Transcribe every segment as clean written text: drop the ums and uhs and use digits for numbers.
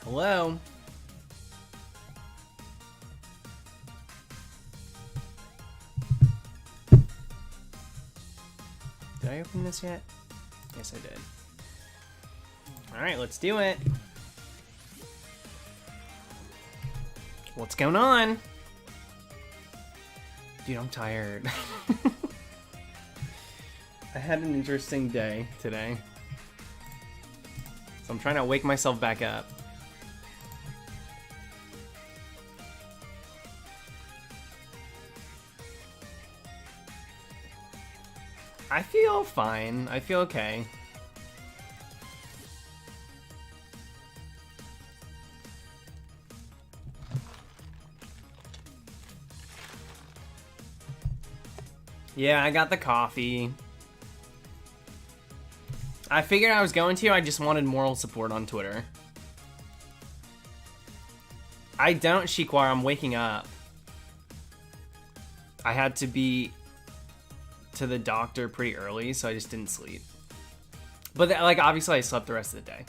Hello? Did I open this yet? Yes, I did. Alright, let's do it. What's going on? Dude, I'm tired. I had an interesting day today. So I'm trying to wake myself back up. I feel fine. I feel okay. Yeah, I got the coffee. I figured I was going to. I just wanted moral support on Twitter. I don't, Shikwar. I'm waking up. I had to be to the doctor pretty early, so I just didn't sleep. But like, obviously I slept the rest of the day.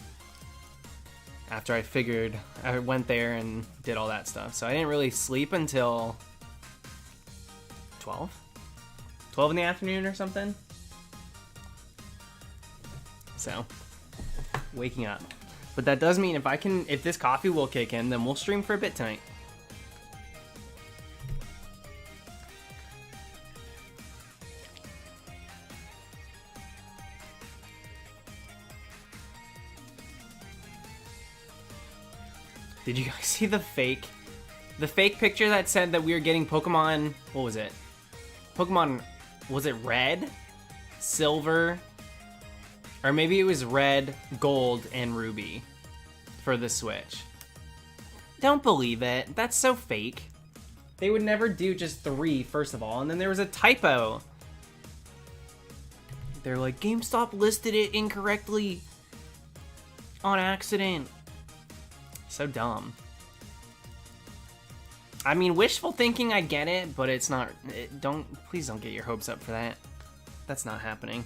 After I went there and did all that stuff. So I didn't really sleep until 12? 12 in the afternoon or something? So, waking up. But that does mean if this coffee will kick in, then we'll stream for a bit tonight. Did you guys see the fake picture that said that we were getting Pokemon, what was it? Pokemon, was it red, silver, or maybe it was red, gold, and ruby for the Switch? Don't believe it. That's so fake. They would never do just 3, first of all, and then there was a typo. They're like, GameStop listed it incorrectly on accident. So dumb. I mean, wishful thinking, I get it, but it's not. Please don't get your hopes up for that. That's not happening.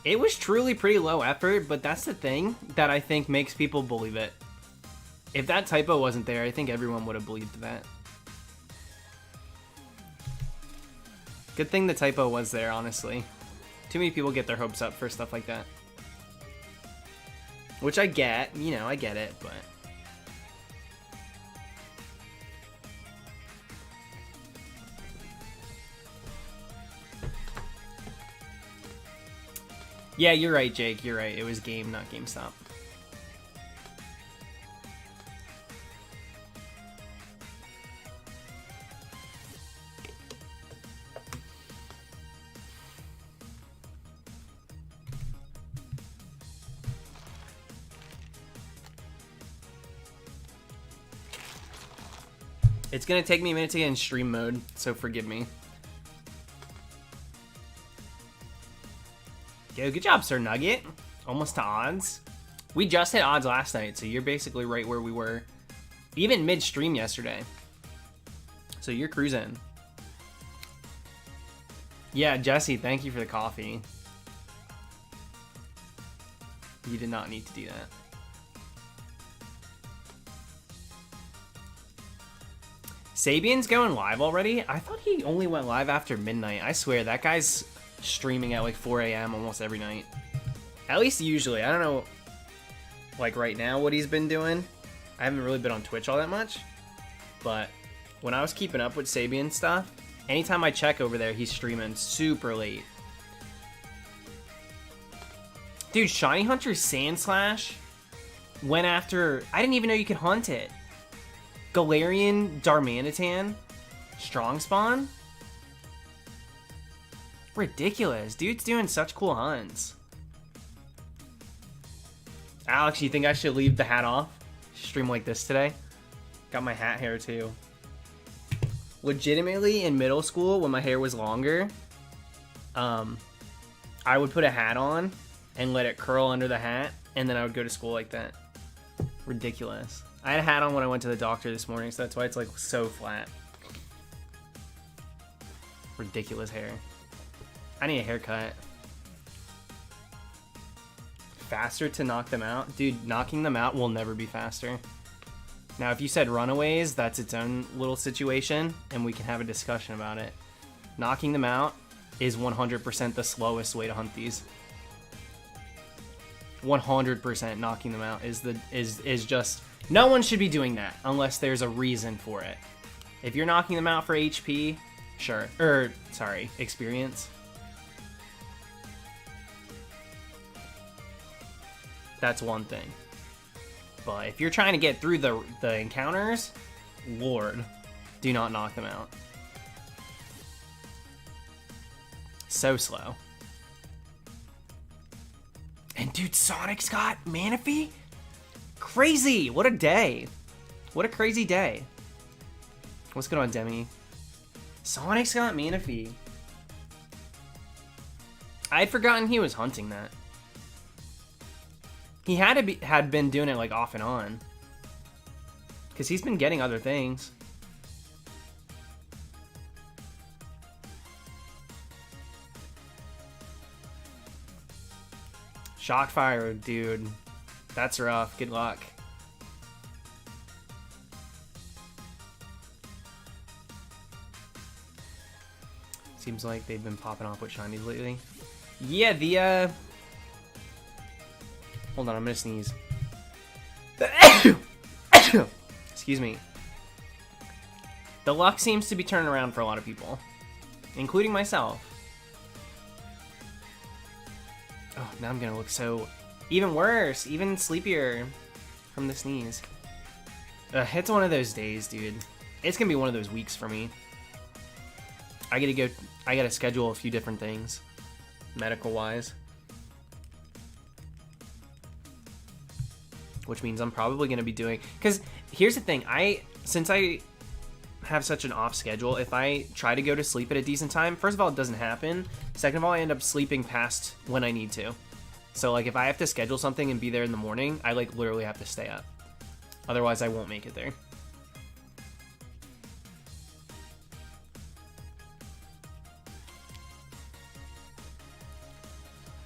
It was truly pretty low effort, but that's the thing that I think makes people believe it. If that typo wasn't there, I think everyone would have believed that. Good thing the typo was there, honestly. Too many people get their hopes up for stuff like that. Which I get, I get it, but... Yeah, you're right, Jake, you're right. It was Game, not GameStop. It's gonna take me a minute to get in stream mode, so forgive me. Yeah, good job, Sir Nugget. Almost to odds. We just hit odds last night, so you're basically right where we were. Even mid-stream yesterday. So you're cruising. Yeah, Jesse, thank you for the coffee. You did not need to do that. Sabian's going live already? I thought he only went live after midnight. I swear, that guy's streaming at like 4 a.m. almost every night. At least usually. I don't know, like right now, what he's been doing. I haven't really been on Twitch all that much. But when I was keeping up with Sabian stuff, anytime I check over there, he's streaming super late. Dude, Shiny Hunter Sandslash went after... I didn't even know you could hunt it. Galarian Darmanitan Strong Spawn? Ridiculous. Dude's doing such cool hunts. Alex, you think I should leave the hat off? Stream like this today? Got my hat hair too. Legitimately, in middle school, when my hair was longer, I would put a hat on and let it curl under the hat, and then I would go to school like that. Ridiculous. I had a hat on when I went to the doctor this morning, so that's why it's like so flat. Ridiculous hair. I need a haircut. Faster to knock them out? Dude, knocking them out will never be faster. Now, if you said runaways, that's its own little situation, and we can have a discussion about it. Knocking them out is 100% the slowest way to hunt these. 100% knocking them out is just... No one should be doing that unless there's a reason for it. If you're knocking them out for HP, sure. Sorry, experience. That's one thing. But if you're trying to get through the encounters, Lord, do not knock them out. So slow. And dude, Sonic's got Manaphy? Crazy! What a day. What a crazy day. What's going on, Demi? Sonic's got Manaphy. I'd forgotten he was hunting that. He had been doing it like off and on. Because he's been getting other things. Shockfire, dude. That's rough. Good luck. Seems like they've been popping off with shinies lately. Yeah, the hold on, I'm gonna sneeze. Excuse me. The luck seems to be turning around for a lot of people, including myself. Oh, now I'm gonna look so even worse, even sleepier from the sneeze. It's one of those days, dude. It's gonna be one of those weeks for me. I gotta schedule a few different things, medical-wise. Which means I'm probably gonna be doing, because here's the thing, since I have such an off schedule, if I try to go to sleep at a decent time, first of all, it doesn't happen. Second of all, I end up sleeping past when I need to. So like if I have to schedule something and be there in the morning, I like literally have to stay up. Otherwise I won't make it there.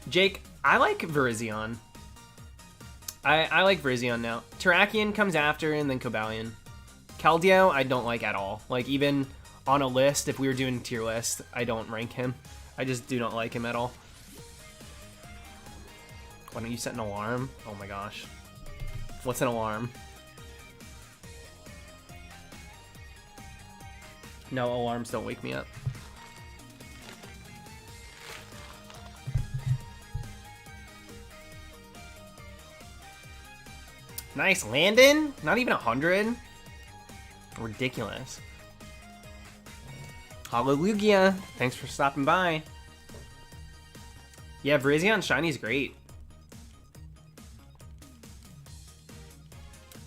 Jake, I like Virizion. I like Virizion now. Terrakion comes after, and then Cobalion. Keldeo, I don't like at all. Like, even on a list, if we were doing a tier list, I don't rank him. I just do not like him at all. Why don't you set an alarm? Oh my gosh. What's an alarm? No, alarms don't wake me up. Nice, Landon? Not even 100? Ridiculous. Hallelujah. Thanks for stopping by. Yeah, Virizion Shiny's great.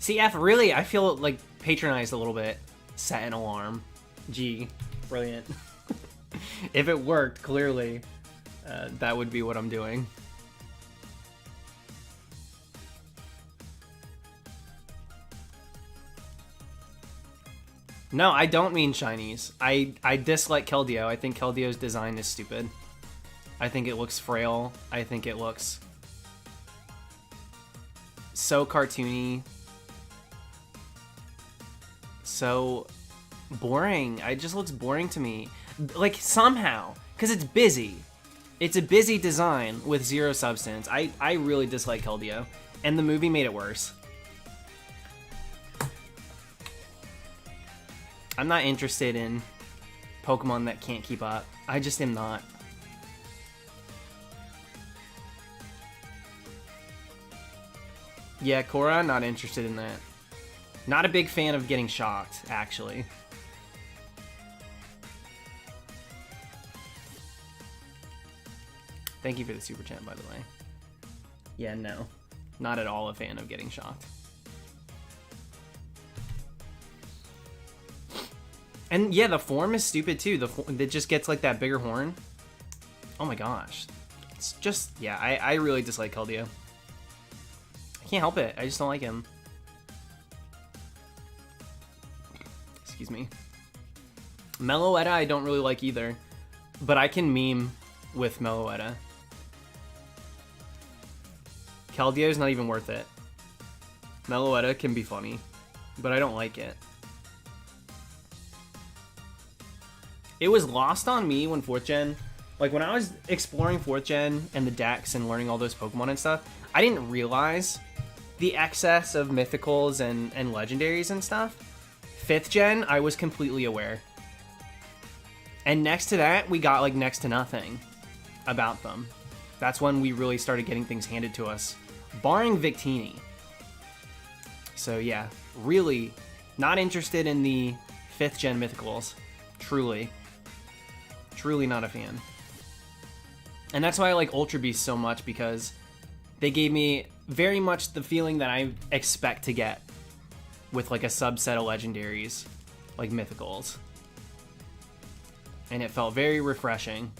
CF, really, I feel like patronized a little bit. Set an alarm. Gee, brilliant. If it worked, clearly, that would be what I'm doing. No, I don't mean shinies. I dislike Keldeo. I think Keldeo's design is stupid. I think it looks frail. I think it looks so cartoony. So boring. It just looks boring to me. Like, somehow. Because it's busy. It's a busy design with zero substance. I really dislike Keldeo. And the movie made it worse. I'm not interested in Pokemon that can't keep up. I just am not. Yeah, Korra, not interested in that. Not a big fan of getting shocked, actually. Thank you for the super chat, by the way. Yeah, no. Not at all a fan of getting shocked. And yeah, the form is stupid too. It just gets like that bigger horn. Oh my gosh. It's just, yeah, I really dislike Keldeo. I can't help it. I just don't like him. Excuse me. Meloetta I don't really like either. But I can meme with Meloetta. Keldio's not even worth it. Meloetta can be funny, but I don't like it. It was lost on me when 4th gen, like when I was exploring 4th gen and the decks and learning all those Pokemon and stuff, I didn't realize the excess of mythicals and legendaries and stuff. 5th gen, I was completely aware. And next to that, we got like next to nothing about them. That's when we really started getting things handed to us, barring Victini. So yeah, really not interested in the 5th gen mythicals. Truly not a fan. And that's why I like Ultra Beast so much, because they gave me very much the feeling that I expect to get with like a subset of legendaries, like mythicals. And it felt very refreshing.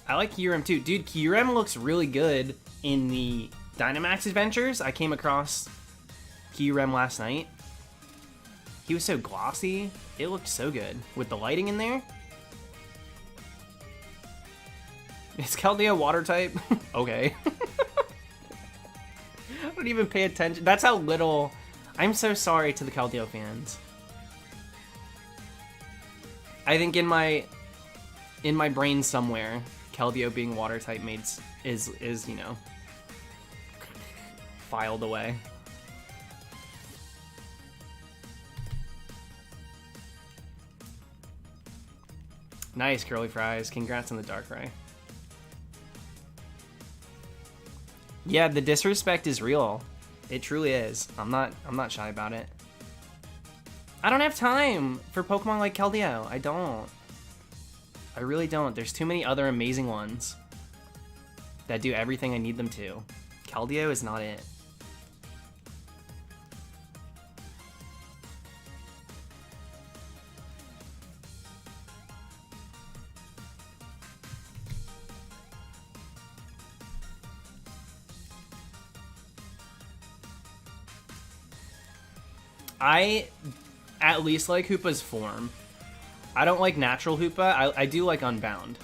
I like Kyurem too. Dude, Kyurem looks really good in the Dynamax Adventures. I came across Kyurem last night. He was so glossy. It looked so good. With the lighting in there. Is Keldeo water type? Okay. I don't even pay attention. That's how little... I'm so sorry to the Keldeo fans. I think in my brain somewhere, Keldeo being water type is you know, filed away. Nice, Curly Fries. Congrats on the Darkrai. Yeah, the disrespect is real. It truly is. I'm not shy about it. I don't have time for Pokemon like Keldeo. I don't. I really don't. There's too many other amazing ones that do everything I need them to. Keldeo is not it. I at least like Hoopa's form. I don't like natural Hoopa. I do like Unbound.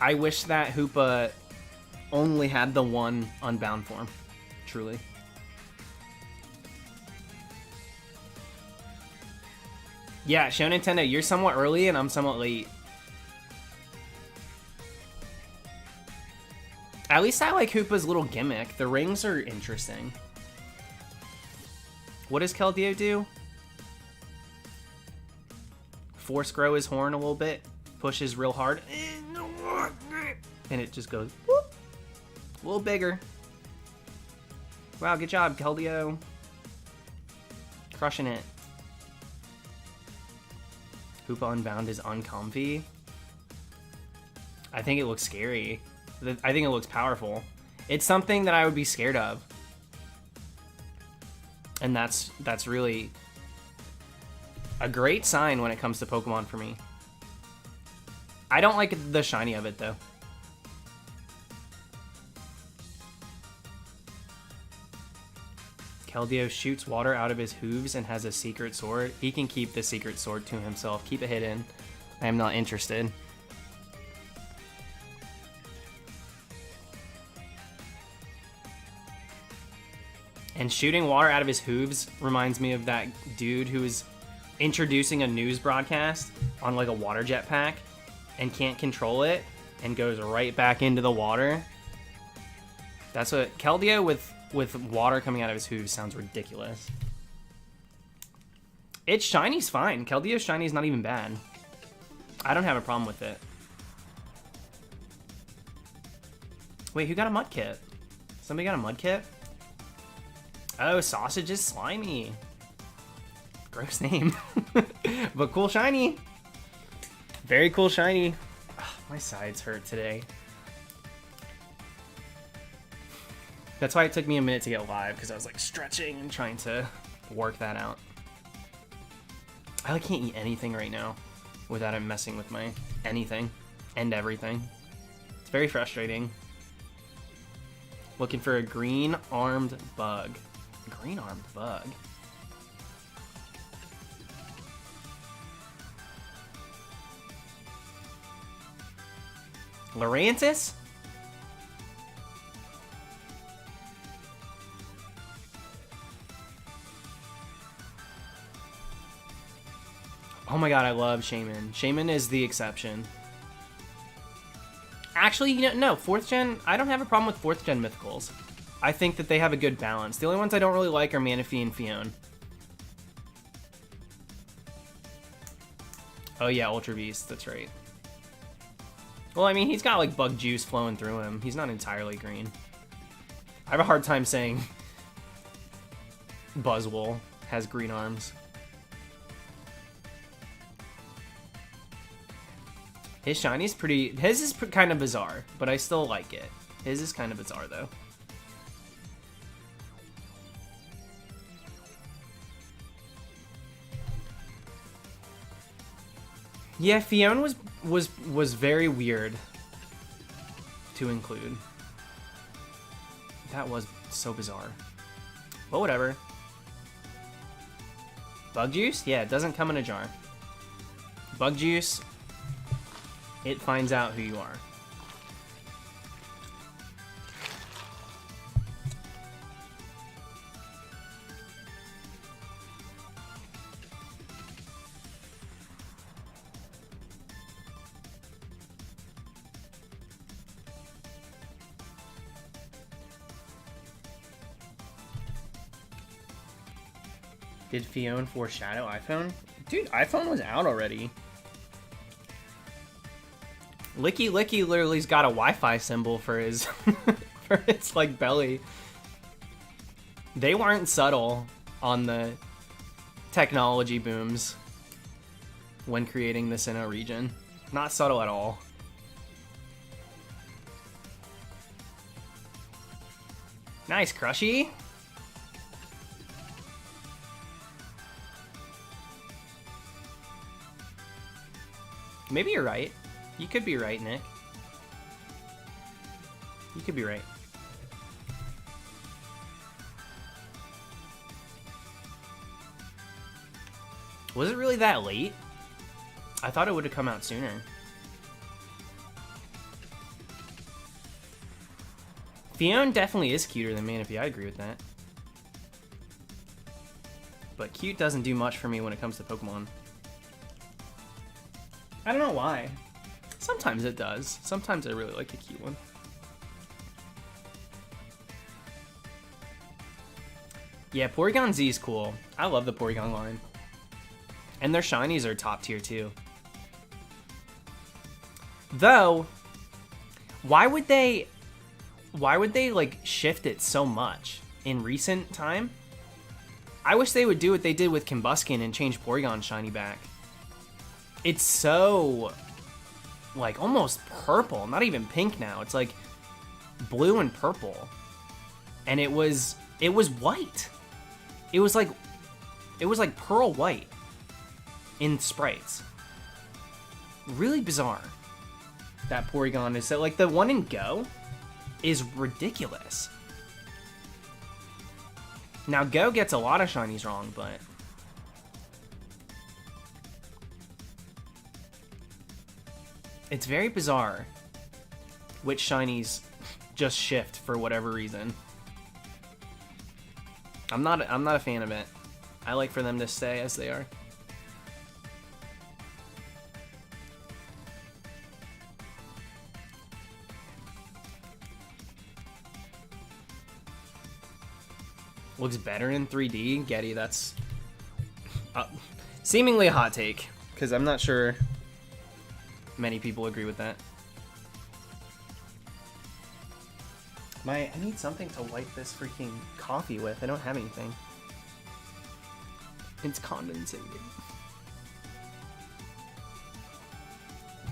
I wish that Hoopa only had the one Unbound form. Truly. Yeah, Show Nintendo, you're somewhat early and I'm somewhat late. At least I like Hoopa's little gimmick. The rings are interesting. What does Keldeo do? Force grow his horn a little bit, pushes real hard, and it just goes whoop, a little bigger. Wow, good job, Keldeo. Crushing it. Hoopa Unbound is uncomfy. I think it looks scary. I think it looks powerful. It's something that I would be scared of. And that's really a great sign when it comes to Pokemon for me. I don't like the shiny of it, though. Keldeo shoots water out of his hooves and has a secret sword. He can keep the secret sword to himself. Keep it hidden. I am not interested. And shooting water out of his hooves reminds me of that dude who is introducing a news broadcast on like a water jetpack and can't control it and goes right back into the water. That's what Keldeo with water coming out of his hooves sounds ridiculous. Its shiny's fine. Keldeo's shiny is not even bad. I don't have a problem with it. Wait, who got a Mudkip? Somebody got a Mudkip? Oh, Sausage is slimy. Gross name. But cool shiny. Very cool shiny. Ugh, my sides hurt today. That's why it took me a minute to get live, because I was like stretching and trying to work that out. I like can't eat anything right now without it messing with my anything and everything. It's very frustrating. Looking for a green-armed bug. Green-armed bug? Lorantis? Oh my god, I love Shaman. Shaman is the exception. Actually, you know, no, 4th gen, I don't have a problem with 4th gen mythicals. I think that they have a good balance. The only ones I don't really like are Manaphy and Fion. Oh yeah, Ultra Beast, that's right. Well, I mean, he's got like bug juice flowing through him. He's not entirely green. I have a hard time saying Buzzwole has green arms. His shiny's pretty... His is kind of bizarre, but I still like it. His is kind of bizarre, though. Yeah, Fion was very weird to include. That was so bizarre. But whatever. Bug juice? Yeah, it doesn't come in a jar. Bug juice... It finds out who you are. Did Fion foreshadow iPhone? Dude, iPhone was out already. Licky Licky literally's got a Wi-Fi symbol for his for his like belly. They weren't subtle on the technology booms when creating the Sinnoh region. Not subtle at all. Nice, Crushy. Maybe you're right. You could be right, Nick. You could be right. Was it really that late? I thought it would have come out sooner. Fion definitely is cuter than Manaphy, I agree with that. But cute doesn't do much for me when it comes to Pokemon. I don't know why. Sometimes it does. Sometimes I really like a cute one. Yeah, Porygon Z is cool. I love the Porygon line. And their shinies are top tier too. Though, why would they like shift it so much in recent time? I wish they would do what they did with Combuskin and change Porygon shiny back. It's so like almost purple, not even pink now. It's like blue and purple. And it was white. It was like pearl white in sprites. Really bizarre. That Porygon is so like the one in Go is ridiculous. Now Go gets a lot of shinies wrong, but it's very bizarre which shinies just shift for whatever reason. I'm not a fan of it. I like for them to stay as they are. Looks better in 3D, Getty. That's seemingly a hot take, because I'm not sure many people agree with that. I need something to wipe this freaking coffee with. I don't have anything. It's condensating.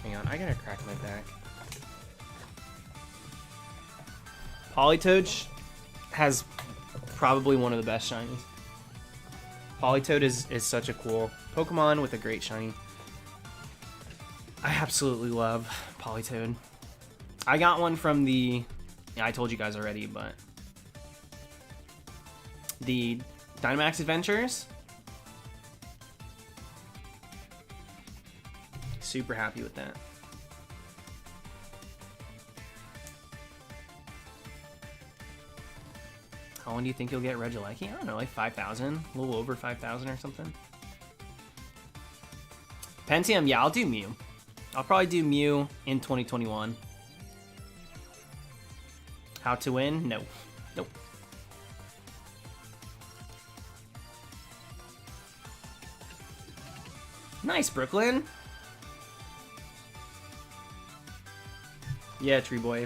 Hang on, I gotta crack my back. Polytoad, has probably one of the best shinies. Politoed is such a cool Pokemon with a great shiny. I absolutely love Politoed. I got one from the... Yeah, I told you guys already, but... the Dynamax Adventures. Super happy with that. How long do you think you'll get Regieleki? I don't know, like 5,000? A little over 5,000 or something. Pentium, yeah, I'll do Mew. I'll probably do Mew in 2021. How to win? No. Nope. Nice, Brooklyn. Yeah, Tree Boy.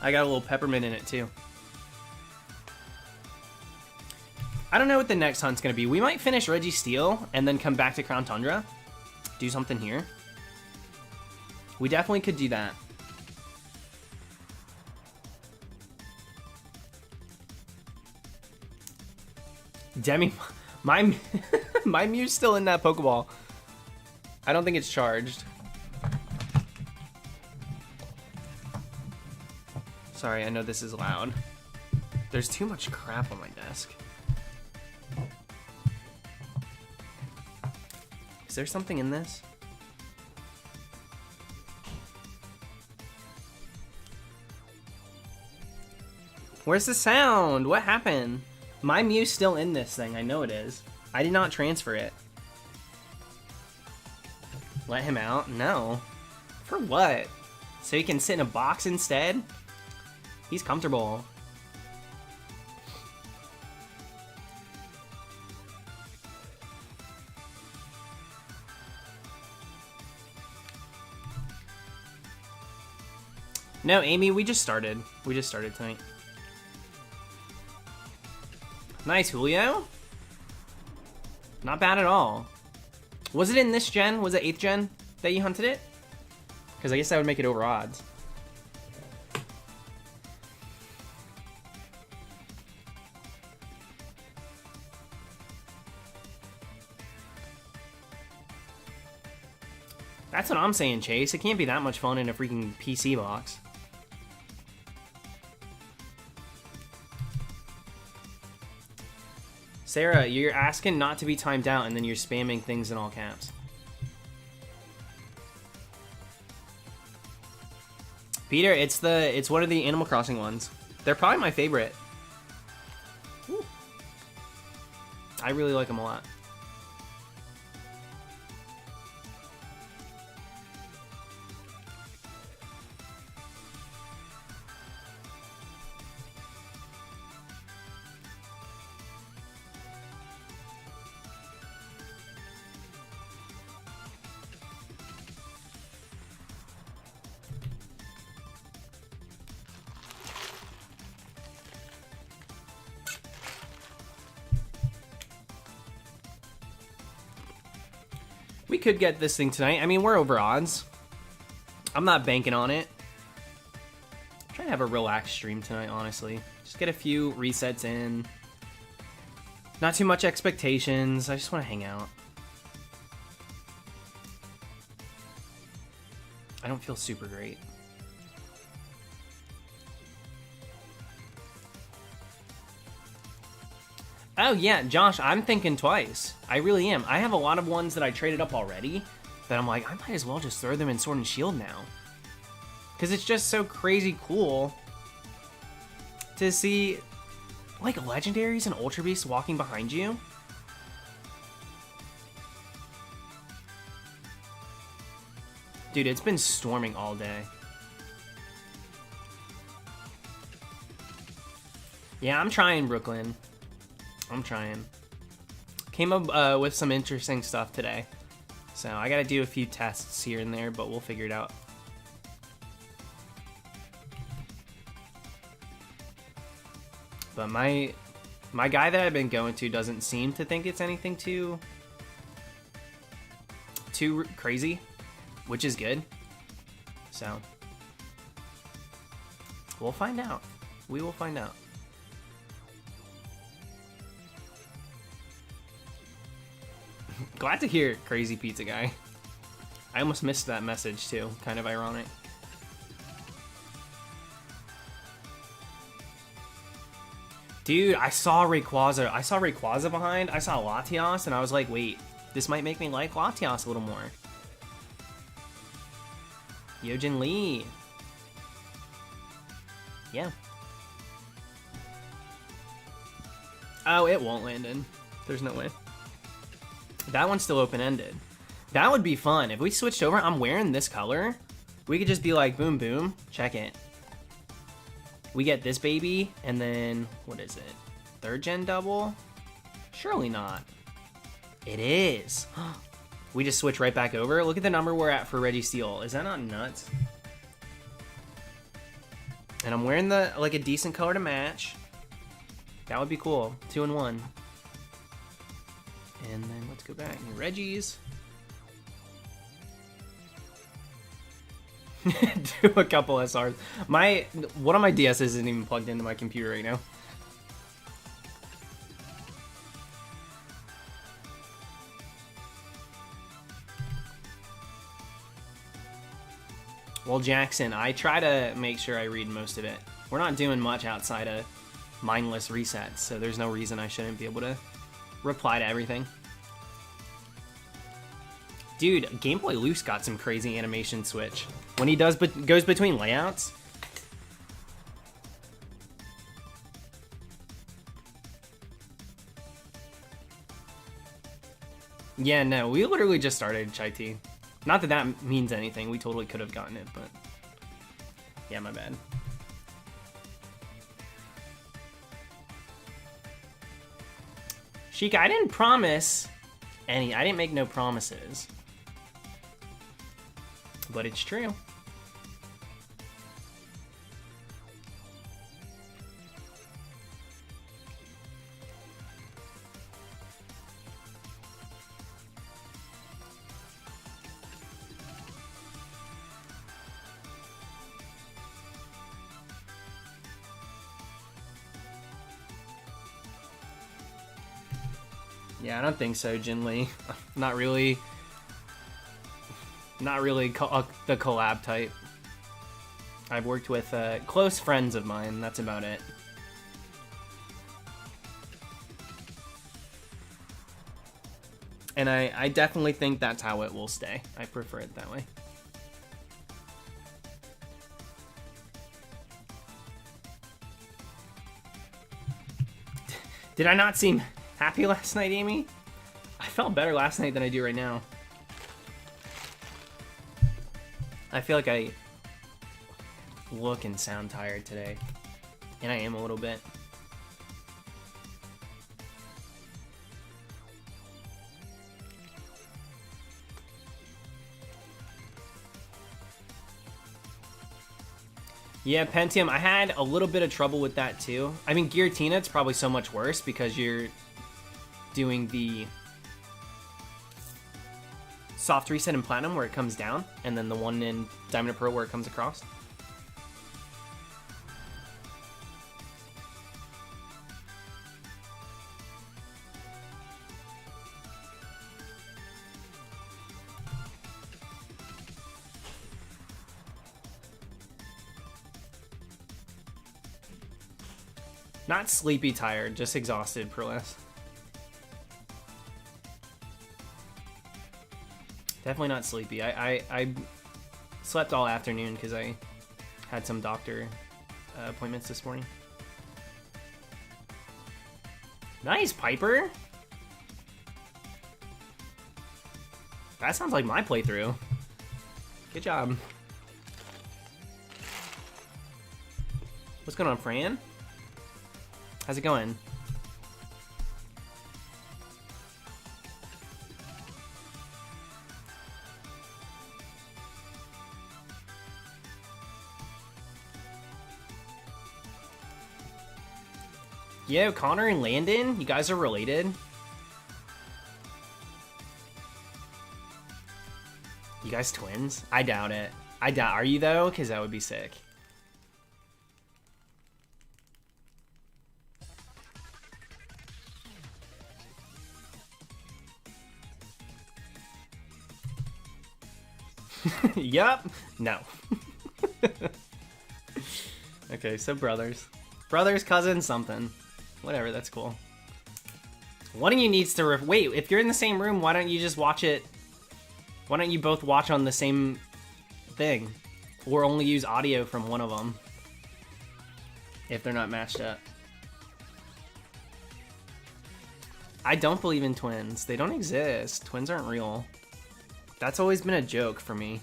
I got a little peppermint in it, too. I don't know what the next hunt's gonna be. We might finish Registeel and then come back to Crown Tundra. Do something here. We definitely could do that. Demi, my my Mew's still in that Pokeball. I don't think it's charged. Sorry, I know this is loud. There's too much crap on my desk. Is there something in this? Where's the sound? What happened? My Mew's still in this thing. I know it is. I did not transfer it. Let him out? No. For what? So he can sit in a box instead? He's comfortable. No, Amy, we just started. We just started tonight. Nice, Julio. Not bad at all. Was it in this gen? Was it 8th gen that you hunted it? Because I guess that would make it over odds. That's what I'm saying, Chase. It can't be that much fun in a freaking PC box. Sarah, you're asking not to be timed out and then you're spamming things in all caps. Peter, it's one of the Animal Crossing ones. They're probably my favorite. Woo. I really like them a lot. We could get this thing tonight. I mean, we're over odds. I'm not banking on it. I'm trying to have a relaxed stream tonight, honestly. Just get a few resets in. Not too much expectations. I just want to hang out. I don't feel super great. Oh yeah, Josh, I'm thinking twice. I really am. I have a lot of ones that I traded up already that I'm like, I might as well just throw them in Sword and Shield now. Because it's just so crazy cool to see, like, legendaries and Ultra Beasts walking behind you. Dude, it's been storming all day. Yeah, I'm trying, Brooklyn. I'm trying. Came up with some interesting stuff today. So I gotta do a few tests here and there, but we'll figure it out. But my guy that I've been going to doesn't seem to think it's anything too crazy, which is good. So We'll find out. We will find out. Glad to hear it, Crazy Pizza Guy. I almost missed that message too. Kind of ironic. Dude, I saw Rayquaza. I saw Rayquaza behind. I saw Latios, and I was like, wait, this might make me like Latios a little more. Yojin Lee. Yeah. Oh, it won't land in. There's no way. That one's still open-ended. That would be fun. If we switched over, I'm wearing this color. We could just be like, boom, boom. Check it. We get this baby, and then, what is it? 3rd gen double? Surely not. It is. We just switch right back over. Look at the number we're at for Registeel. Is that not nuts? And I'm wearing the like a decent color to match. That would be cool. 2 and 1. And then let's go back. New Reggies. Do a couple SRs. One of my DS isn't even plugged into my computer right now. Well, Jackson, I try to make sure I read most of it. We're not doing much outside of mindless resets, so there's no reason I shouldn't be able to reply to everything. Dude, Game Boy Loose got some crazy animation switch. When he goes between layouts. Yeah, no, we literally just started Chai Tea. Not that that means anything. We totally could have gotten it, but yeah, my bad. Sheikah, I didn't promise any. I didn't make no promises. But it's true. Yeah, I don't think so, Jin Lee. Not really. Not really the collab type. I've worked with close friends of mine. That's about it. And I definitely think that's how it will stay. I prefer it that way. Did I not seem happy last night, Amy? I felt better last night than I do right now. I feel like I look and sound tired today. And I am a little bit. Yeah, Pentium, I had a little bit of trouble with that too. I mean, Giratina, it's probably so much worse because you're doing the soft reset in Platinum where it comes down, and then the one in Diamond and Pearl where it comes across. Not sleepy tired, just exhausted, Perless. Definitely not sleepy. I slept all afternoon because I had some doctor appointments this morning. Nice, Piper. That sounds like my playthrough. Good job. What's going on, Fran? How's it going? Yo, Connor and Landon, you guys are related? You guys twins? I doubt it. Are you though? Because that would be sick. Yup. No. Okay, so brothers. Brothers, cousins, something. Whatever, that's cool. One of you needs to... Wait, if you're in the same room, why don't you just watch it... Why don't you both watch on the same thing? Or only use audio from one of them. If they're not matched up. I don't believe in twins. They don't exist. Twins aren't real. That's always been a joke for me.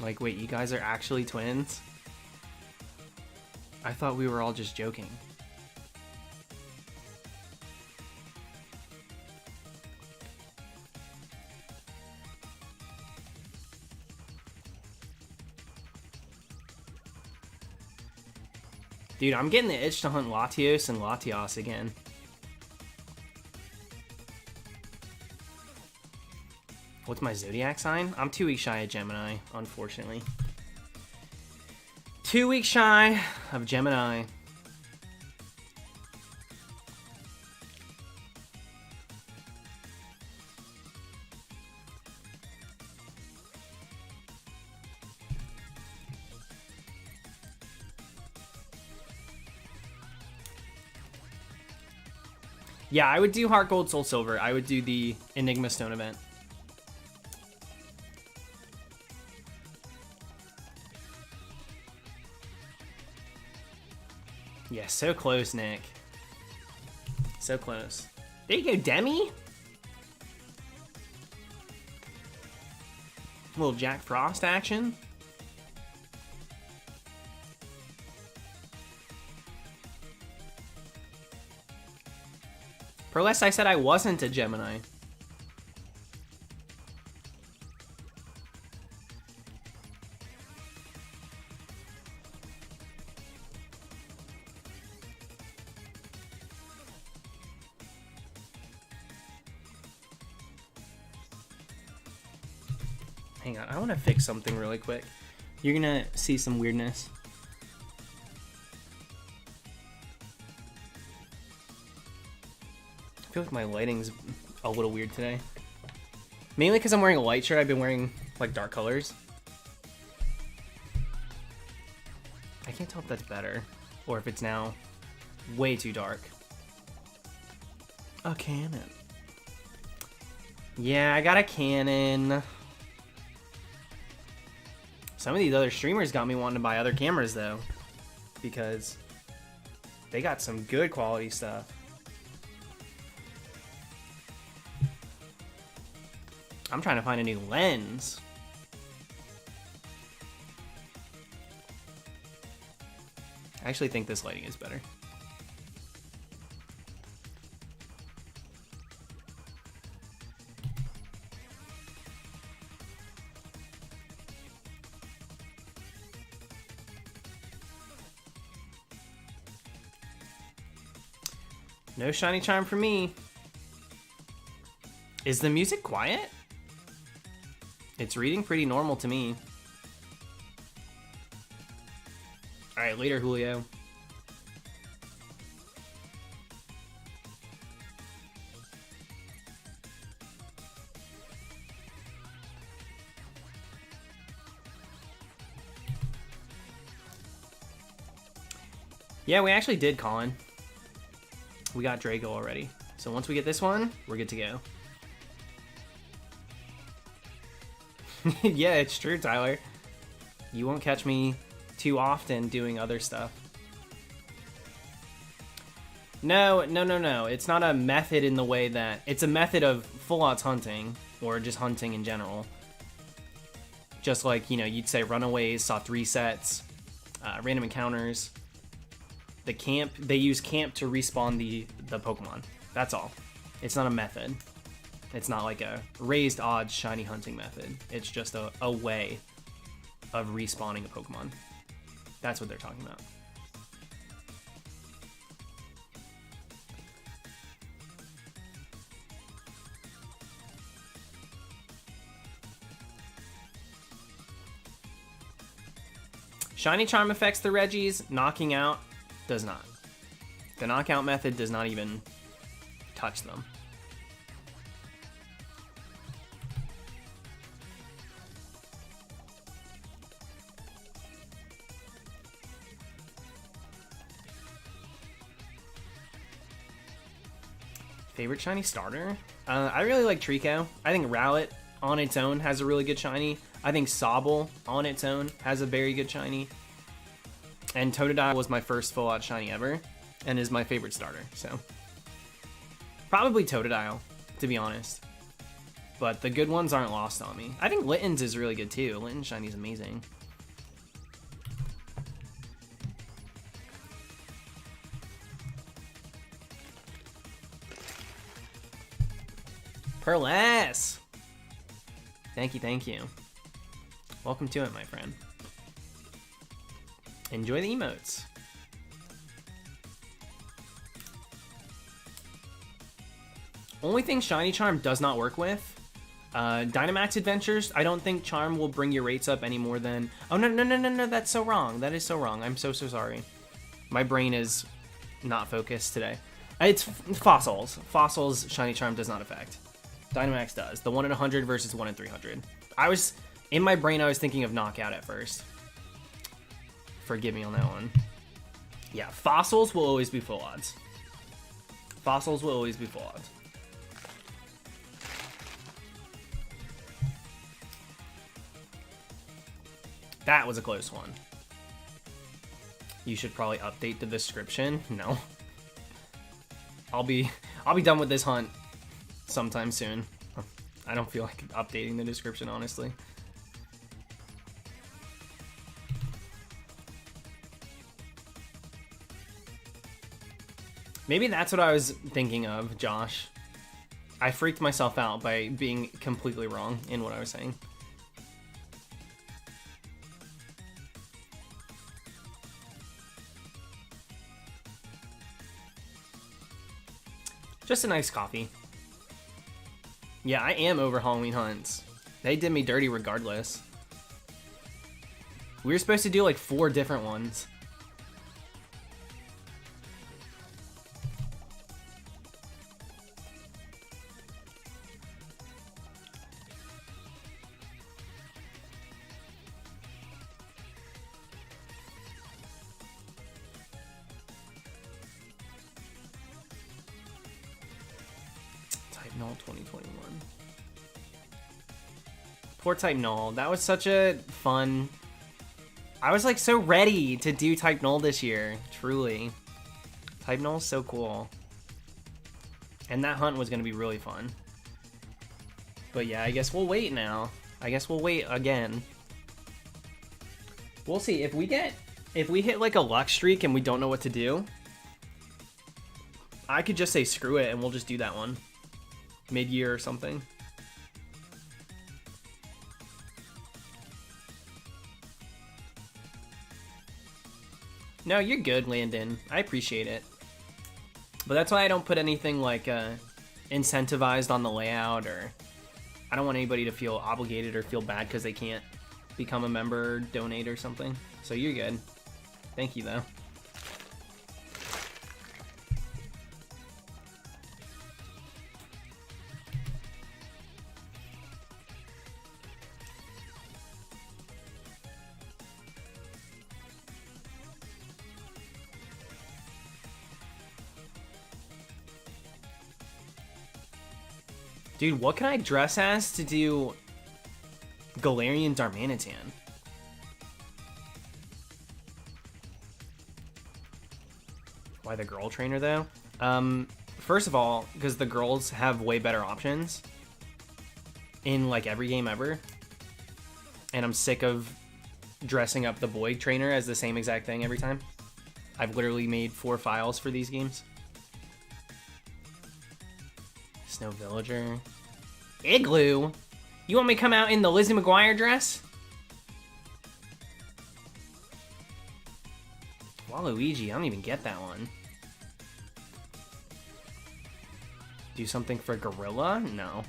Like, wait, you guys are actually twins? I thought we were all just joking. Dude, I'm getting the itch to hunt Latios and Latios again. What's my zodiac sign? I'm 2 weeks shy of Gemini, unfortunately. 2 weeks shy of Gemini. Yeah, I would do Heart Gold, Soul Silver. I would do the Enigma Stone event. Yeah, so close, Nick. So close. There you go, Demi. A little Jack Frost action. Prolest, I said I wasn't a Gemini. Hang on, I want to fix something really quick. You're gonna see some weirdness. I feel like my lighting's a little weird today. Mainly because I'm wearing a light shirt. I've been wearing like dark colors. I can't tell if that's better or if it's now way too dark. A Canon. Yeah, I got a Canon. Some of these other streamers got me wanting to buy other cameras though, because they got some good quality stuff. I'm trying to find a new lens. I actually think this lighting is better. No shiny charm for me. Is the music quiet? It's reading pretty normal to me. Alright, later, Julio. Yeah, we actually did, Colin. We got Drago already. So once we get this one, we're good to go. Yeah, it's true, Tyler. You won't catch me too often doing other stuff. No. It's not a method in the way that... It's a method of full odds hunting, or just hunting in general. Just like, you know, you'd say runaways, soft resets, random encounters. The camp, they use camp to respawn the Pokemon. That's all. It's not a method. It's not like a raised odds shiny hunting method. It's just a way of respawning a Pokemon. That's what they're talking about. Shiny Charm affects the Regis, knocking out Does not. The knockout method does not even touch them. Favorite shiny starter? I really like Trico. I think Rowlet on its own has a really good shiny. I think Sobble on its own has a very good shiny. And Totodile was my first full-out shiny ever, and is my favorite starter, so. Probably Totodile, to be honest. But the good ones aren't lost on me. I think Litten's is really good too. Litten's shiny is amazing. Perles! Thank you, thank you. Welcome to it, my friend. Enjoy the emotes. Only thing Shiny Charm does not work with, Dynamax Adventures. I don't think Charm will bring your rates up any more than... Oh, no, that's so wrong. That is so wrong. I'm so sorry. My brain is not focused today. It's Fossils. Fossils Shiny Charm does not affect. Dynamax does. The 1 in 100 versus 1 in 300. In my brain, I was thinking of Knockout at first. Forgive me on that one. Yeah, Fossils will always be full odds. Fossils will always be full odds. That was a close one. You should probably update the description. No. I'll be done with this hunt sometime soon. I don't feel like updating the description, honestly. Maybe that's what I was thinking of, Josh. I freaked myself out by being completely wrong in what I was saying. Just a nice coffee. Yeah, I am over Halloween hunts. They did me dirty regardless. We were supposed to do like 4 different ones. Null 2021. Poor Type Null. That was such a fun... I was like so ready to do Type Null this year. Truly. Type Null is so cool. And that hunt was going to be really fun. But yeah, I guess we'll wait now. I guess we'll wait again. We'll see. If we hit like a luck streak and we don't know what to do, I could just say screw it and we'll just do that one. Mid-year or something. No, you're good, Landon. I appreciate it. But that's why I don't put anything like incentivized on the layout, or I don't want anybody to feel obligated or feel bad because they can't become a member or donate or something. So you're good. Thank you, though. Dude, what can I dress as to do Galarian Darmanitan? Why the girl trainer, though? First of all, because the girls have way better options in, like, every game ever. And I'm sick of dressing up the boy trainer as the same exact thing every time. I've literally made 4 files for these games. Snow Villager. Igloo? You want me to come out in the Lizzie McGuire dress? Waluigi, I don't even get that one. Do something for Gorilla? No.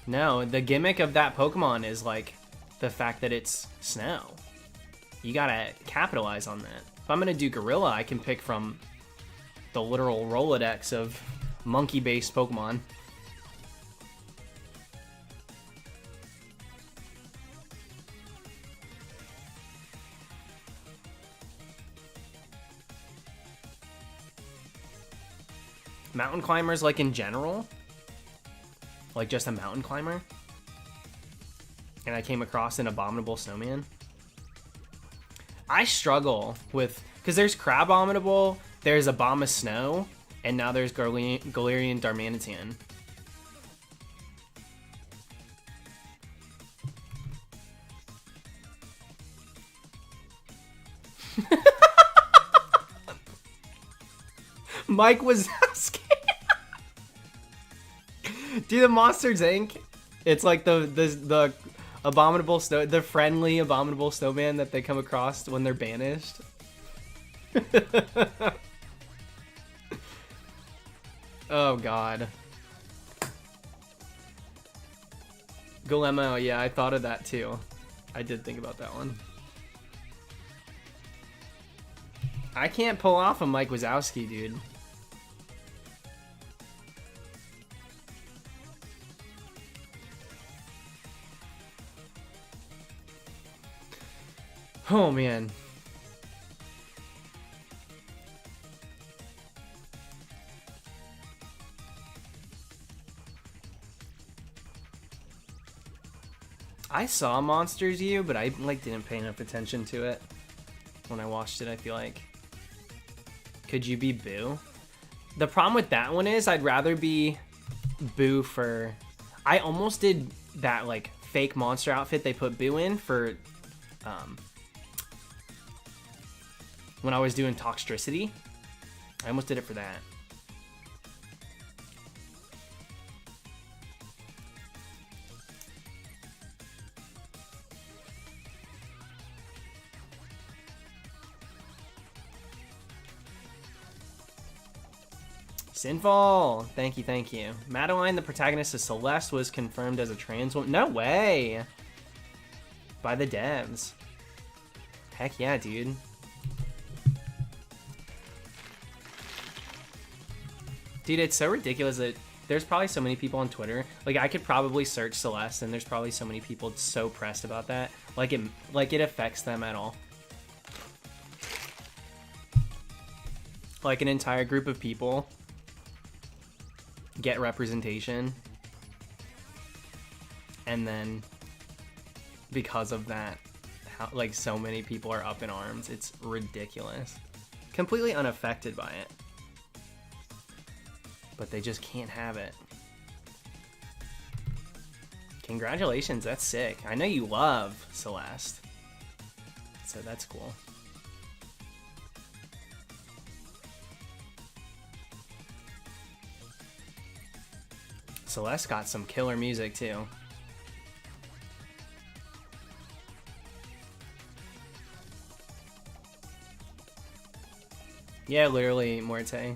No, the gimmick of that Pokemon is like the fact that it's snow. You gotta capitalize on that. If I'm gonna do Gorilla, I can pick from the literal Rolodex of monkey-based Pokemon. Mountain climbers, like, in general? Like, just a mountain climber? And I came across an abominable snowman? I struggle with... Because there's Crabominable, there's Abomasnow, and now there's Galarian Darmanitan. Mike Wazowski. Dude, the Monsters Inc. It's like the abominable snow, the friendly abominable snowman that they come across when they're banished. Oh god. Golemo, yeah, I thought of that too. I did think about that one. I can't pull off a Mike Wazowski, dude. Oh, man. I saw Monsters U, but I like didn't pay enough attention to it when I watched it, I feel like. Could you be Boo? The problem with that one is I'd rather be Boo for... I almost did that, like, fake monster outfit they put Boo in for... when I was doing Toxtricity. I almost did it for that. Sinful! Thank you, thank you. Madeline, the protagonist of Celeste, was confirmed as a trans woman. No way! By the devs. Heck yeah, dude. Dude, it's so ridiculous that there's probably so many people on Twitter. Like, I could probably search Celeste, and there's probably so many people so pressed about that. Like it affects them at all. Like, an entire group of people get representation, and then because of that, like, so many people are up in arms. It's ridiculous. Completely unaffected by it, but they just can't have it. Congratulations, that's sick. I know you love Celeste, so that's cool. Celeste got some killer music too. Yeah, literally, Morte.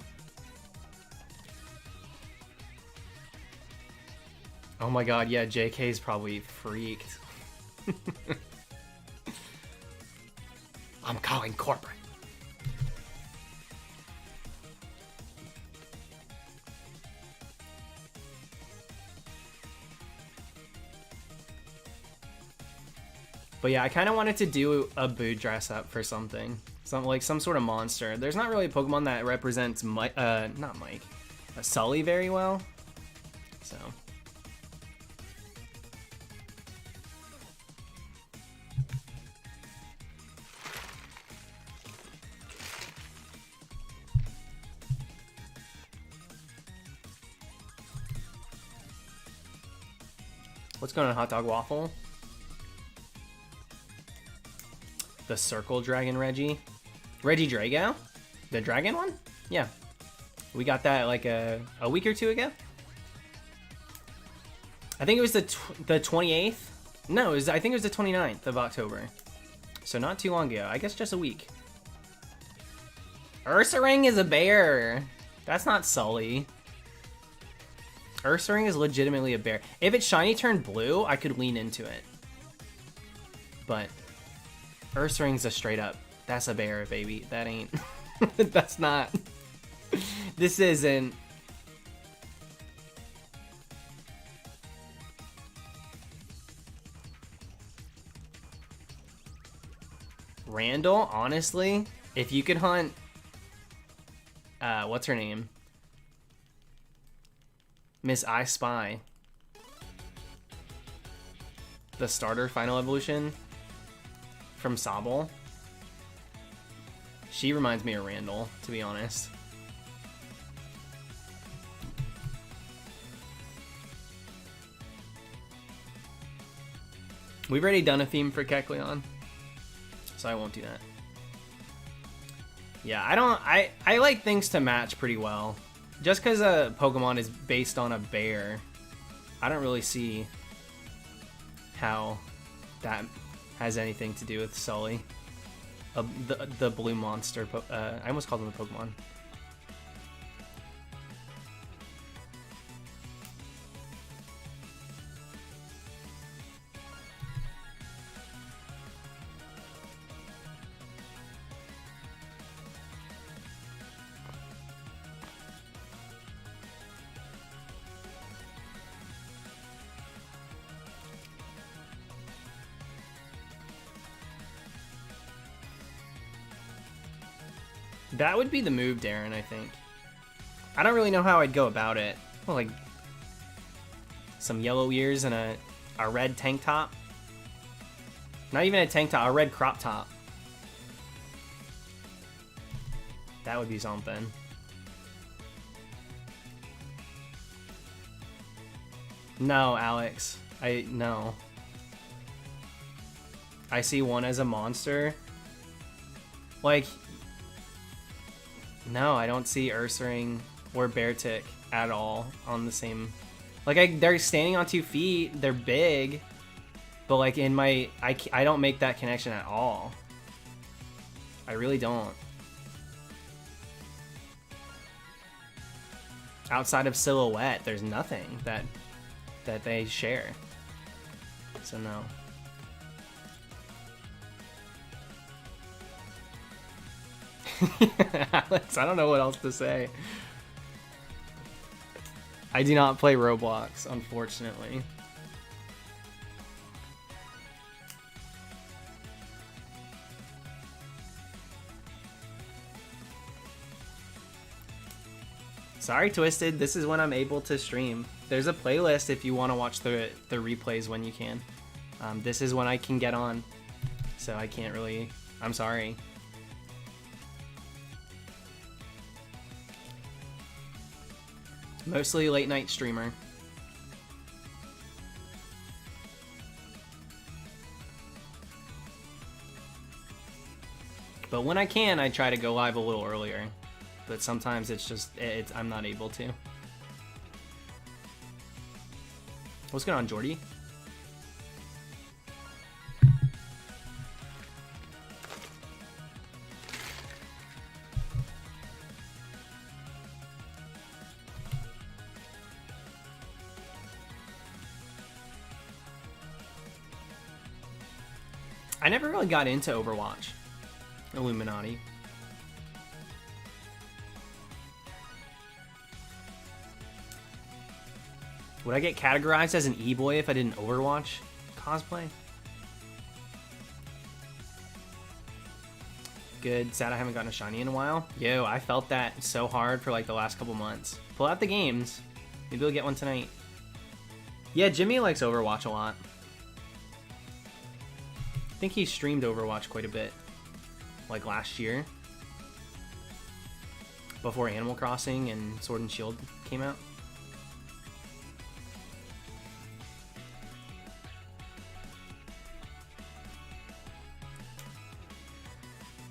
Oh my god, yeah, JK's probably freaked. I'm calling corporate. But yeah, I kind of wanted to do a Boo dress up for something. Some sort of monster. There's not really a Pokemon that represents Sully very well. So. What's going on, Hot Dog Waffle? The Circle Dragon Regidrago? The dragon one? Yeah. We got that like a week or two ago. I think it was the 28th. No, I think it was the 29th of October. So not too long ago. I guess just a week. Ursaring is a bear. That's not Sully. Ursaring is legitimately a bear. If its shiny turned blue, I could lean into it. But Ursaring's a straight up That's a bear, baby. That ain't. That's not. This isn't. Randall, honestly, if you could hunt. What's her name? Miss I Spy. The starter final evolution from Sobble. She reminds me of Randall, to be honest. We've already done a theme for Kecleon, so I won't do that. Yeah, I like things to match pretty well. Just because a Pokemon is based on a bear, I don't really see how that has anything to do with Sully. The blue monster. I almost called him a Pokemon. That would be the move, Darren, I think. I don't really know how I'd go about it. Well, like some yellow ears and a red tank top. Not even a tank top, a red crop top. That would be something. No, Alex. No. I see one as a monster. Like, no, I don't see Ursaring or Beartic at all on the same. Like, they're standing on 2 feet. They're big, but like in my, I don't make that connection at all. I really don't. Outside of silhouette, there's nothing that they share. So no. Alex, I don't know what else to say. I do not play Roblox, unfortunately. Sorry, Twisted. This is when I'm able to stream. There's a playlist if you want to watch the replays when you can. This is when I can get on. So I can't really... I'm sorry. Mostly late night streamer. But when I can, I try to go live a little earlier. But sometimes it's just, I'm not able to. What's going on, Jordy? I never really got into Overwatch. Illuminati. Would I get categorized as an e-boy if I didn't Overwatch cosplay? Good. Sad I haven't gotten a shiny in a while. Yo, I felt that so hard for like the last couple months. Pull out the games. Maybe we'll get one tonight. Yeah, Jimmy likes Overwatch a lot. I think he streamed Overwatch quite a bit. Like last year. Before Animal Crossing and Sword and Shield came out.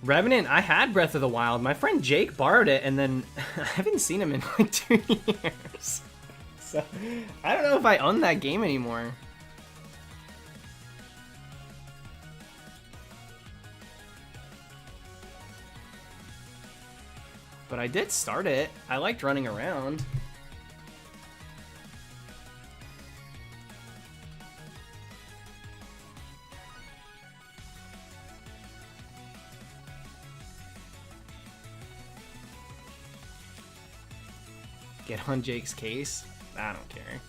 Revenant, I had Breath of the Wild. My friend Jake borrowed it, and then I haven't seen him in like 2 years. So I don't know if I own that game anymore. But I did start it. I liked running around. Get on Jake's case? I don't care.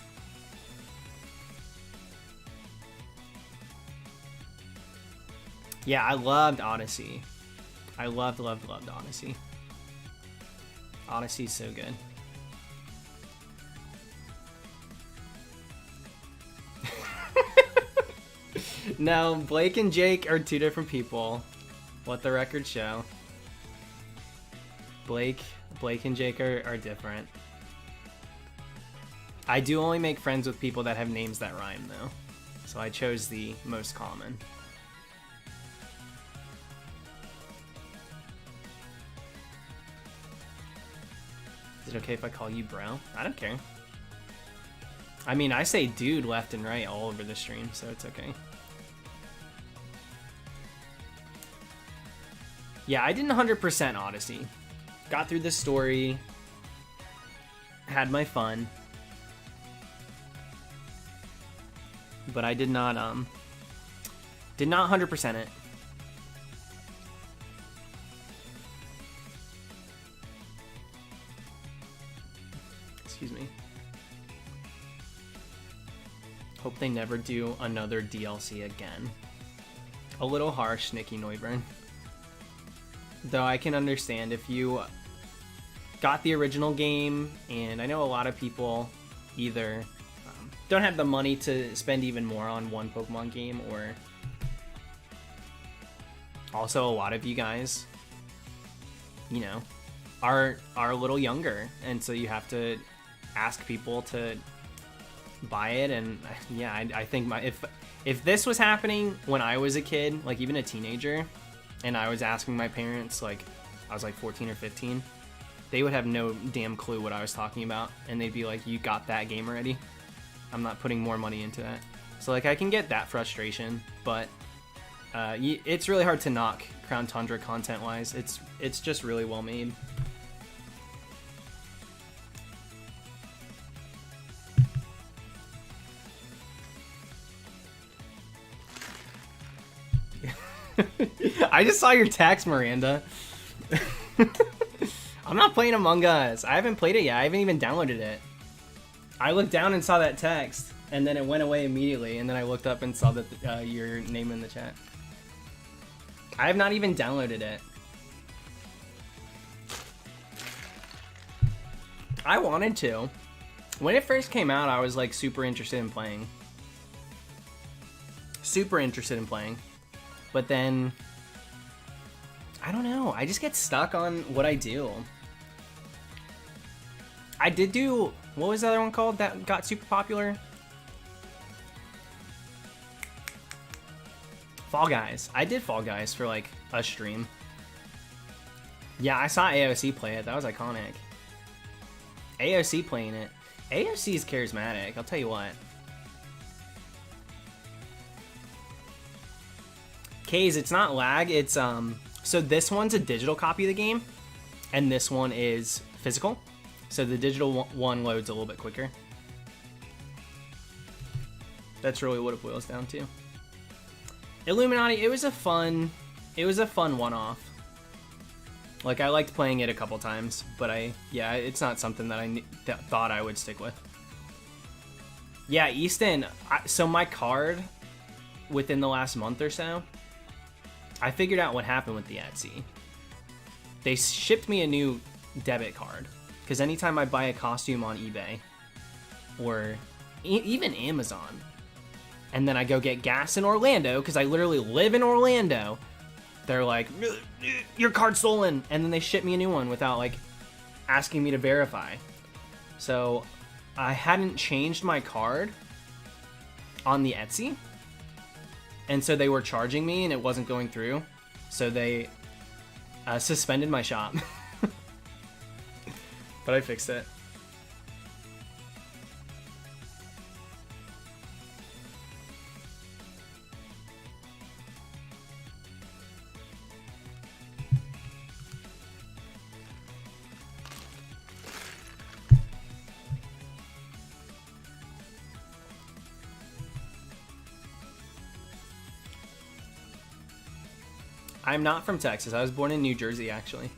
Yeah, I loved Odyssey. I loved Odyssey. Odyssey's so good. No, Blake and Jake are two different people. Let the record show. Blake and Jake are different. I do only make friends with people that have names that rhyme, though. So I chose the most common. Is it okay if I call you bro? I don't care. I mean, I say dude left and right all over the stream, so it's okay. Yeah, I didn't 100% Odyssey. Got through the story. Had my fun. But I did not 100% it. Excuse me. Hope they never do another DLC again. A little harsh, Nikki Neuburn. Though I can understand if you got the original game, and I know a lot of people either don't have the money to spend even more on one Pokemon game, or also a lot of you guys, you know, are a little younger, and so you have to ask people to buy it. And yeah, I think if this was happening when I was a kid, like even a teenager, and I was asking my parents, like I was like 14 or 15, they would have no damn clue what I was talking about, and they'd be like, you got that game already? I'm not putting more money into that. So like I can get that frustration, but it's really hard to knock Crown Tundra content wise. It's just really well made. I just saw your text, Miranda. I'm not playing Among Us. I haven't played it yet. I haven't even downloaded it. I looked down and saw that text, and then it went away immediately, and then I looked up and saw that your name in the chat. I have not even downloaded it. I wanted to. When it first came out, I was like super interested in playing. Super interested in playing. But then, I don't know. I just get stuck on what I do. I did do, what was the other one called that got super popular? Fall Guys. I did Fall Guys for like a stream. Yeah, I saw AOC play it. That was iconic. AOC playing it. AOC is charismatic, I'll tell you what. K's, it's not lag, it's so this one's a digital copy of the game, and this one is physical. So the digital one loads a little bit quicker. That's really what it boils down to. Illuminati, it was a fun one-off. Like, I liked playing it a couple times, but it's not something that I thought I would stick with. Yeah, Easton, so my card, within the last month or so, I figured out what happened with the Etsy. They shipped me a new debit card, because anytime I buy a costume on eBay, or even Amazon, and then I go get gas in Orlando, because I literally live in Orlando, they're like, your card's stolen, and then they ship me a new one without like asking me to verify. So I hadn't changed my card on the Etsy, and so they were charging me and it wasn't going through, so they suspended my shop. But I fixed it. I'm not from Texas. I was born in New Jersey, actually.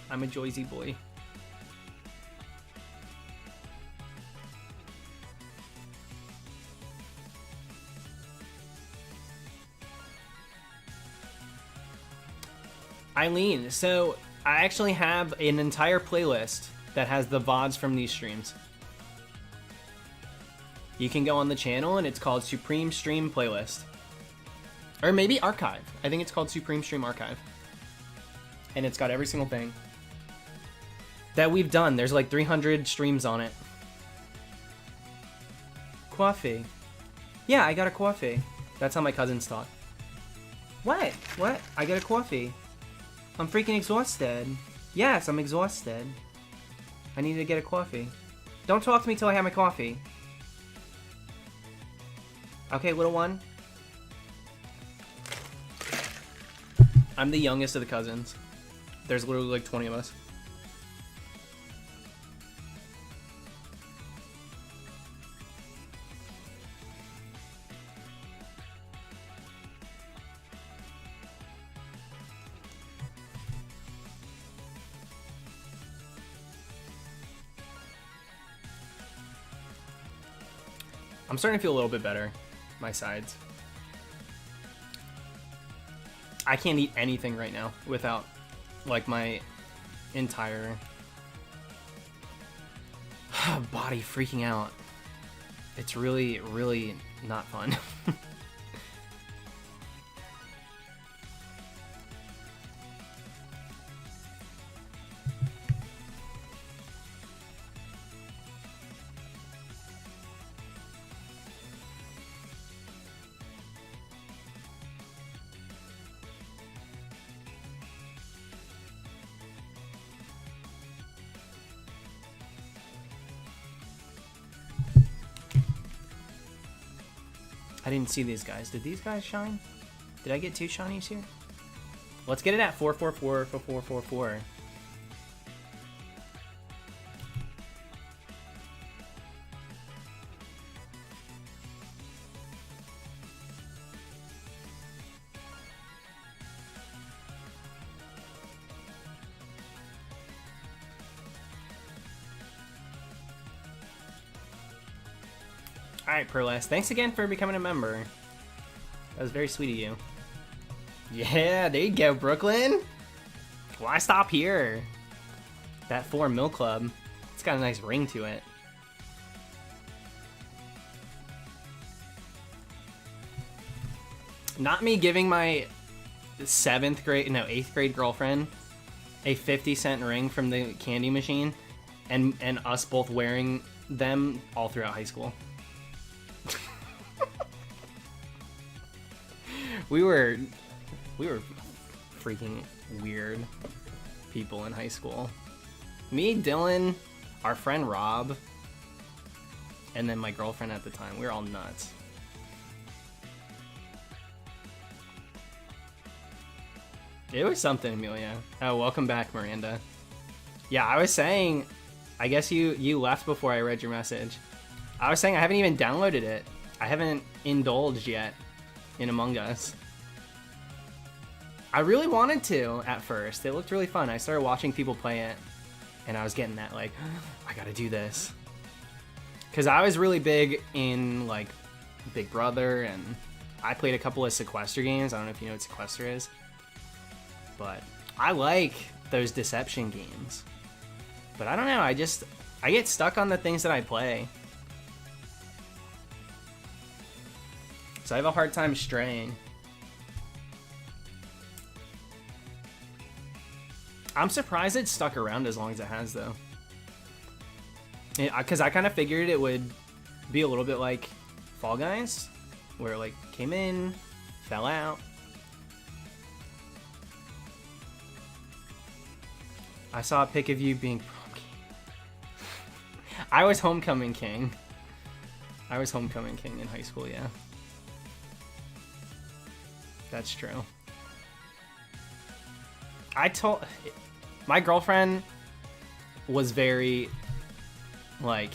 I'm a Jersey boy. Eileen, so I actually have an entire playlist that has the VODs from these streams. You can go on the channel and it's called Supreme Stream Playlist. Or maybe Archive. I think it's called Supreme Stream Archive. And it's got every single thing that we've done. There's like 300 streams on it. Coffee. Yeah, I got a coffee. That's how my cousins talk. What? What? I got a coffee. I'm freaking exhausted. Yes, I'm exhausted. I need to get a coffee. Don't talk to me till I have my coffee. Okay, little one. I'm the youngest of the cousins. There's literally like 20 of us. I'm starting to feel a little bit better. My sides. I can't eat anything right now without like my entire body freaking out. It's really, really not fun. I didn't see these guys. Did these guys shine? Did I get 2 shinies here? Let's get it at 444 for 444. Alright, Perles. Thanks again for becoming a member. That was very sweet of you. Yeah, there you go, Brooklyn. Why stop here? That 4 Mil Club. It's got a nice ring to it. Not me giving my 8th grade girlfriend a 50-cent ring from the candy machine and us both wearing them all throughout high school. We were freaking weird people in high school. Me, Dylan, our friend Rob, and then my girlfriend at the time. We were all nuts. It was something, Amelia. Oh, welcome back, Miranda. Yeah, I was saying, I guess you left before I read your message. I was saying I haven't even downloaded it. I haven't indulged yet in Among Us. I really wanted to at first. It looked really fun. I started watching people play it, and I was getting that, like, I gotta do this. Because I was really big in, like, Big Brother, and I played a couple of Sequester games. I don't know if you know what Sequester is. But I like those deception games. But I don't know, I get stuck on the things that I play. So I have a hard time straying. I'm surprised it stuck around as long as it has, though. Because I kind of figured it would be a little bit like Fall Guys, where it like came in, fell out. I saw a pic of you being prom king. I was homecoming king. I was homecoming king in high school, yeah. That's true. My girlfriend was very, like,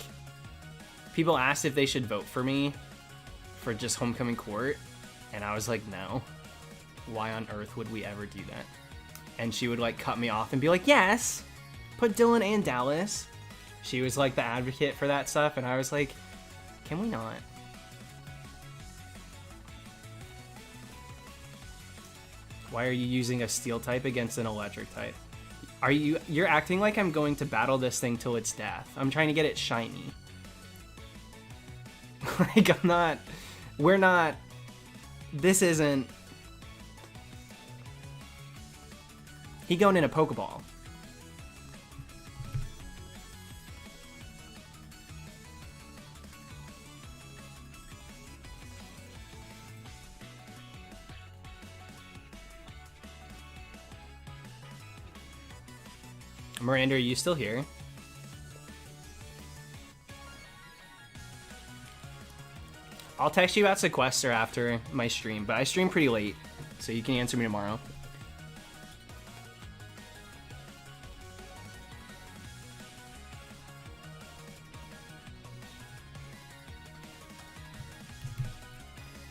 people asked if they should vote for me for just homecoming court, and I was like, no. Why on earth would we ever do that? And she would, like, cut me off and be like, yes, put Dylan and Dallas. She was, like, the advocate for that stuff, and I was like, can we not? Why are you using a steel type against an electric type? You're acting like I'm going to battle this thing till its death. I'm trying to get it shiny. Like, we're not, this isn't, he going in a Pokeball. Miranda, are you still here? I'll text you about Sequester after my stream, but I stream pretty late, so you can answer me tomorrow.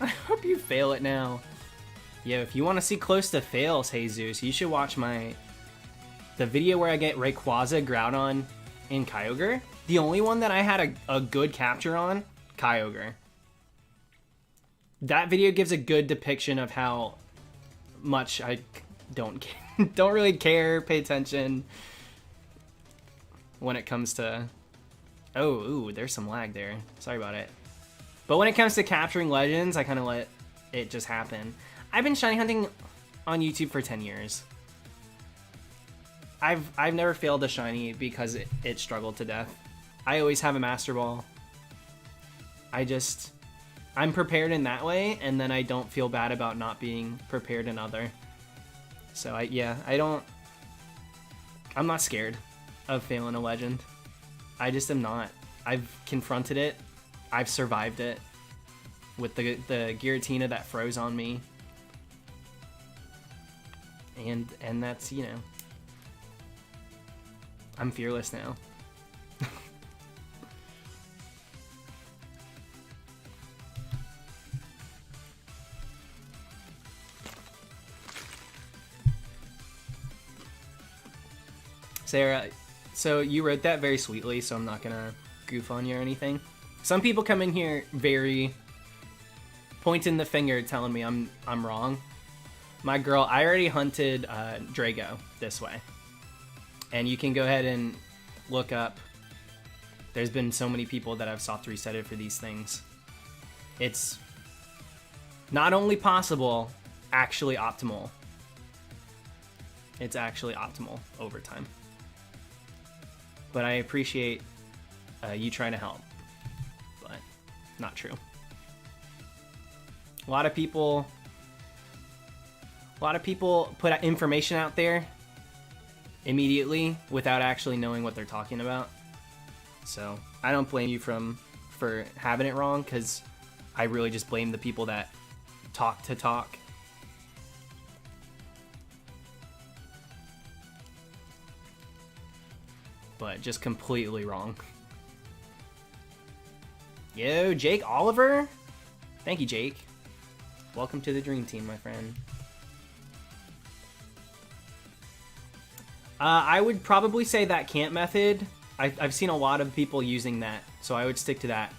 I hope you fail it now. Yo, if you want to see close to fails, Jesus, you should watch the video where I get Rayquaza, Groudon, and Kyogre. The only one that I had a good capture on, Kyogre. That video gives a good depiction of how much I don't really care, pay attention when it comes to... Oh, ooh, there's some lag there. Sorry about it. But when it comes to capturing legends, I kind of let it just happen. I've been shiny hunting on YouTube for 10 years. I've never failed a shiny because it struggled to death. I always have a Master Ball. I'm prepared in that way, and then I don't feel bad about not being prepared in other. So I'm not scared of failing a legend. I just am not. I've confronted it. I've survived it with the Giratina that froze on me. And that's, you know, I'm fearless now. Sarah, so you wrote that very sweetly, so I'm not gonna goof on you or anything. Some people come in here very pointing the finger telling me I'm wrong. My girl, I already hunted Drago this way. And you can go ahead and look up. There's been so many people that have soft resetted for these things. It's not only possible, actually optimal. It's actually optimal over time. But I appreciate you trying to help. But not true. A lot of people put information out there immediately without actually knowing what they're talking about. So I don't blame you for having it wrong, because I really just blame the people that talk to talk. But just completely wrong. Yo, Jake Oliver? Thank you, Jake. Welcome to the dream team, my friend. I would probably say that camp method. I've seen a lot of people using that, so I would stick to that.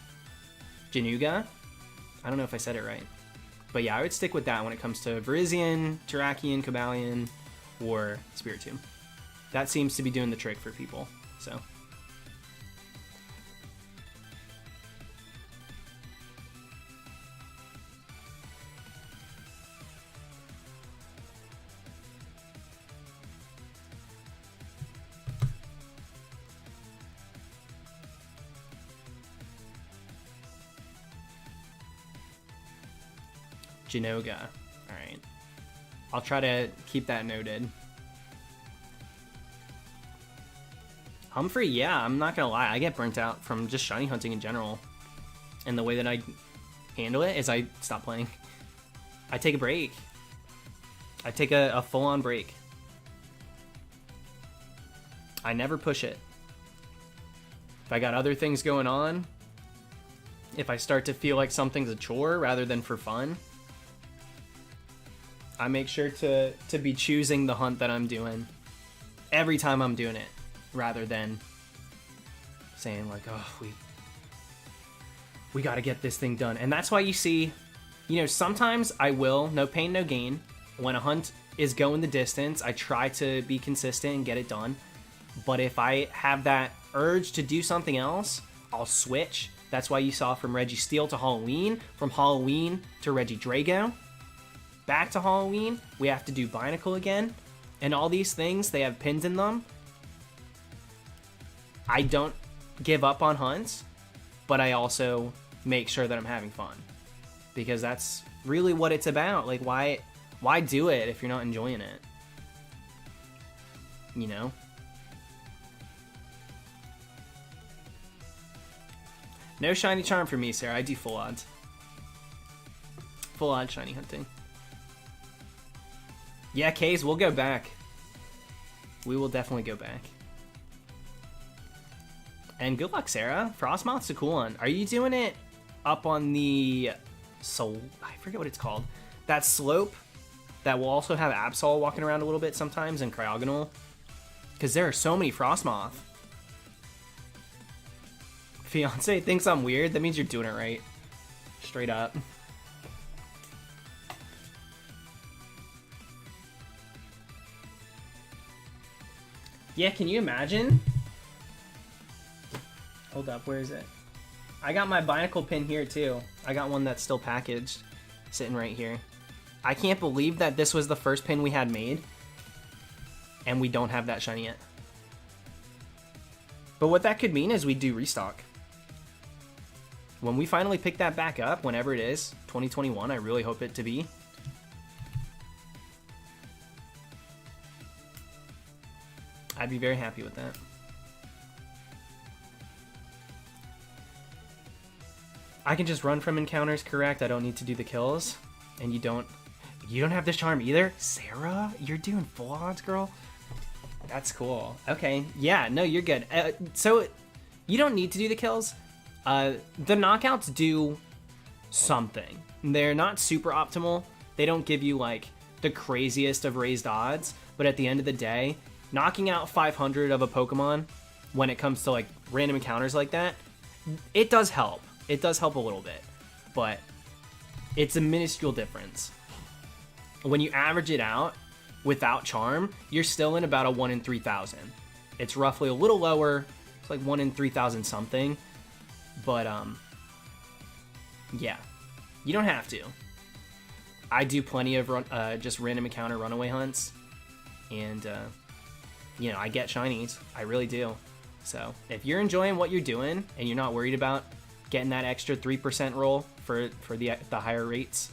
Januga? I don't know if I said it right. But yeah, I would stick with that when it comes to Virizion, Terrakion, Cobalion, or Spiritomb. That seems to be doing the trick for people, so... Jinoga. Alright. I'll try to keep that noted. Humphrey, yeah, I'm not gonna lie. I get burnt out from just shiny hunting in general. And the way that I handle it is I stop playing. I take a break. I take a full-on break. I never push it. If I got other things going on, if I start to feel like something's a chore rather than for fun, I make sure to be choosing the hunt that I'm doing every time I'm doing it, rather than saying like, oh, we got to get this thing done. And that's why you see, you know, sometimes I will, no pain, no gain, when a hunt is going the distance. I try to be consistent and get it done. But if I have that urge to do something else, I'll switch. That's why you saw from Registeel to Halloween, from Halloween to Regidrago, back to Halloween. We have to do Binacle again. And all these things, they have pins in them. I don't give up on hunts, but I also make sure that I'm having fun. Because that's really what it's about. Like, why do it if you're not enjoying it? You know? No shiny charm for me, Sarah. I do full odds. Full odds shiny hunting. Yeah, Kays, we'll go back. We will definitely go back. And good luck, Sarah. Frostmoth's a cool one. Are you doing it up on the... I forget what it's called. That slope that will also have Absol walking around a little bit sometimes and Cryogonal. Because there are so many Frostmoth. Fiance thinks I'm weird. That means you're doing it right. Straight up. Yeah, can you imagine? Hold up, where is it? I got my Binacle pin here too. I got one that's still packaged, sitting right here. I can't believe that this was the first pin we had made, and we don't have that shiny yet. But what that could mean is we do restock. When we finally pick that back up, whenever it is, 2021, I really hope it to be. I'd be very happy with that. I can just run from encounters, correct? I don't need to do the kills. And you don't have this charm either? Sarah, you're doing full odds, girl? That's cool. Okay, yeah, no, you're good. So, you don't need to do the kills. The knockouts do something. They're not super optimal. They don't give you, like, the craziest of raised odds. But at the end of the day, knocking out 500 of a Pokemon when it comes to, like, random encounters like that, it does help. It does help a little bit. But it's a minuscule difference. When you average it out without charm, you're still in about a 1 in 3,000. It's roughly a little lower. It's like 1 in 3,000 something. But, yeah. You don't have to. I do plenty of just random encounter runaway hunts. And, you know, I get shinies. I really do. So, if you're enjoying what you're doing and you're not worried about getting that extra 3% roll for the higher rates,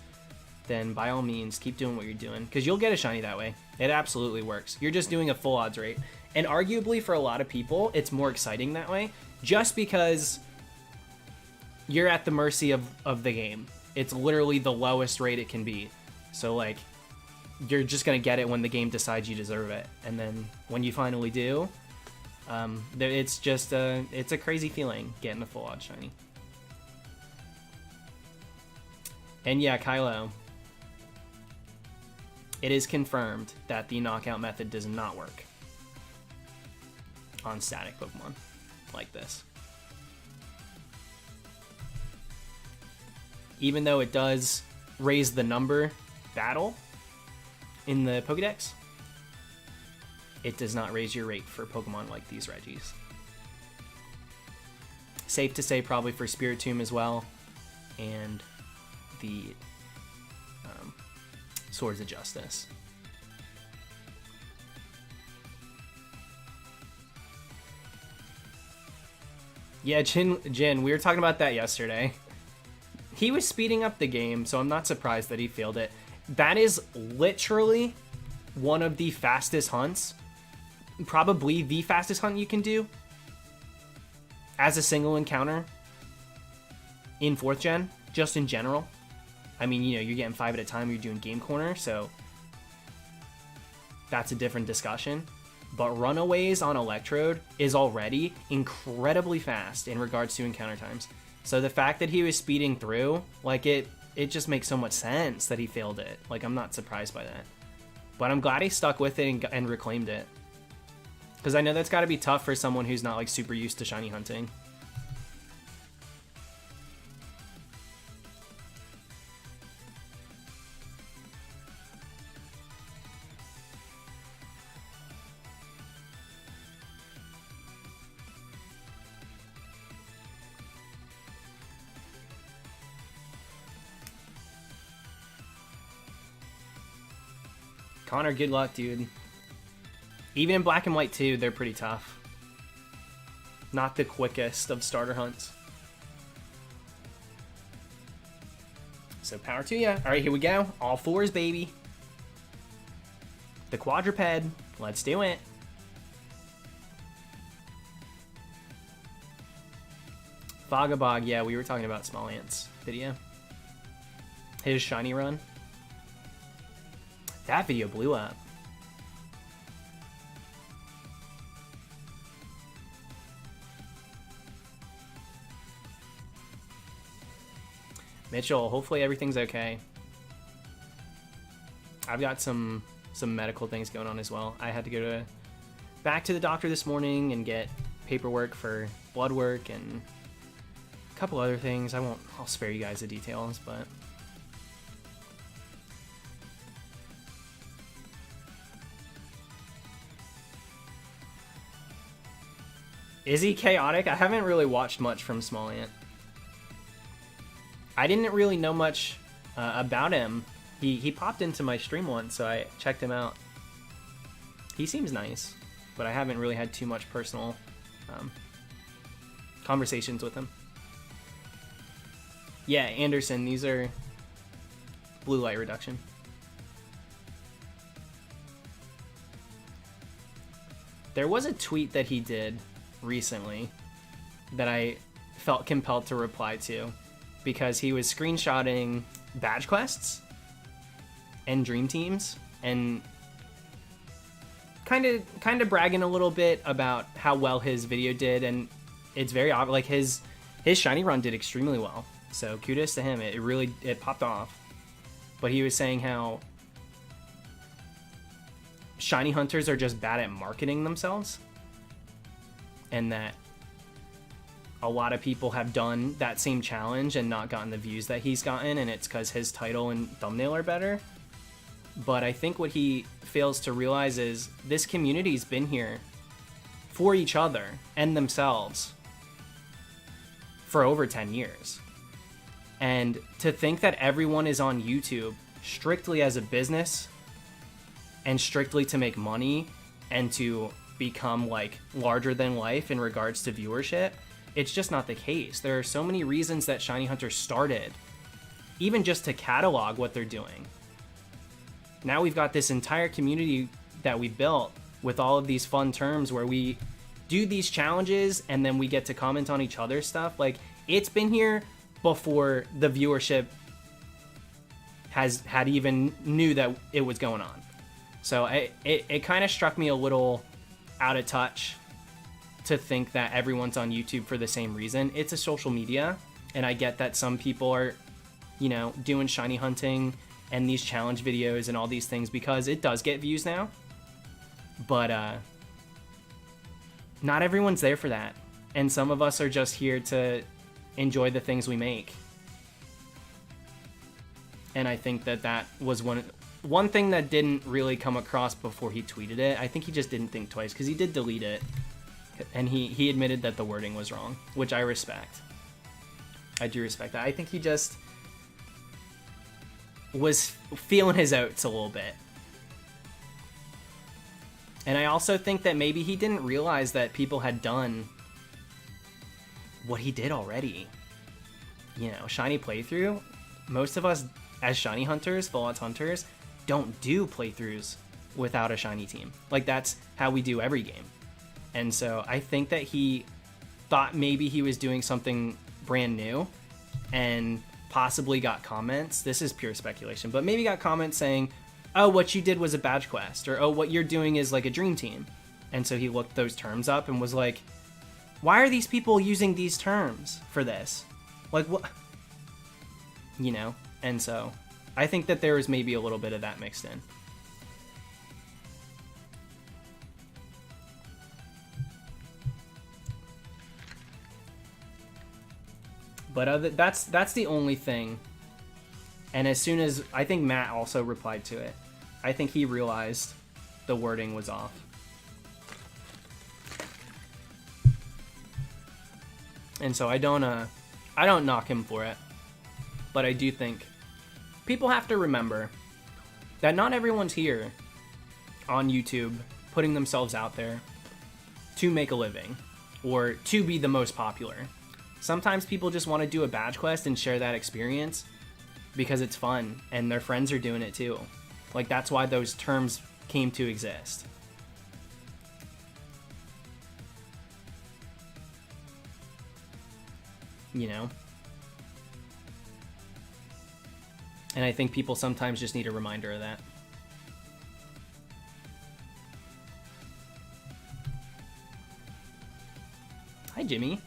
then by all means, keep doing what you're doing. Because you'll get a shiny that way. It absolutely works. You're just doing a full odds rate. And arguably, for a lot of people, it's more exciting that way. Just because you're at the mercy of the game. It's literally the lowest rate it can be. So, like, you're just going to get it when the game decides you deserve it. And then when you finally do, it's just it's a crazy feeling getting a full odds shiny. And yeah, Kylo, it is confirmed that the knockout method does not work on static Pokemon like this. Even though it does raise the number battle in the Pokedex, it does not raise your rate for Pokemon like these Regis. Safe to say probably for Spiritomb as well, and the Swords of Justice. Yeah, Jin, we were talking about that yesterday. He was speeding up the game, so I'm not surprised that he failed it. That is literally one of the fastest hunts. Probably the fastest hunt you can do as a single encounter in 4th gen, just in general. I mean, you know, you're getting 5 at a time, you're doing Game Corner, so that's a different discussion. But Runaways on Electrode is already incredibly fast in regards to encounter times. So the fact that he was speeding through, like, it just makes so much sense that he failed it. Like, I'm not surprised by that. But I'm glad he stuck with it and reclaimed it. Because I know that's got to be tough for someone who's not, like, super used to shiny hunting. Connor, good luck, dude. Even in black and white too, they're pretty tough. Not the quickest of starter hunts. So power to ya. All right, here we go. All fours, baby. The quadruped. Let's do it. Fogabog, yeah, we were talking about Small Ant's video. His shiny run. That video blew up. Mitchell, hopefully everything's okay. I've got some medical things going on as well. I had to go back to the doctor this morning and get paperwork for blood work and a couple other things. I'll spare you guys the details, but is he chaotic? I haven't really watched much from Small Ant. I didn't really know much about him. He popped into my stream once, so I checked him out. He seems nice, but I haven't really had too much personal conversations with him. Yeah, Anderson, these are blue light reduction. There was a tweet that he did recently that I felt compelled to reply to because he was screenshotting badge quests and dream teams and kind of bragging a little bit about how well his video did, and it's very obvious, like his shiny run did extremely well, so kudos to him. It popped off. But he was saying how shiny hunters are just bad at marketing themselves, and that a lot of people have done that same challenge and not gotten the views that he's gotten, and it's because his title and thumbnail are better. But I think what he fails to realize is this community's been here for each other and themselves for over 10 years. And to think that everyone is on YouTube strictly as a business and strictly to make money and to become like larger than life in regards to viewership, it's just not the case. There are so many reasons that shiny hunters started, even just to catalog what they're doing. Now we've got this entire community that we built with all of these fun terms where we do these challenges and then we get to comment on each other's stuff. Like, it's been here before the viewership had even knew that it was going on. So it kind of struck me a little out of touch to think that everyone's on YouTube for the same reason. It's a social media, and I get that some people are, doing shiny hunting and these challenge videos and all these things because it does get views now. But not everyone's there for that. And some of us are just here to enjoy the things we make. And I think that was one thing that didn't really come across before he tweeted it. I think he just didn't think twice, because he did delete it. And he admitted that the wording was wrong, which I respect. I do respect that. I think he just was feeling his oats a little bit. And I also think that maybe he didn't realize that people had done what he did already. Shiny playthrough. Most of us as shiny hunters, full odds hunters, don't do playthroughs without a shiny team. Like, that's how we do every game. And so I think that he thought maybe he was doing something brand new and possibly got comments. This is pure speculation, but maybe got comments saying, oh, what you did was a badge quest, or oh, what you're doing is like a dream team. And so he looked those terms up and was like, why are these people using these terms for this? Like, what? And so I think that there was maybe a little bit of that mixed in. But that's the only thing. And as soon as, I think Matt also replied to it, I think he realized the wording was off. And so I don't knock him for it, but I do think people have to remember that not everyone's here on YouTube putting themselves out there to make a living or to be the most popular. Sometimes people just want to do a badge quest and share that experience because it's fun and their friends are doing it too. Like, that's why those terms came to exist. You know? And I think people sometimes just need a reminder of that. Hi, Jimmy.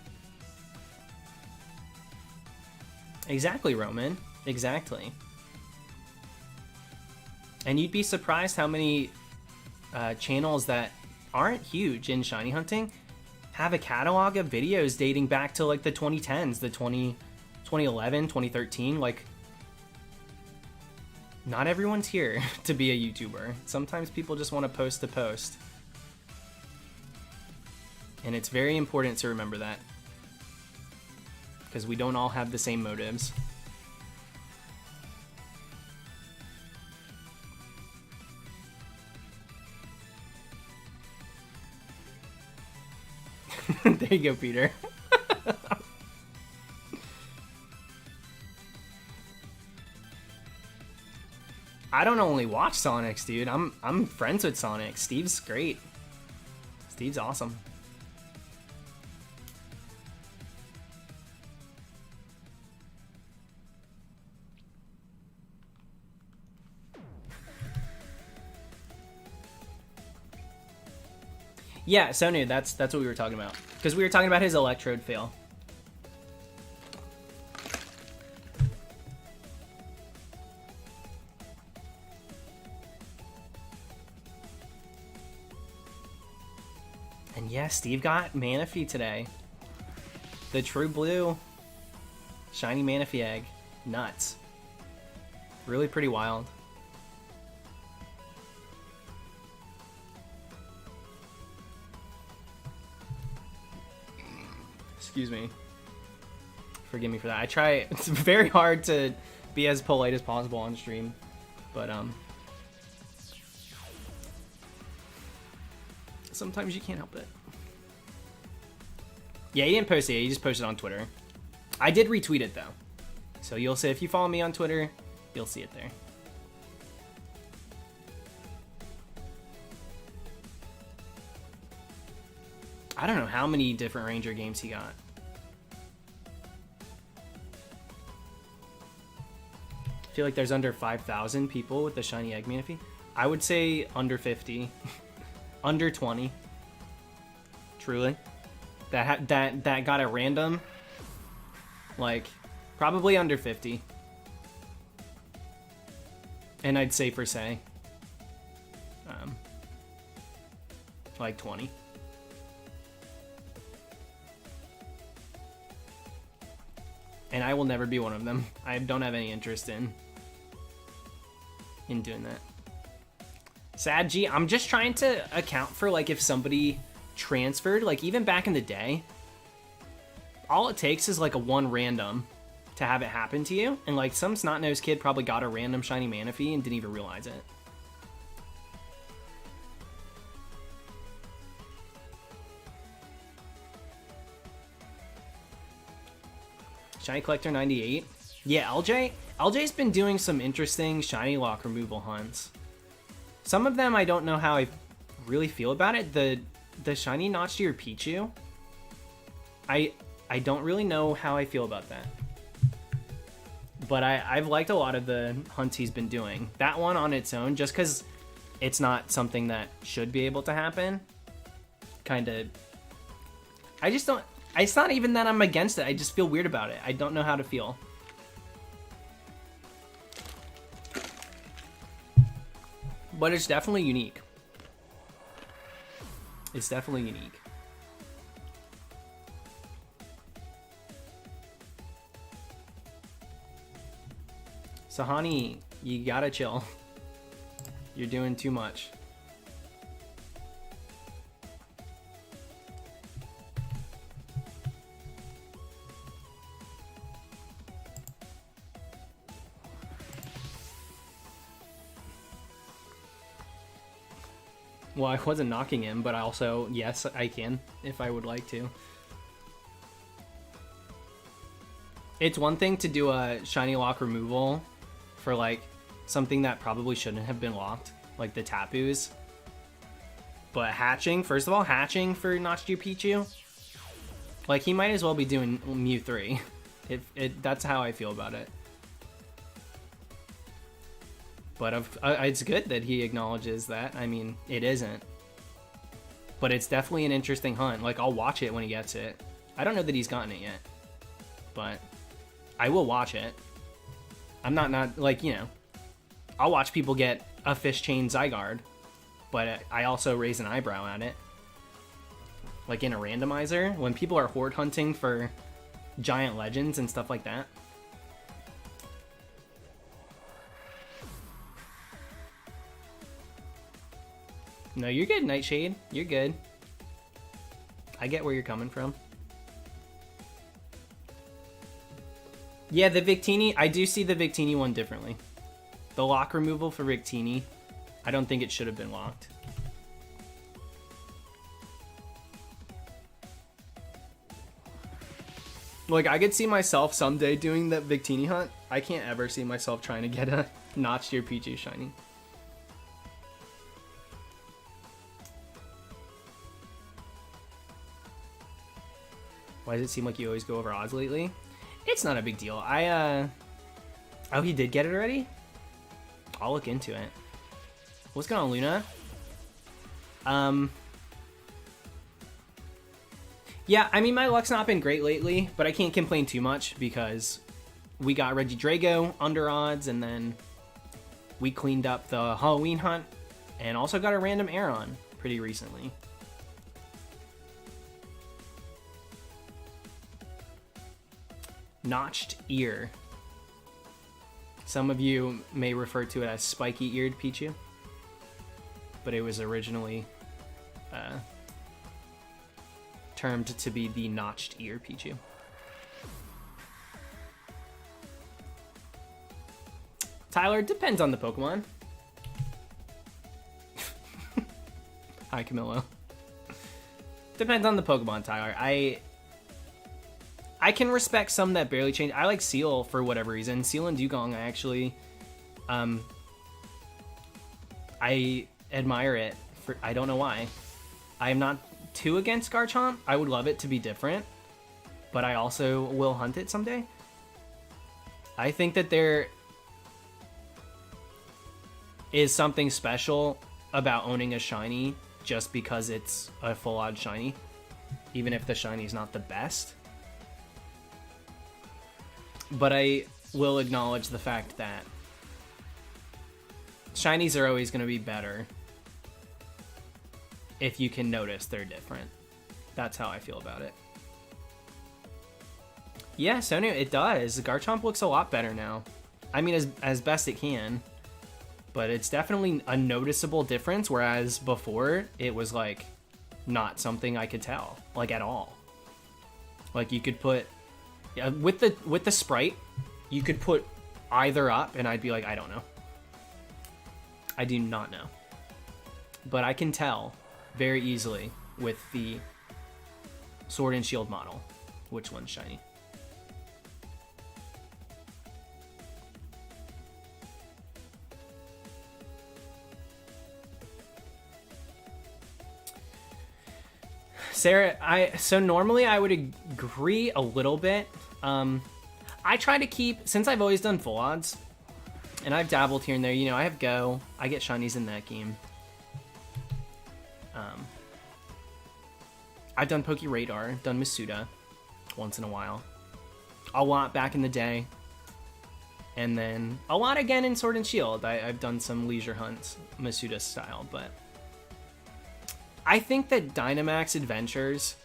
Exactly, Roman. Exactly. And you'd be surprised how many channels that aren't huge in shiny hunting have a catalog of videos dating back to like the 2010s, the 2011, 2013. Like, not everyone's here to be a YouTuber. Sometimes people just want to post to post. And it's very important to remember that, because we don't all have the same motives. There you go, Peter. I don't only watch Sonics, dude. I'm friends with Sonic. Steve's great. Steve's awesome. Yeah, Sonu, that's what we were talking about. Because we were talking about his Electrode fail. And yeah, Steve got Manaphy today. The true blue shiny Manaphy egg. Nuts. Really pretty wild. Excuse me. Forgive me for that. I try, it's very hard to be as polite as possible on stream, but sometimes you can't help it. Yeah, he didn't post it, he just posted on Twitter. I did retweet it though. So you'll see, if you follow me on Twitter, you'll see it there. I don't know how many different Ranger games he got. I feel like there's under 5,000 people with the shiny egg Manaphy. I would say under 50. Under 20. Truly. That got a random. Like, probably under 50. And I'd say for say. Like 20. And I will never be one of them. I don't have any interest in doing that. Sad G, I'm just trying to account for like if somebody transferred, like even back in the day, all it takes is like a one random to have it happen to you. And like some snot-nosed kid probably got a random shiny Manaphy and didn't even realize it. Shiny Collector 98. Yeah, LJ's been doing some interesting shiny lock removal hunts. Some of them I don't know how I really feel about it. The shiny Notch Deer Pichu, I don't really know how I feel about that. But I've liked a lot of the hunts he's been doing. That one on its own, just because it's not something that should be able to happen, kind of... I just don't... It's not even that I'm against it. I just feel weird about it. I don't know how to feel. But it's definitely unique. It's definitely unique. Sahani, you gotta chill. You're doing too much. Well, I wasn't knocking him, but also, yes, I can, if I would like to. It's one thing to do a shiny lock removal for, like, something that probably shouldn't have been locked, like the Tapus. But hatching, first of all, hatching for Notched Ear Pichu, like, he might as well be doing Mew 3. That's how I feel about it. But it's good that he acknowledges that. I mean, it isn't. But it's definitely an interesting hunt. Like, I'll watch it when he gets it. I don't know that he's gotten it yet. But I will watch it. I'm not like, you know, I'll watch people get a Fish Chain Zygarde. But I also raise an eyebrow at it. Like in a randomizer, when people are horde hunting for giant legends and stuff like that. No, you're good, Nightshade. You're good. I get where you're coming from. Yeah, the Victini, I do see the Victini one differently. The lock removal for Victini, I don't think it should have been locked. Like, I could see myself someday doing that Victini hunt. I can't ever see myself trying to get a Notched Ear Pichu shiny. Why does it seem like you always go over odds lately? It's not a big deal. Oh, he did get it already? I'll look into it. What's going on, Luna? Yeah, I mean, my luck's not been great lately, but I can't complain too much because we got Regidrago under odds, and then we cleaned up the Halloween hunt, and also got a random Aeron pretty recently. Notched Ear. Some of you may refer to it as spiky-eared Pichu, but it was originally termed to be the Notched Ear Pichu. Tyler, depends on the Pokemon. Hi, Camillo. Depends on the Pokemon, Tyler. I can respect some that barely change. I like Seal for whatever reason. Seal and Dugong, I actually, I admire it for, I don't know why. I am not too against Garchomp. I would love it to be different, but I also will hunt it someday. I think that there is something special about owning a shiny just because it's a full odd shiny, even if the shiny is not the best. But I will acknowledge the fact that shinies are always going to be better if you can notice they're different. That's how I feel about it. Yeah, so anyway, it does. Garchomp looks a lot better now. I mean, as best it can. But it's definitely a noticeable difference, whereas before, it was, like, not something I could tell. Like, at all. Like, you could put... Yeah, with the sprite, you could put either up, and I'd be like, I don't know. I do not know. But I can tell very easily with the Sword and Shield model which one's shiny. Sarah, so normally I would agree a little bit. I try to keep, since I've always done full odds, and I've dabbled here and there, you know, I have Go, I get shinies in that game. I've done Poke Radar, done Masuda once in a while. A lot back in the day. And then a lot again in Sword and Shield. I've done some leisure hunts, Masuda style, but I think that Dynamax Adventures,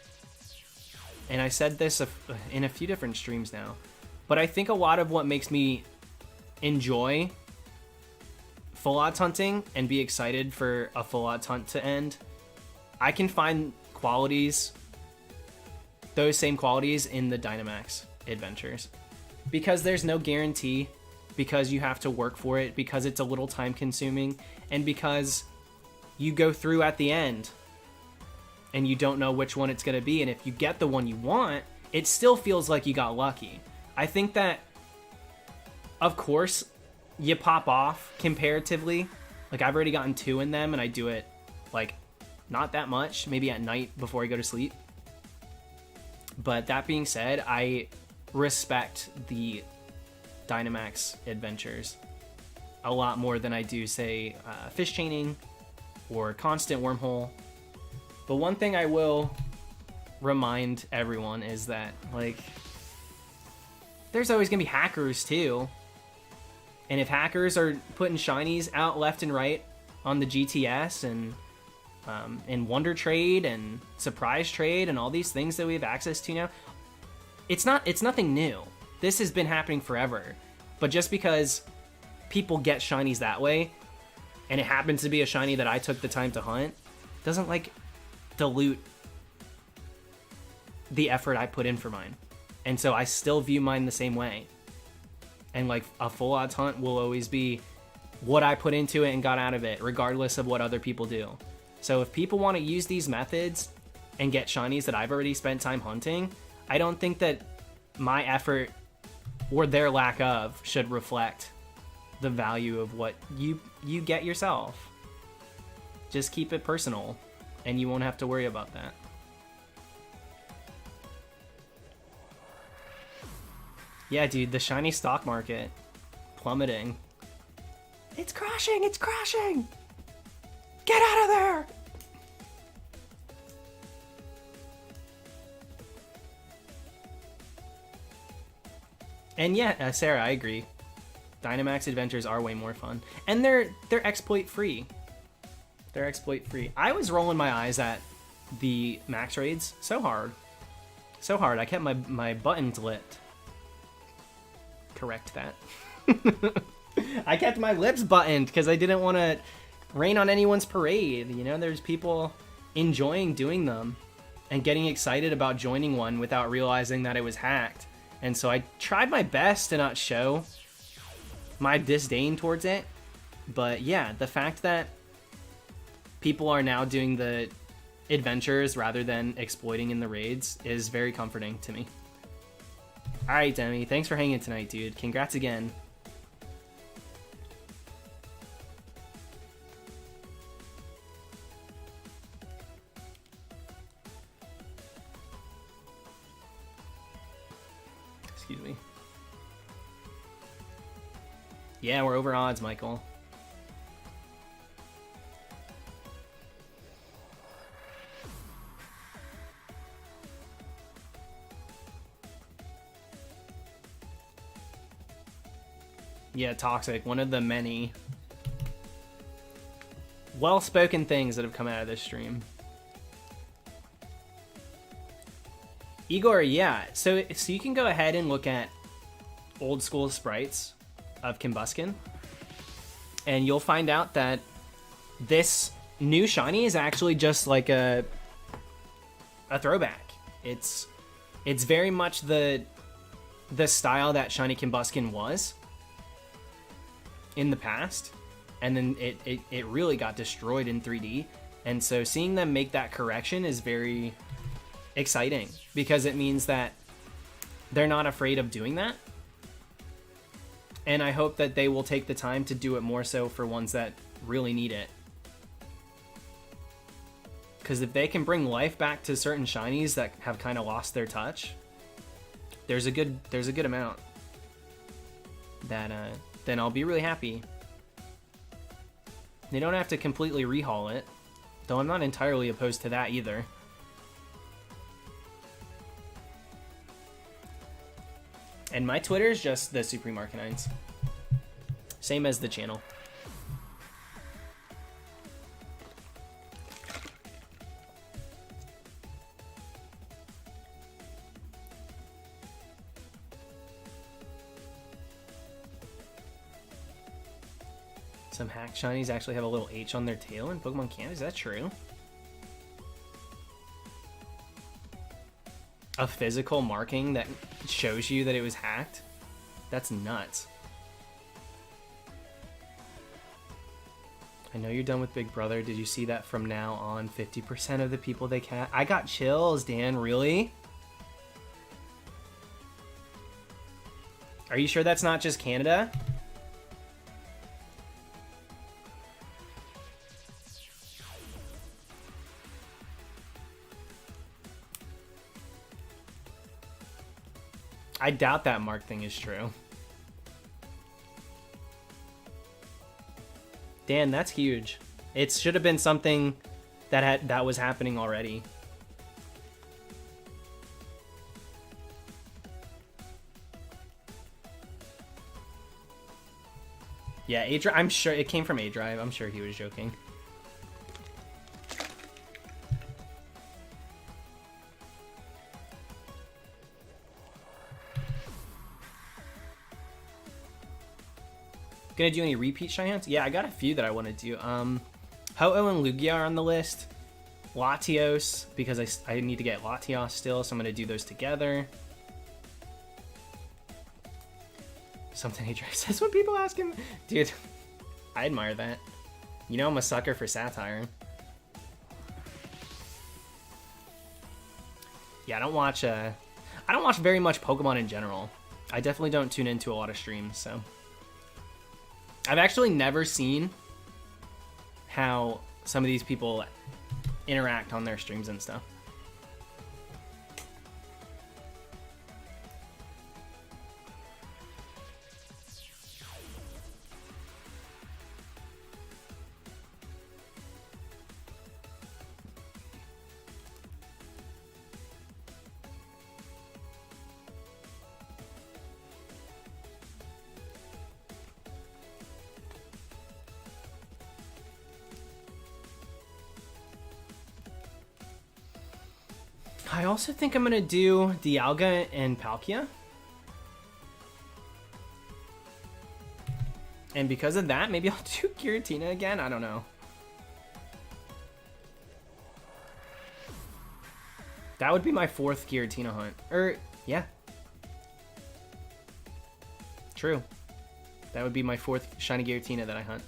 and I said this in a few different streams now, but I think a lot of what makes me enjoy full odds hunting and be excited for a full odds hunt to end, I can find qualities, those same qualities in the Dynamax Adventures. Because there's no guarantee, because you have to work for it, because it's a little time consuming, and because you go through at the end and you don't know which one it's going to be. And if you get the one you want, it still feels like you got lucky. I think that, of course, you pop off comparatively. Like, I've already gotten 2 in them, and I do it, like, not that much, maybe at night before I go to sleep. But that being said, I respect the Dynamax adventures a lot more than I do, say, fish chaining or constant wormhole. But one thing I will remind everyone is that, like, there's always gonna be hackers too. And if hackers are putting shinies out left and right on the GTS and Wonder Trade and Surprise Trade and all these things that we have access to now, it's nothing new. This has been happening forever. But just because people get shinies that way, and it happens to be a shiny that I took the time to hunt, doesn't, like, dilute the effort I put in for mine. And so I still view mine the same way. And, like, a full odds hunt will always be what I put into it and got out of it, regardless of what other people do. So if people want to use these methods and get shinies that I've already spent time hunting, I don't think that my effort or their lack of should reflect the value of what you get yourself. Just keep it personal, and you won't have to worry about that. Yeah, dude, the shiny stock market plummeting. It's crashing! It's crashing! Get out of there! And yeah, Sarah, I agree. Dynamax adventures are way more fun, and they're exploit free. They're exploit free. I was rolling my eyes at the max raids so hard. I kept my buttons lit. Correct that. I kept my lips buttoned because I didn't want to rain on anyone's parade. You know, there's people enjoying doing them and getting excited about joining one without realizing that it was hacked. And so I tried my best to not show my disdain towards it. But yeah, the fact that people are now doing the adventures rather than exploiting in the raids is very comforting to me. Alright, Demi, thanks for hanging tonight, dude. Congrats again. Excuse me. Yeah, we're over odds, Michael. Yeah, Toxic, one of the many well-spoken things that have come out of this stream. Igor, yeah, so you can go ahead and look at old school sprites of Kimbuskin, and you'll find out that this new shiny is actually just like a throwback. It's very much the style that shiny Kimbuskin was in the past, and then it really got destroyed in 3D, and so seeing them make that correction is very exciting because it means that they're not afraid of doing that, and I hope that they will take the time to do it more so for ones that really need it, because if they can bring life back to certain shinies that have kind of lost their touch, there's a good amount that then I'll be really happy. They don't have to completely rehaul it, though I'm not entirely opposed to that either. And my Twitter is just the Supreme Arcanines. Same as the channel. Some hack shinies actually have a little H on their tail in Pokemon Canada. Is that true? A physical marking that shows you that it was hacked? That's nuts. I know you're done with Big Brother. Did you see that from now on, 50% of the people they can... I got chills, Dan. Really? Are you sure that's not just Canada? I doubt that mark thing is true. Dan, that's huge. It should have been something that was happening already. Yeah, A-Drive, I'm sure it came from A-Drive. I'm sure he was joking. Gonna do any repeat shiny hunts? Yeah, I got a few that I want to do. Ho-Oh and Lugia are on the list. Latios, because I need to get Latios still, so I'm gonna do those together. Something he says when people ask him. Dude, I admire that. You know I'm a sucker for satire. Yeah, I don't watch very much Pokemon in general. I definitely don't tune into a lot of streams, so. I've actually never seen how some of these people interact on their streams and stuff. I also think I'm gonna do Dialga and Palkia. And because of that, maybe I'll do Giratina again? I don't know. That would be my 4th Giratina hunt. Yeah. True. That would be my 4th shiny Giratina that I hunt.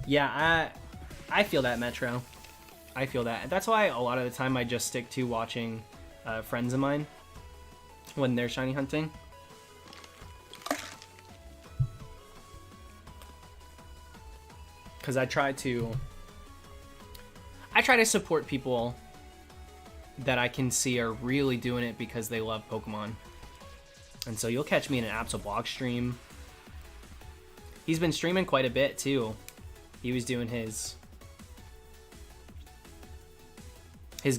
Yeah, I feel that, Metro. I feel that. That's why a lot of the time I just stick to watching friends of mine when they're shiny hunting. Because I try to support people that I can see are really doing it because they love Pokemon. And so you'll catch me in an Absol stream. He's been streaming quite a bit too. He was doing his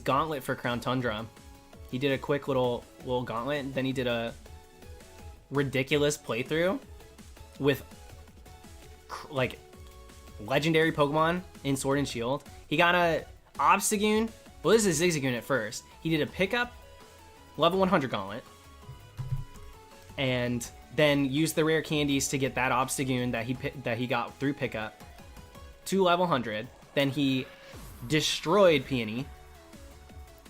gauntlet for Crown Tundra. He did a quick little gauntlet, and then he did a ridiculous playthrough with like legendary Pokemon in Sword and Shield. He got a Obstagoon. Well, this is Zigzagoon at first. He did a pickup level 100 gauntlet, and then used the rare candies to get that Obstagoon that he got through pickup to level 100. Then he destroyed Peony,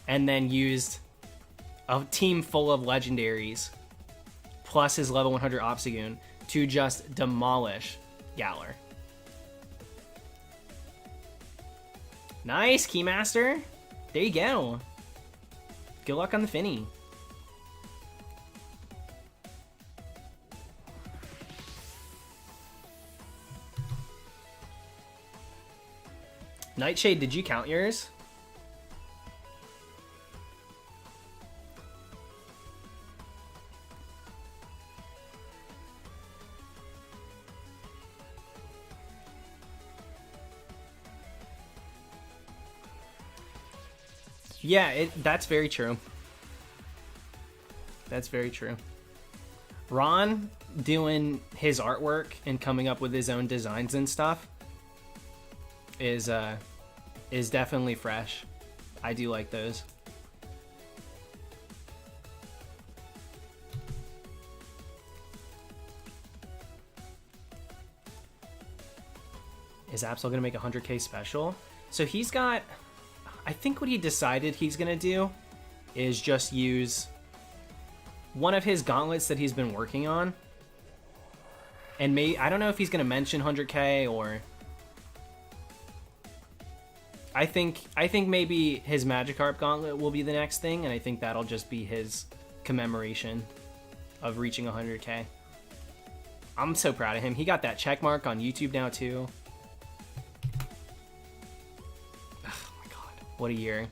and then used a team full of legendaries plus his level 100 Obstagoon to just demolish Galar. Nice, Keymaster. There you go. Good luck on the Finny. Nightshade, did you count yours? Yeah, that's very true. That's very true. Ron doing his artwork and coming up with his own designs and stuff is definitely fresh. I do like those. Is Absol gonna make a 100k special? So he's got, I think what he decided he's gonna do is just use one of his gauntlets that he's been working on. And I don't know if he's gonna mention 100k or... I think maybe his Magikarp gauntlet will be the next thing, and I think that'll just be his commemoration of reaching 100k. I'm so proud of him. He got that check mark on YouTube now too. Oh my god, what a year.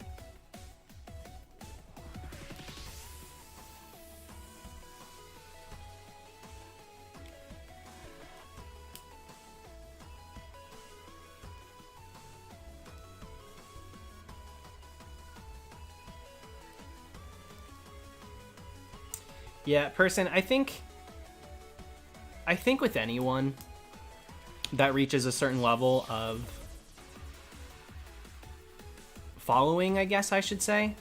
Yeah, person, I think with anyone that reaches a certain level of following, I guess I should say,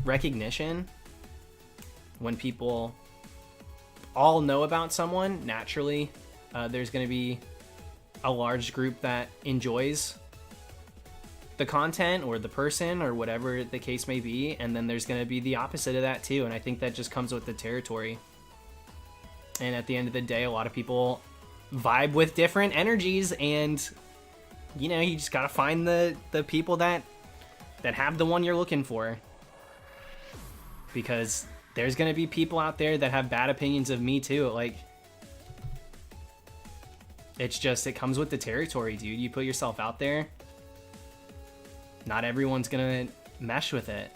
recognition, when people all know about someone, naturally, there's going to be a large group that enjoys the content or the person or whatever the case may be, and then there's going to be the opposite of that too, and I think that just comes with the territory. And at the end of the day, a lot of people vibe with different energies, and you know, you just gotta find the people that have the one you're looking for, because there's gonna be people out there that have bad opinions of me too. Like, it's just, it comes with the territory, dude. You put yourself out there, not everyone's gonna mesh with it.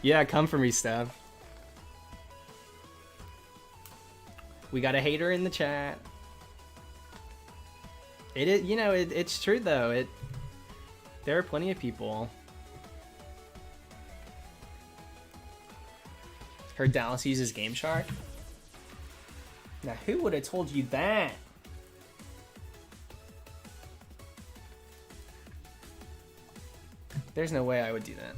Yeah, come for me, Steph. We got a hater in the chat. It is, you know, it's true though. There are plenty of people. Heard Dallas uses Game Shark. Now, who would have told you that? There's no way I would do that.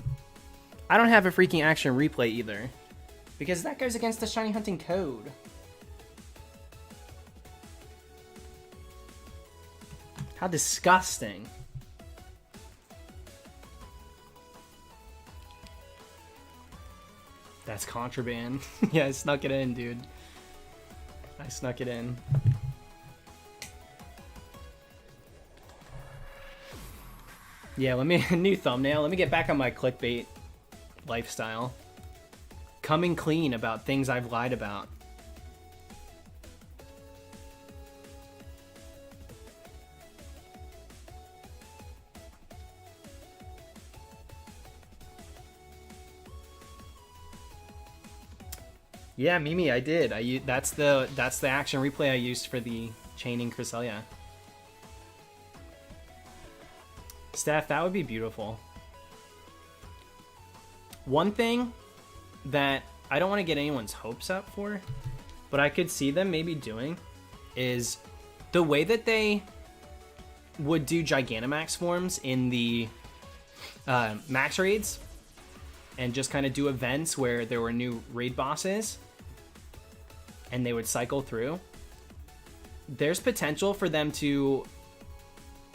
I don't have a freaking action replay either, because that goes against the shiny hunting code. How disgusting. That's contraband. Yeah, I snuck it in, dude. I snuck it in. Yeah, new thumbnail. Let me get back on my clickbait lifestyle. Coming clean about things I've lied about. Yeah, Mimi, I did. That's the action replay I used for the chaining Cresselia. Steph, that would be beautiful. One thing that I don't want to get anyone's hopes up for, but I could see them maybe doing, is the way that they would do Gigantamax forms in the max raids, and just kind of do events where there were new raid bosses and they would cycle through. There's potential for them to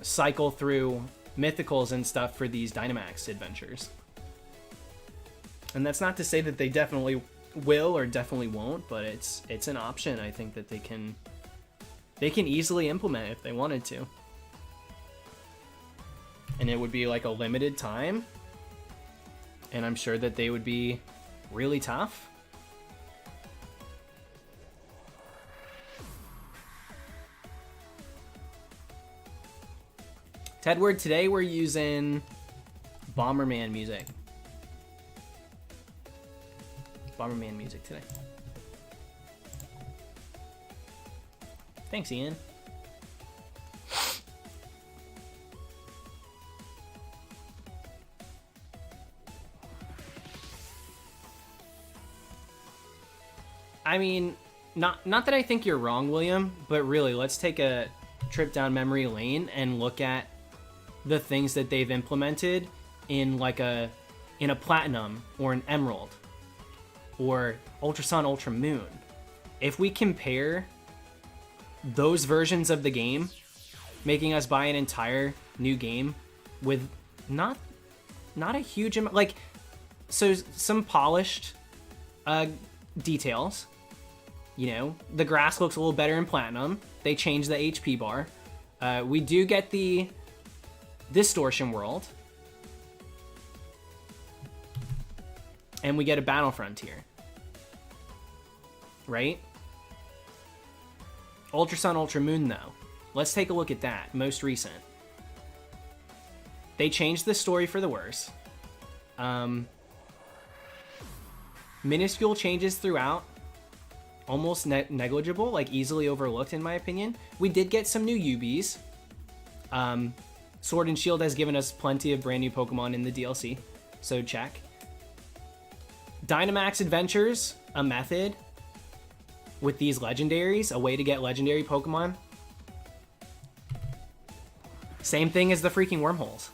cycle through mythicals and stuff for these Dynamax adventures. And that's not to say that they definitely will or definitely won't, but it's an option I think that they can easily implement if they wanted to. And it would be like a limited time, and I'm sure that they would be really tough. Tedward, today we're using Bomberman music. Bomberman music today. Thanks, Ian. I mean, not that I think you're wrong, William, but really, let's take a trip down memory lane and look at the things that they've implemented in like a platinum or an emerald or Ultra Sun, Ultra Moon. If we compare those versions of the game, making us buy an entire new game with not a huge amount, like, so some polished details. You know, the grass looks a little better in platinum. They changed the HP bar. We do get the distortion world, and we get a battle frontier, right? Ultra Sun, Ultra Moon, though. Let's take a look at that. Most recent. They changed the story for the worse. Minuscule changes throughout. Almost negligible, like easily overlooked in my opinion. We did get some new UBs. Sword and Shield has given us plenty of brand new Pokemon in the DLC, so check. Dynamax Adventures, a method with these legendaries, a way to get legendary Pokemon. Same thing as the freaking wormholes.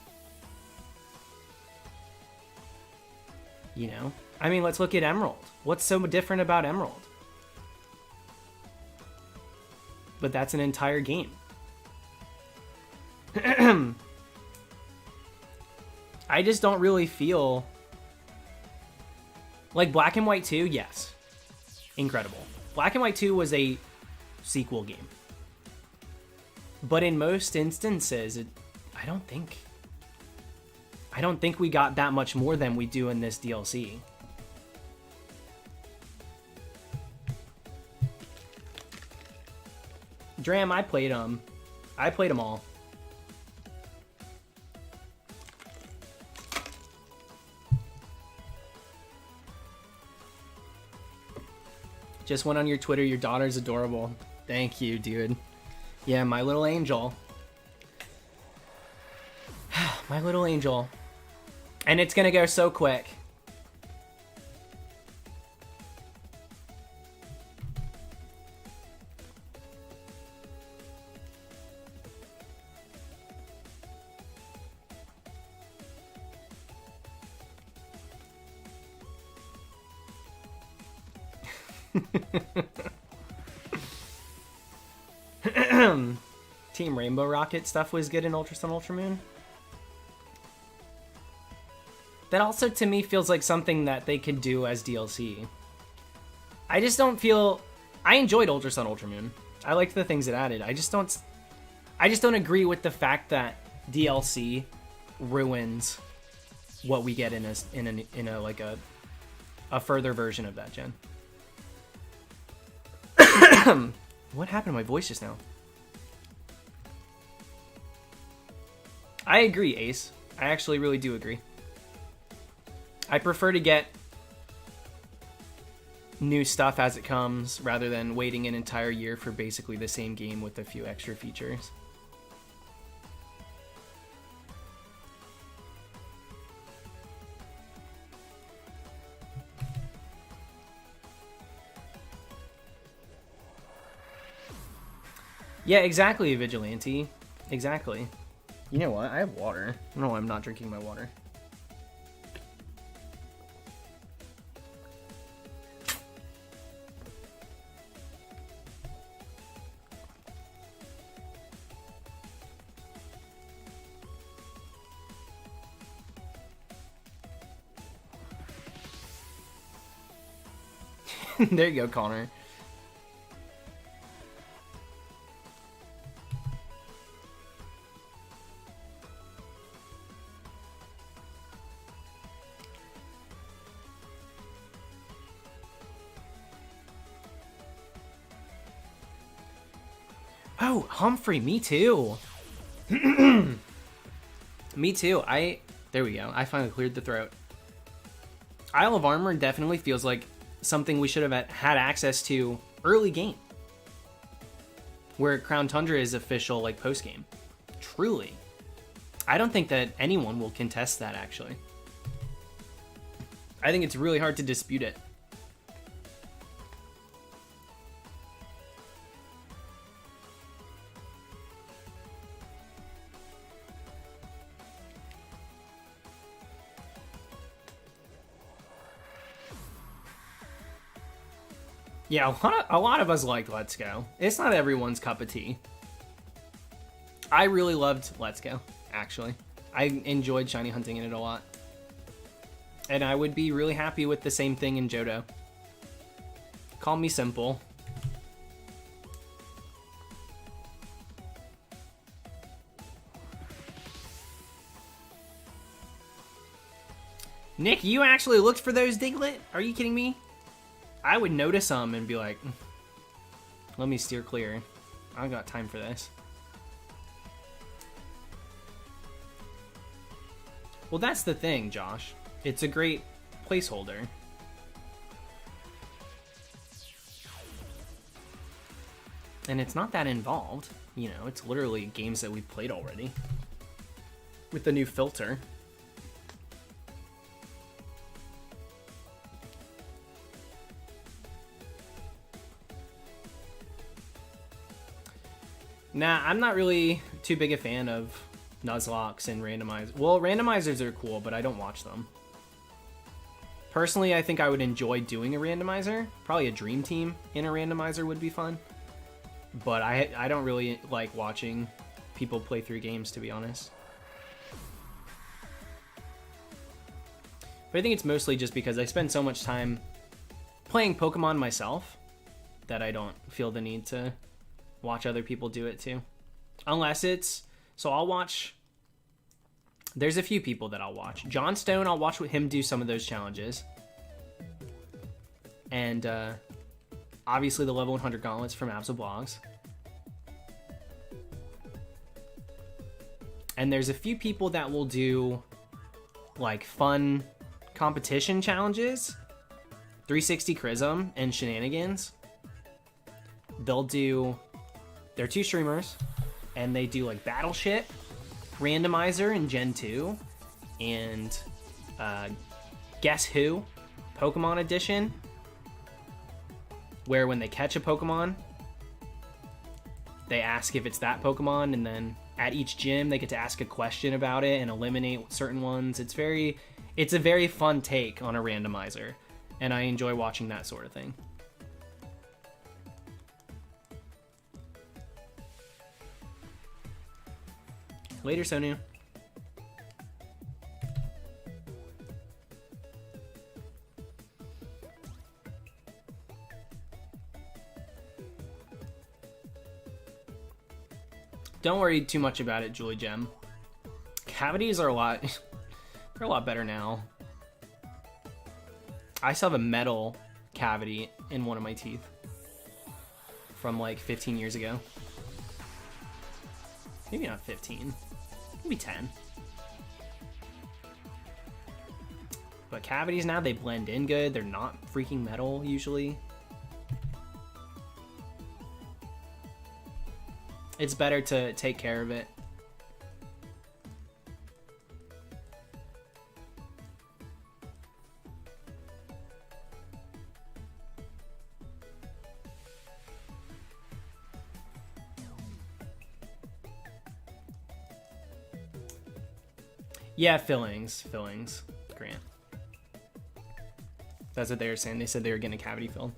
You know? I mean, let's look at Emerald. What's so different about Emerald? But that's an entire game. I just don't really feel... Like Black and White 2, yes. Incredible. Black and White 2 was a sequel game. But in most instances, I don't think we got that much more than we do in this DLC. Dram, I played them. I played them all. Just went on your Twitter. Your daughter's adorable. Thank you, dude. Yeah, my little angel. My little angel. And it's gonna go so quick. Team Rainbow Rocket stuff was good in Ultra Sun, Ultra Moon. That also, to me, feels like something that they could do as DLC. I just don't feel... I enjoyed Ultra Sun, Ultra Moon. I liked the things it added. I just don't agree with the fact that DLC ruins what we get in a further version of that gen. What happened to my voice just now? I agree, Ace. I actually really do agree. I prefer to get new stuff as it comes rather than waiting an entire year for basically the same game with a few extra features. Yeah, exactly, Vigilante. Exactly. You know what? I have water. No, I'm not drinking my water. There you go, Connor. Oh, Humphrey, me too. Me too. There we go. I finally cleared the throat. Isle of Armor definitely feels like something we should have had access to early game. Where Crown Tundra is official, like, post-game. Truly. I don't think that anyone will contest that, actually. I think it's really hard to dispute it. Yeah, a lot of us liked Let's Go. It's not everyone's cup of tea. I really loved Let's Go, actually. I enjoyed shiny hunting in it a lot. And I would be really happy with the same thing in Johto. Call me simple. Nick, you actually looked for those, Diglett? Are you kidding me? I would notice them and be like, let me steer clear. I don't got time for this. Well, that's the thing, Josh. It's a great placeholder. And it's not that involved. You know, it's literally games that we've played already. With the new filter. Nah, I'm not really too big a fan of Nuzlocks and randomizers. Well, randomizers are cool, but I don't watch them. Personally, I think I would enjoy doing a randomizer. Probably a dream team in a randomizer would be fun. But I don't really like watching people play through games, to be honest. But I think it's mostly just because I spend so much time playing Pokemon myself that I don't feel the need to watch other people do it too. Unless it's... So I'll watch... There's a few people that I'll watch. John Stone, I'll watch him do some of those challenges. And obviously the level 100 gauntlets from Abs of Blogs. And there's a few people that will do like fun competition challenges. 360 Chrism and Shenanigans. They're two streamers, and they do like Battleship, Randomizer in Gen 2, and Guess Who, Pokemon Edition, where when they catch a Pokemon, they ask if it's that Pokemon, and then at each gym they get to ask a question about it and eliminate certain ones. It's a very fun take on a randomizer, and I enjoy watching that sort of thing. Later, Sonu. Don't worry too much about it, Julie Gem. Cavities are they're a lot better now. I still have a metal cavity in one of my teeth from like 15 years ago. Maybe not 15. Maybe 10. But cavities now, they blend in good. They're not freaking metal usually. It's better to take care of it. Yeah, fillings, Grant. That's what they were saying. They said they were getting a cavity filled.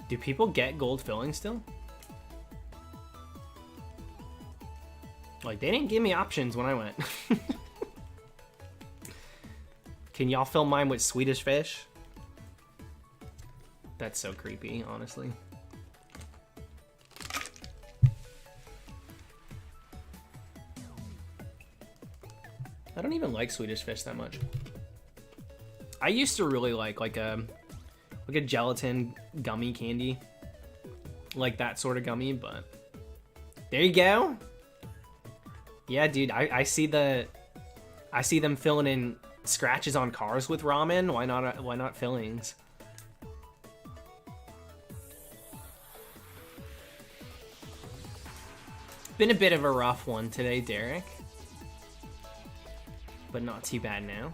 Do people get gold fillings still? Like, they didn't give me options when I went. Can y'all fill mine with Swedish fish? That's so creepy, honestly. I don't even like Swedish fish that much. I used to really like a gelatin gummy candy, like that sort of gummy, but there you go. Yeah, dude, I see them filling in scratches on cars with ramen. Why not fillings? Been a bit of a rough one today, Derek. But not too bad now.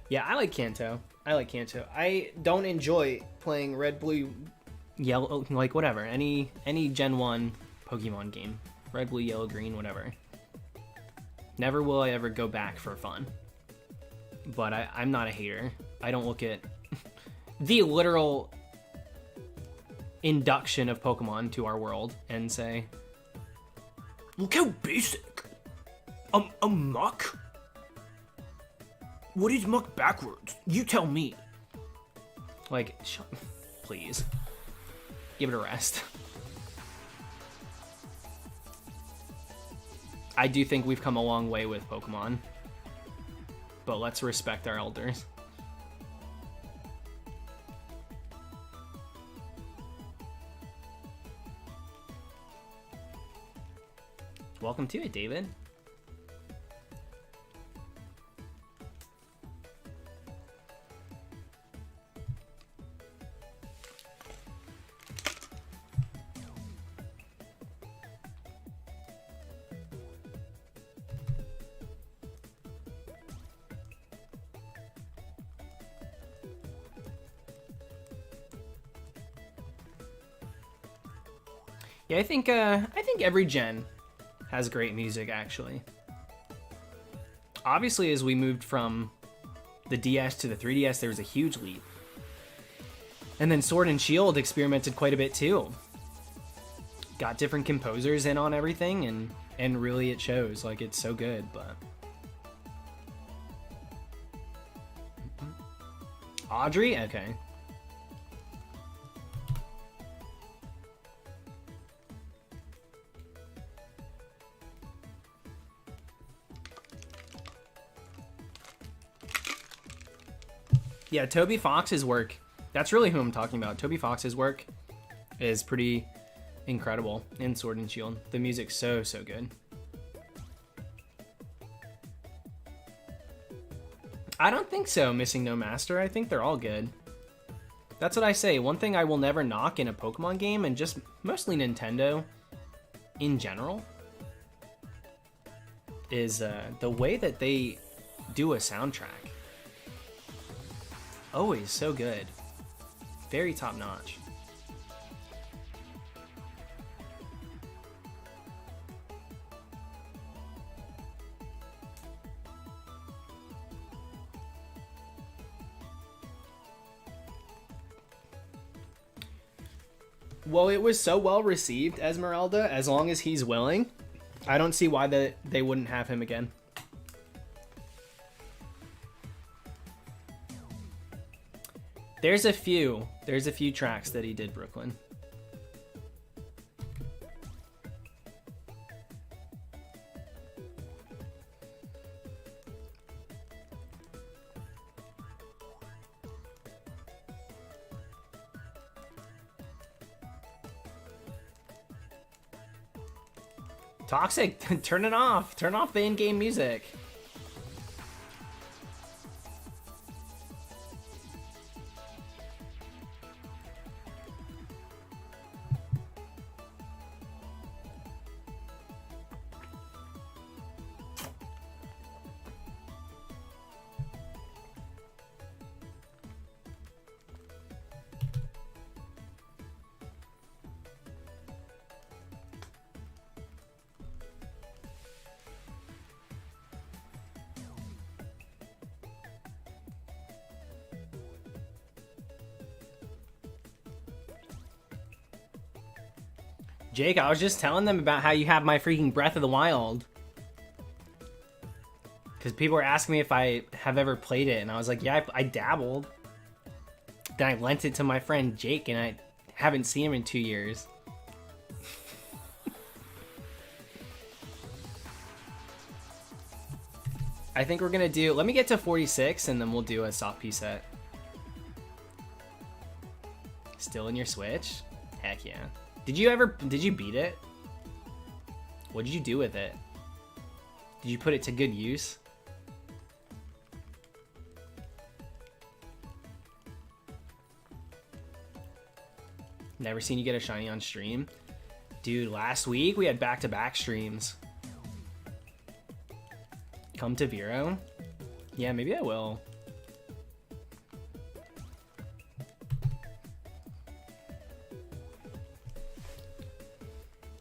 Yeah, I like Kanto. I don't enjoy playing red, blue, yellow, like whatever. Any Gen 1 Pokemon game. Red, blue, yellow, green, whatever. Never will I ever go back for fun. But I'm not a hater. I don't look at the literal induction of Pokemon to our world and say, look how basic. A muck? What is muck backwards? You tell me. Like, please. Give it a rest. I do think we've come a long way with Pokemon. But let's respect our elders. Welcome to it, David. Yeah, I think every gen has great music, actually. Obviously, as we moved from the DS to the 3DS, there was a huge leap. And then Sword and Shield experimented quite a bit too. Got different composers in on everything, and really it shows. Like, it's so good, but... Audrey? Okay. Yeah, Toby Fox's work, that's really who I'm talking about. Toby Fox's work is pretty incredible in Sword and Shield. The music's so good. I don't think so, Missing No Master. I think they're all good. That's what I say. One thing I will never knock in a Pokemon game, and just mostly Nintendo in general, is the way that they do a soundtrack. Always so good. Very top notch. Well, it was so well received, Esmeralda, as long as he's willing. I don't see why they wouldn't have him again. There's a few tracks that he did, Brooklyn. Toxic, turn it off. Turn off the in-game music. Jake, I was just telling them about how you have my freaking Breath of the Wild. Because people were asking me if I have ever played it, and I was like, yeah, I dabbled. Then I lent it to my friend Jake, and I haven't seen him in 2 years. I think we're gonna do, let me get to 46, and then we'll do a soft P set. Still in your Switch? Heck yeah. Did you beat it? What did you do with it? Did you put it to good use? Never seen you get a shiny on stream. Dude, last week we had back-to-back streams. Come to Vero? Yeah, maybe I will.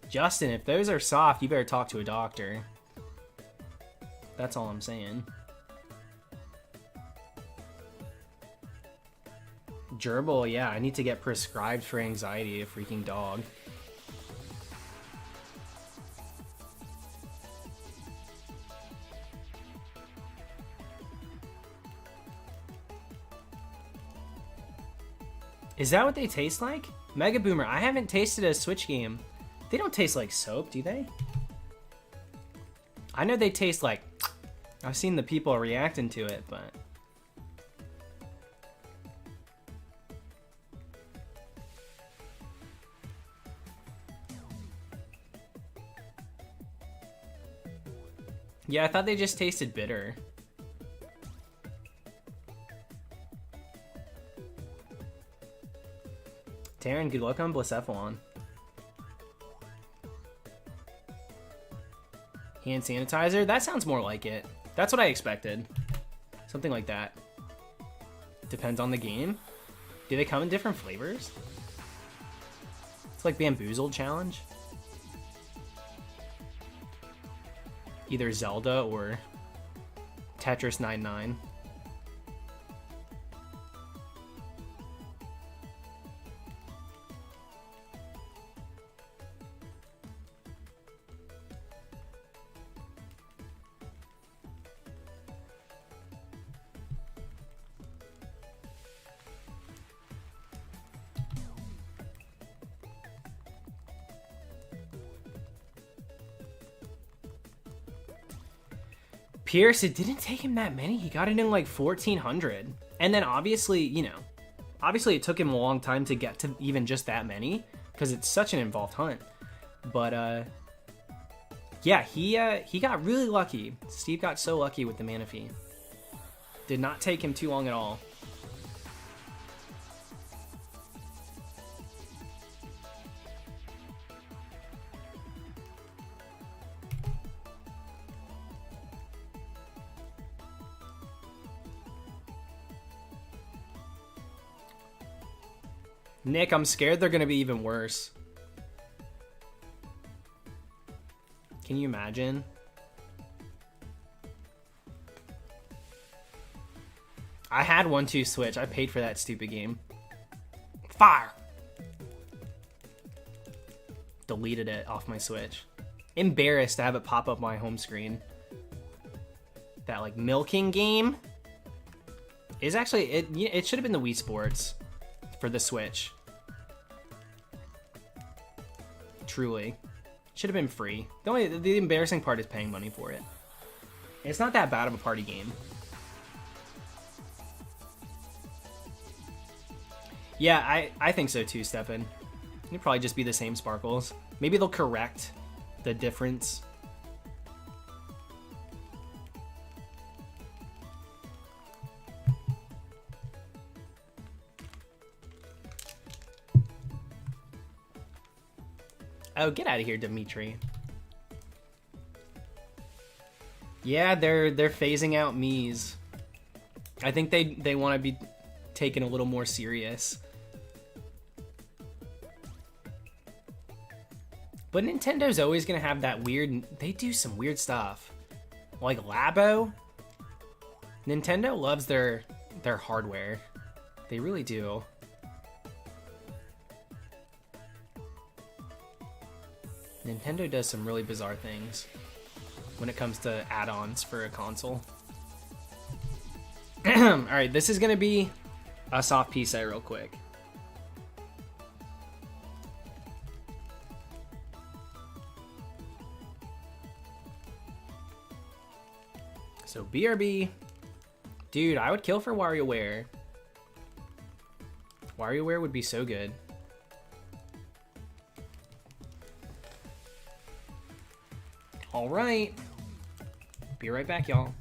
Justin, if those are soft, you better talk to a doctor. That's all I'm saying. Gerbil, yeah, I need to get prescribed for anxiety, a freaking dog. Is that what they taste like? Mega Boomer, I haven't tasted a Switch game. They don't taste like soap, do they? I know they taste like... I've seen the people reacting to it, but... Yeah, I thought they just tasted bitter. Taryn, good luck on Blacephalon. Hand sanitizer? That sounds more like it. That's what I expected. Something like that. Depends on the game. Do they come in different flavors? It's like Bamboozled Challenge. Either Zelda or Tetris 99. Pierce, it didn't take him that many. He got it in like 1,400. And then obviously, you know, obviously it took him a long time to get to even just that many because it's such an involved hunt. But yeah, he got really lucky. Steve got so lucky with the Manaphy. Did not take him too long at all. Nick, I'm scared they're gonna be even worse. Can you imagine? I had 1-2 Switch. I paid for that stupid game. Fire! Deleted it off my Switch. Embarrassed to have it pop up my home screen. That like milking game is actually it should have been the Wii Sports for the Switch. Truly. Should have been free. The embarrassing part is paying money for it. It's not that bad of a party game. Yeah, I think so too, Stefan. It'd probably just be the same sparkles. Maybe they'll correct the difference. Oh, get out of here, Dimitri. Yeah, they're phasing out Mii's. I think they want to be taken a little more serious. But Nintendo's always going to have that weird... They do some weird stuff. Like Labo. Nintendo loves their hardware. They really do. Nintendo does some really bizarre things when it comes to add-ons for a console. Alright, this is going to be a soft P-set real quick. So BRB. Dude, I would kill for WarioWare. WarioWare would be so good. All right. Be right back, y'all.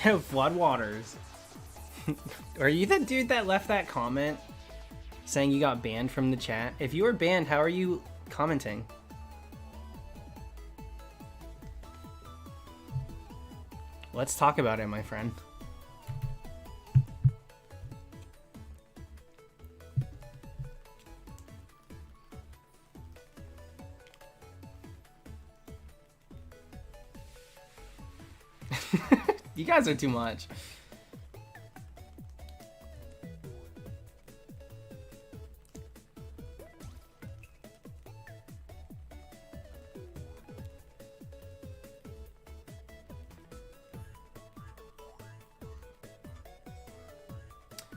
Yo, Floodwaters. Are you the dude that left that comment saying you got banned from the chat? If you were banned, how are you commenting? Let's talk about it, my friend. You guys are too much.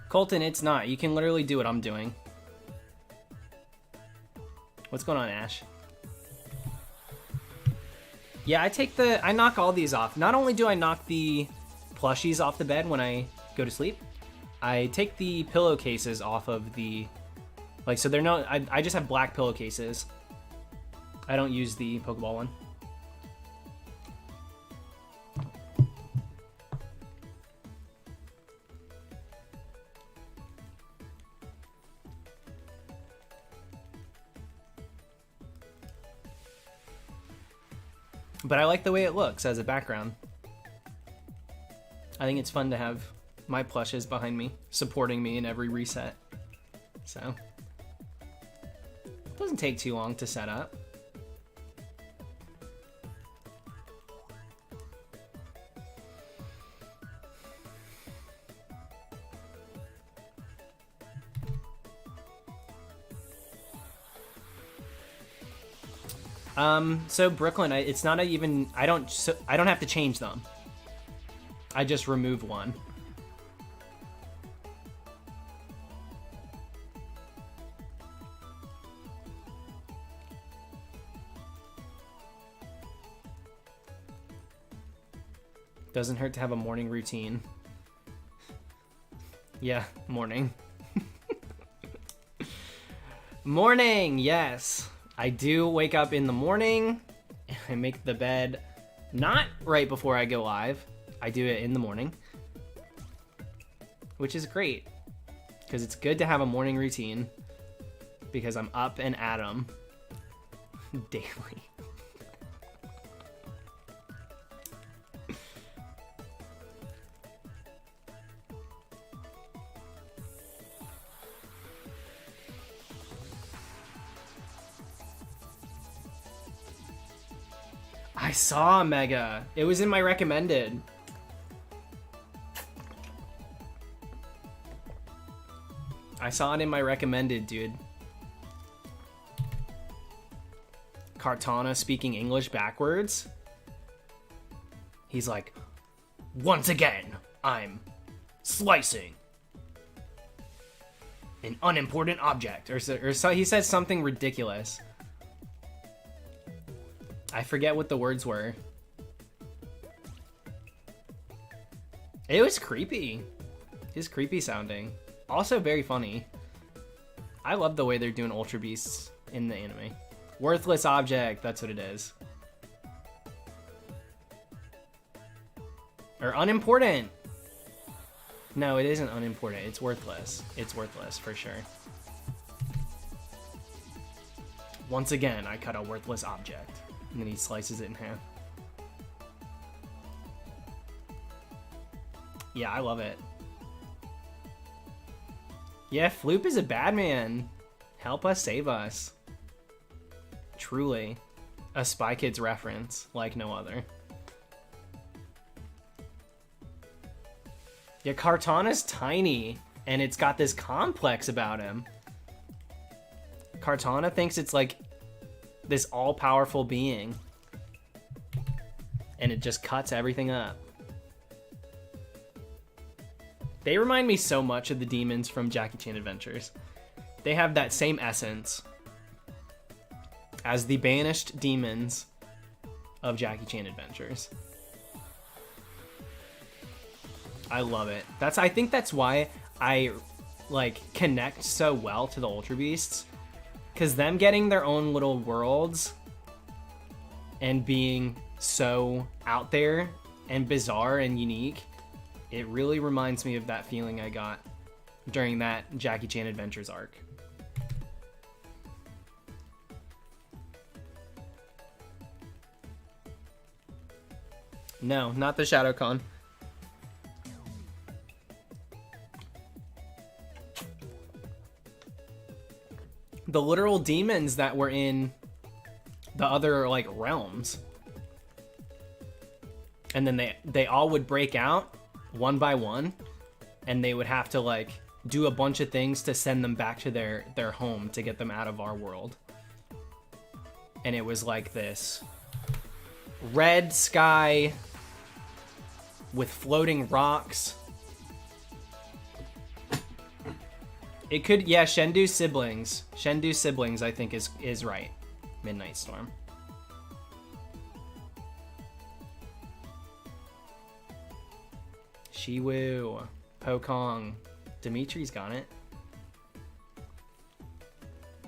Colton, it's not. You can literally do what I'm doing. What's going on, Ash? Yeah, I knock all these off. Not only do I knock the plushies off the bed when I go to sleep, I take the pillowcases off of the, like, so they're no, I just have black pillowcases. I don't use the Pokeball one. But I like the way it looks as a background. I think it's fun to have my plushes behind me, supporting me in every reset. So, it doesn't take too long to set up. So Brooklyn, it's not even, I don't have to change them. I just remove one. Doesn't hurt to have a morning routine. Yeah, morning. Morning, yes. I do wake up in the morning. I make the bed not right before I go live. I do it in the morning. Which is great. Because it's good to have a morning routine. Because I'm up and at 'em daily. I saw Mega. It was in my recommended. I saw it in my recommended, dude. Cartana speaking English backwards. He's like, once again, I'm slicing an unimportant object. Or so he says something ridiculous. I forget what the words were. It was creepy. It's creepy sounding. Also very funny. I love the way they're doing Ultra Beasts in the anime. Worthless object, that's what it is. Or unimportant. No, it isn't unimportant. It's worthless. It's worthless for sure. Once again, I cut a worthless object. And then he slices it in half. Yeah, I love it. Yeah, Floop is a bad man. Help us, save us. Truly. A Spy Kids reference like no other. Yeah, Cartana's tiny, and it's got this complex about him. Cartana thinks it's like this all-powerful being, and it just cuts everything up. They remind me so much of the demons from Jackie Chan Adventures. They have that same essence as the banished demons of Jackie Chan Adventures. I love it. I think that's why I like connect so well to the Ultra Beasts. Because them getting their own little worlds and being so out there and bizarre and unique, it really reminds me of that feeling I got during that Jackie Chan Adventures arc. No, not the ShadowCon. The literal demons that were in the other like realms, and then they all would break out one by one, and they would have to like do a bunch of things to send them back to their home to get them out of our world. And it was like this red sky with floating rocks. It could, yeah, Shendu siblings. Shendu siblings, I think, is right. Midnight Storm. Shiwu, Pokong, Dimitri's got it.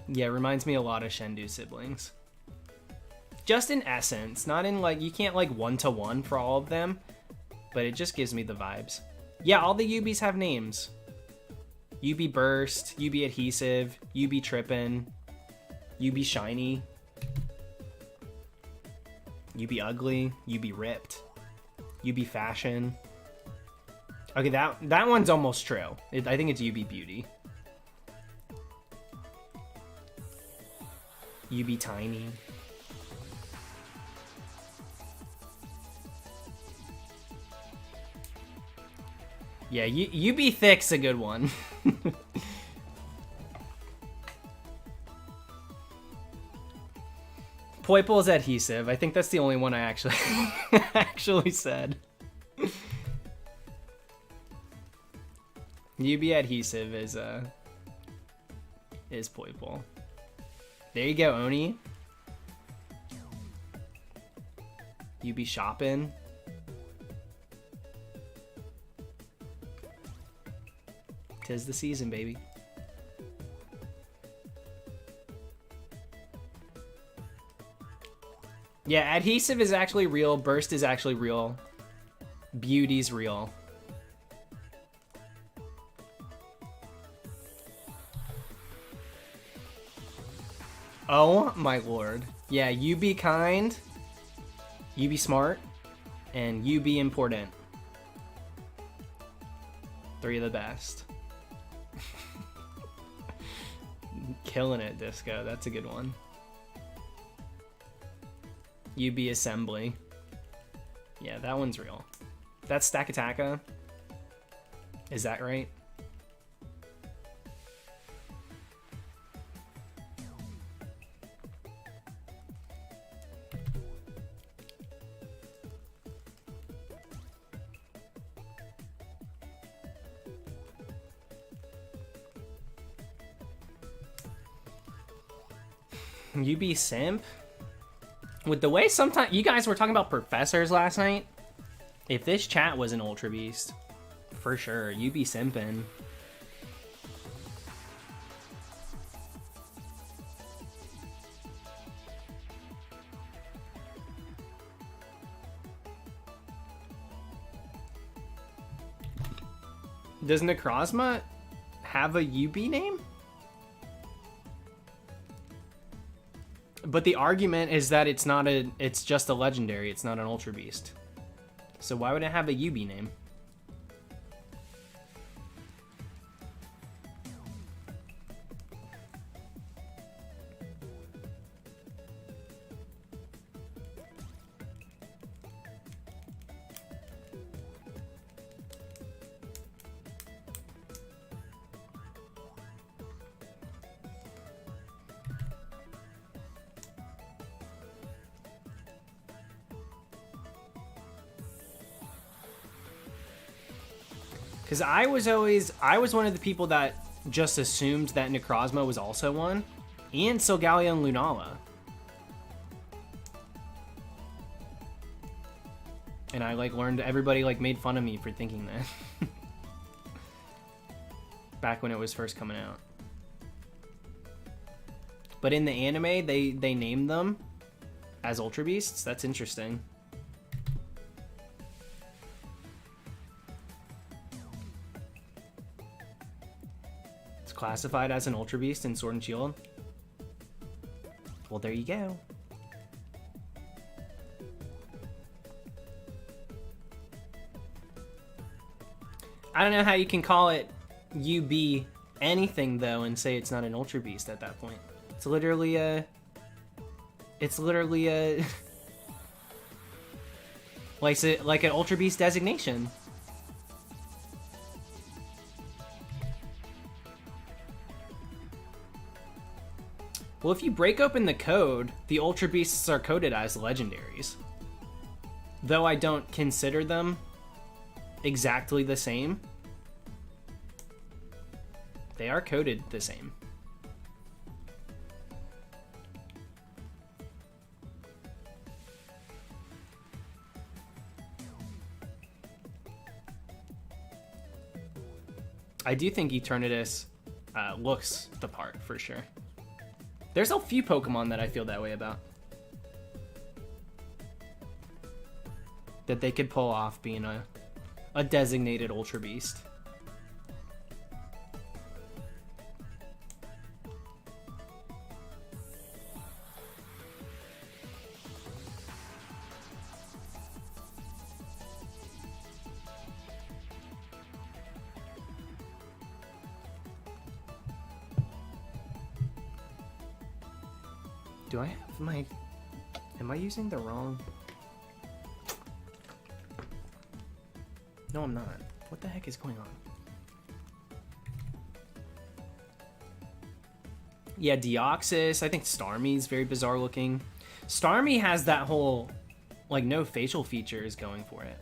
Yeah, reminds me a lot of Shendu siblings. Just in essence, not in like, you can't like one-to-one for all of them, but it just gives me the vibes. Yeah, all the Yubis have names. UB Burst, UB Adhesive, UB Trippin', UB Shiny, UB Ugly, UB Ripped, UB Fashion. Okay, that one's almost true. I think it's UB Beauty. UB Tiny. Yeah, UB Thick's a good one. Poiple's adhesive. I think that's the only one I actually actually said. UB adhesive is Poiple. There you go, Oni. UB shopping. Tis the season, baby. Yeah, adhesive is actually real. Burst is actually real. Beauty's real. Oh my lord. Yeah, you be kind, you be smart, and you be important. 3 of the best. Killing it, Disco. That's a good one. UB assembly. Yeah, that one's real. That's Stack Attacka. Is that right? UB simp? With the way sometimes you guys were talking about professors last night, if this chat was an Ultra Beast, for sure, UB simpin'. Does Necrozma have a UB name? But the argument is that it's just a legendary, it's not an Ultra Beast. So why would it have a UB name? Because I was one of the people that just assumed that Necrozma was also one, and Solgaleo and Lunala. And I learned everybody made fun of me for thinking that. Back when it was first coming out. But in the anime, they named them as Ultra Beasts. That's interesting. Classified as an Ultra Beast in Sword and Shield. Well, there you go. I don't know how you can call it UB anything though and say it's not an Ultra Beast at that point. It's literally a like an Ultra Beast designation. Well, if you break open the code, the Ultra Beasts are coded as legendaries. Though I don't consider them exactly the same, they are coded the same. I do think Eternatus looks the part, for sure. There's a few Pokemon that I feel that way about. That they could pull off being a designated Ultra Beast. Do I have my... Am I using the wrong... No, I'm not. What the heck is going on? Yeah, Deoxys. I think Starmie's very bizarre looking. Starmie has that whole, like, no facial features going for it.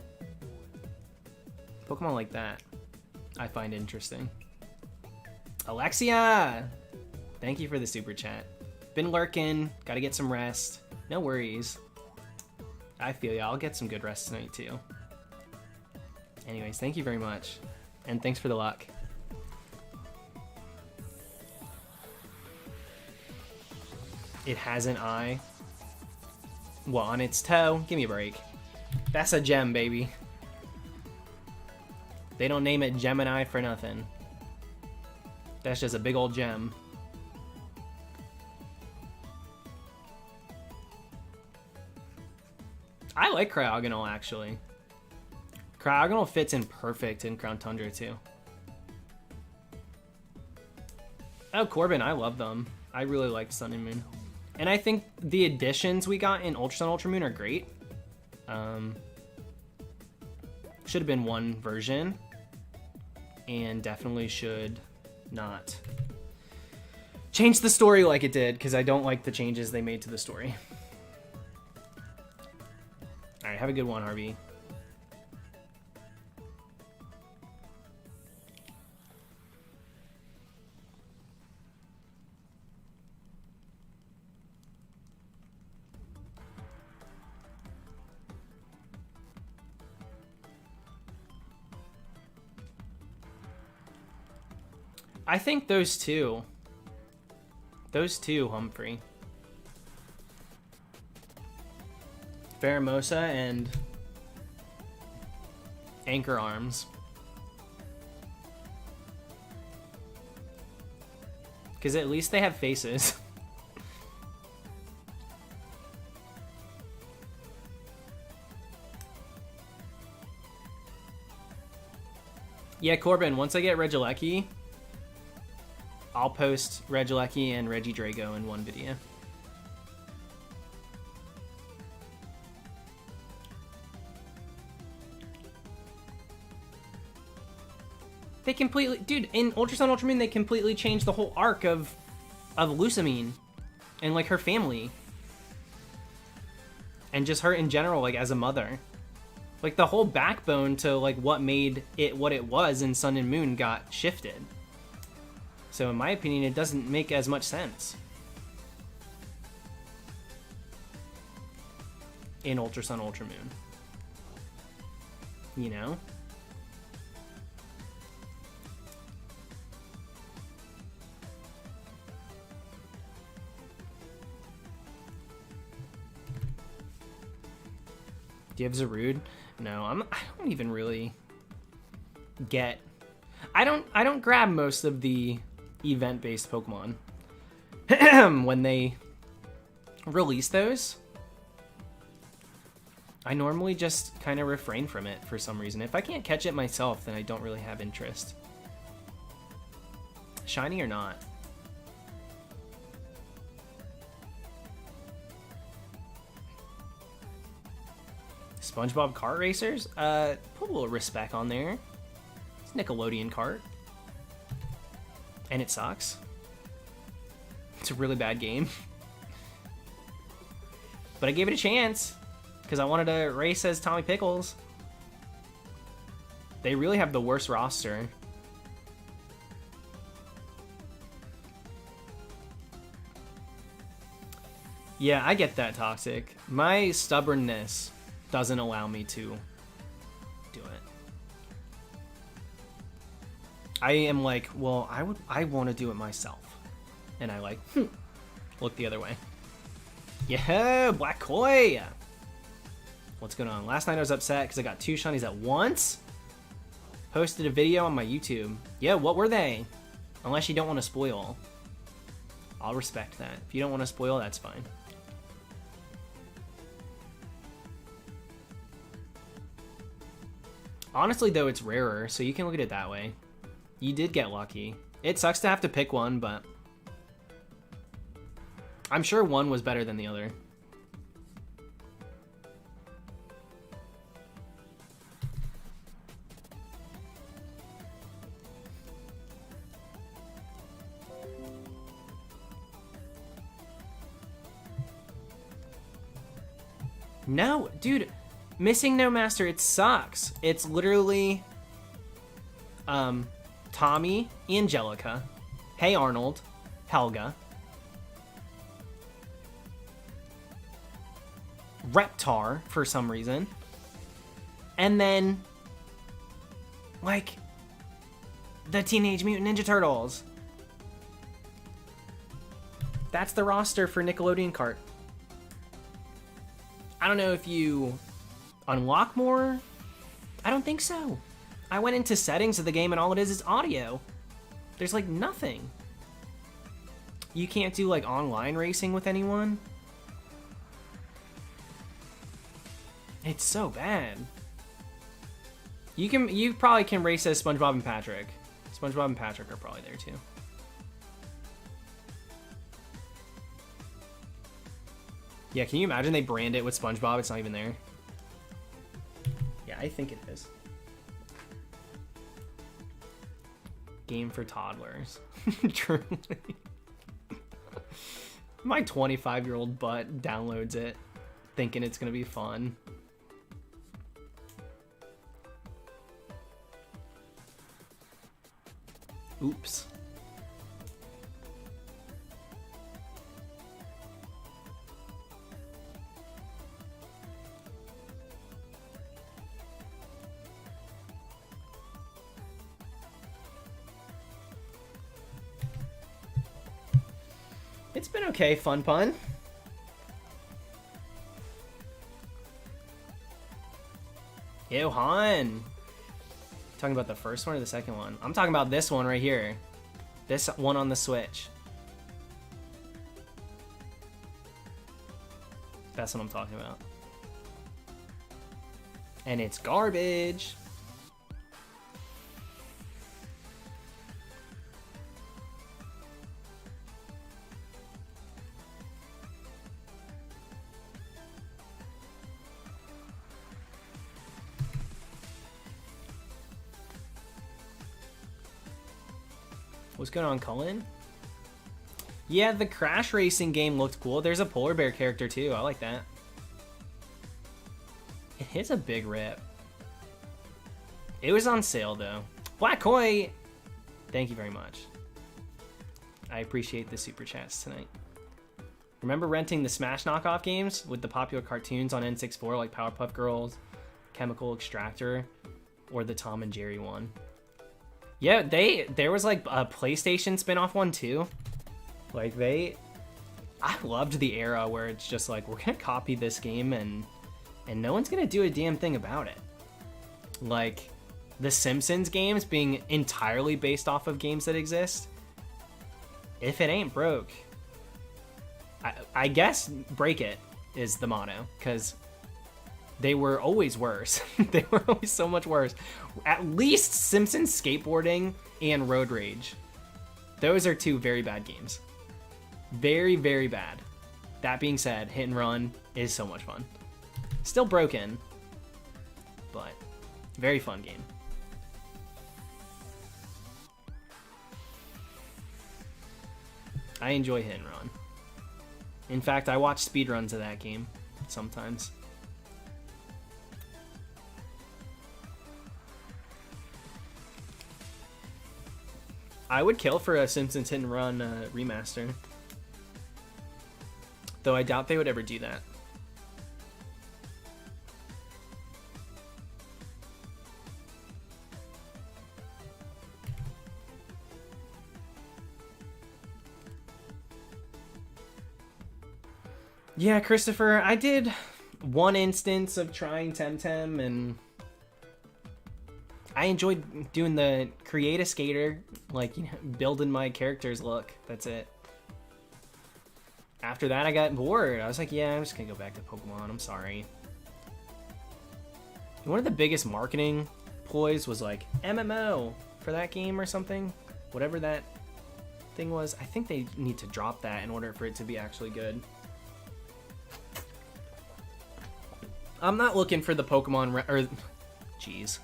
Pokemon like that, I find interesting. Alexia! Thank you for the super chat. Been lurking, gotta get some rest. No worries. I feel ya, I'll get some good rest tonight too. Anyways, thank you very much. And thanks for the luck. It has an eye. Well, on its toe. Give me a break. That's a gem, baby. They don't name it Gemini for nothing. That's just a big old gem. I like Cryogonal, actually. Cryogonal fits in perfect in Crown Tundra, too. Oh, Corbin, I love them. I really like Sun and Moon. And I think the additions we got in Ultra Sun, Ultra Moon are great. Should have been one version. And definitely should not change the story like it did, because I don't like the changes they made to the story. Alright, have a good one, Harvey. I think those two, Humphrey. Pheromosa and Anchor Arms. Because at least they have faces. Yeah, Corbin, once I get Regieleki, I'll post Regieleki and Regidrago in one video. They completely... Dude, in Ultra Sun, Ultra Moon, they completely changed the whole arc of Lusamine. And, like, her family. And just her in general, like, as a mother. Like, the whole backbone to, like, what made it what it was in Sun and Moon got shifted. So, in my opinion, it doesn't make as much sense. In Ultra Sun, Ultra Moon. You know? Do you have Zarude? No, I don't even really get... I don't grab most of the event-based Pokemon. When they release those, I normally just kind of refrain from it for some reason. If I can't catch it myself, then I don't really have interest. Shiny or not? SpongeBob Kart Racers? Put a little respect on there. It's Nickelodeon kart. And it sucks. It's a really bad game. But I gave it a chance, because I wanted to race as Tommy Pickles. They really have the worst roster. Yeah, I get that, Toxic. My stubbornness doesn't allow me to do it. I am like, well, I want to do it myself. And I like, look the other way. Yeah, Black Koi! What's going on? Last night I was upset because I got 2 shinies at once. Posted a video on my YouTube. Yeah, what were they? Unless you don't want to spoil. I'll respect that. If you don't want to spoil, that's fine. Honestly, though, it's rarer, so you can look at it that way. You did get lucky. It sucks to have to pick one, but I'm sure one was better than the other. No, dude, missing no master, it sucks. It's literally Tommy, Angelica, Hey Arnold, Helga, Reptar for some reason, and then like the Teenage Mutant Ninja Turtles. That's the roster for Nickelodeon Cart. I don't know if you unlock more. I don't think so. I went into settings of the game and all it is audio. There's like nothing. You can't do like online racing with anyone. It's so bad. You probably can race as SpongeBob and Patrick. SpongeBob and Patrick are probably there too. Yeah, can you imagine they brand it with SpongeBob? It's not even there. Yeah, I think it is. Game for toddlers. Truly. My 25-year-old butt downloads it thinking it's gonna be fun. Oops. It's been okay, Fun Pun. Ew, Han. Talking about the first one or the second one? I'm talking about this one right here. This one on the Switch. That's what I'm talking about. And it's garbage. What's going on, Cullen? Yeah, the Crash Racing game looked cool. There's a polar bear character too. I like that. It hits a big rip. It was on sale though. Black Koi, thank you very much. I appreciate the super chats tonight. Remember renting the Smash knockoff games with the popular cartoons on N64 like Powerpuff Girls, Chemical Extractor, or the Tom and Jerry one? Yeah, there was like a PlayStation spin-off one too. Like I loved the era where it's just like, we're gonna copy this game and no one's gonna do a damn thing about it. Like the Simpsons games being entirely based off of games that exist. If it ain't broke, I guess break it is the motto, because they were always worse. They were always so much worse. At least Simpsons Skateboarding and Road Rage. Those are two very bad games. Very, very bad. That being said, Hit and Run is so much fun. Still broken, but very fun game. I enjoy Hit and Run. In fact, I watch speedruns of that game sometimes. I would kill for a Simpsons Hit and Run remaster. Though I doubt they would ever do that. Yeah, Christopher, I did one instance of trying Temtem, and I enjoyed doing the create a skater, like, you know, building my character's look. That's it. After that, I got bored. I was like, yeah, I'm just gonna go back to Pokemon. I'm sorry. One of the biggest marketing ploys was like MMO for that game or something. Whatever that thing was. I think they need to drop that in order for it to be actually good. I'm not looking for the Pokemon jeez.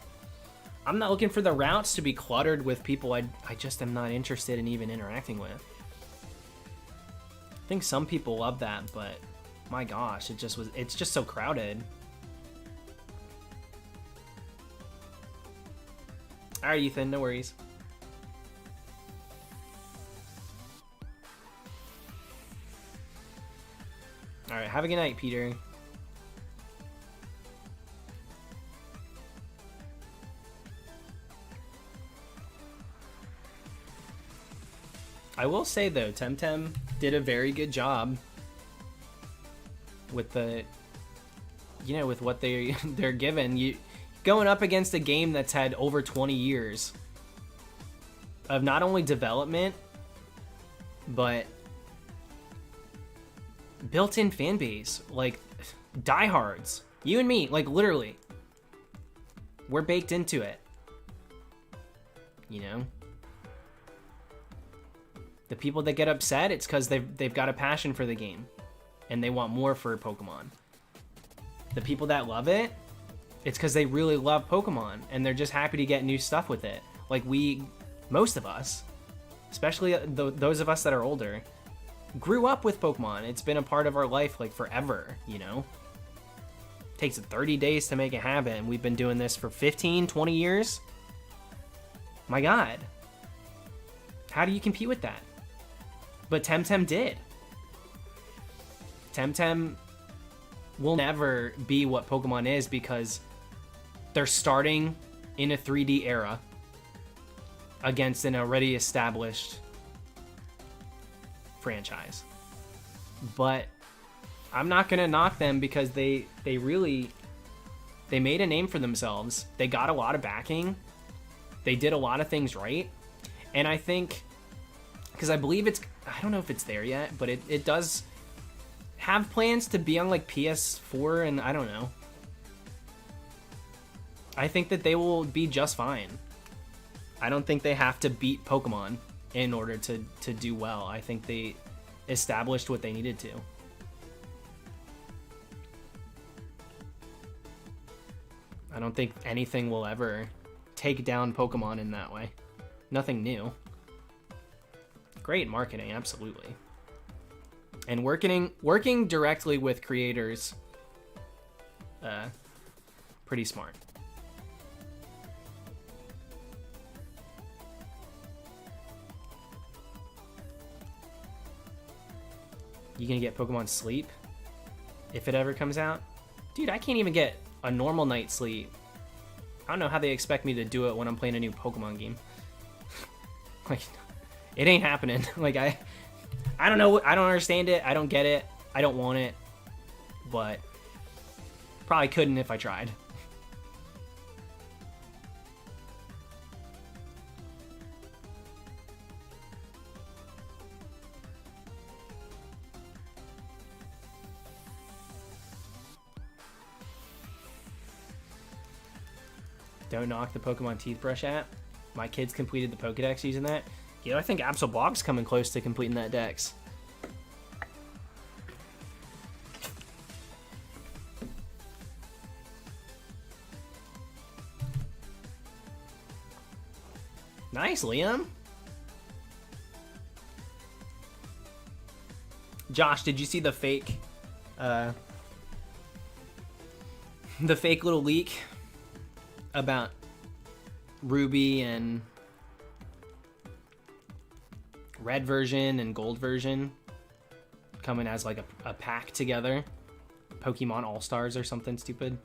I'm not looking for the routes to be cluttered with people I just am not interested in even interacting with. I think some people love that, but My gosh, it's just so crowded. Alright, Ethan, no worries. Alright, have a good night, Peter. I will say though, Temtem did a very good job with the, you know, with what they're given. You going up against a game that's had over 20 years of not only development but built-in fan base, like diehards. You and me, like literally, we're baked into it. You know. The people that get upset, it's because they've got a passion for the game, and they want more for Pokemon. The people that love it, it's because they really love Pokemon, and they're just happy to get new stuff with it. Like most of us, especially those of us that are older, grew up with Pokemon. It's been a part of our life like forever, you know? It takes 30 days to make it happen, and we've been doing this for 15, 20 years? My God. How do you compete with that? But Temtem did. Temtem will never be what Pokemon is because they're starting in a 3D era against an already established franchise. But I'm not gonna knock them because they made a name for themselves. They got a lot of backing. They did a lot of things right. And I think, because I believe I don't know if it's there yet, but it does have plans to be on like PS4, and I don't know. I think that they will be just fine. I don't think they have to beat Pokemon in order to do well. I think they established what they needed to. I don't think anything will ever take down Pokemon in that way. Nothing new. Great marketing, absolutely. And working directly with creators, pretty smart. You gonna get Pokemon Sleep if it ever comes out? Dude, I can't even get a normal night's sleep. I don't know how they expect me to do it when I'm playing a new Pokemon game. Like, it ain't happening. Like, I don't know. I don't understand it. I don't get it. I don't want it. But probably couldn't if I tried. Don't knock the Pokemon Teethbrush app. My kids completed the Pokedex using that. You know, I think Absolbog's coming close to completing that dex. Nice, Liam. Josh, did you see the fake little leak about Ruby and red version and gold version coming as like a pack together? Pokemon All-Stars or something stupid.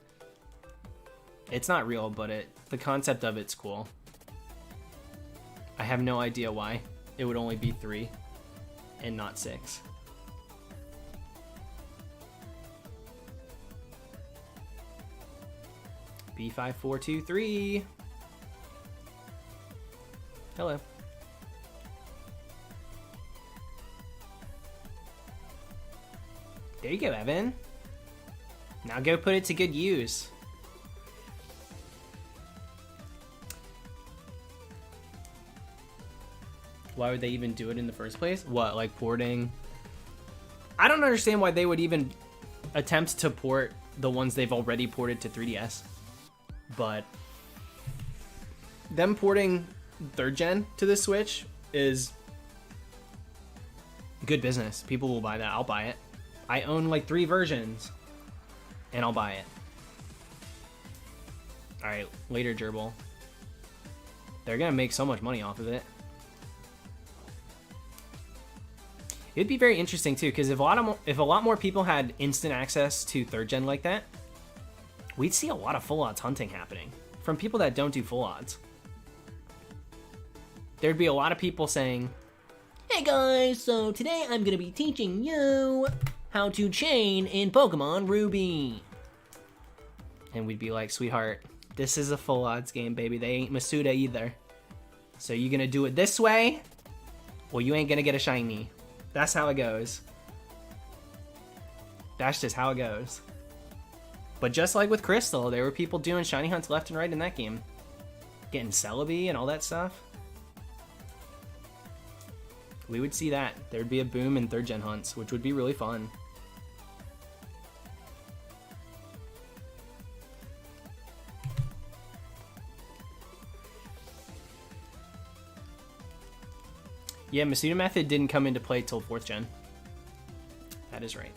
It's not real, but the concept of it's cool. I have no idea why it would only be 3 and not 6. B5423. Hello. There you go, Evan. Now go put it to good use. Why would they even do it in the first place? What, like porting? I don't understand why they would even attempt to port the ones they've already ported to 3DS. But them porting 3rd gen to the Switch is good business. People will buy that. I'll buy it. I own like 3 versions, and I'll buy it. Alright, later, Gerbil. They're gonna make so much money off of it. It'd be very interesting too, because if a lot more people had instant access to 3rd gen like that, we'd see a lot of full odds hunting happening from people that don't do full odds. There'd be a lot of people saying, "Hey guys, so today I'm gonna be teaching you how to chain in Pokemon Ruby." And we'd be like, "Sweetheart, this is a full odds game, baby. They ain't Masuda either. So you gonna do it this way, or you ain't gonna get a shiny." That's how it goes. That's just how it goes. But just like with Crystal, there were people doing shiny hunts left and right in that game. Getting Celebi and all that stuff. We would see that. There'd be a boom in 3rd gen hunts, which would be really fun. Yeah, Masuda method didn't come into play till 4th gen. That is right.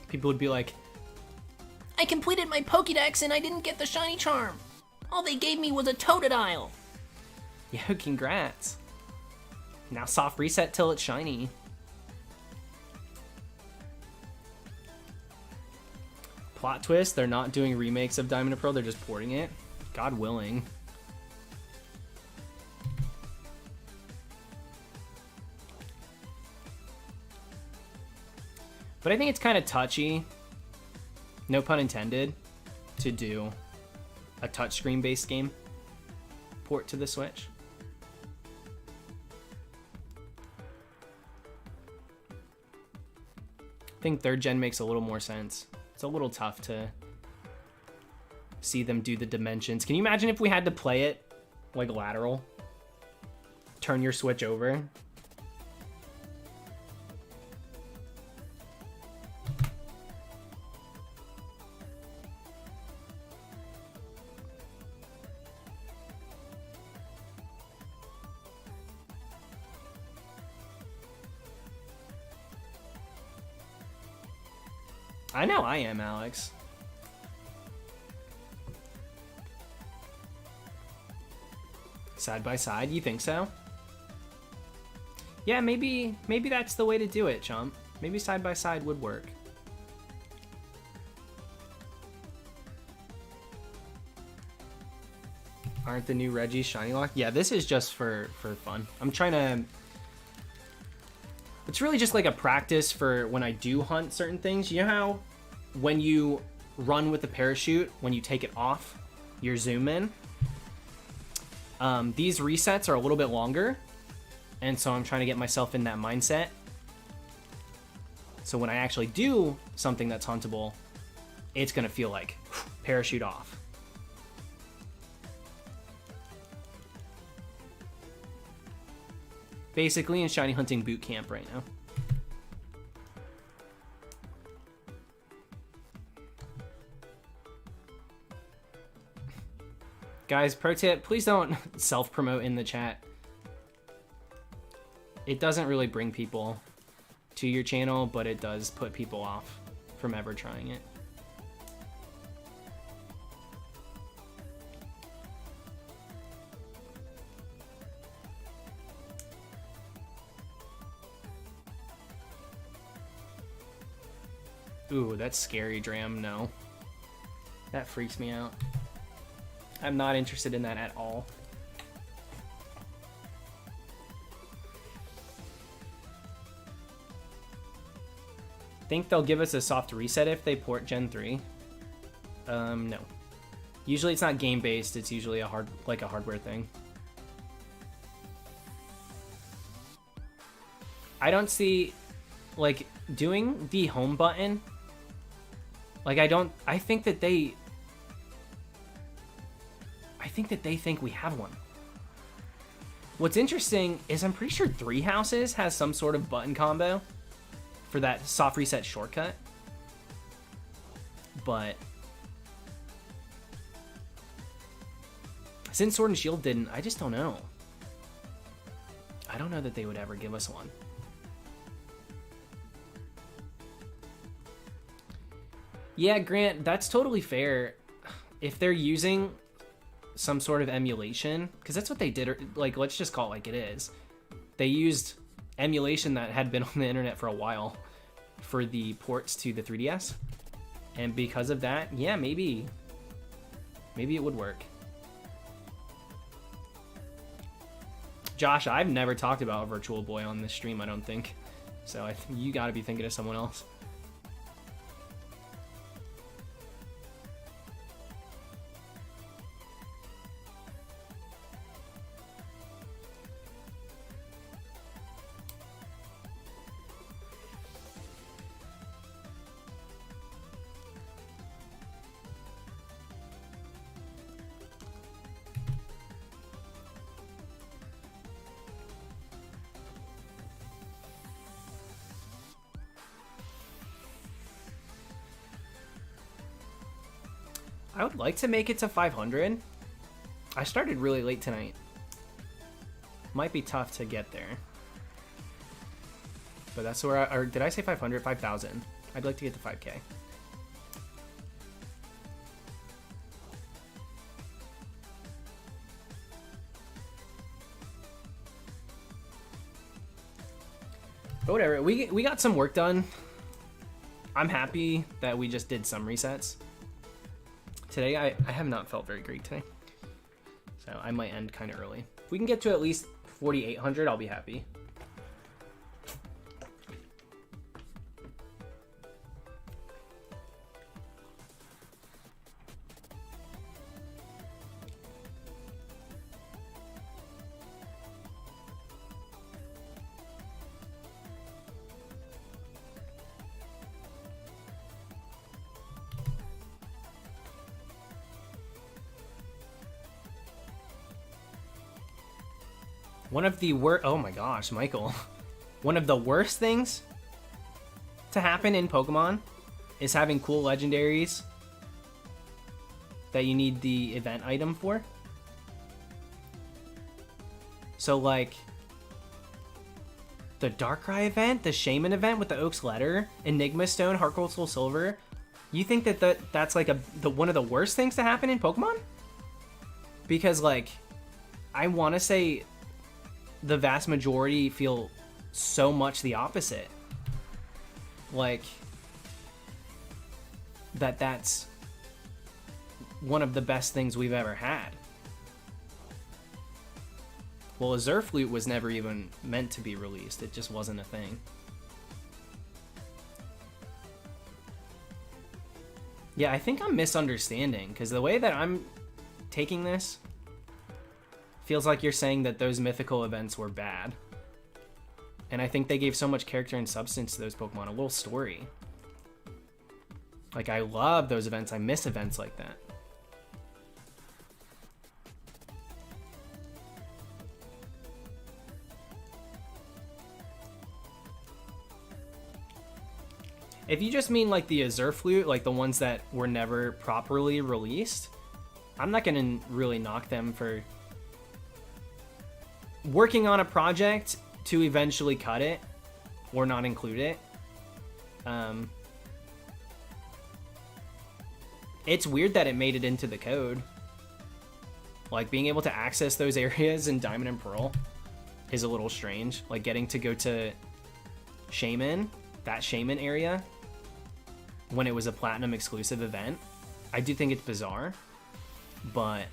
People would be like, "I completed my Pokédex and I didn't get the shiny charm. All they gave me was a Totodile." Yeah, congrats. Now soft reset till it's shiny. Plot twist, they're not doing remakes of Diamond and Pearl, they're just porting it. God willing. But I think it's kind of touchy, no pun intended, to do a touchscreen based game port to the Switch. I think 3rd gen makes a little more sense. It's a little tough to see them do the dimensions. Can you imagine if we had to play it like lateral? Turn your Switch over. I know I am, Alex. Side by side, you think so? Yeah, maybe that's the way to do it, chump. Maybe side by side would work. Aren't the new Regis shiny lock? Yeah, this is just for fun. I'm trying to... It's really just like a practice for when I do hunt certain things. You know how when you run with the parachute, when you take it off, you're zoom in? These resets are a little bit longer, and so I'm trying to get myself in that mindset. So when I actually do something that's huntable, it's gonna feel like parachute off. Basically in shiny hunting boot camp right now. Guys, pro tip, please don't self-promote in the chat. It doesn't really bring people to your channel, but it does put people off from ever trying it. Ooh, that's scary, Dram. No. That freaks me out. I'm not interested in that at all. Think they'll give us a soft reset if they port Gen 3? No. Usually it's not game-based, it's usually a hardware thing. I don't see, like, doing the home button, like, I think that they think we have one. What's interesting is I'm pretty sure Three Houses has some sort of button combo for that soft reset shortcut. But since Sword and Shield didn't, I just don't know. I don't know that they would ever give us one. Yeah, Grant, that's totally fair. If they're using some sort of emulation, because that's what they did, like, let's just call it like it is. They used emulation that had been on the internet for a while for the ports to the 3DS. And because of that, yeah, maybe it would work. Josh, I've never talked about Virtual Boy on this stream, I don't think. So you gotta be thinking of someone else. I would like to make it to 500. I started really late tonight. Might be tough to get there. But that's where or did I say 500? 5,000. I'd like to get to 5K. But whatever, we got some work done. I'm happy that we just did some resets. Today, I have not felt very great today. So I might end kind of early. If we can get to at least 4,800, I'll be happy. One of the oh my gosh, Michael. One of the worst things to happen in Pokemon is having cool legendaries that you need the event item for. So like the Darkrai event, the Shaman event with the Oak's Letter, Enigma Stone, Heart Gold Soul Silver. You think that's like one of the worst things to happen in Pokemon? Because like I want to say the vast majority feel so much the opposite. Like, that's one of the best things we've ever had. Well, Azure Flute was never even meant to be released. It just wasn't a thing. Yeah, I think I'm misunderstanding, because the way that I'm taking this feels like you're saying that those mythical events were bad. And I think they gave so much character and substance to those Pokemon, a little story. Like, I love those events. I miss events like that. If you just mean like the Azure Flute, like the ones that were never properly released, I'm not gonna really knock them for working on a project to eventually cut it or not include it. It's weird that it made it into the code. Like, being able to access those areas in Diamond and Pearl is a little strange. Like, getting to go to Shaman, that Shaman area, when it was a Platinum exclusive event. I do think it's bizarre, but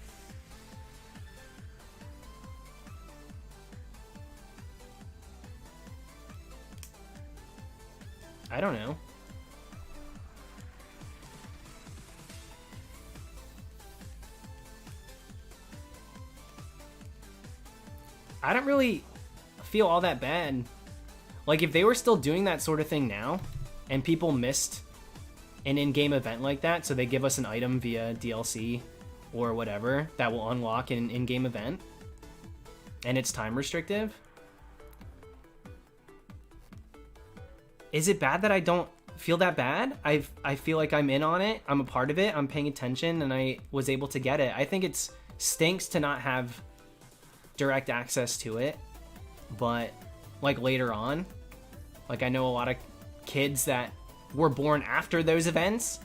I don't know. I don't really feel all that bad. Like, if they were still doing that sort of thing now, and people missed an in-game event like that, so they give us an item via DLC or whatever that will unlock an in-game event, and it's time restrictive, is it bad that I don't feel that bad? I feel like I'm in on it. I'm a part of it. I'm paying attention, and I was able to get it. I think it stinks to not have direct access to it, but like later on, like I know a lot of kids that were born after those events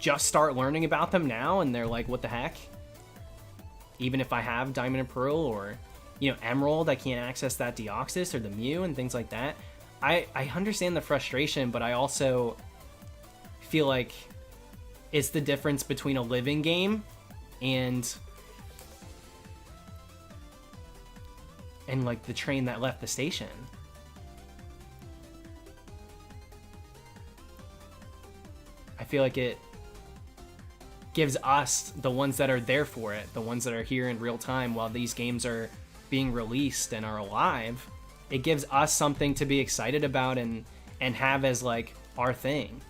just start learning about them now and they're like, what the heck? Even if I have Diamond and Pearl or, you know, Emerald, I can't access that Deoxys or the Mew and things like that. I understand the frustration, but I also feel like it's the difference between a living game and like the train that left the station. I feel like it gives us, the ones that are there for it, the ones that are here in real time while these games are being released and are alive, it gives us something to be excited about and have as like our thing.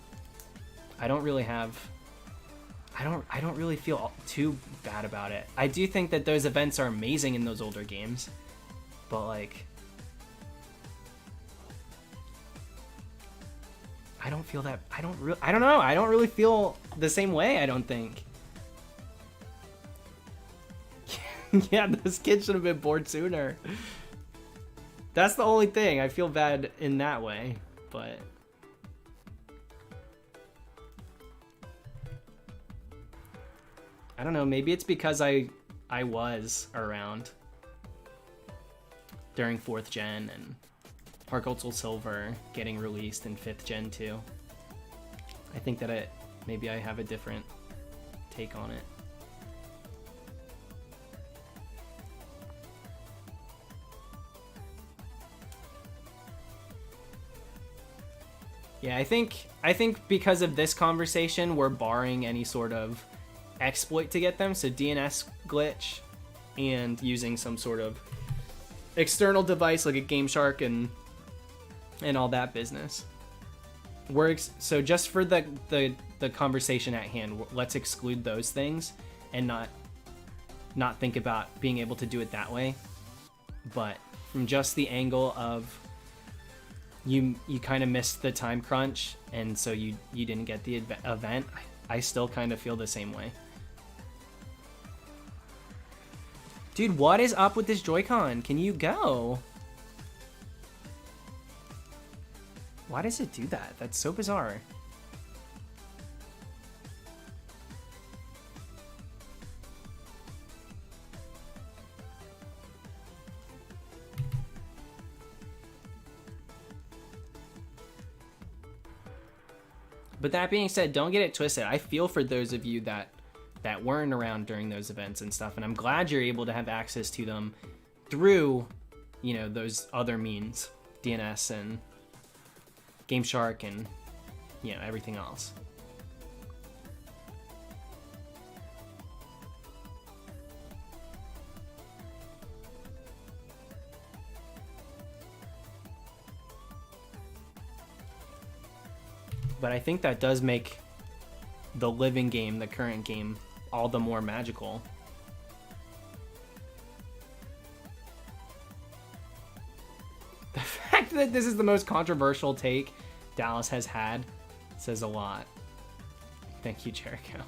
I don't really feel too bad about it. I do think that those events are amazing in those older games, but like, I don't feel that. I don't know. I don't really feel the same way, I don't think. Yeah, those kids should have been born sooner. That's the only thing. I feel bad in that way, but I don't know. Maybe it's because I was around during 4th gen and Heart Gold Soul Silver getting released in 5th gen too. I think that maybe I have a different take on it. Yeah, I think because of this conversation, we're barring any sort of exploit to get them. So DNS glitch and using some sort of external device like a Game Shark and all that business. So just for the conversation at hand, let's exclude those things and not think about being able to do it that way. But from just the angle of you kind of missed the time crunch and so you didn't get the event, I still kind of feel the same way. Dude, what is up with this Joy-Con? Can you go? Why does it do that? That's so bizarre. But that being said, don't get it twisted. I feel for those of you that weren't around during those events and stuff, and I'm glad you're able to have access to them through, you know, those other means, DNS and Game Shark and, you know, everything else. But I think that does make the living game, the current game, all the more magical. The fact that this is the most controversial take Dallas has had says a lot. Thank you, Jericho.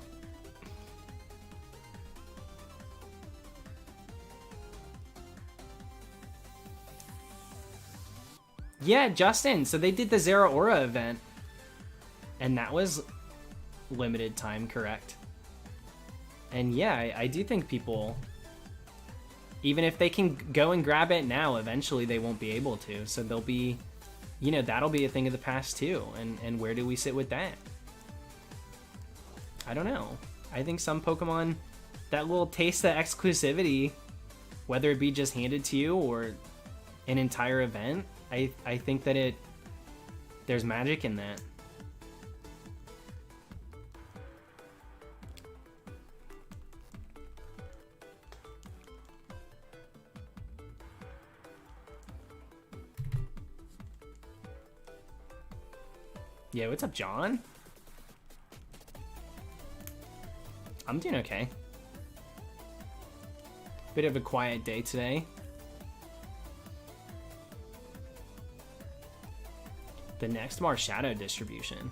Yeah, Justin, so they did the Zera Aura event. And that was limited time, correct? And yeah, I do think people, even if they can go and grab it now, eventually they won't be able to. So they'll be, you know, that'll be a thing of the past too. And where do we sit with that? I don't know. I think some Pokemon, that little taste of exclusivity, whether it be just handed to you or an entire event, I think that there's magic in that. Yeah, what's up, John? I'm doing okay. Bit of a quiet day today. The next Marshadow distribution.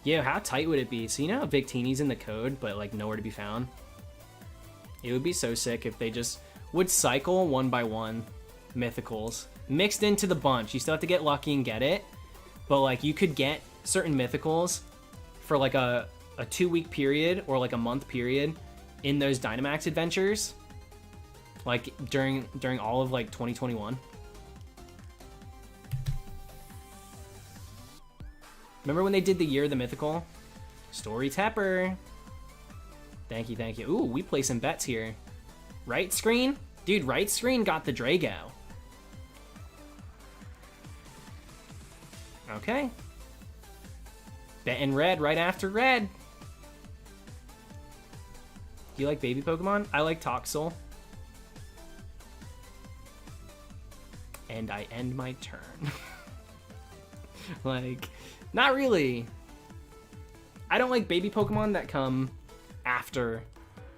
Yeah, how tight would it be? So you know how Victini's in the code, but like nowhere to be found? It would be so sick if they just would cycle one by one mythicals mixed into the bunch. You still have to get lucky and get it. But like you could get certain mythicals for like a a 2-week period or like a month period in those Dynamax adventures, like during all of like 2021. Remember when they did the Year of the Mythical? Story Tepper. Thank you, thank you. Ooh, we play some bets here. Right screen? Dude, right screen got the Drago. Okay. Bet in red right after red. Do you like baby Pokemon? I like Toxel. And I end my turn. Like, not really. I don't like baby Pokemon that come after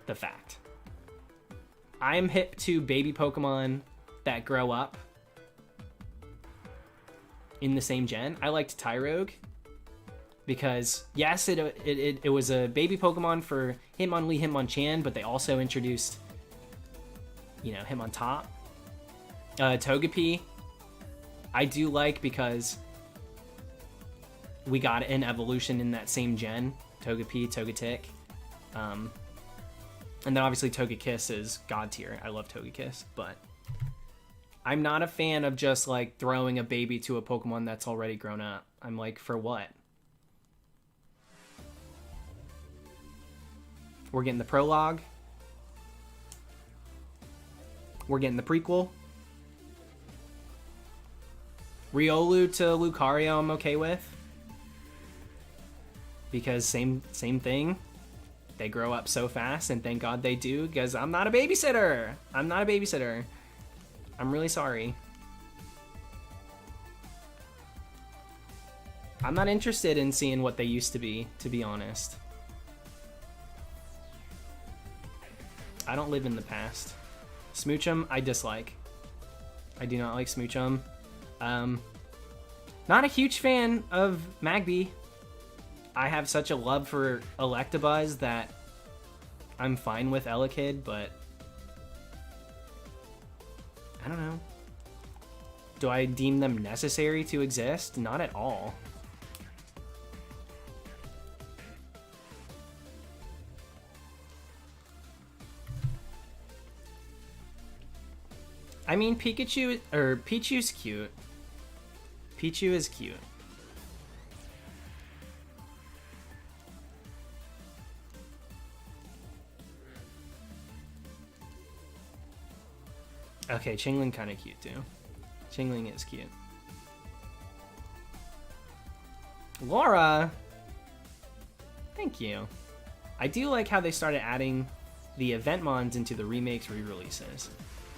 the fact. I'm hip to baby Pokemon that grow up in the same gen. I liked Tyrogue because, yes, it was a baby Pokemon for Hitmonlee, Hitmonchan, but they also introduced, you know, Hitmontop. Togepi, I do like because we got an evolution in that same gen. Togepi, Togetic. And then obviously Togekiss is god tier. I love Togekiss, but I'm not a fan of just like throwing a baby to a Pokemon that's already grown up. I'm like, for what? We're getting the prologue. We're getting the prequel. Riolu to Lucario I'm okay with. Because same thing. They grow up so fast, and thank God they do, because I'm not a babysitter. I'm not a babysitter. I'm really sorry. I'm not interested in seeing what they used to be honest. I don't live in the past. Smoochum, I dislike. I do not like Smoochum. Not a huge fan of Magby. I have such a love for Electabuzz that I'm fine with Elekid, but I don't know. Do I deem them necessary to exist? Not at all. I mean, Pichu's cute. Pichu is cute. Okay, Chingling kind of cute too. Chingling is cute. Laura! Thank you. I do like how they started adding the event mons into the remakes re-releases.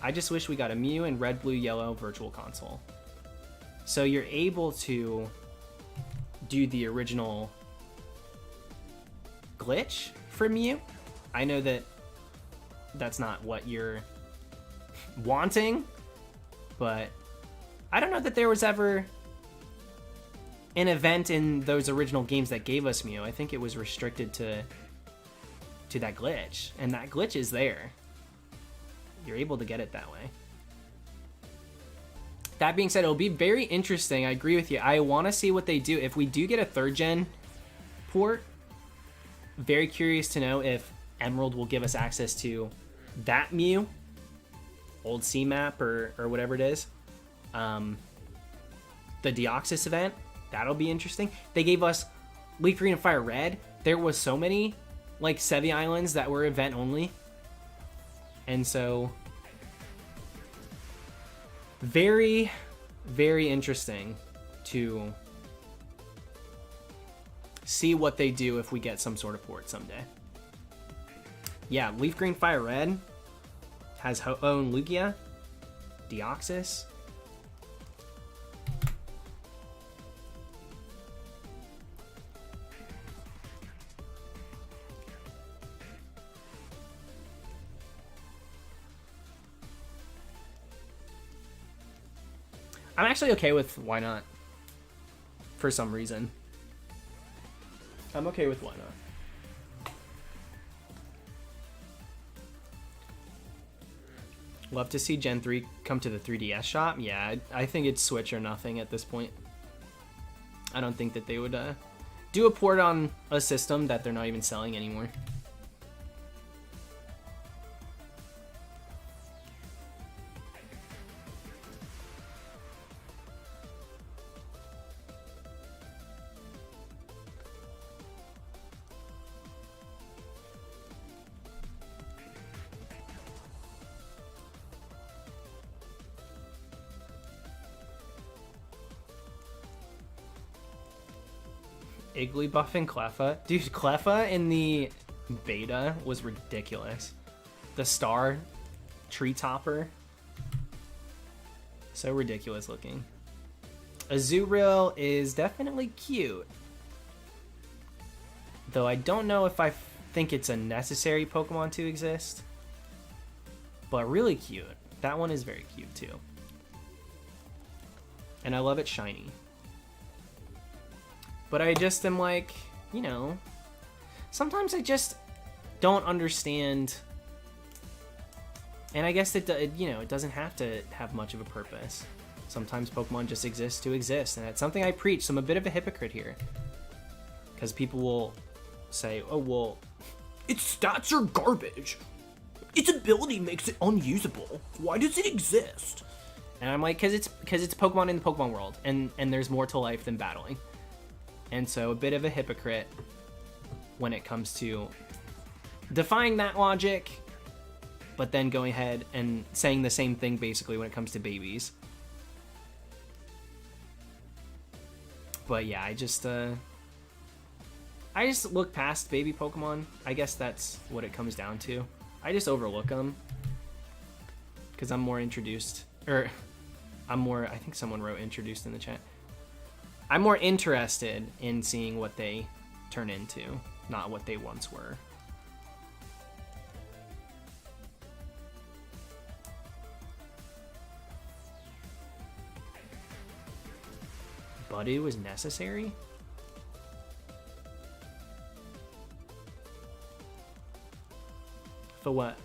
I just wish we got a Mew and Red, Blue, Yellow Virtual Console. So you're able to do the original glitch for Mew. I know that that's not what you're wanting, but I don't know that there was ever an event in those original games that gave us Mew. I think it was restricted to that glitch, and that glitch is there. You're able to get it that way. That being said, it'll be very interesting. I agree with you. I want to see what they do. If we do get a 3rd gen port, very curious to know if Emerald will give us access to that Mew, old C map or whatever it is. The Deoxys event, that'll be interesting. They gave us Leaf Green and Fire Red. There was so many like Sevi Islands that were event only. And so very, very interesting to see what they do if we get some sort of port someday. Yeah, Leaf Green Fire Red has Ho-Oh and Lugia, Deoxys. I'm actually okay with why not. For some reason. I'm okay with why not. Love to see Gen 3 come to the 3DS shop. Yeah, I think it's Switch or nothing at this point. I don't think that they would do a port on a system that they're not even selling anymore. Igglybuff and Cleffa. Dude, Cleffa in the beta was ridiculous. The star tree topper. So ridiculous looking. Azurill is definitely cute. Though I don't know if I think it's a necessary Pokemon to exist. But really cute. That one is very cute too. And I love it shiny. But I just am like, you know, sometimes I just don't understand. And I guess it doesn't have to have much of a purpose. Sometimes Pokemon just exist to exist, and that's something I preach. So I'm a bit of a hypocrite here, because people will say, "Oh well, its stats are garbage. Its ability makes it unusable. Why does it exist?" And I'm like, because it's Pokemon in the Pokemon world, and there's more to life than battling. And so a bit of a hypocrite when it comes to defying that logic, but then going ahead and saying the same thing basically when it comes to babies. But yeah, I just look past baby Pokemon. I guess that's what it comes down to. I just overlook them because I'm more introduced, or I think someone wrote introduced in the chat. I'm more interested in seeing what they turn into, not what they once were. But it was necessary? For what?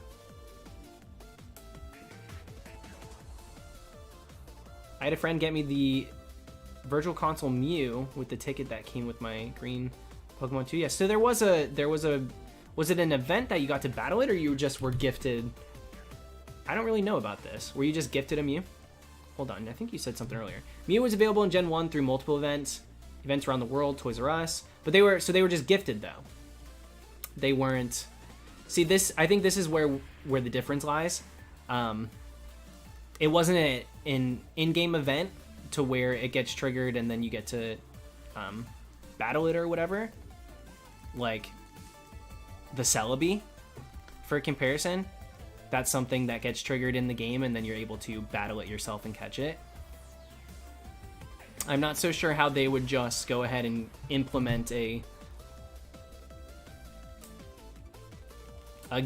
I had a friend get me the Virtual Console Mew with the ticket that came with my green Pokemon 2. Yeah, so was it an event that you got to battle it, or you just were gifted? I don't really know about this. Were you just gifted a Mew? Hold on, I think you said something earlier. Mew was available in Gen 1 through multiple events around the world, Toys R Us, but they were just gifted though. They weren't. See, I think this is where the difference lies. It wasn't an in-game event to where it gets triggered and then you get to battle it or whatever. Like the Celebi, for comparison, that's something that gets triggered in the game and then you're able to battle it yourself and catch it. I'm not so sure how they would just go ahead and implement a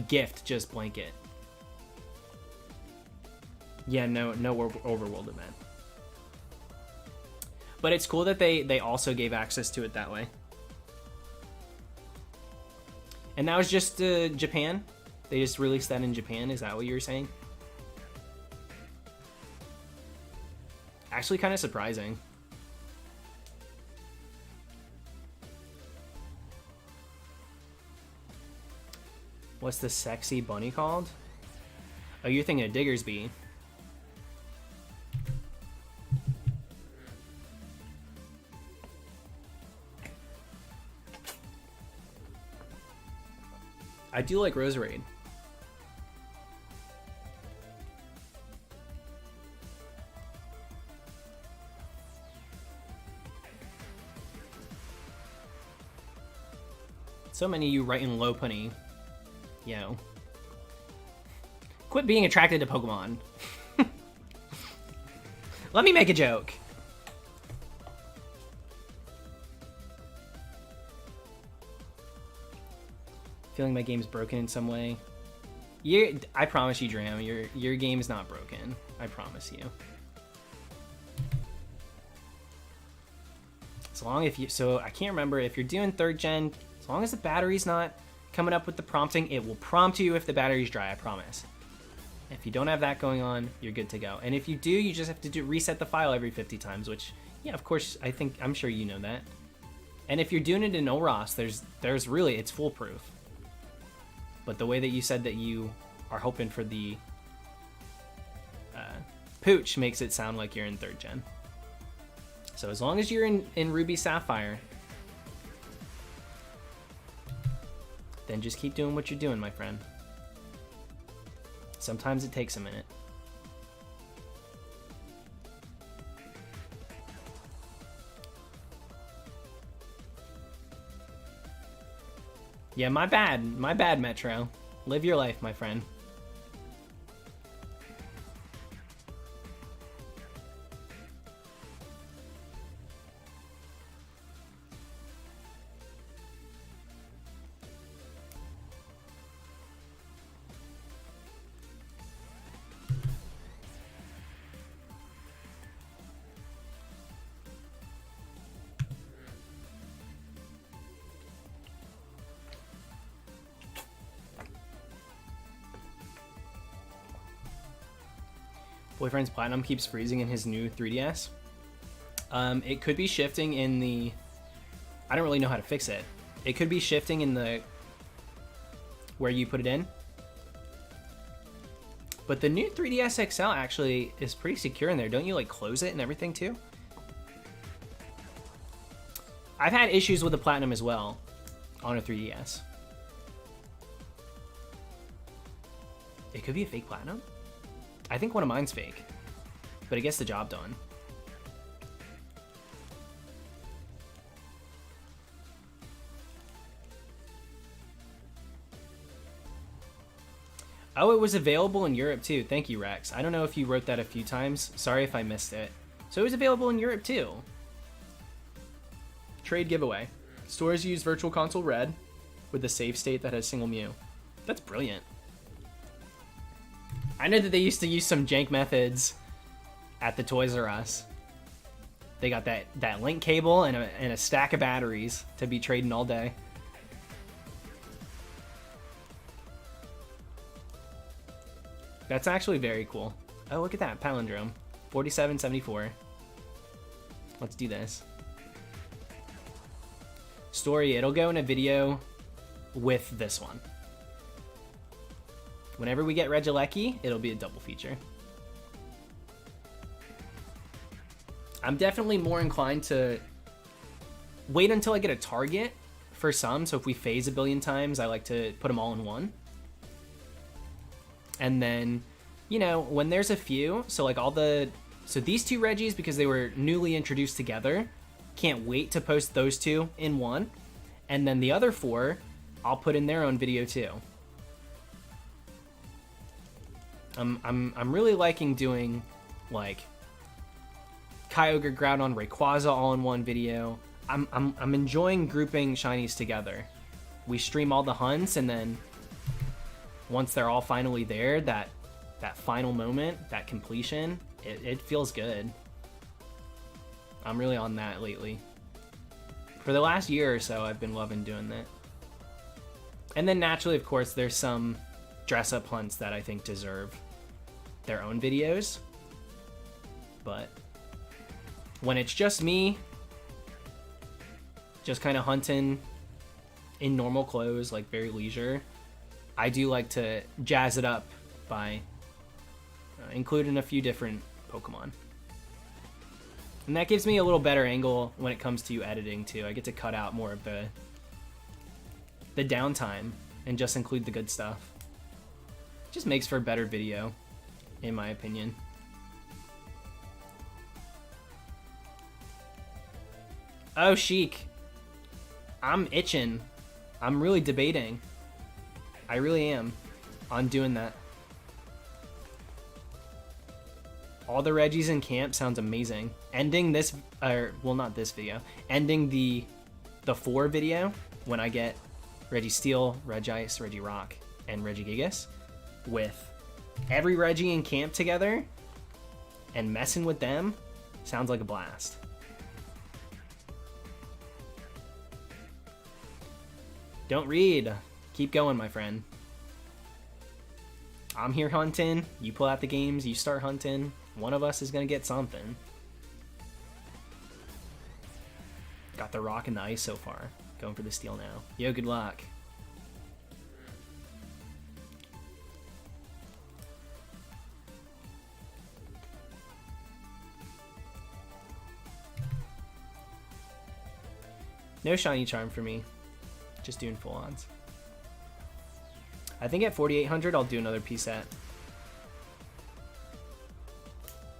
gift just blanket. Yeah, no overworld event. But it's cool that they also gave access to it that way. And that was just Japan? They just released that in Japan? Is that what you were saying? Actually kind of surprising. What's the sexy bunny called? Oh, you're thinking of Diggersby. I do like Roserade. So many of you writing Lopunny. You know. Quit being attracted to Pokemon. Let me make a joke. Feeling my game's broken in some way. I promise you, Dram, your game is not broken. I promise you. So I can't remember if you're doing 3rd gen. As long as the battery's not coming up with the prompting, it will prompt you if the battery's dry. I promise. If you don't have that going on, you're good to go. And if you do, you just have to reset the file every 50 times. Which, yeah, of course, I'm sure you know that. And if you're doing it in Oros, there's really, it's foolproof. But the way that you said that you are hoping for the Pooch makes it sound like you're in 3rd gen. So as long as you're in Ruby Sapphire, then just keep doing what you're doing, my friend. Sometimes it takes a minute. Yeah, my bad, Metro. Live your life, my friend. Boyfriend's Platinum keeps freezing in his new 3DS. It could be shifting in the... I don't really know how to fix it. It could be shifting in the... where you put it in. But the new 3DS XL actually is pretty secure in there. Don't you like close it and everything too? I've had issues with the Platinum as well on a 3DS. It could be a fake Platinum? I think one of mine's fake, but it gets the job done. Oh, it was available in Europe too. Thank you, Rex. I don't know if you wrote that a few times. Sorry if I missed it. So it was available in Europe too. Trade giveaway. Stores use Virtual Console Red with the save state that has single Mew. That's brilliant. I know that they used to use some jank methods at the Toys R Us. They got that link cable and a stack of batteries to be trading all day. That's actually very cool. Oh, look at that palindrome. 4774. Let's do this. Story, it'll go in a video with this one. Whenever we get Regieleki, it'll be a double feature. I'm definitely more inclined to wait until I get a target for some. So if we phase a billion times, I like to put them all in one. And then, you know, when there's a few, so like so these two Regis, because they were newly introduced together, can't wait to post those two in one. And then the other 4, I'll put in their own video too. I'm really liking doing like Kyogre Groudon Rayquaza all in one video. I'm enjoying grouping shinies together. We stream all the hunts, and then once they're all finally there, that final moment, that completion, it feels good. I'm really on that lately. For the last year or so, I've been loving doing that. And then naturally, of course, there's some dress-up hunts that I think deserve their own videos. But when it's just me, just kind of hunting in normal clothes, like very leisure, I do like to jazz it up by including a few different Pokemon. And that gives me a little better angle when it comes to editing too. I get to cut out more of the downtime and just include the good stuff. Just makes for a better video, in my opinion. Oh, Sheik. I'm itching. I'm really debating. I really am on doing that. All the Regis in camp sounds amazing. Ending this, well, not this video. Ending the 4 video when I get Registeel, Regice, Regirock, and Regigigas with every Regi in camp together and messing with them sounds like a blast. Don't read. Keep going, my friend. I'm here hunting. You pull out the games. You start hunting. One of us is going to get something. Got the rock and the ice so far. Going for the steal now. Yo, good luck. No shiny charm for me. Just doing full ons. I think at 4,800 I'll do another P set.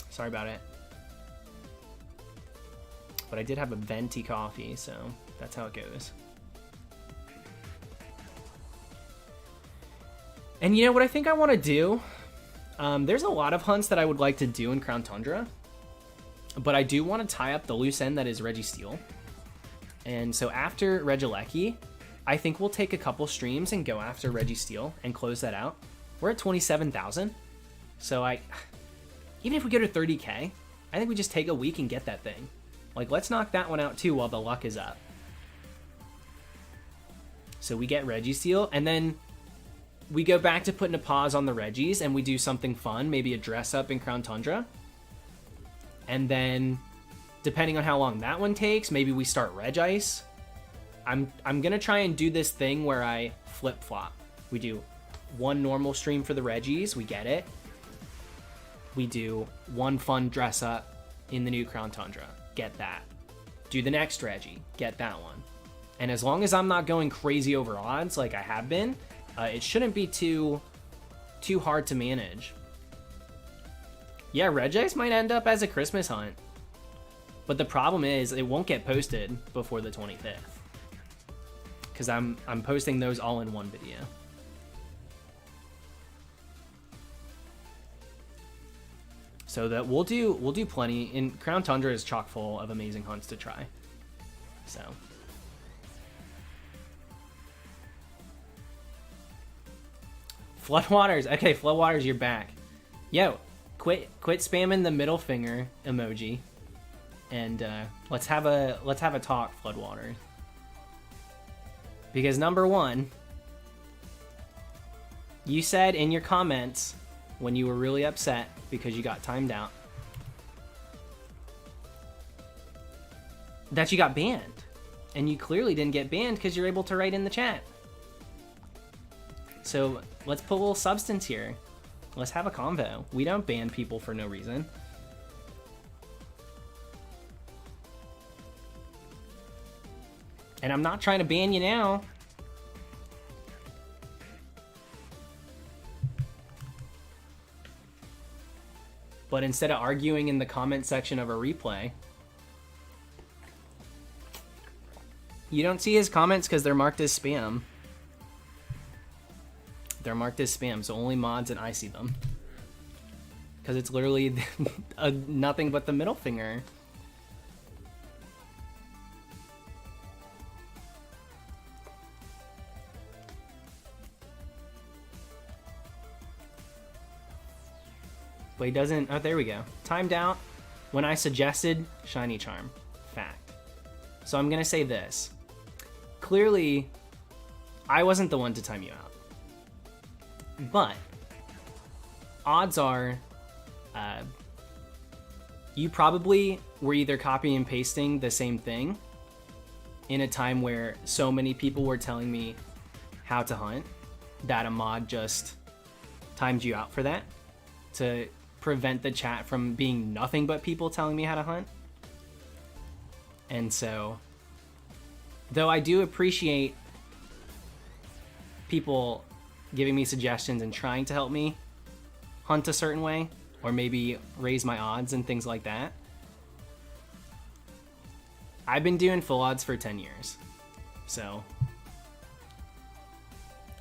Sorry about it. But I did have a venti coffee, so that's how it goes. And you know what I think I want to do? There's a lot of hunts that I would like to do in Crown Tundra, but I do want to tie up the loose end that is Registeel. And so after Regieleki, I think we'll take a couple streams and go after Registeel and close that out. We're at 27,000, so even if we go to 30k, I think we just take a week and get that thing. Like, let's knock that one out too while the luck is up. So we get Registeel, and then we go back to putting a pause on the Regis, and we do something fun, maybe a dress up in Crown Tundra. And then, depending on how long that one takes, maybe we start Regice. I'm gonna try and do this thing where I flip-flop. We do one normal stream for the Regis, we get it. We do one fun dress up in the new Crown Tundra, get that. Do the next Regi, get that one. And as long as I'm not going crazy over odds like I have been, it shouldn't be too hard to manage. Yeah, Regice might end up as a Christmas hunt. But the problem is it won't get posted before the 25th. Because I'm posting those all in one video. So that we'll do plenty. And Crown Tundra is chock full of amazing hunts to try. So Floodwaters. Okay, Floodwaters, you're back. Yo, quit spamming the middle finger emoji. And let's have a talk, Floodwaters. Because number one, you said in your comments when you were really upset because you got timed out that you got banned. And you clearly didn't get banned because you're able to write in the chat. So let's put a little substance here. Let's have a convo. We don't ban people for no reason. And I'm not trying to ban you now. But instead of arguing in the comment section of a replay, you don't see his comments because they're marked as spam. They're marked as spam, so only mods and I see them. Because it's literally nothing but the middle finger. But he doesn't. Oh, there we go. Timed out when I suggested Shiny Charm. Fact. So I'm going to say this. Clearly, I wasn't the one to time you out. But odds are you probably were either copying and pasting the same thing in a time where so many people were telling me how to hunt that a mod just timed you out for that to prevent the chat from being nothing but people telling me how to hunt. And so, though I do appreciate people giving me suggestions and trying to help me hunt a certain way, or maybe raise my odds and things like that, I've been doing full odds for 10 years. So,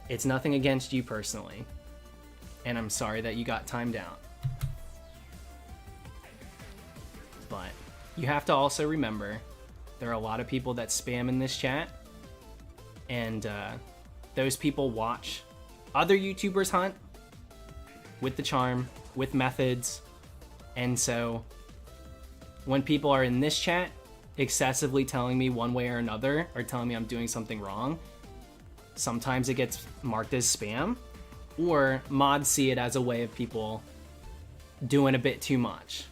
it's nothing against you personally. And I'm sorry that you got timed out. But you have to also remember there are a lot of people that spam in this chat, and those people watch other YouTubers hunt with the charm, with methods, and so when people are in this chat excessively telling me one way or another, or telling me I'm doing something wrong, sometimes it gets marked as spam, or mods see it as a way of people doing a bit too much.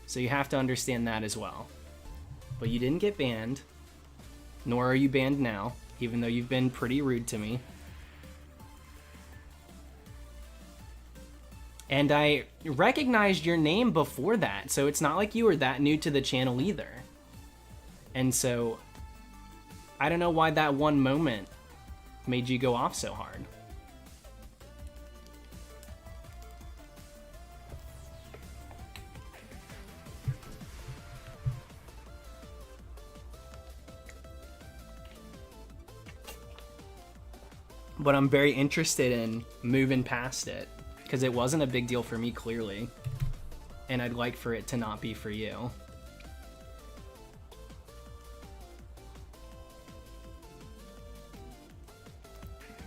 So you have to understand that as well. But you didn't get banned. Nor are you banned now, even though you've been pretty rude to me. And I recognized your name before that, so it's not like you were that new to the channel either. And so, I don't know why that one moment made you go off so hard. But I'm very interested in moving past it, because it wasn't a big deal for me, clearly. And I'd like for it to not be for you.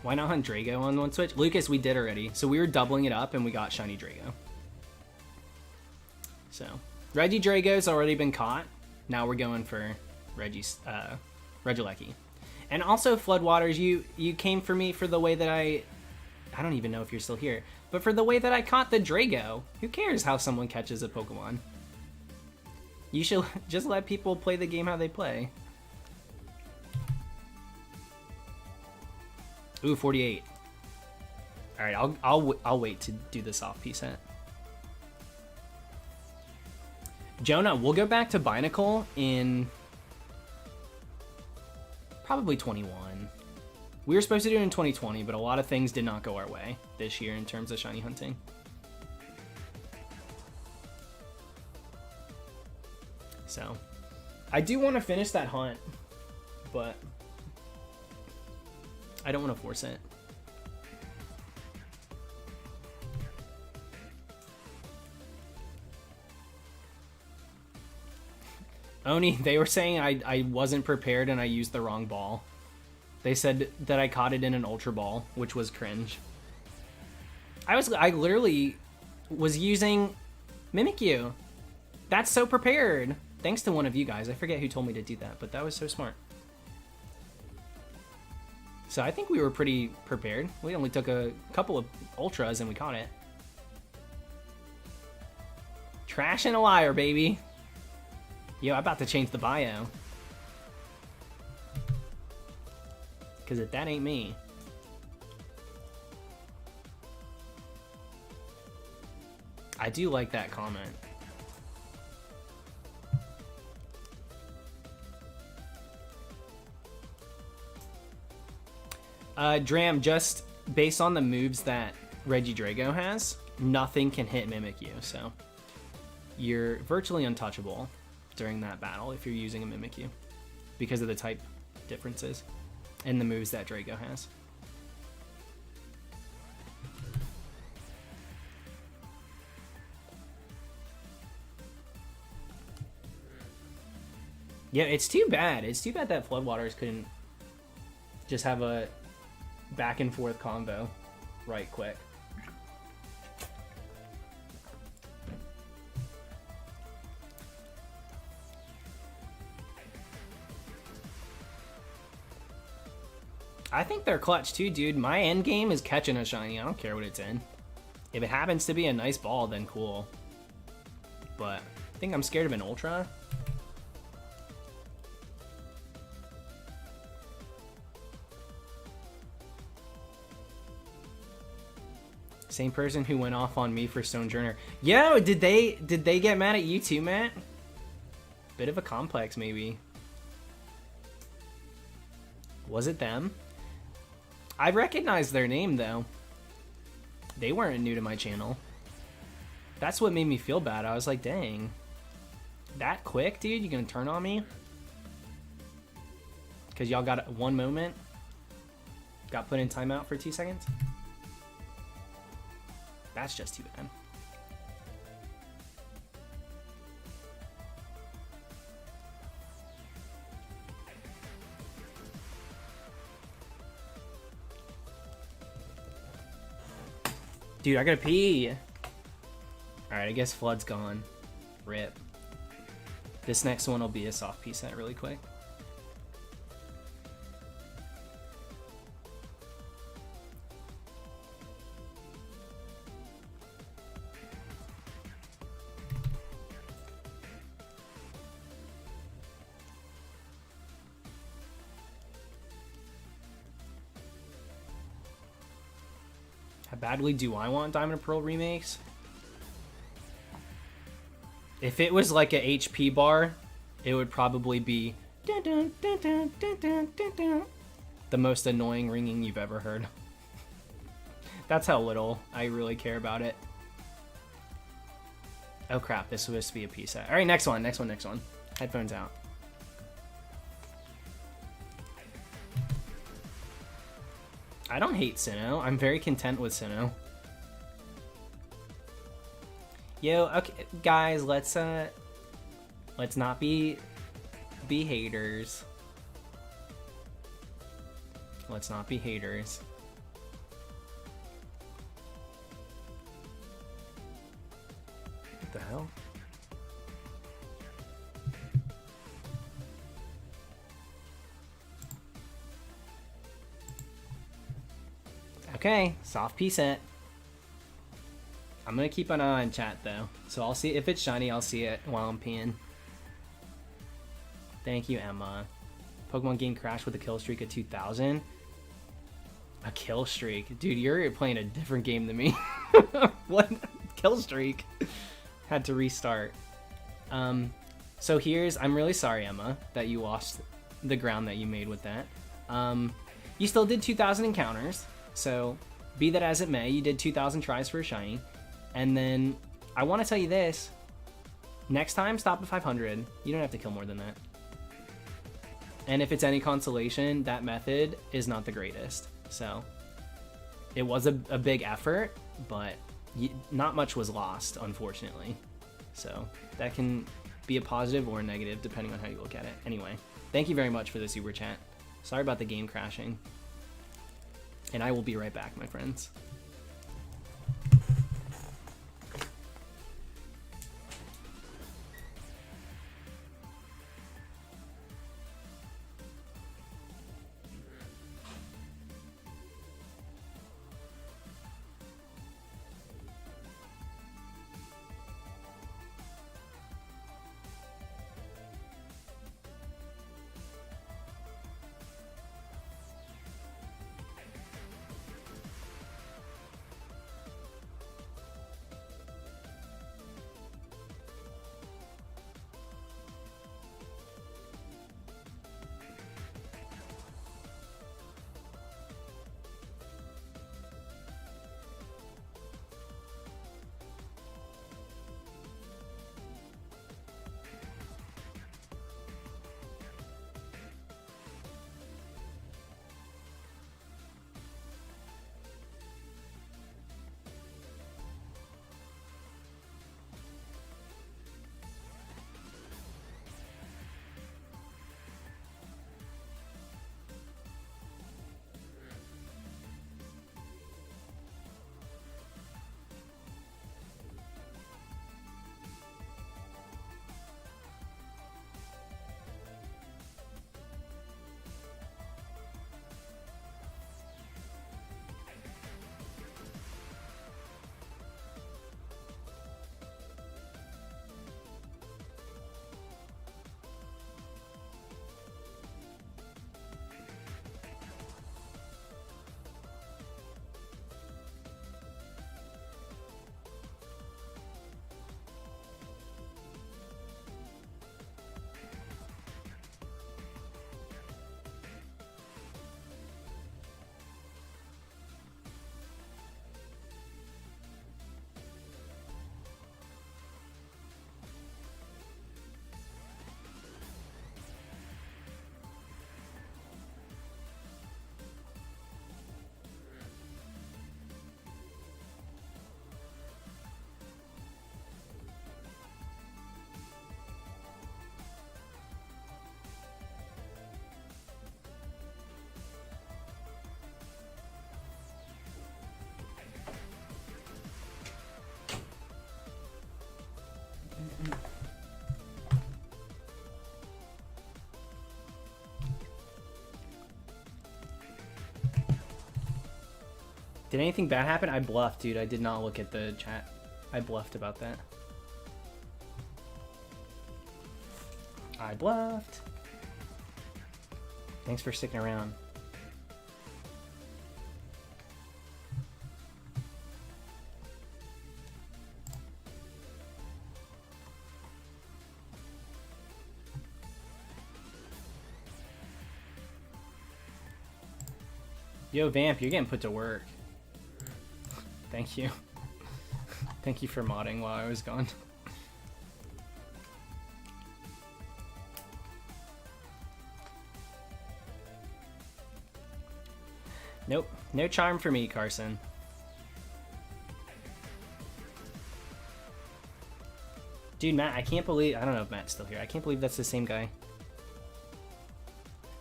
Why not hunt Drago on one switch? Lucas, we did already. So we were doubling it up and we got shiny Drago. So, Regidrago's already been caught. Now we're going for Regieleki. And also, Floodwaters, you came for me for the way that I don't even know if you're still here, but for the way that I caught the Drago. Who cares how someone catches a Pokemon? You should just let people play the game how they play. Ooh, 48. All right, I'll wait to do the soft P set. Jonah, we'll go back to Binacle in probably 21. We were supposed to do it in 2020, but a lot of things did not go our way this year in terms of shiny hunting. So, I do want to finish that hunt, but I don't want to force it. Oni, they were saying I wasn't prepared and I used the wrong ball. They said that I caught it in an Ultra Ball, which was cringe. I literally was using Mimikyu. That's so prepared. Thanks to one of you guys. I forget who told me to do that, but that was so smart. So I think we were pretty prepared. We only took a couple of Ultras and we caught it. Trash and a liar, baby. Yo, I'm about to change the bio. Because if that ain't me. I do like that comment. Dram, just based on the moves that Regidrago has, nothing can hit Mimikyu, so you're virtually untouchable during that battle if you're using a Mimikyu because of the type differences and the moves that Drago has. Yeah, it's too bad. It's too bad that Floodwaters couldn't just have a back and forth combo right quick. I think they're clutch too, dude. My end game is catching a shiny. I don't care what it's in. If it happens to be a nice ball, then cool. But I think I'm scared of an Ultra. Same person who went off on me for Stonejourner. Yo, did they get mad at you too, Matt? Bit of a complex, maybe. Was it them? I recognize their name, though. They weren't new to my channel. That's what made me feel bad. I was like, dang. That quick, dude? You gonna turn on me? Because y'all got one moment? Got put in timeout for 2 seconds? That's just too bad. Dude, I gotta pee. Alright, I guess Flood's gone. Rip. This next one will be a soft P set really quick. badly do I want Diamond and Pearl remakes? If it was like a HP bar, it would probably be dun, dun, dun, dun, dun, dun, dun, dun, the most annoying ringing you've ever heard. That's how little I really care about it. Oh crap, this was supposed to be a P set. Alright, next one. Headphones out. I don't hate Sinnoh. I'm very content with Sinnoh. Yo, okay, guys, let's not be haters. Let's not be haters. What the hell? Okay, soft P set. I'm gonna keep an eye on chat though, so I'll see if it's shiny. I'll see it while I'm peeing. Thank you, Emma. Pokemon game crashed with a kill streak at 2000. A kill streak, dude. You're playing a different game than me. What kill streak? Had to restart. So here's. I'm really sorry, Emma, that you lost the ground that you made with that. You still did 2,000 encounters. So, be that as it may, you did 2,000 tries for a shiny. And then, I want to tell you this. Next time, stop at 500. You don't have to kill more than that. And if it's any consolation, that method is not the greatest. So, it was a big effort, but not much was lost, unfortunately. So, that can be a positive or a negative, depending on how you look at it. Anyway, thank you very much for the super chat. Sorry about the game crashing. And I will be right back, my friends. Did anything bad happen? I bluffed, dude. I did not look at the chat. I bluffed about that. I bluffed. Thanks for sticking around. Yo, Vamp, you're getting put to work. Thank you. Thank you for modding while I was gone. Nope, no charm for me, Carson. Dude, Matt, I can't believe... I don't know if Matt's still here. I can't believe that's the same guy.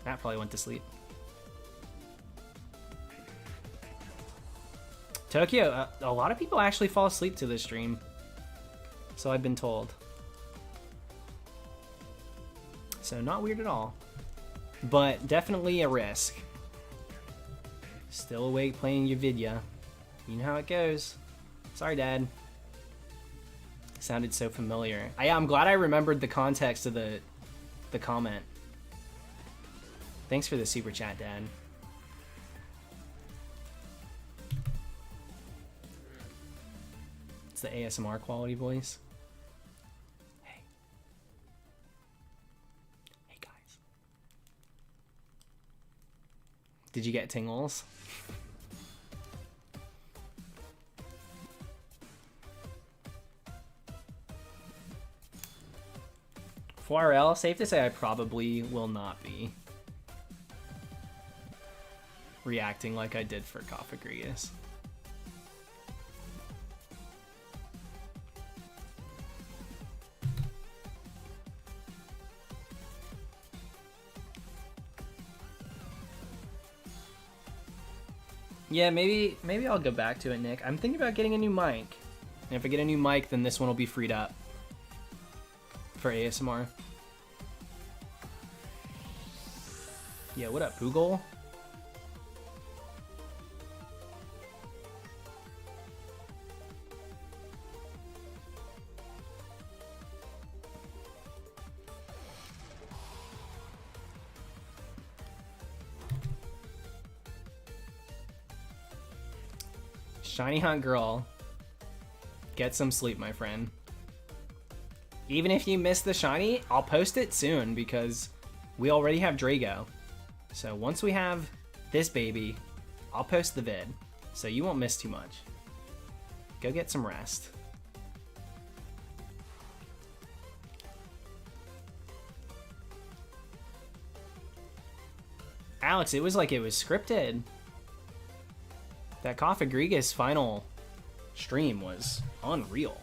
Matt probably went to sleep. Tokyo, a lot of people actually fall asleep to this stream. So I've been told. So not weird at all. But definitely a risk. Still awake playing your video. You know how it goes. Sorry, Dad. Sounded so familiar. I'm glad I remembered the context of the comment. Thanks for the super chat, Dad. It's the ASMR quality voice. Hey. Hey, guys. Did you get tingles? 4RL, safe to say I probably will not be reacting like I did for Cophagrigus. Yeah, maybe I'll go back to it, Nick. I'm thinking about getting a new mic. And if I get a new mic, then this one will be freed up for ASMR. Yeah, what up, Poogle? Shiny Hunt Girl. Get some sleep, my friend. Even if you miss the shiny, I'll post it soon because we already have Drago. So once we have this baby, I'll post the vid. So you won't miss too much. Go get some rest. Alex, it was like it was scripted. That Cophagrigus final stream was unreal.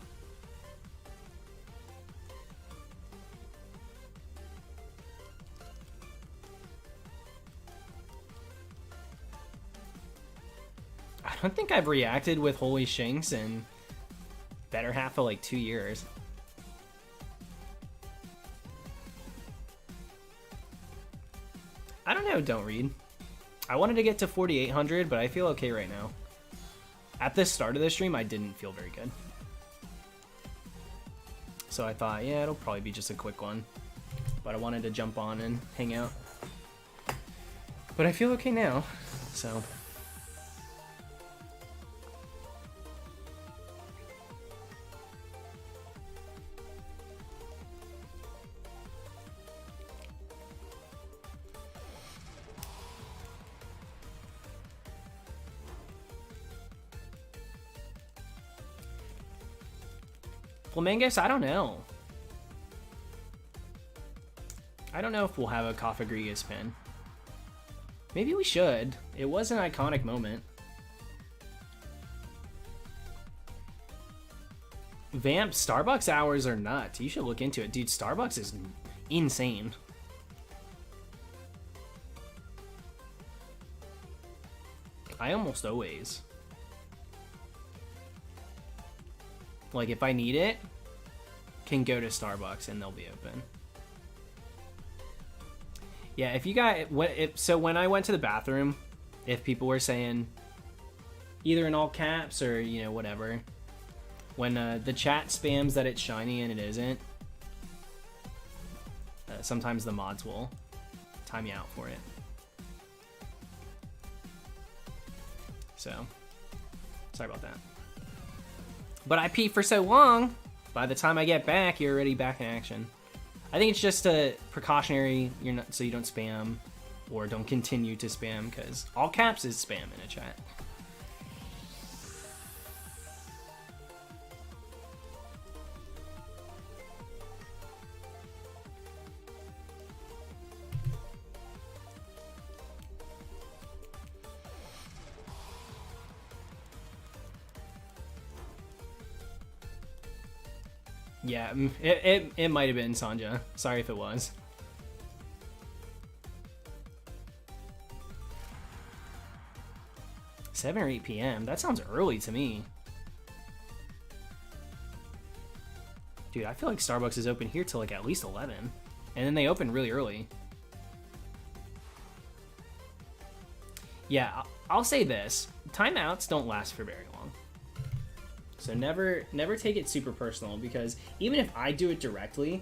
I don't think I've reacted with Holy Shinx in better half of like 2 years. I don't know, don't read. I wanted to get to 4,800, but I feel okay right now. At the start of the stream, I didn't feel very good. So I thought, yeah, it'll probably be just a quick one. But I wanted to jump on and hang out. But I feel okay now, so... Flamingos, I don't know. I don't know if we'll have a Cophagrigus pin. Maybe we should. It was an iconic moment. Vamp, Starbucks hours are nuts. You should look into it. Dude, Starbucks is insane. I almost always. Like, if I need it, can go to Starbucks and they'll be open. Yeah, if you got... So when I went to the bathroom, if people were saying either in all caps or, you know, whatever, when the chat spams that it's shiny and it isn't, sometimes the mods will time you out for it. So, sorry about that. But I pee for so long, by the time I get back, you're already back in action. I think it's just a precautionary, so you don't spam or don't continue to spam, because all caps is spam in a chat. Yeah, it might have been Sanja. Sorry if it was. Seven or 8 p.m. That sounds early to me. Dude, I feel like Starbucks is open here till like at least 11. And then they open really early. Yeah, I'll say this. Timeouts don't last for very long. So never take it super personal, because even if I do it directly,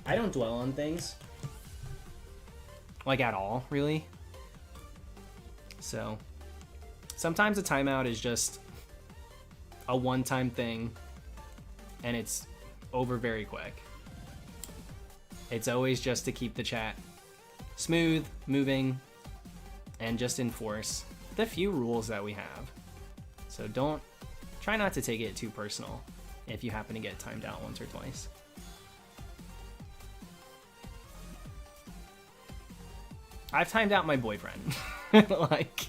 I don't dwell on things. Like at all, really. So sometimes a timeout is just a one-time thing, and it's over very quick. It's always just to keep the chat smooth, moving, and just enforce the few rules that we have. So try not to take it too personal if you happen to get timed out once or twice. I've timed out my boyfriend. Like...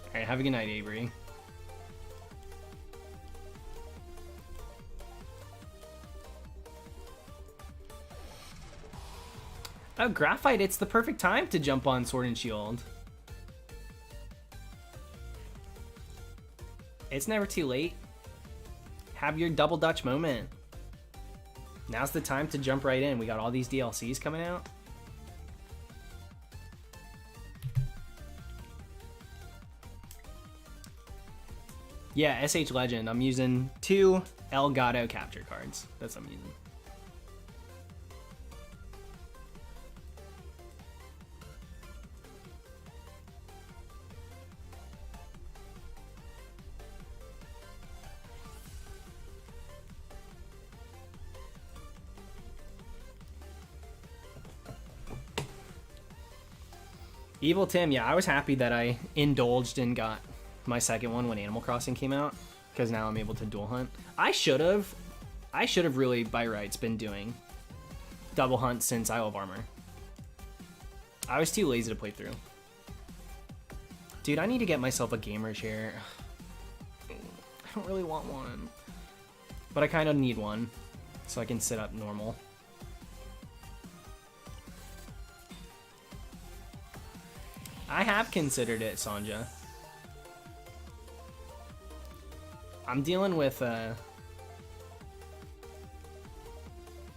Alright, have a good night, Avery. Oh, Graphite, it's the perfect time to jump on Sword and Shield. It's never too late. Have your double Dutch moment. Now's the time to jump right in. We got all these DLCs coming out. Yeah, SH Legend. I'm using 2 Elgato capture cards. That's what I'm using. Evil Tim, yeah, I was happy that I indulged and got my second one when Animal Crossing came out, because now I'm able to dual hunt. I should have really, by rights, been doing double hunt since Isle of Armor. I was too lazy to play through. Dude, I need to get myself a gamer chair. I don't really want one, but I kind of need one so I can sit up normal. I have considered it, Sanja. I'm dealing with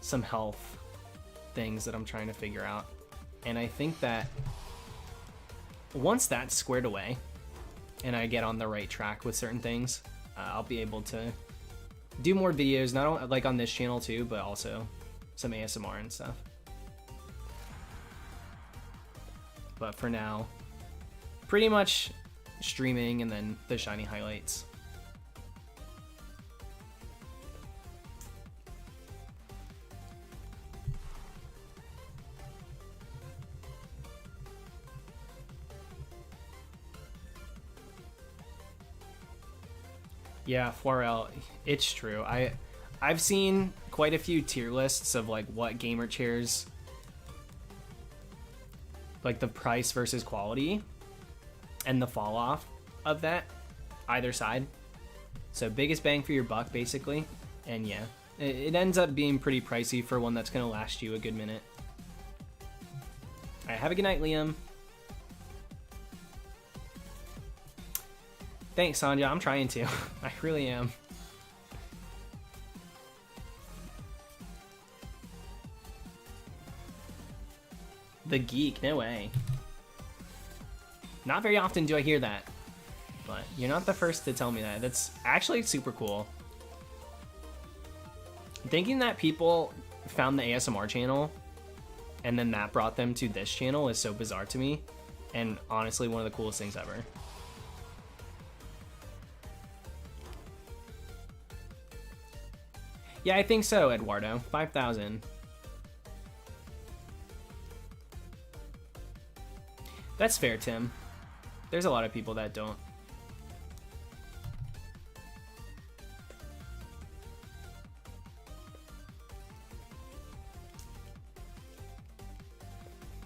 some health things that I'm trying to figure out. And I think that once that's squared away and I get on the right track with certain things, I'll be able to do more videos, not only like on this channel too, but also some ASMR and stuff. But for now, pretty much streaming and then the shiny highlights. Yeah, 4L, it's true. I've seen quite a few tier lists of like what gamer chairs, like the price versus quality and the fall off of that either side. So biggest bang for your buck basically. And yeah, it ends up being pretty pricey for one that's gonna last you a good minute. All right, have a good night, Liam. Thanks, Sanja. I'm trying to. I really am. The geek, no way. Not very often do I hear that, but you're not the first to tell me that. That's actually super cool. Thinking that people found the ASMR channel and then that brought them to this channel is so bizarre to me, and honestly one of the coolest things ever. Yeah, I think so, Eduardo. 5,000. That's fair, Tim. There's a lot of people that don't.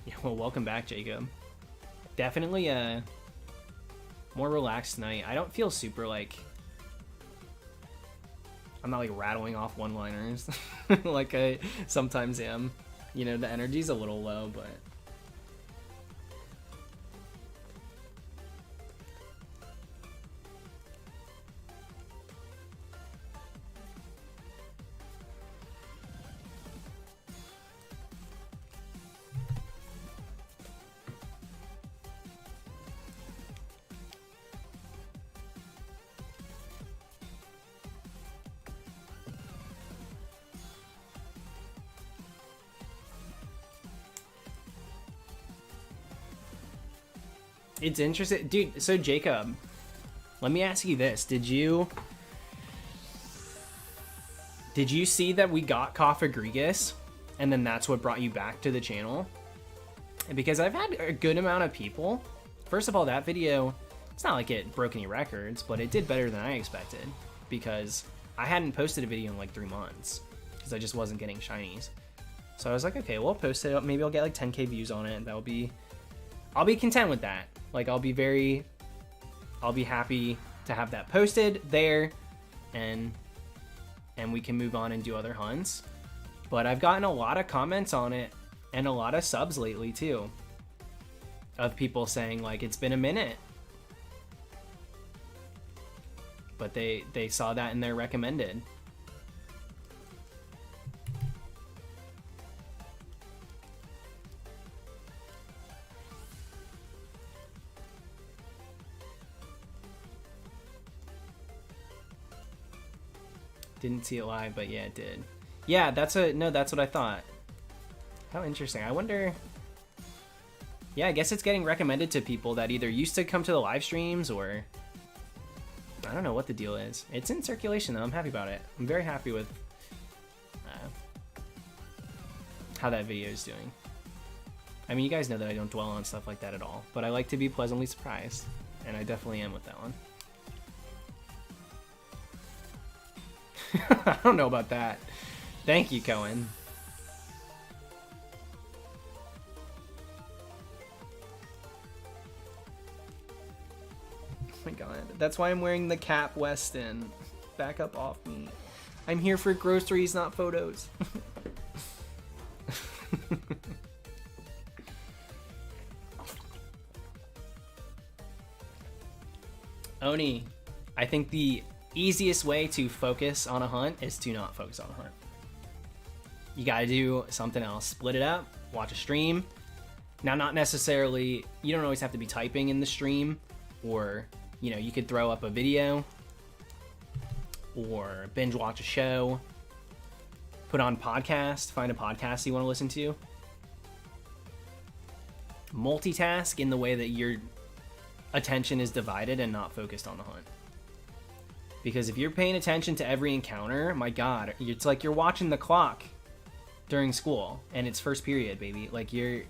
Yeah, well, welcome back, Jacob. Definitely a more relaxed night. I don't feel super like... I'm not like rattling off one-liners like I sometimes am. You know, the energy's a little low, but... It's interesting, dude. So Jacob, let me ask you this: Did you see that we got Coffagrigus, and then that's what brought you back to the channel? Because I've had a good amount of people. First of all, that video, it's not like it broke any records, but it did better than I expected because I hadn't posted a video in like 3 months because I just wasn't getting shinies. So I was like, okay, well, I'll post it. Maybe I'll get like 10K views on it. I'll be content with that. Like, I'll be happy to have that posted there, and we can move on and do other hunts. But I've gotten a lot of comments on it and a lot of subs lately too, of people saying like it's been a minute, but they saw that in their recommended. Didn't see it live, but yeah, it did. Yeah, that's what I thought. How interesting. I wonder... Yeah, I guess it's getting recommended to people that either used to come to the live streams or... I don't know what the deal is. It's in circulation though. I'm happy about it. I'm very happy with how that video is doing. I mean, you guys know that I don't dwell on stuff like that at all, but I like to be pleasantly surprised, and I definitely am with that one. I don't know about that. Thank you, Cohen. Oh my god. That's why I'm wearing the cap, Weston. Back up off me. I'm here for groceries, not photos. Oni, I think the easiest way to focus on a hunt is to not focus on a hunt. You gotta do something else. Split it up, watch a stream. Now, not necessarily, you don't always have to be typing in the stream, or, you know, you could throw up a video, or binge watch a show, put on podcast, find a podcast you want to listen to. Multitask in the way that your attention is divided and not focused on the hunt. Because if you're paying attention to every encounter, my god, it's like you're watching the clock during school and it's first period, baby. Like you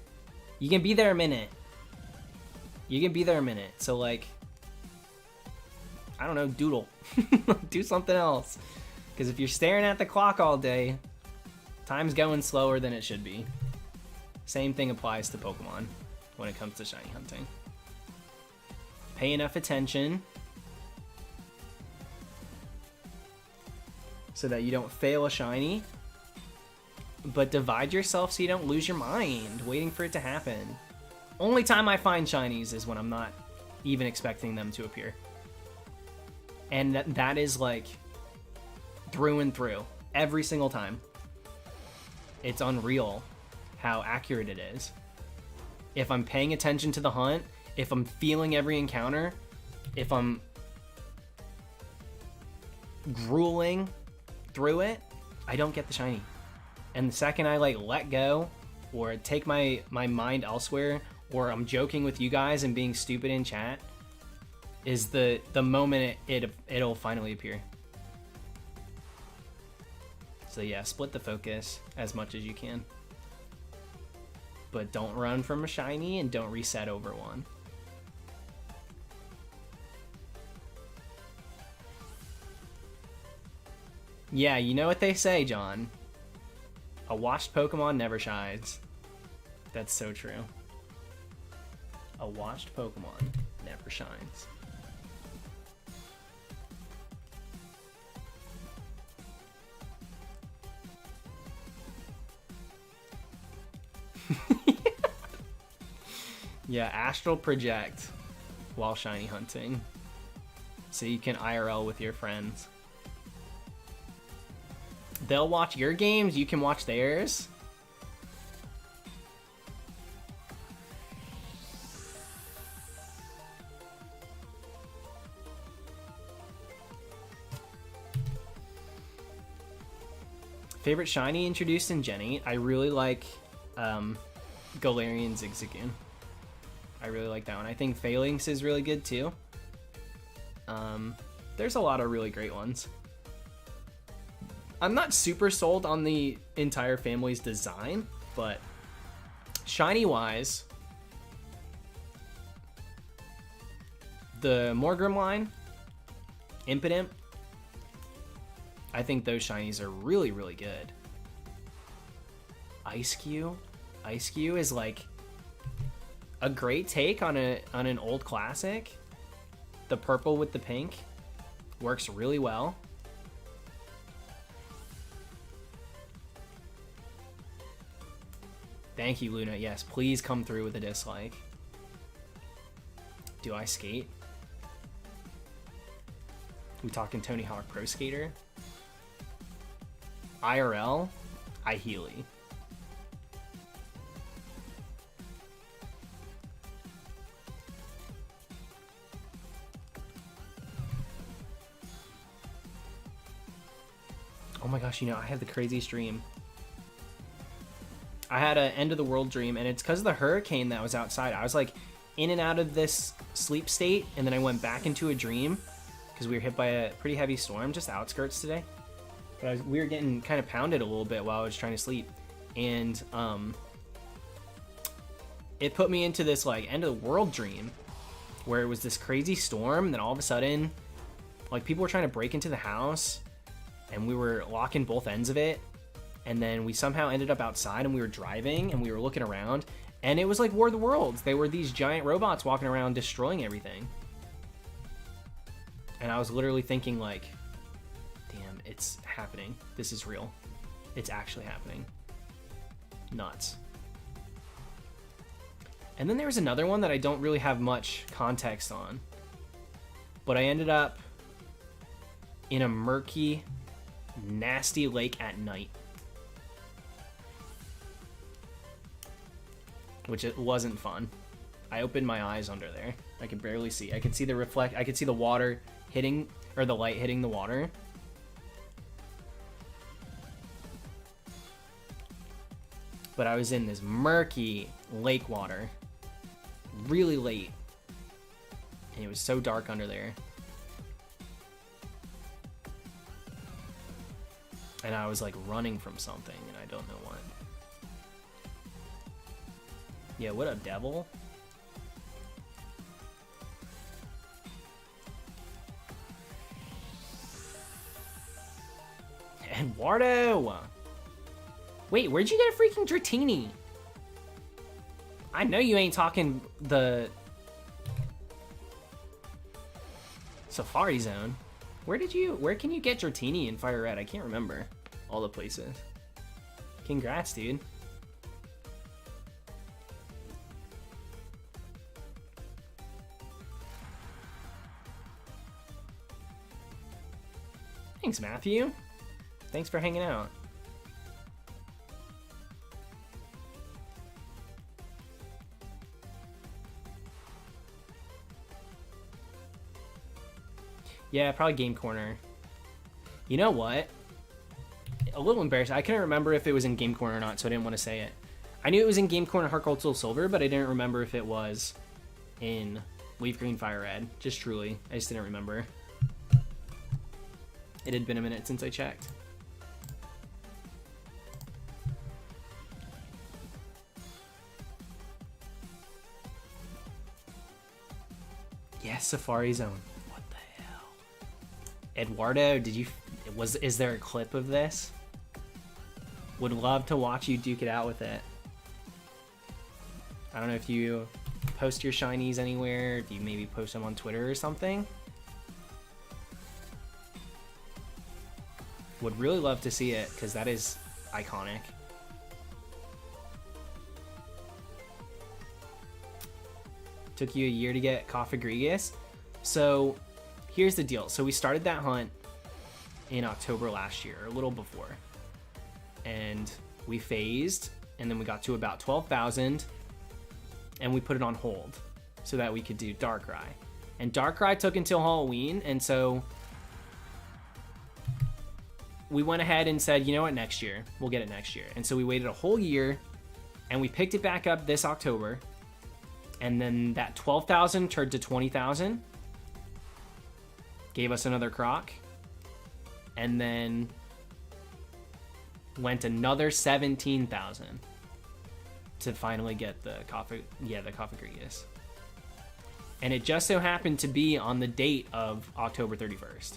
can be there a minute. You can be there a minute. So like, I don't know, doodle. Do something else. Because if you're staring at the clock all day, time's going slower than it should be. Same thing applies to Pokemon when it comes to shiny hunting. Pay enough attention so that you don't fail a shiny, but divide yourself so you don't lose your mind waiting for it to happen. Only time I find shinies is when I'm not even expecting them to appear. And that is like through and through, every single time. It's unreal how accurate it is. If I'm paying attention to the hunt, if I'm feeling every encounter, if I'm grueling through it, I don't get the shiny. And the second I like let go or take my mind elsewhere, or I'm joking with you guys and being stupid in chat, is the moment it'll finally appear. So yeah, split the focus as much as you can. But don't run from a shiny and don't reset over one. Yeah, you know what they say, John. A washed Pokemon never shines. That's so true. A washed Pokemon never shines. Yeah, astral project while shiny hunting. So you can IRL with your friends. They'll watch your games, you can watch theirs. Favorite shiny introduced in Gen 8? I really like Galarian Zigzagoon. I really like that one. I think Phalanx is really good too. There's a lot of really great ones. I'm not super sold on the entire family's design, but shiny wise, the Morgrim line, Impidimp, I think those shinies are really, really good. Ice-Q is like a great take on an old classic. The purple with the pink works really well. Thank you, Luna. Yes, please come through with a dislike. Do I skate? We talking Tony Hawk Pro Skater? IRL? I Healy. Oh my gosh, you know, I had the craziest dream. I had an end of the world dream, and it's because of the hurricane that was outside. I was like in and out of this sleep state, and then I went back into a dream because we were hit by a pretty heavy storm, just outskirts today. But we were getting kind of pounded a little bit while I was trying to sleep, and it put me into this like end of the world dream where it was this crazy storm, and then all of a sudden, like people were trying to break into the house, and we were locking both ends of it. And then we somehow ended up outside, and we were driving, and we were looking around, and it was like War of the Worlds. They were these giant robots walking around destroying everything. And I was literally thinking like, damn, it's happening. This is real. It's actually happening. Nuts. And then there was another one that I don't really have much context on. But I ended up in a murky, nasty lake at night. Which it wasn't fun. I opened my eyes under there. I could barely see. I could see the I could see the water hitting, or the light hitting the water. But I was in this murky lake water, really late, and it was so dark under there. And I was like running from something, and I don't know what. Yeah, what up, devil? Eduardo! Wait, where'd you get a freaking Dratini? I know you ain't talking the Safari Zone. Where can you get Dratini in Fire Red? I can't remember all the places. Congrats, dude. Thanks, Matthew. Thanks for hanging out. Yeah, probably Game Corner. You know what? A little embarrassed. I couldn't remember if it was in Game Corner or not, so I didn't want to say it. I knew it was in Game Corner Heart Gold Soul Silver, but I didn't remember if it was in Leaf Green Fire Red. Just truly. I just didn't remember. It had been a minute since I checked. Yes, Safari Zone. What the hell? Eduardo, is there a clip of this? Would love to watch you duke it out with it. I don't know if you post your shinies anywhere, if you maybe post them on Twitter or something. Would really love to see it, because that is iconic. Took you a year to get Cofagrigus. So here's the deal. So we started that hunt in October last year, or a little before. And we phased, and then we got to about 12,000, and we put it on hold so that we could do Darkrai. And Darkrai took until Halloween, and so we went ahead and said, you know what, next year. We'll get it next year. And so we waited a whole year, and we picked it back up this October. And then that 12,000 turned to 20,000. Gave us another Croc. And then went another 17,000 to finally get the Cofagrigus. And it just so happened to be on the date of October 31st.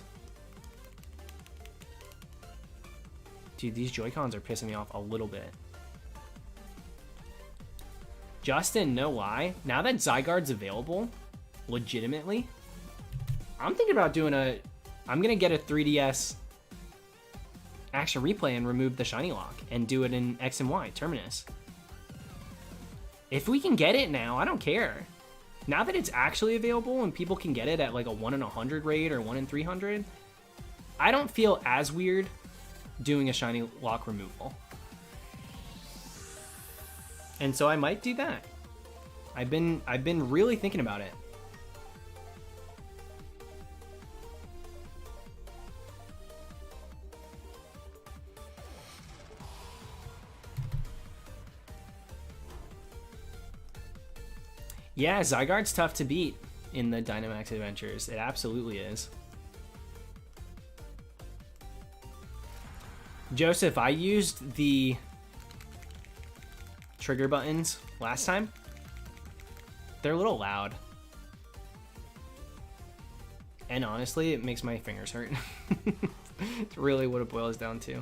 Dude, these Joy-Cons are pissing me off a little bit. Justin, no lie. Now that Zygarde's available, legitimately, I'm thinking about doing I'm going to get a 3DS Action Replay and remove the Shiny Lock and do it in X and Y, Terminus. If we can get it now, I don't care. Now that it's actually available and people can get it at like a 1 in 100 rate or 1 in 300, I don't feel as weird doing a Shiny Lock removal. And so I might do that. I've been really thinking about it. Yeah, Zygarde's tough to beat in the Dynamax Adventures. It absolutely is. Joseph, I used the trigger buttons last time. They're a little loud. And honestly, it makes my fingers hurt. It's really what it boils down to.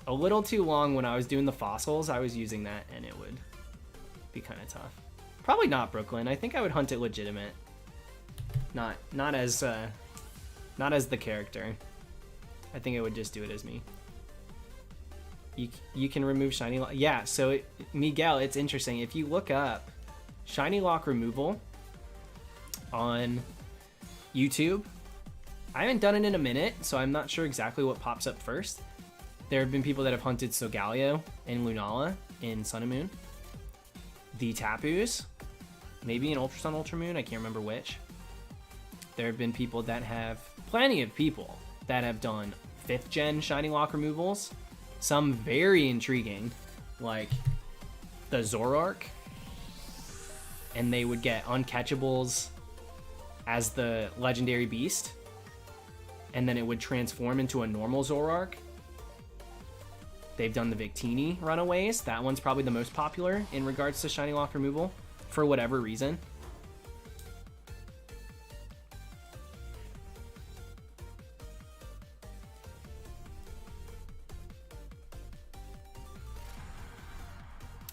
A little too long when I was doing the fossils, I was using that and it would be kind of tough. Probably not Brooklyn. I think I would hunt it legitimate. Not as the character. I think I would just do it as me. You can remove Shiny Lock. Yeah, so Miguel, it's interesting. If you look up Shiny Lock removal on YouTube, I haven't done it in a minute, so I'm not sure exactly what pops up first. There have been people that have hunted Solgaleo and Lunala in Sun and Moon. The Tapus, maybe in Ultra Sun, Ultra Moon, I can't remember which. There have been people that have, plenty of people that have done 5th gen Shiny Lock removals. Some very intriguing, like the Zoroark, and they would get uncatchables as the legendary beast, and then it would transform into a normal Zoroark. They've done the Victini Runaways. That one's probably the most popular in regards to Shiny Lock removal, for whatever reason.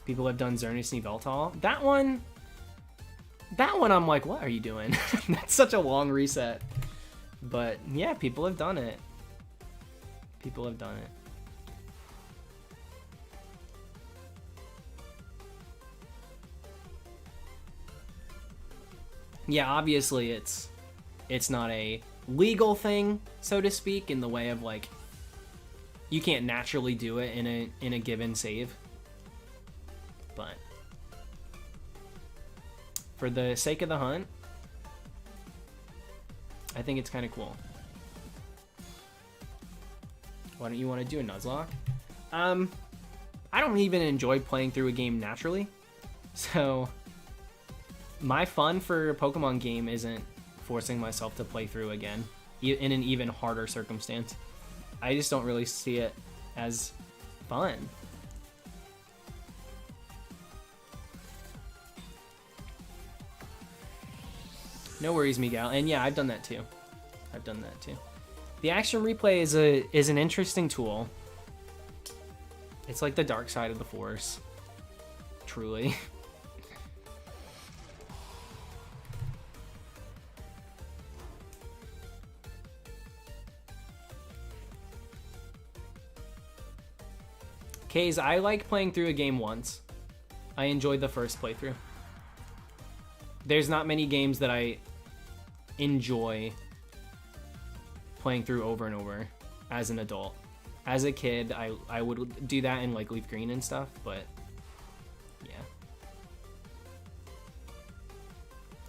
People have done Xerneas and Yveltal. That one I'm like, what are you doing? That's such a long reset. But yeah, people have done it. People have done it. Yeah, obviously it's not a legal thing, so to speak, in the way of like you can't naturally do it in a given save. But for the sake of the hunt, I think it's kind of cool. Why don't you want to do a Nuzlocke? I don't even enjoy playing through a game naturally, so my fun for a Pokemon game isn't forcing myself to play through again in an even harder circumstance. I just don't really see it as fun. No worries, Miguel. And yeah, I've done that too. I've done that too. The action replay is an interesting tool. It's like the dark side of the Force. Truly. Kays, I like playing through a game once. I enjoyed the first playthrough. There's not many games that I enjoy playing through over and over as an adult. As a kid, I would do that in like Leaf Green and stuff, but yeah.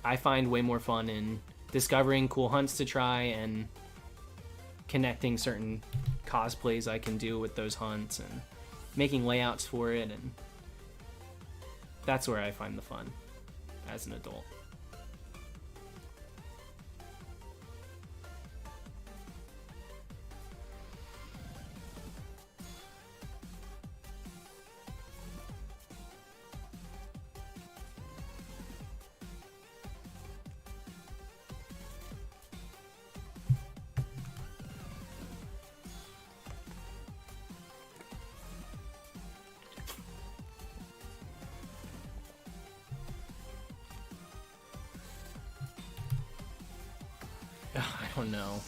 I find way more fun in discovering cool hunts to try and connecting certain cosplays I can do with those hunts and making layouts for it, and that's where I find the fun as an adult. I don't know.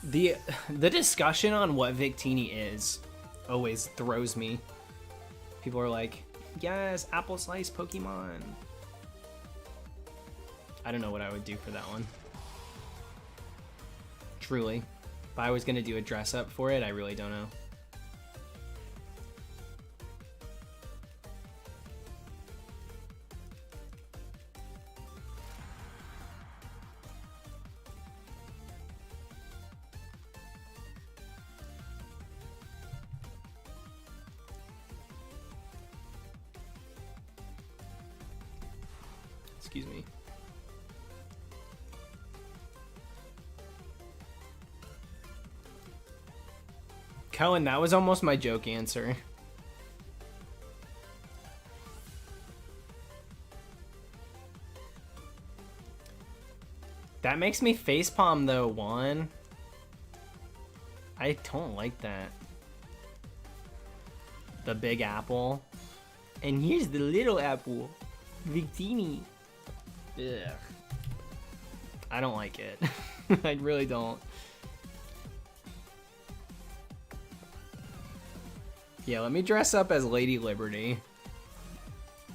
The discussion on what Victini is always throws me. People are like, yes, apple slice Pokemon. I don't know what I would do for that one. Truly. If I was gonna do a dress up for it, I really don't know. Excuse me. Cohen, that was almost my joke answer. That makes me facepalm though, Juan. I don't like that. The big apple. And here's the little apple. Victini. Ugh. I don't like it. I really don't. Yeah, let me dress up as Lady Liberty.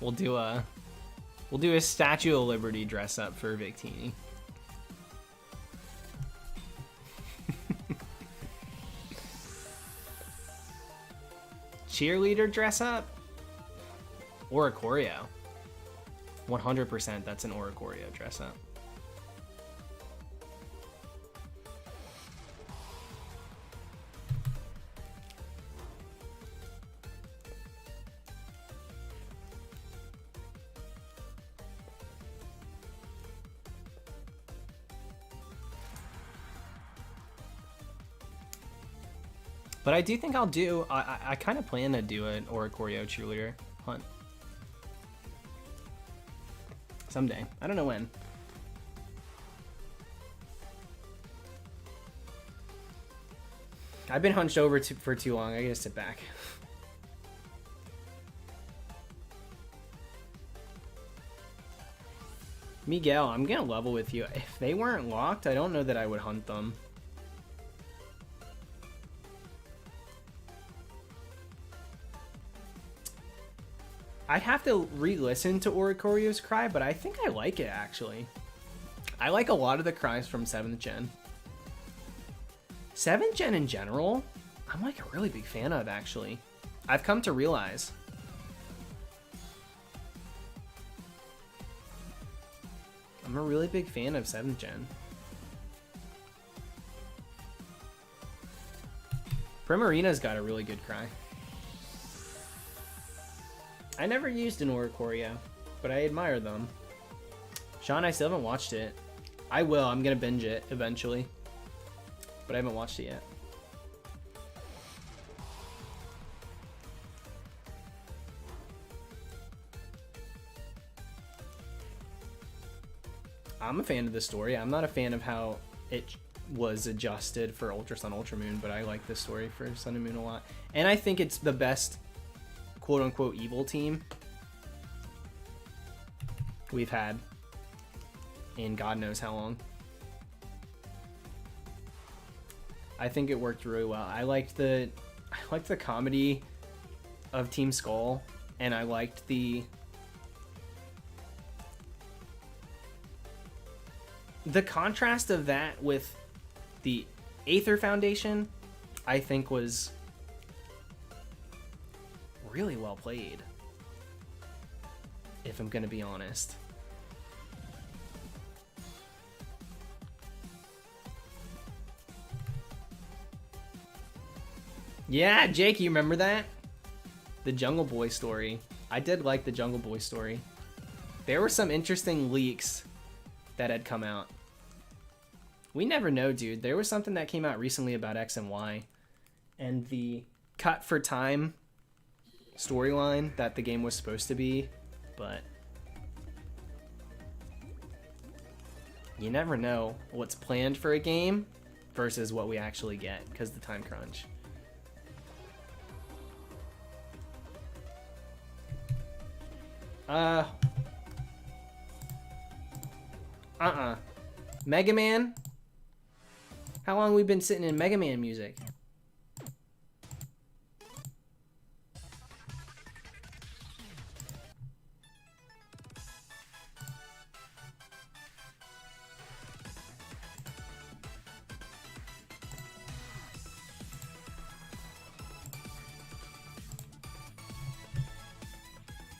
We'll do a Statue of Liberty dress up for Victini. Cheerleader dress up? Oricorio. 100% that's an Oricorio dress up. But I do think I'll do, I kind of plan to do an Oricorio cheerleader hunt. Someday. I don't know when. I've been hunched over for too long. I gotta sit back. Miguel, I'm gonna level with you. If they weren't locked, I don't know that I would hunt them. I'd have to re-listen to Oricorio's cry, but I think I like it, actually. I like a lot of the cries from 7th Gen. 7th Gen in general, I'm like a really big fan of, actually. I've come to realize. I'm a really big fan of 7th Gen. Primarina's got a really good cry. I never used an Oricorio, but I admire them. Sean, I still haven't watched it. I will. I'm going to binge it eventually, but I haven't watched it yet. I'm a fan of the story. I'm not a fan of how it was adjusted for Ultra Sun, Ultra Moon, but I like the story for Sun and Moon a lot. And I think it's the best quote-unquote evil team we've had in God knows how long. I think it worked really well. I liked the comedy of Team Skull, and I liked the contrast of that with the Aether Foundation. I think was really well played, if I'm gonna be honest. Yeah, Jake, you remember that? The Jungle Boy story. I did like the Jungle Boy story. There were some interesting leaks that had come out. We never know, dude. There was something that came out recently about X and Y, and the cut for time storyline that the game was supposed to be, but you never know what's planned for a game versus what we actually get because the time crunch. Mega Man? How long have we been sitting in Mega Man music?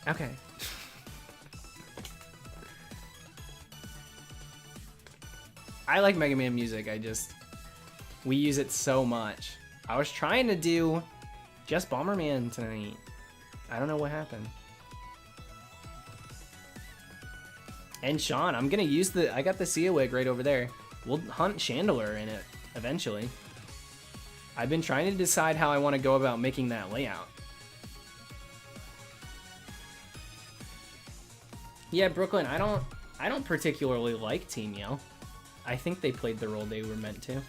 Okay. I like Mega Man music, we use it so much. I was trying to do just Bomberman tonight. I don't know what happened. And Sean, I'm gonna use I got the Sia wig right over there. We'll hunt Chandler in it eventually. I've been trying to decide how I want to go about making that layout. Yeah, Brooklyn, I don't particularly like Team Yell. I think they played the role they were meant to.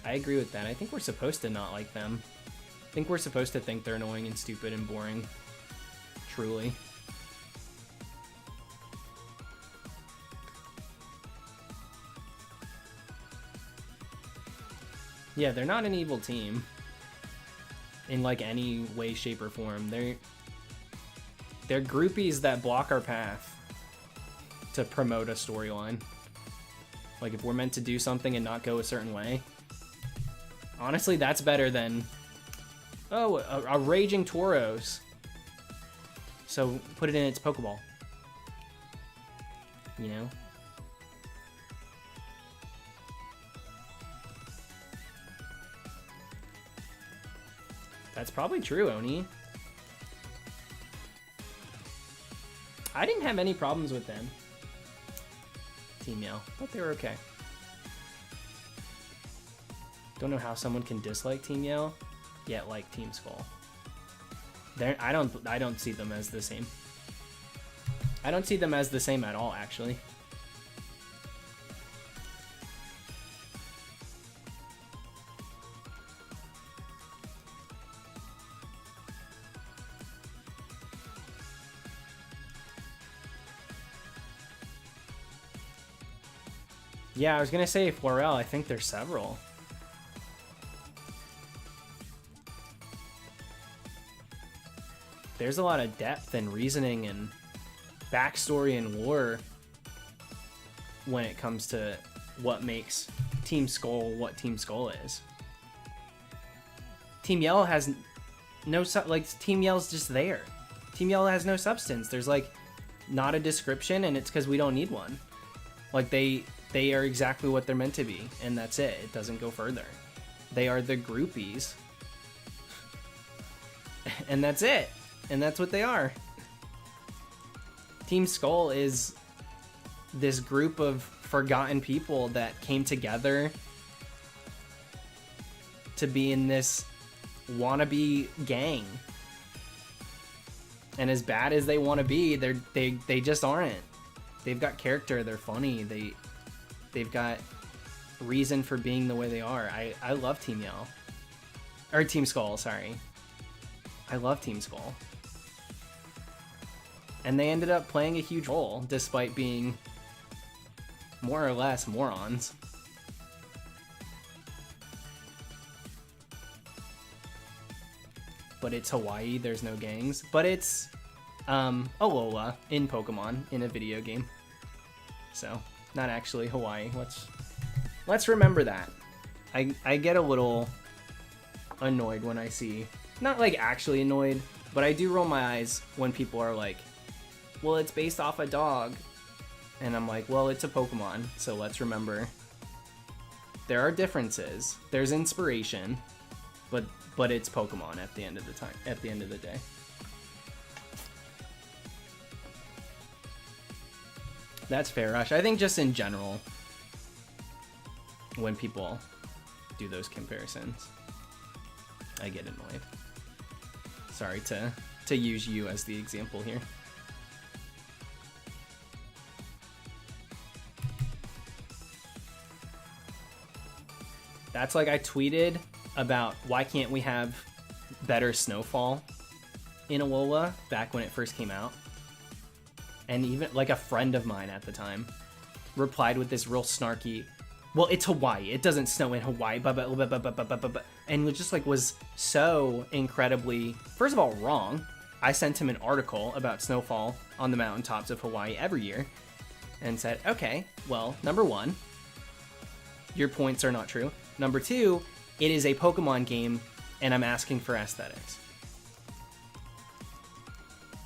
I agree with that. I think we're supposed to not like them. I think we're supposed to think they're annoying and stupid and boring. Truly. Yeah, they're not an evil team in like any way, shape, or form. They're groupies that block our path to promote a storyline. Like if we're meant to do something and not go a certain way. Honestly, that's better than, oh, a raging Tauros. So put it in its Pokeball. You know? That's probably true, Oni. I didn't have any problems with them. Team Yell. Thought they were okay. Don't know how someone can dislike Team Yell, yet like Team Skull. I don't see them as the same. I don't see them as the same at all, actually. Yeah, I was gonna say Florel. I think there's several. There's a lot of depth and reasoning and backstory and lore when it comes to what makes Team Skull what Team Skull is. Team Yell has no Team Yell's just there. Team Yell has no substance. There's like not a description, and it's because we don't need one. Like they are exactly what they're meant to be, and that's it. It doesn't go further. They are the groupies, and that's it. And that's what they are. Team Skull is this group of forgotten people that came together to be in this wannabe gang. And as bad as they want to be, they just aren't. they've got character. They're funny. They've got reason for being the way they are. I love Team Yell. Or Team Skull, sorry. I love Team Skull. And they ended up playing a huge role, despite being more or less morons. But it's Hawaii, there's no gangs. But it's Alola in Pokemon, in a video game. So, not actually Hawaii. Let's remember that. I get a little annoyed when I see, not like actually annoyed, but I do roll my eyes when people are like, well, it's based off a dog. And I'm like, well, it's a Pokemon, so let's remember. There are differences. There's inspiration, but it's Pokemon at the end of the day. That's fair, Rush. I think just in general, when people do those comparisons, I get annoyed. Sorry to use you as the example here. That's like I tweeted about why can't we have better snowfall in Alola back when it first came out. And even like a friend of mine at the time replied with this real snarky, well, it's Hawaii. It doesn't snow in Hawaii. And it just like was so incredibly, first of all, wrong. I sent him an article about snowfall on the mountaintops of Hawaii every year and said, okay, well, number one, your points are not true. Number two, it is a Pokemon game and I'm asking for aesthetics.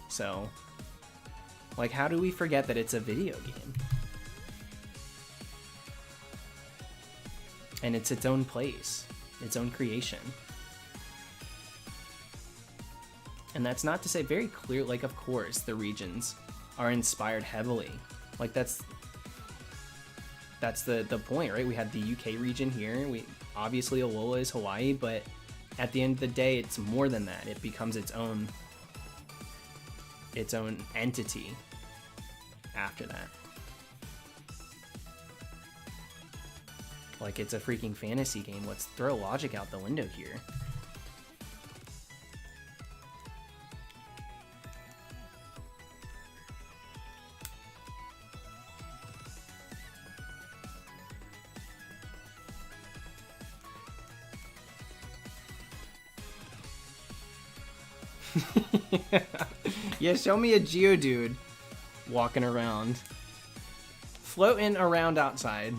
So, like, how do we forget that it's a video game? And it's its own place, its own creation. And that's not to say very clear, like, of course, the regions are inspired heavily. Like, that's the point, right? We had the UK region here. Obviously Alola is Hawaii, but at the end of the day, it's more than that. It becomes its own entity after that. Like, it's a freaking fantasy game. Let's throw logic out the window here. Yeah, show me a Geodude walking around, floating around outside,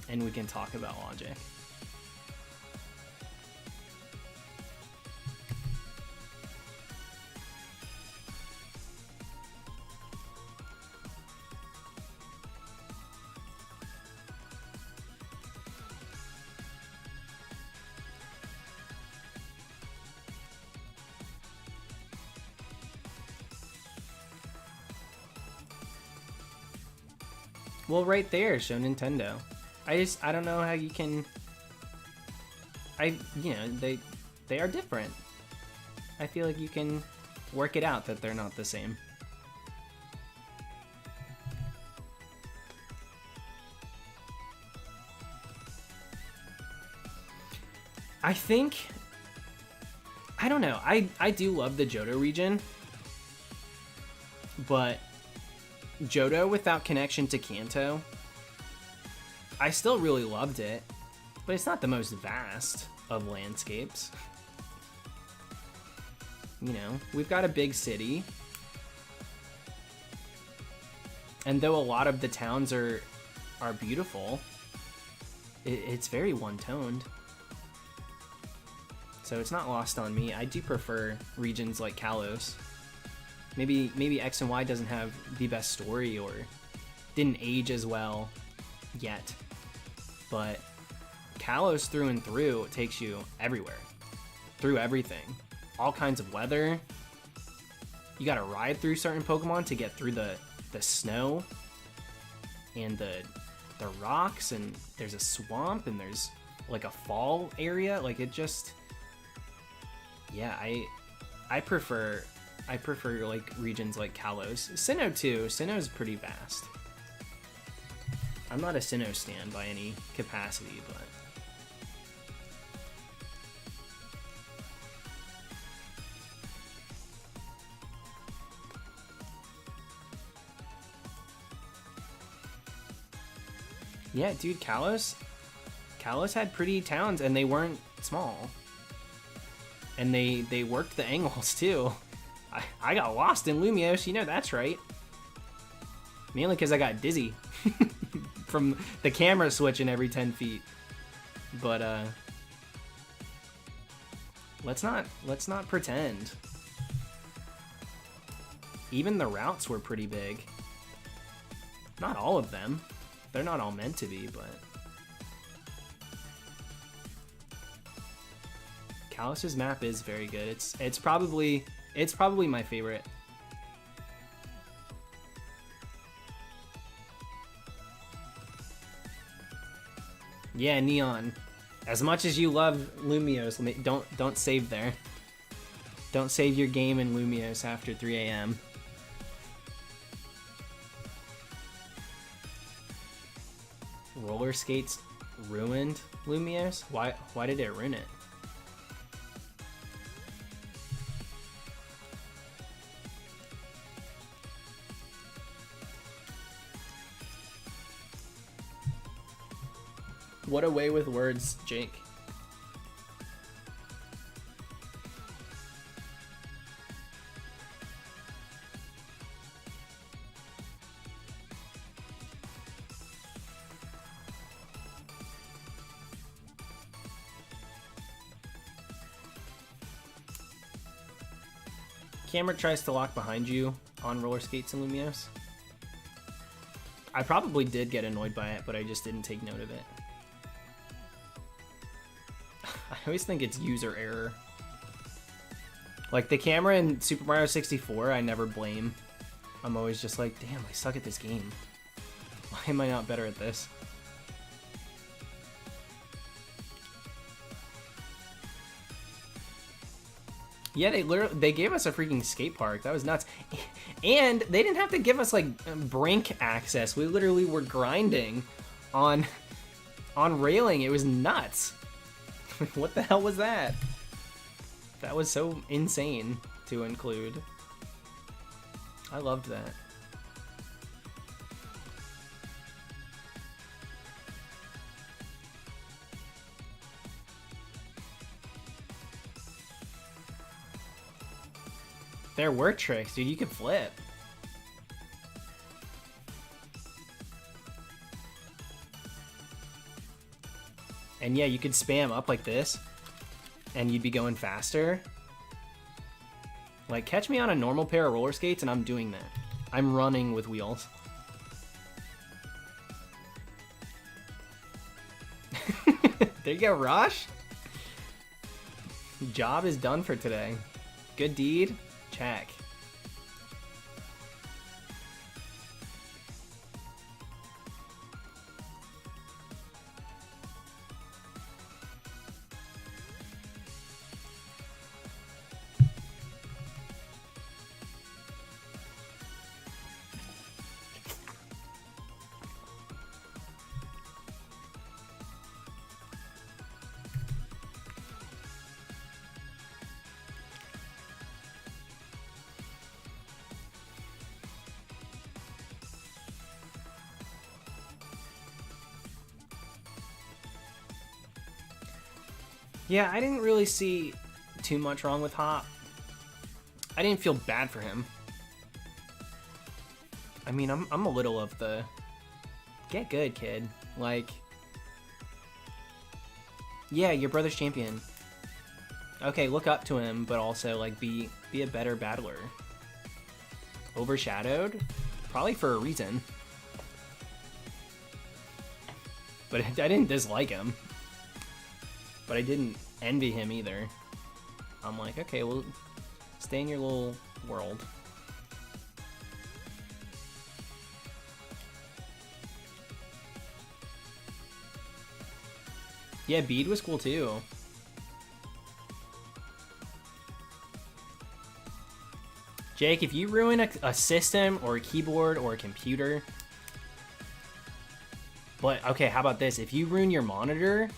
and we can talk about logic. Well, right there, show Nintendo. I don't know how you can. They are different. I feel like you can work it out that they're not the same. I think, I don't know. I do love the Johto region, but Johto without connection to Kanto, I still really loved it, but it's not the most vast of landscapes. You know, we've got a big city, and though a lot of the towns are beautiful, it's very one-toned. So it's not lost on me. I do prefer regions like Kalos. Maybe X and Y doesn't have the best story or didn't age as well yet, but Kalos through and through, it takes you everywhere, through everything, all kinds of weather. You gotta ride through certain Pokemon to get through the snow and the rocks, and there's a swamp and there's like a fall area. Like, it just, yeah, I prefer I prefer like regions like Kalos. Sinnoh too. Sinnoh's pretty vast. I'm not a Sinnoh stan by any capacity, but yeah, dude, Kalos had pretty towns, and they weren't small. And they worked the angles, too. I got lost in Lumiose, you know that's right. Mainly because I got dizzy from the camera switching every 10 feet. But, let's not pretend. Even the routes were pretty big. Not all of them. They're not all meant to be, but Kalos's map is very good. It's probably my favorite. Yeah, Neon. As much as you love Lumiose, don't save there. Don't save your game in Lumiose after 3 a.m. Roller skates ruined Lumiose? Why did it ruin it? What a way with words, Jake. Camera tries to lock behind you on roller skates in Lumiose. I probably did get annoyed by it, but I just didn't take note of it. I always think it's user error. Like the camera in Super Mario 64, I never blame. I'm always just like, damn, I suck at this game. Why am I not better at this? Yeah, they gave us a freaking skate park. That was nuts. And they didn't have to give us like brink access. We literally were grinding on railing. It was nuts. What the hell was that? That was so insane to include. I loved that. There were tricks, dude. You could flip. And yeah, you could spam up like this, and you'd be going faster. Like, catch me on a normal pair of roller skates, and I'm doing that. I'm running with wheels. There you go, Rush. Job is done for today. Good deed. Check. Yeah, I didn't really see too much wrong with Hop. I didn't feel bad for him. I mean, I'm a little of the get good, kid. Like, yeah, your brother's champion. Okay, look up to him, but also like be a better battler. Overshadowed? Probably for a reason. But I didn't dislike him. But I didn't envy him either. I'm like, okay, well, stay in your little world. Yeah, Bead was cool too. Jake, if you ruin a system or a keyboard or a computer... But, okay, how about this? If you ruin your monitor,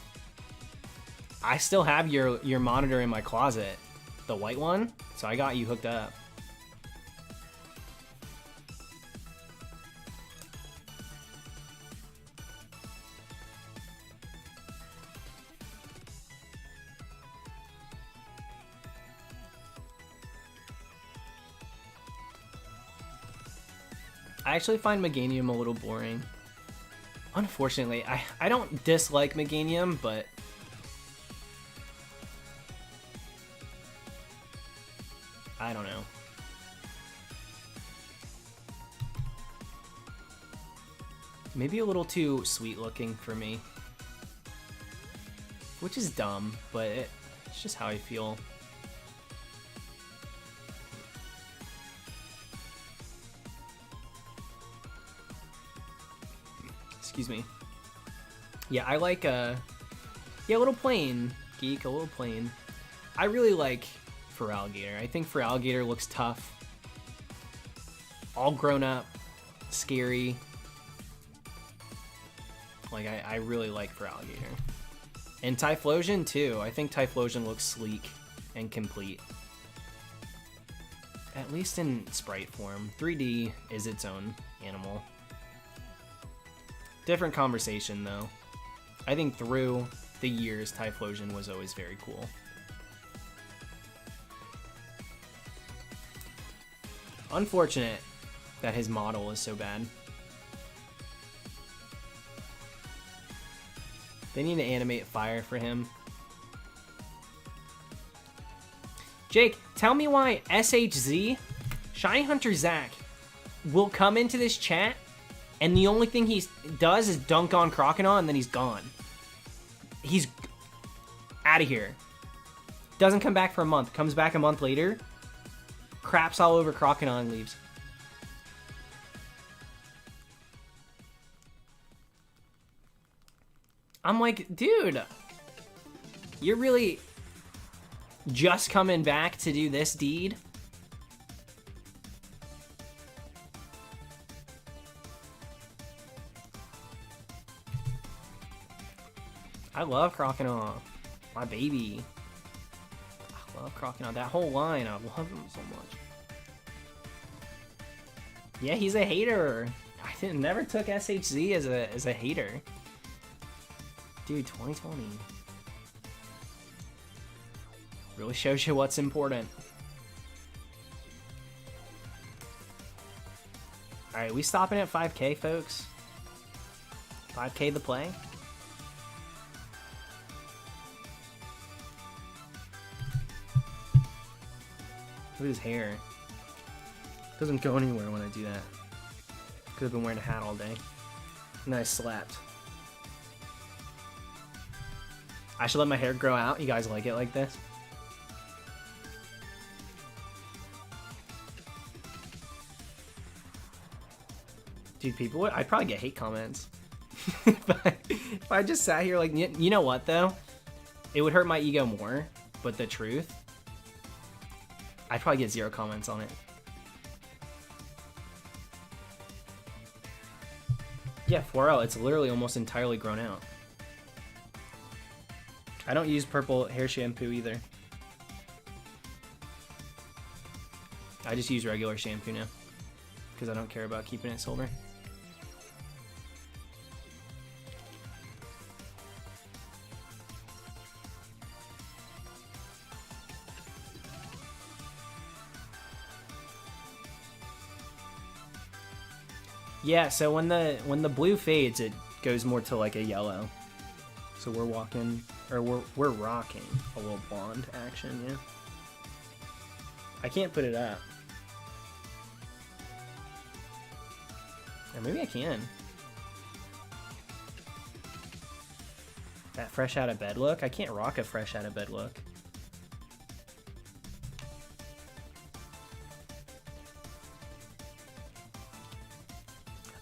I still have your monitor in my closet. The white one. So I got you hooked up. I actually find Meganium a little boring. Unfortunately, I don't dislike Meganium, but... I don't know. Maybe a little too sweet looking for me. Which is dumb, but it's just how I feel. Excuse me. Yeah, I like yeah, a little plain, Geek, a little plain. I really like Feraligatr. I think Feraligatr looks tough. All grown up, scary. Like, I really like Feraligatr. And Typhlosion, too. I think Typhlosion looks sleek and complete. At least in sprite form. 3D is its own animal. Different conversation, though. I think through the years, Typhlosion was always very cool. Unfortunate that his model is so bad. They need to animate fire for him. Jake, tell me why SHZ, Shiny Hunter Zach, will come into this chat and the only thing he does is dunk on Croconaw and then he's gone. He's out of here. Doesn't come back for a month. Comes back a month later. Craps all over Croconaw and leaves. I'm like, dude, you're really just coming back to do this deed? I love Croconaw. My baby. I love Croconaw. That whole line, I love him so much. Yeah, he's a hater. I never took SHZ as a hater. Dude, 2020. Really shows you what's important. Alright, we stopping at 5K, folks? 5K the play? Look at his hair. Doesn't go anywhere when I do that. Could have been wearing a hat all day. And then I slapped. I should let my hair grow out. You guys like it like this? Dude, people would... I'd probably get hate comments. if I just sat here like... You know what, though? It would hurt my ego more. But the truth... I'd probably get 0 comments on it. Yeah, 4L, it's literally almost entirely grown out. I don't use purple hair shampoo either. I just use regular shampoo now. Because I don't care about keeping it silver. Yeah, so when the blue fades, it goes more to like a yellow. So we're walking, or we're rocking a little blonde action, yeah. I can't put it up. Or maybe I can. That fresh out of bed look? I can't rock a fresh out of bed look.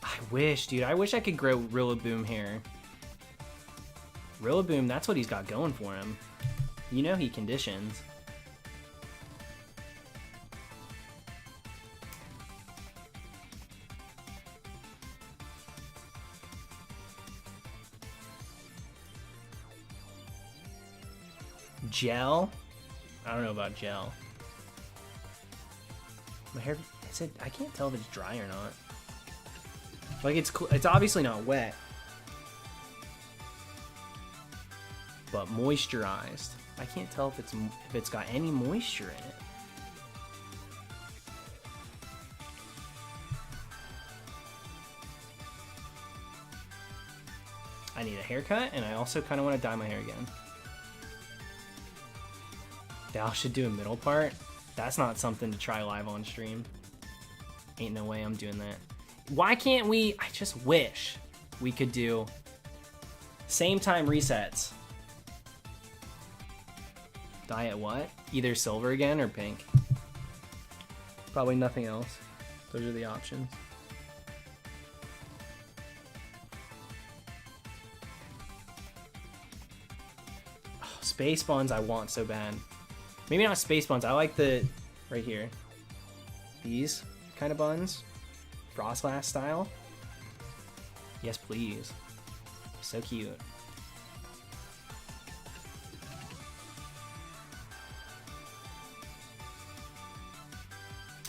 I wish, dude. I wish I could grow Rillaboom hair. Rillaboom, that's what he's got going for him. You know he conditions. Gel? I don't know about gel. My hair, I can't tell if it's dry or not. Like it's obviously not wet. But moisturized. I can't tell if it's got any moisture in it. I need a haircut, and I also kind of want to dye my hair again. Dal should do a middle part. That's not something to try live on stream. Ain't no way I'm doing that. Why can't we? I just wish we could do same time resets. Dye it what? Either silver again or pink. Probably nothing else. Those are the options. Oh, space buns I want so bad. Maybe not space buns. I like the right here. These kind of buns. Frostlass style. Yes, please. So cute.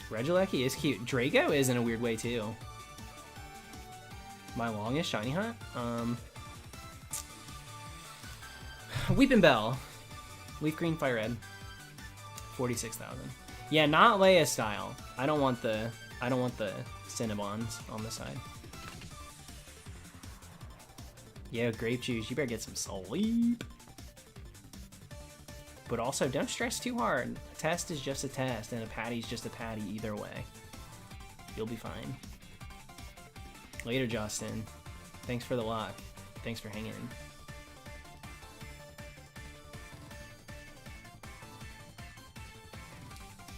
Regieleki is cute. Drago is in a weird way too. My longest shiny hunt? Weeping Bell. Leaf Green, Fire Red. 46,000. Yeah, not Leia style. I don't want the Cinnabons on the side. Yeah, grape juice. You better get some sleep. But also, don't stress too hard. A test is just a test, and a patty's just a patty either way. You'll be fine. Later, Justin. Thanks for the luck. Thanks for hanging.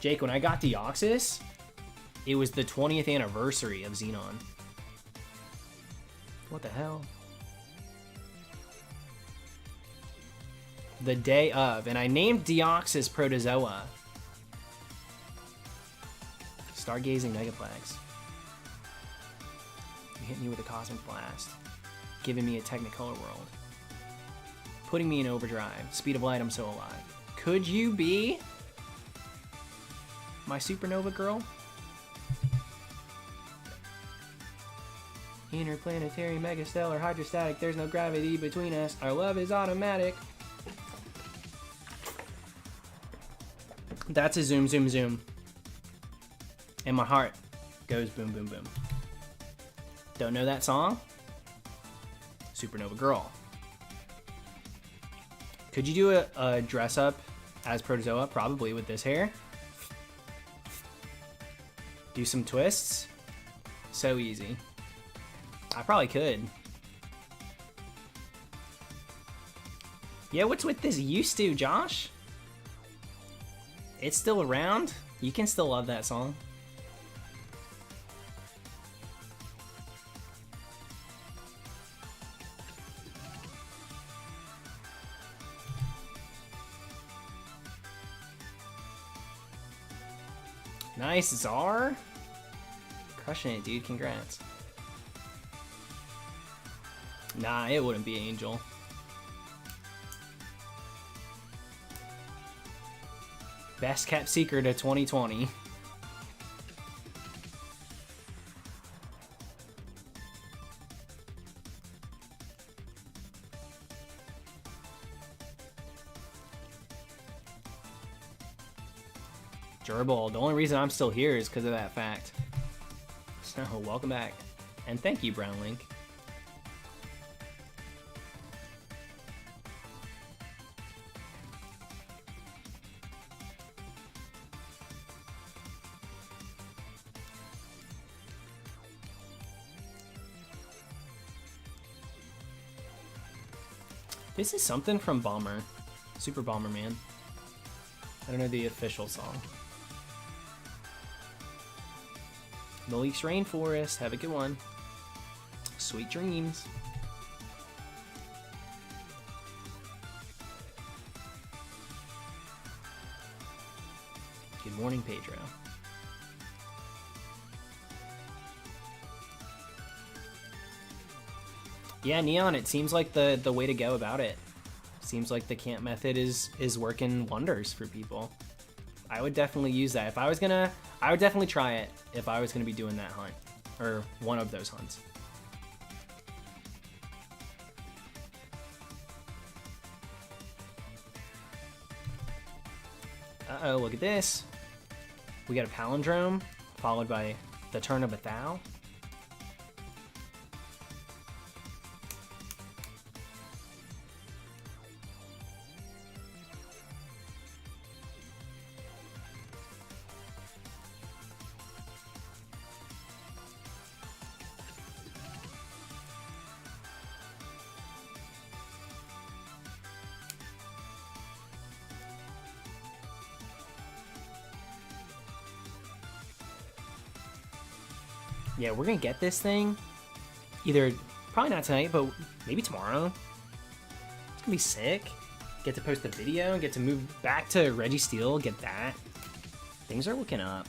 Jake, when I got Deoxys, it was the 20th anniversary of Xenon. What the hell? The day of, and I named Deoxys Protozoa. Stargazing Megaplex. You hit me with a Cosmic Blast. Giving me a Technicolor world. Putting me in overdrive. Speed of light, I'm so alive. Could you be my supernova girl? Interplanetary, megastellar, hydrostatic, there's no gravity between us. Our love is automatic. That's a zoom, zoom, zoom. And my heart goes boom, boom, boom. Don't know that song? Supernova Girl. Could you do a dress up as Protozoa? Probably with this hair. Do some twists. So easy. I probably could. Yeah, what's with this used to, Josh? It's still around. You can still love that song. Nice, Czar. Crushing it, dude. Congrats. Nah, it wouldn't be Angel. Best kept secret of 2020. Gerbil, the only reason I'm still here is because of that fact. So, welcome back. And thank you, Brown Link. This is something from Bomber. Super Bomberman. I don't know the official song. Malik's Rainforest. Have a good one. Sweet dreams. Good morning, Pedro. Yeah, Neon, it seems like the way to go about it. Seems like the camp method is working wonders for people. I would definitely use that. I would definitely try it if I was gonna be doing that hunt. Or one of those hunts. Uh-oh, look at this. We got a palindrome, followed by the turn of a thou. Yeah, we're gonna get this thing. Either, probably not tonight, but maybe tomorrow. It's gonna be sick. Get to post the video, get to move back to Regieleki, get that. Things are looking up.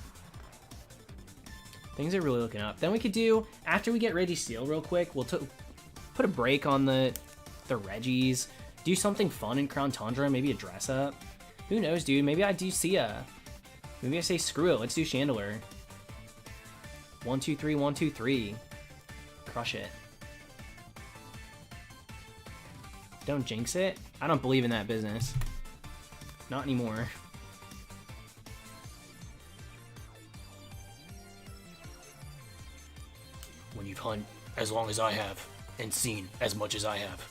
Things are really looking up. Then we could do, after we get Regieleki real quick, we'll put a break on the Regis. Do something fun in Crown Tundra, maybe a dress up. Who knows, dude? Maybe I do see maybe I say screw it, let's do Chandelier. 1, 2, 3, 1, 2, 3. Crush it. Don't jinx it. I don't believe in that business. Not anymore. When you've hunted as long as I have, and seen as much as I have,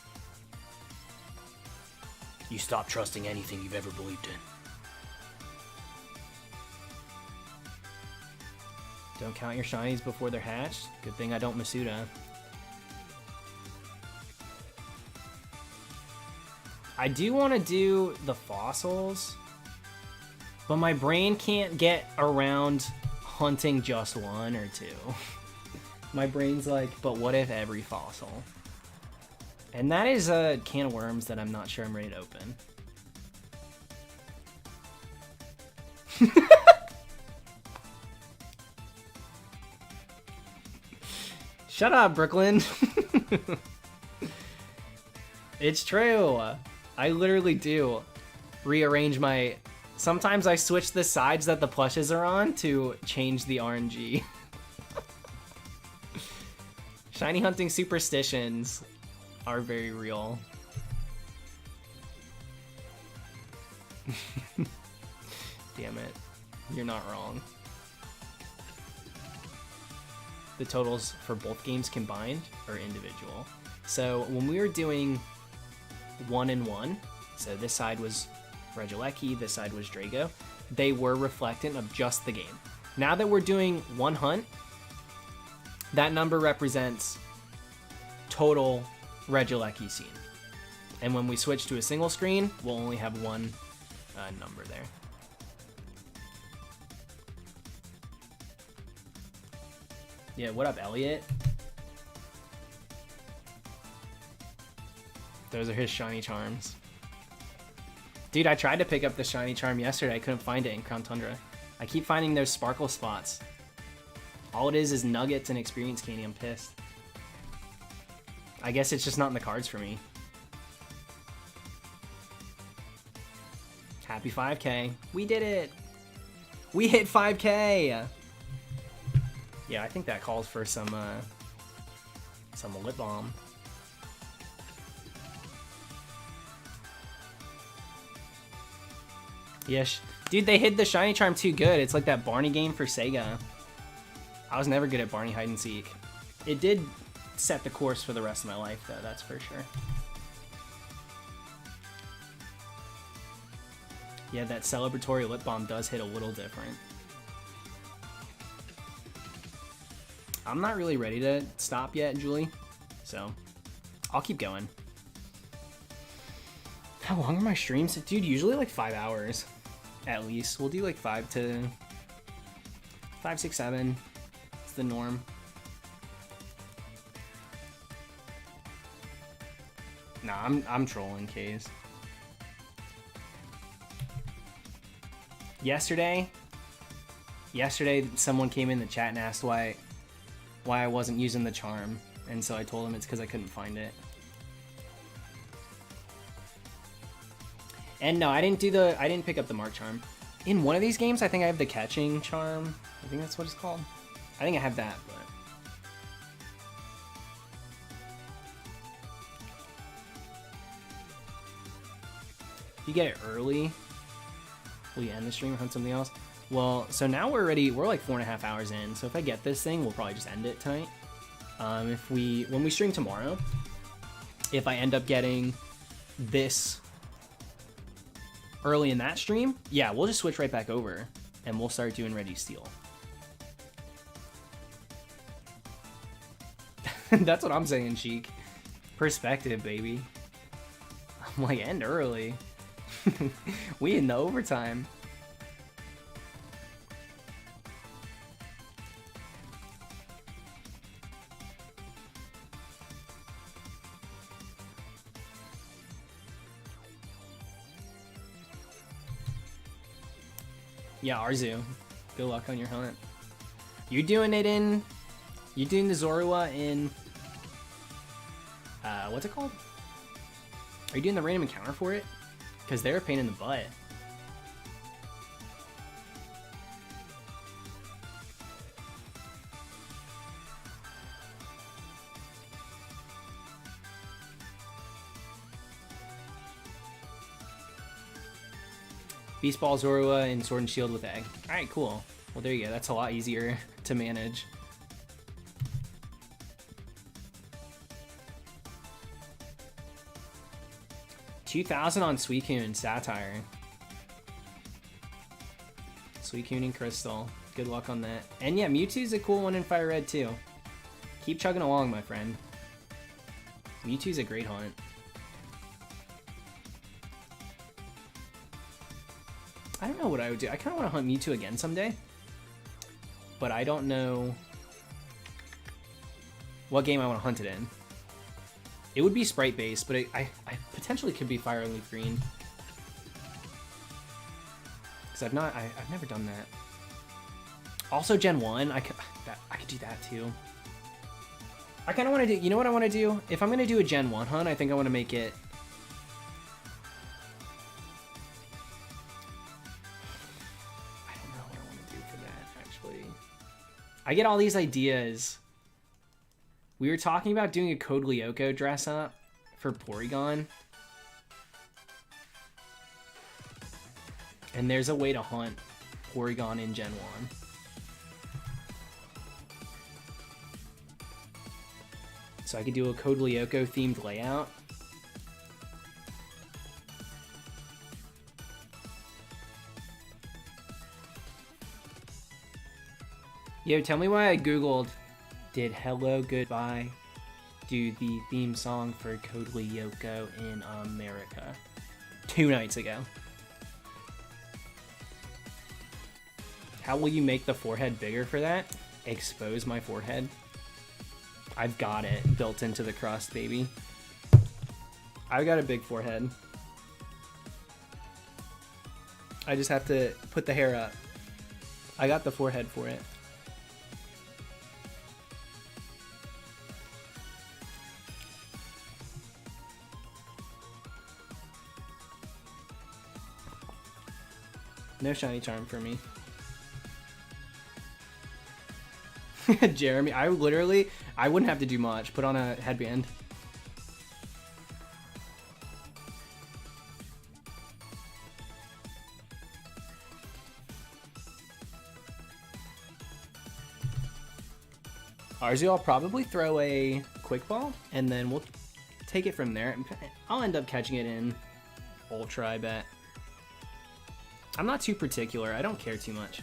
you stop trusting anything you've ever believed in. Don't count your shinies before they're hatched. Good thing I don't Masuda. I do want to do the fossils, but my brain can't get around hunting just one or two. My brain's like, but what if every fossil? And that is a can of worms that I'm not sure I'm ready to open. Shut up, Brooklyn. It's true. I literally do rearrange my... Sometimes I switch the sides that the plushes are on to change the RNG. Shiny hunting superstitions are very real. Damn it. You're not wrong. The totals for both games combined are individual. So when we were doing 1 and 1, so this side was Regieleki, this side was Drago, they were reflectant of just the game. Now that we're doing one hunt, that number represents total Regieleki scene. And when we switch to a single screen, we'll only have one number there. Yeah, what up, Elliot? Those are his shiny charms. Dude, I tried to pick up the shiny charm yesterday. I couldn't find it in Crown Tundra. I keep finding those sparkle spots. All it is nuggets and experience candy. I'm pissed. I guess it's just not in the cards for me. Happy 5K. We did it. We hit 5K. Yeah, I think that calls for some lip balm. Yes, dude, they hid the shiny charm too good. It's like that Barney game for Sega. I was never good at Barney hide and seek. It did set the course for the rest of my life, though. That's for sure. Yeah, that celebratory lip balm does hit a little different. I'm not really ready to stop yet, Julie, so I'll keep going. How long are my streams? Dude, usually like 5 hours at least. We'll do like 5, 6, 7. It's the norm. Nah, I'm trolling, Kays. Yesterday someone came in the chat and asked why I wasn't using the charm, and so I told him it's because I couldn't find it. And no, I didn't pick up the Mark Charm. In one of these games, I think I have the Catching Charm. I think that's what it's called. I think I have that, but... If you get it early, will you end the stream or hunt something else? Well, so now we're like 4.5 hours in, so if I get this thing, we'll probably just end it tonight. When we stream tomorrow, if I end up getting this early in that stream, yeah, we'll just switch right back over and we'll start doing Ready Steel. That's what I'm saying, Sheik. Perspective, baby. I'm like, end early. We in the overtime. Yeah, Arzu. Good luck on your hunt. You're doing the Zorua in, what's it called? Are you doing the random encounter for it? Because they're a pain in the butt. Beast Ball, Zorua, and Sword and Shield with Egg. Alright, cool. Well, there you go. That's a lot easier to manage. $2,000 on Suicune, Satire. Suicune and Crystal. Good luck on that. And yeah, Mewtwo's a cool one in Fire Red too. Keep chugging along, my friend. Mewtwo's a great hunt. I don't know what I would do. I kind of want to hunt Mewtwo again someday. But I don't know what game I want to hunt it in. It would be sprite-based, but I potentially could be Fire and Leaf Green. Because I've never done that. Also Gen 1, I could do that too. I kind of want to do, you know what I want to do? If I'm going to do a Gen 1 hunt, I think I want to make it... I get all these ideas. We were talking about doing a Code Lyoko dress up for Porygon. And there's a way to hunt Porygon in Gen 1. So I could do a Code Lyoko themed layout. Yo, tell me why I googled, did Hello Goodbye do the theme song for Code Lyoko in America 2 nights ago? How will you make the forehead bigger for that? Expose my forehead. I've got it built into the crust, baby. I've got a big forehead. I just have to put the hair up. I got the forehead for it. No shiny charm for me. Jeremy, I wouldn't have to do much. Put on a headband. Arzu, I'll probably throw a quick ball and then we'll take it from there. I'll end up catching it in Ultra, I bet. I'm not too particular. I don't care too much.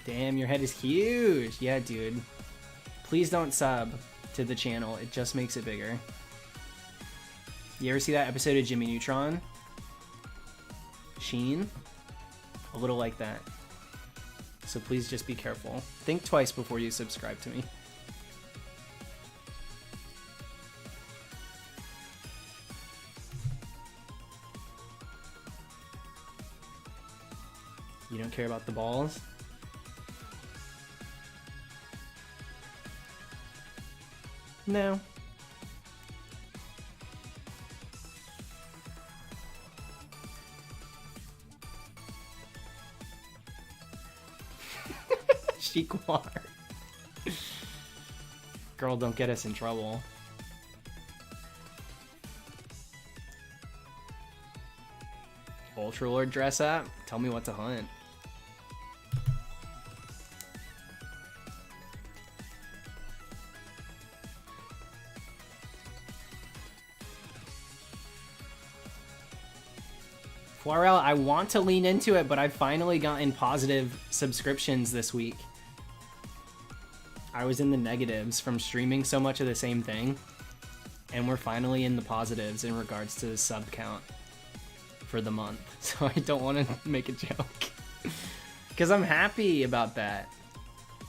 Damn, your head is huge. Yeah, dude. Please don't sub to the channel. It just makes it bigger. You ever see that episode of Jimmy Neutron? Sheen? A little like that. So please just be careful. Think twice before you subscribe to me. You don't care about the balls? No. Chiquar. Girl, don't get us in trouble. Ultra Lord dress up? Tell me what to hunt. Florell, I want to lean into it, but I've finally gotten positive subscriptions this week. I was in the negatives from streaming so much of the same thing, and we're finally in the positives in regards to the sub count for the month. So I don't want to make a joke because I'm happy about that.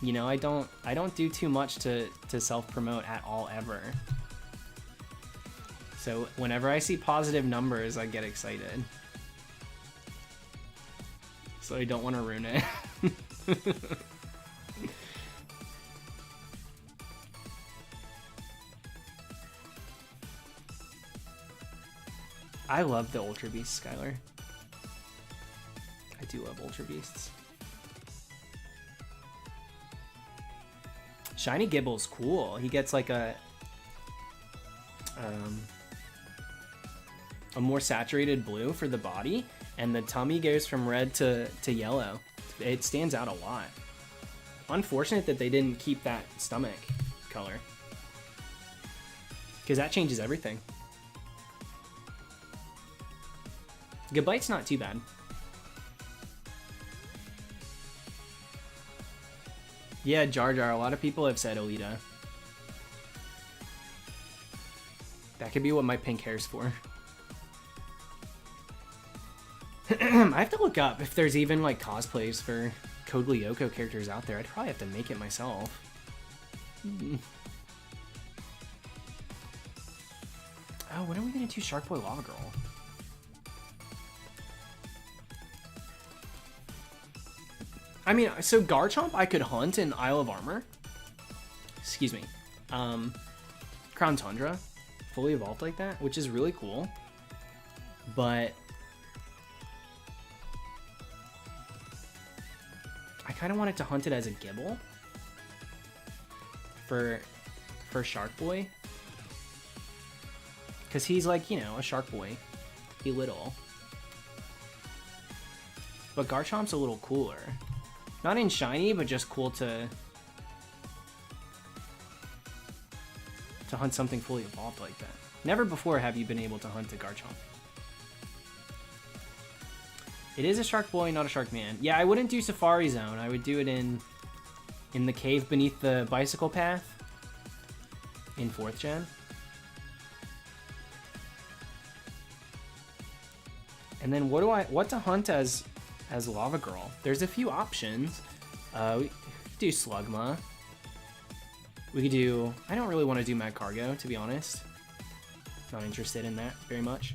You know, I don't do too much to self-promote at all ever. So whenever I see positive numbers, I get excited. So I don't want to ruin it. I love the Ultra Beasts, Skylar. I do love Ultra Beasts. Shiny Gibble's cool. He gets like a more saturated blue for the body, and the tummy goes from red to yellow. It stands out a lot. Unfortunate that they didn't keep that stomach color, because that changes everything. Goodbite's not too bad. Yeah, Jar Jar. A lot of people have said Alita. That could be what my pink hair's for. I have to look up if there's even like cosplays for Code Lyoko characters out there. I'd probably have to make it myself. Oh, when are we gonna do Shark Boy Lava Girl? I mean, so Garchomp I could hunt in Isle of Armor. Excuse me. Crown Tundra, fully evolved like that, which is really cool. But I kind of wanted to hunt it as a Gibble for Shark Boy, because he's like, you know, a Shark Boy, he little. But Garchomp's a little cooler. Not in shiny, but just cool to hunt something fully evolved like that. Never before have you been able to hunt a Garchomp. It is a Shark Boy, not a Shark Man. Yeah, I wouldn't do Safari Zone. I would do it in the cave beneath the bicycle path in 4th gen. And then what to hunt as Lava Girl? There's a few options. We could do Slugma. We could do... I don't really want to do Magcargo, to be honest. Not interested in that very much.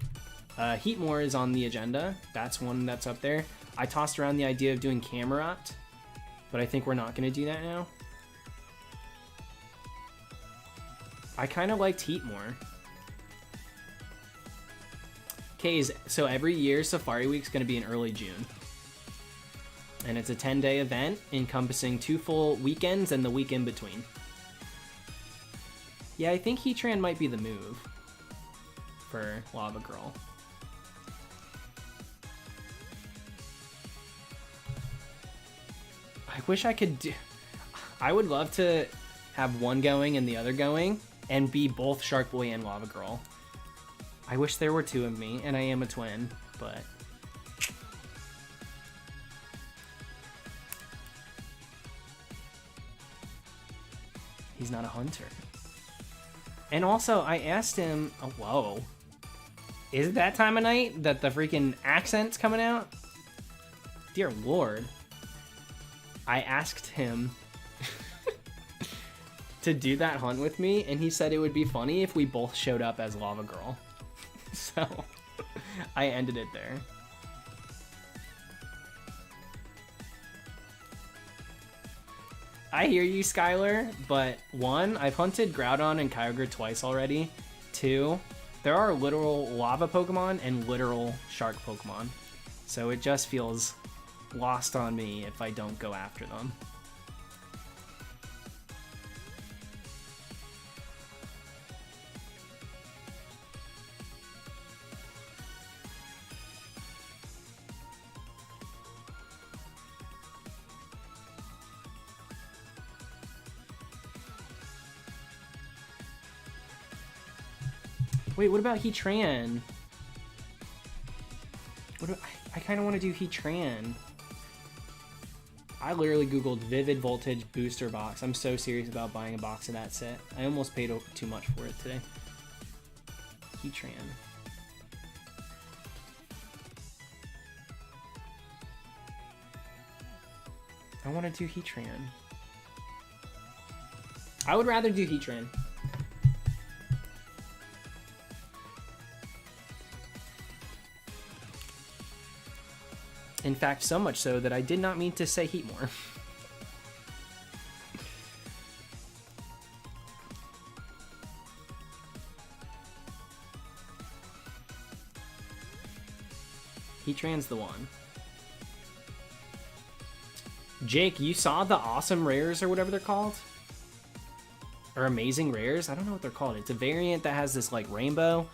Heatmore is on the agenda. That's one that's up there. I tossed around the idea of doing Camerupt, but I think we're not going to do that now. I kind of liked Heatmore. Okay, so every year Safari Week's going to be in early June. And it's a 10-day event encompassing 2 full weekends and the week in between. Yeah, I think Heatran might be the move for Lava Girl. I wish I could do... I would love to have one going and the other going and be both Shark Boy and Lava Girl. I wish there were 2 of me, and I am a twin, but... he's not a hunter. And also, I asked him... oh, whoa. Is it that time of night that the freaking accent's coming out? Dear Lord. I asked him to do that hunt with me, and he said it would be funny if we both showed up as Lava Girl. So, I ended it there. I hear you, Skylar, but 1, I've hunted Groudon and Kyogre twice already. 2, there are literal lava Pokemon and literal shark Pokemon. So it just feels lost on me if I don't go after them. Wait, what about Heatran? I kind of want to do Heatran. I literally googled Vivid Voltage booster box. I'm so serious about buying a box of that set. I almost paid too much for it today. Heatran. I want to do Heatran. I would rather do Heatran. In fact, so much so that I did not mean to say Heatmore. Heatran's the one. Jake, you saw the awesome rares or whatever they're called? Or amazing rares? I don't know what they're called. It's a variant that has this like rainbow.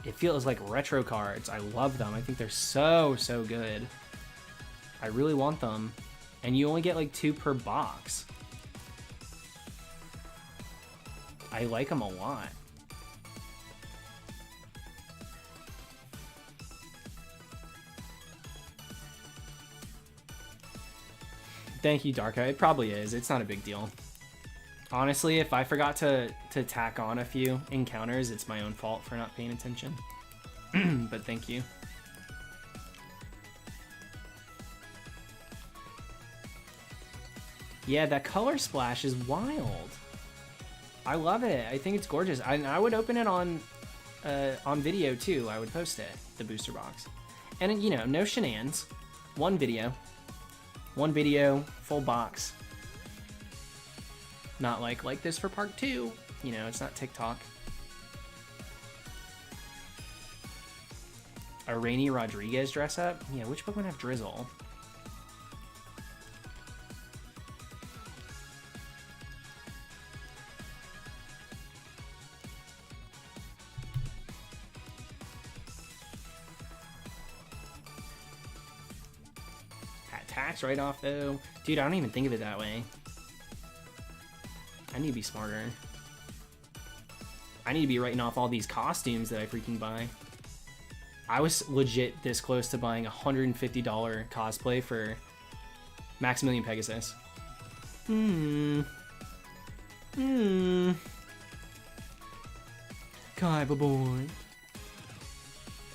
It feels like retro cards. I love them. I think they're so, so good. I really want them. And you only get like 2 per box. I like them a lot. Thank you, Darko. It probably is. It's not a big deal. Honestly, if I forgot to tack on a few encounters, it's my own fault for not paying attention. But thank you. Yeah, that color splash is wild. I love it. I think it's gorgeous. I would open it on video too. I would post it, the booster box. And you know, no shenanigans. One video, full box. Not like this for part 2. You know, it's not TikTok. A Rainy Rodriguez dress up? Yeah, which Pokemon have Drizzle? Attacks right off though. Dude, I don't even think of it that way. I need to be smarter. I need to be writing off all these costumes that I freaking buy. I was legit this close to buying a $150 cosplay for Maximilian Pegasus. Kaiba boy.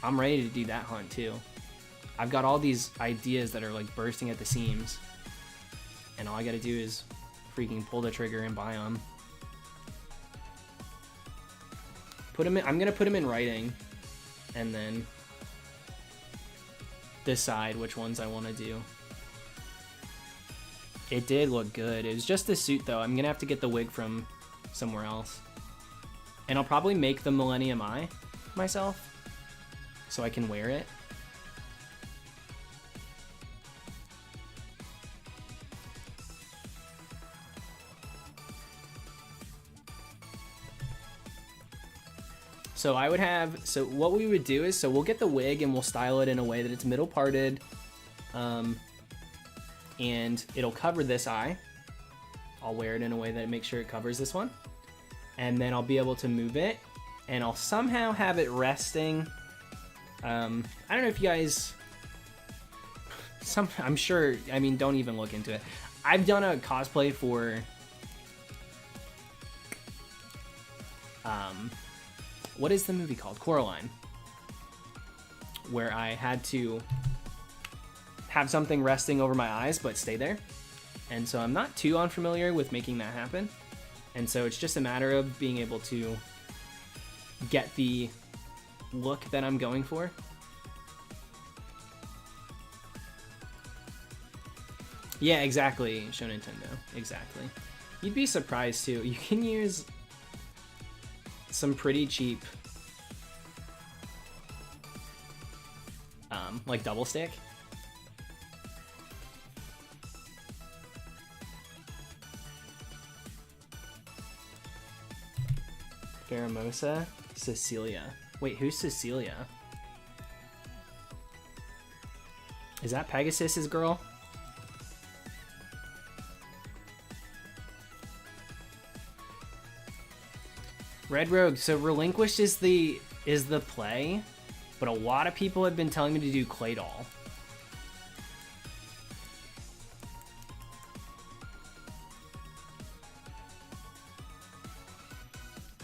I'm ready to do that hunt too. I've got all these ideas that are like bursting at the seams. And all I gotta do is freaking pull the trigger and buy them. I'm gonna put them in writing and then decide which ones I want to do. It did look good. It was just the suit though. I'm gonna have to get the wig from somewhere else. And I'll probably make the Millennium Eye myself so I can wear it. So I would have, so what we would do is, so we'll get the wig and we'll style it in a way that it's middle parted, and it'll cover this eye. I'll wear it in a way that it makes sure it covers this one. And then I'll be able to move it, and I'll somehow have it resting. I don't know if you guys, I'm sure, I mean, don't even look into it. I've done a cosplay for, what is the movie called? Coraline. Where I had to have something resting over my eyes but stay there. And so I'm not too unfamiliar with making that happen. And so it's just a matter of being able to get the look that I'm going for. Yeah, exactly, Show Nintendo. Exactly. You'd be surprised too. You can use some pretty cheap like double stick. Pheromosa, Cecilia. Wait, who's Cecilia? Is that Pegasus's girl? Red Rogue. So Relinquished is the play, but a lot of people have been telling me to do Clay Doll.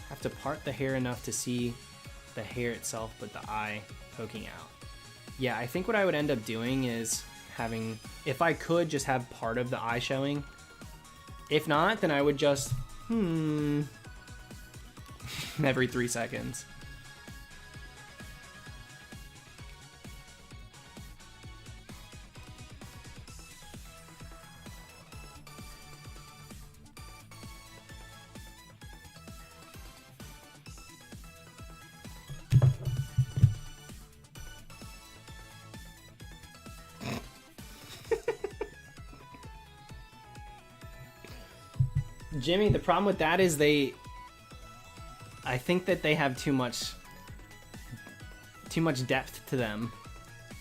Have to part the hair enough to see the hair itself, but the eye poking out. Yeah, I think what I would end up doing is having, if I could, just have part of the eye showing. If not, then I would just, every 3 seconds. Jimmy, the problem with that is I think that they have too much depth to them,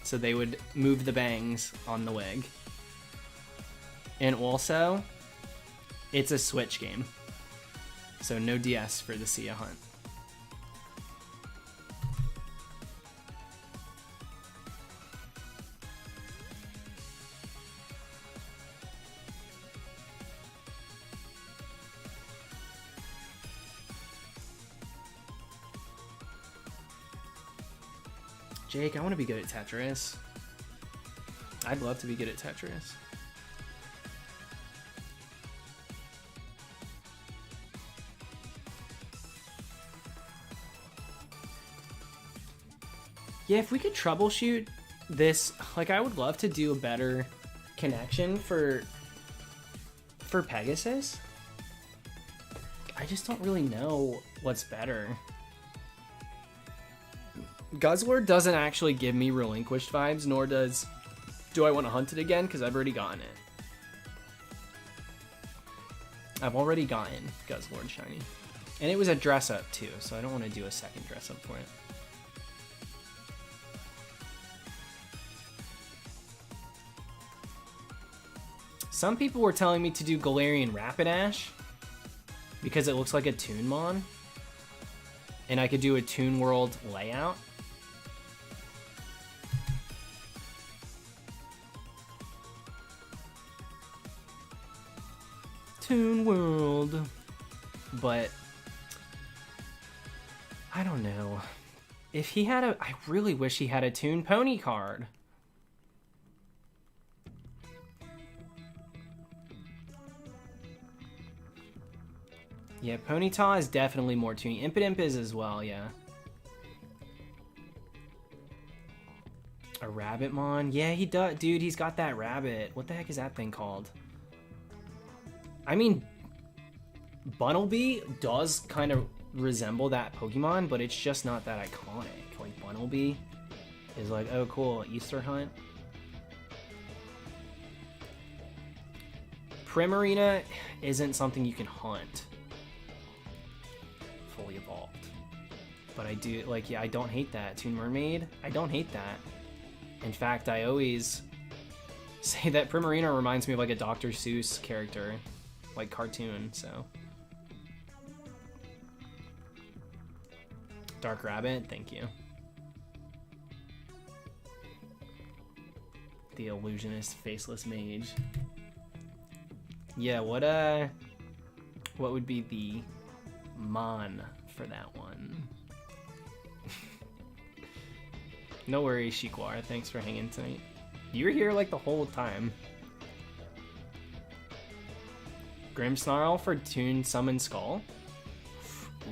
so they would move the bangs on the wig. And also, it's a Switch game, so no DS for the Sia Hunt. Jake, I want to be good at Tetris. I'd love to be good at Tetris. Yeah, if we could troubleshoot this, like, I would love to do a better connection for Pegasus. I just don't really know what's better. Guzzler doesn't actually give me Relinquished vibes, nor do I want to hunt it again, because I've already gotten it. I've already gotten Guzzler Shiny. And it was a dress-up, too, so I don't want to do a second dress-up for it. Some people were telling me to do Galarian Rapidash, because it looks like a Toonmon, and I could do a Toon World layout. Toon World, but I don't know. If he had I really wish he had a Toon Pony card. Yeah, Ponyta is definitely more Toony. Impidimp is as well, yeah. A Rabbitmon? Yeah, he does. Dude, he's got that rabbit. What the heck is that thing called? I mean, Bunnelby does kind of resemble that Pokemon, but it's just not that iconic. Like, Bunnelby is like, oh, cool, Easter hunt. Primarina isn't something you can hunt fully evolved. But I do, like, yeah, I don't hate that. Toon Mermaid, I don't hate that. In fact, I always say that Primarina reminds me of like a Dr. Seuss character, like cartoon, so. Dark Rabbit, thank you. The Illusionist Faceless Mage. Yeah, what would be the Mon for that one? No worries, Shikwar, thanks for hanging tonight. You were here like the whole time. Grimmsnarl for Toon Summon Skull.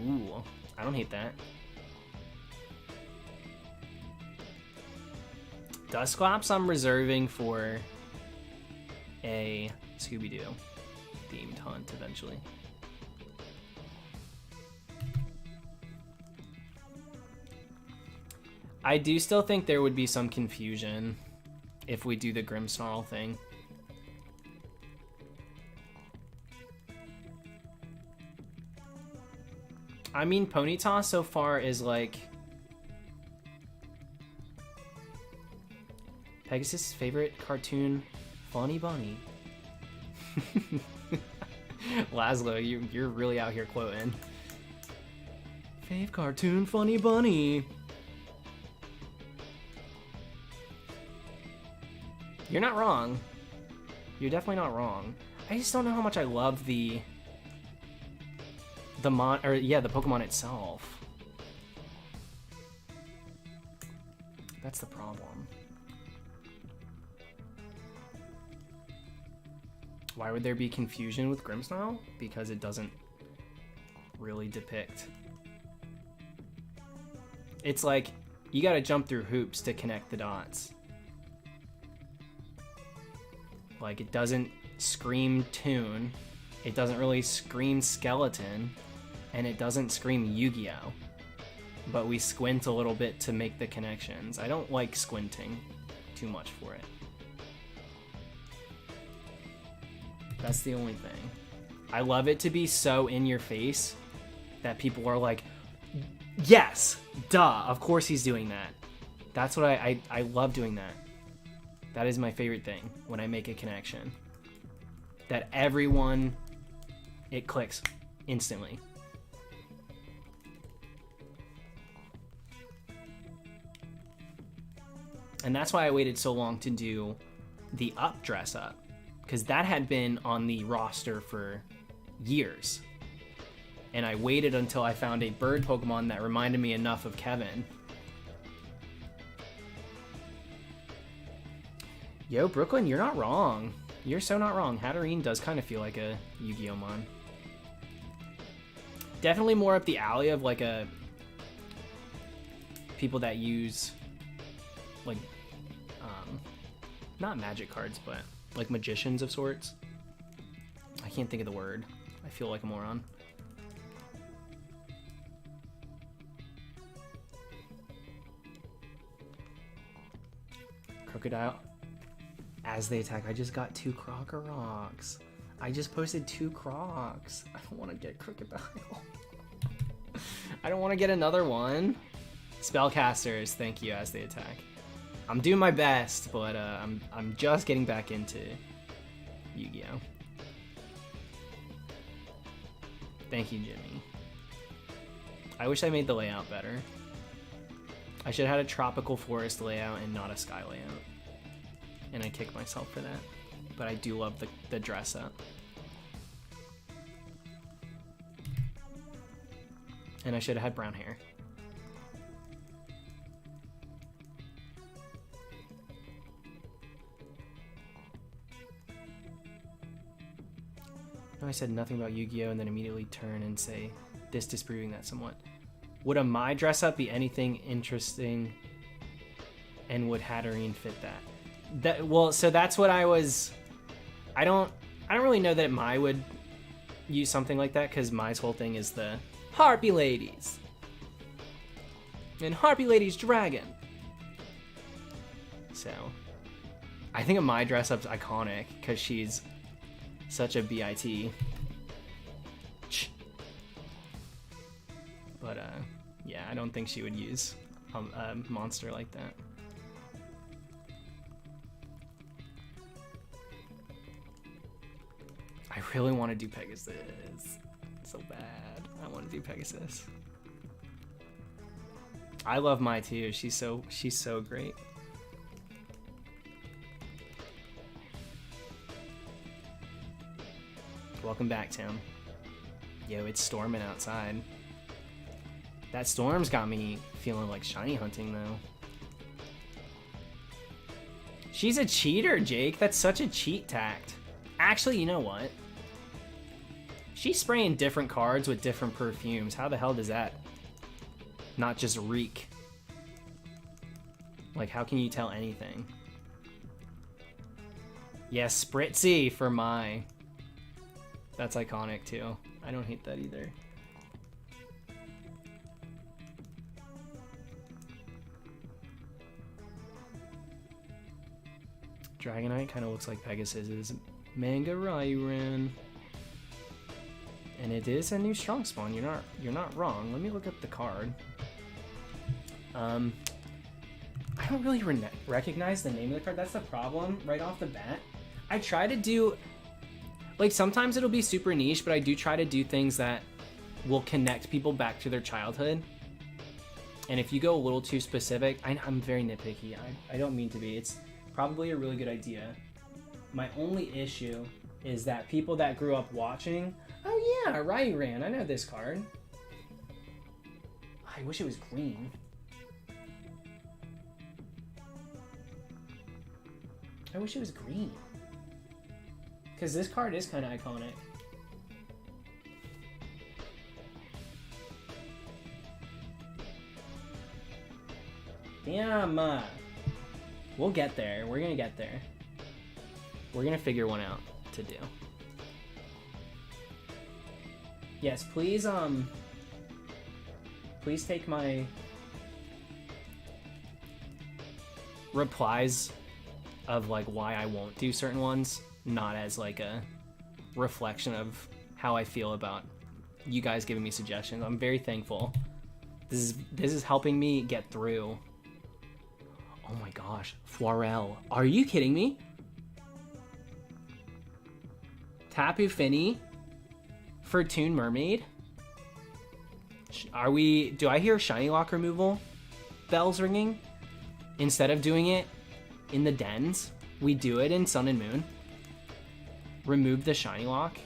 Ooh, I don't hate that. Dusclops I'm reserving for a Scooby-Doo themed hunt eventually. I do still think there would be some confusion if we do the Grimmsnarl thing. I mean, Ponyta so far is like Pegasus' favorite cartoon, Funny Bunny. Laszlo, you're really out here quoting. fave cartoon funny bunny. You're not wrong. You're definitely not wrong. I just don't know how much I love the Pokemon itself. That's the problem. Why would there be confusion with Grimmsnarl? Because it doesn't really depict. It's like, you gotta jump through hoops to connect the dots. Like, it doesn't scream Toon, it doesn't really scream Skeleton, and it doesn't scream Yu-Gi-Oh! But we squint a little bit to make the connections. I don't like squinting too much for it. That's the only thing. I love it to be so in your face that people are like, yes, duh, of course he's doing that. That's what I love doing that. That is my favorite thing when I make a connection. That everyone, it clicks instantly. And that's why I waited so long to do the up dress up, because that had been on the roster for years. And I waited until I found a bird Pokemon that reminded me enough of Kevin. Yo, Brooklyn, you're not wrong. You're so not wrong. Hatterene does kind of feel like a Yu-Gi-Oh! Mon. Definitely more up the alley of like a people that use like not magic cards, but like magicians of sorts. I can't think of the word. I feel like a moron. Crocodile. As they attack, I just got 2 Crocoroks. I just posted 2 Crocs. I don't want to get Crocodile. I don't want to get another one. Spellcasters, thank you, as they attack. I'm doing my best, but I'm just getting back into Yu-Gi-Oh! Thank you, Jimmy. I wish I made the layout better. I should have had a tropical forest layout and not a sky layout. And I kick myself for that. But I do love the dress up. And I should have had brown hair. No, I said nothing about Yu-Gi-Oh! And then immediately turn and say this, disproving that somewhat. Would a my dress up be anything interesting, and would Hatterene fit that? Well, so that's what I was. I don't really know that my would use something like that, because my's whole thing is the Harpy Ladies and Harpy Ladies Dragon. So I think a my dress up's iconic because she's such a BIT. But yeah, I don't think she would use a monster like that. I really want to do Pegasus. So bad. I want to do Pegasus. I love Mai too. She's so great. Welcome back, Tim. Yo, it's storming outside. That storm's got me feeling like shiny hunting though. She's a cheater, Jake. That's such a cheat tact. Actually, you know what? She's spraying different cards with different perfumes. How the hell does that not just reek? Like, how can you tell anything? Yes, Spritzy for my. That's iconic too. I don't hate that either. Dragonite kind of looks like Pegasus's Manga Rairan. And it is a new strong spawn. You're not wrong. Let me look up the card. I don't really recognize the name of the card. That's the problem right off the bat. I try to do, like, sometimes it'll be super niche, but I do try to do things that will connect people back to their childhood. And if you go a little too specific, I'm very nitpicky. I don't mean to be. It's probably a really good idea. My only issue is that people that grew up watching, oh yeah, Ryan, I know this card. I wish it was green. I wish it was green. Because this card is kind of iconic. Damn. We'll get there. We're gonna get there. We're gonna figure one out to do. Yes, please, please take my replies of like why I won't do certain ones, not as like a reflection of how I feel about you guys giving me suggestions. I'm very thankful. This is helping me get through. Oh my gosh, Floirel. Are you kidding me? Tapu Fini for Toon Mermaid? Do I hear Shiny Lock removal bells ringing? Instead of doing it in the dens, we do it in Sun and Moon. Remove the Shiny Lock.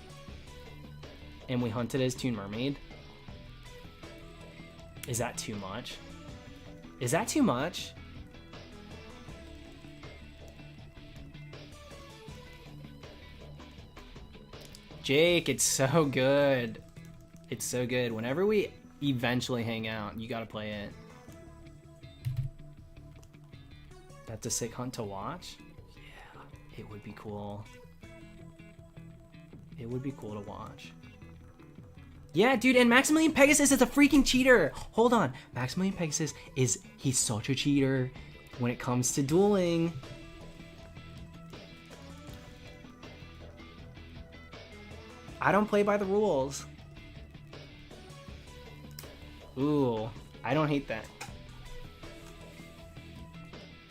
And we hunt it as Toon Mermaid. Is that too much? Is that too much? Jake, it's so good. It's so good. Whenever we eventually hang out, you gotta play it. That's a sick hunt to watch? Yeah, it would be cool. It would be cool to watch. Yeah, dude, and Maximilian Pegasus is a freaking cheater. Hold on. Maximilian Pegasus he's such a cheater when it comes to dueling. I don't play by the rules. Ooh, I don't hate that.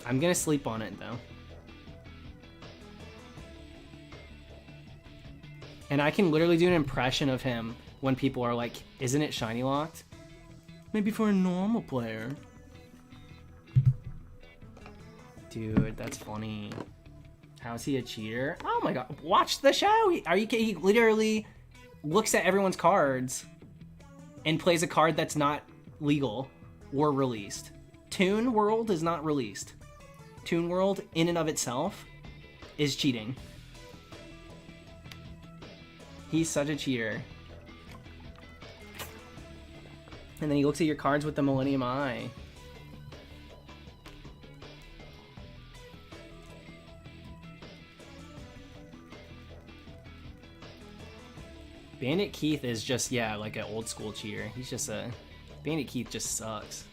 I'm gonna sleep on it though. And I can literally do an impression of him when people are like, isn't it shiny locked? Maybe for a normal player. Dude, that's funny. How is he a cheater? Oh my god, watch the show! Are you kidding? He literally looks at everyone's cards and plays a card that's not legal or released. Toon World is not released. Toon World, in and of itself, is cheating. He's such a cheater. And then he looks at your cards with the Millennium Eye. Bandit Keith is just, yeah, like an old school cheater. He's just a... Bandit Keith just sucks.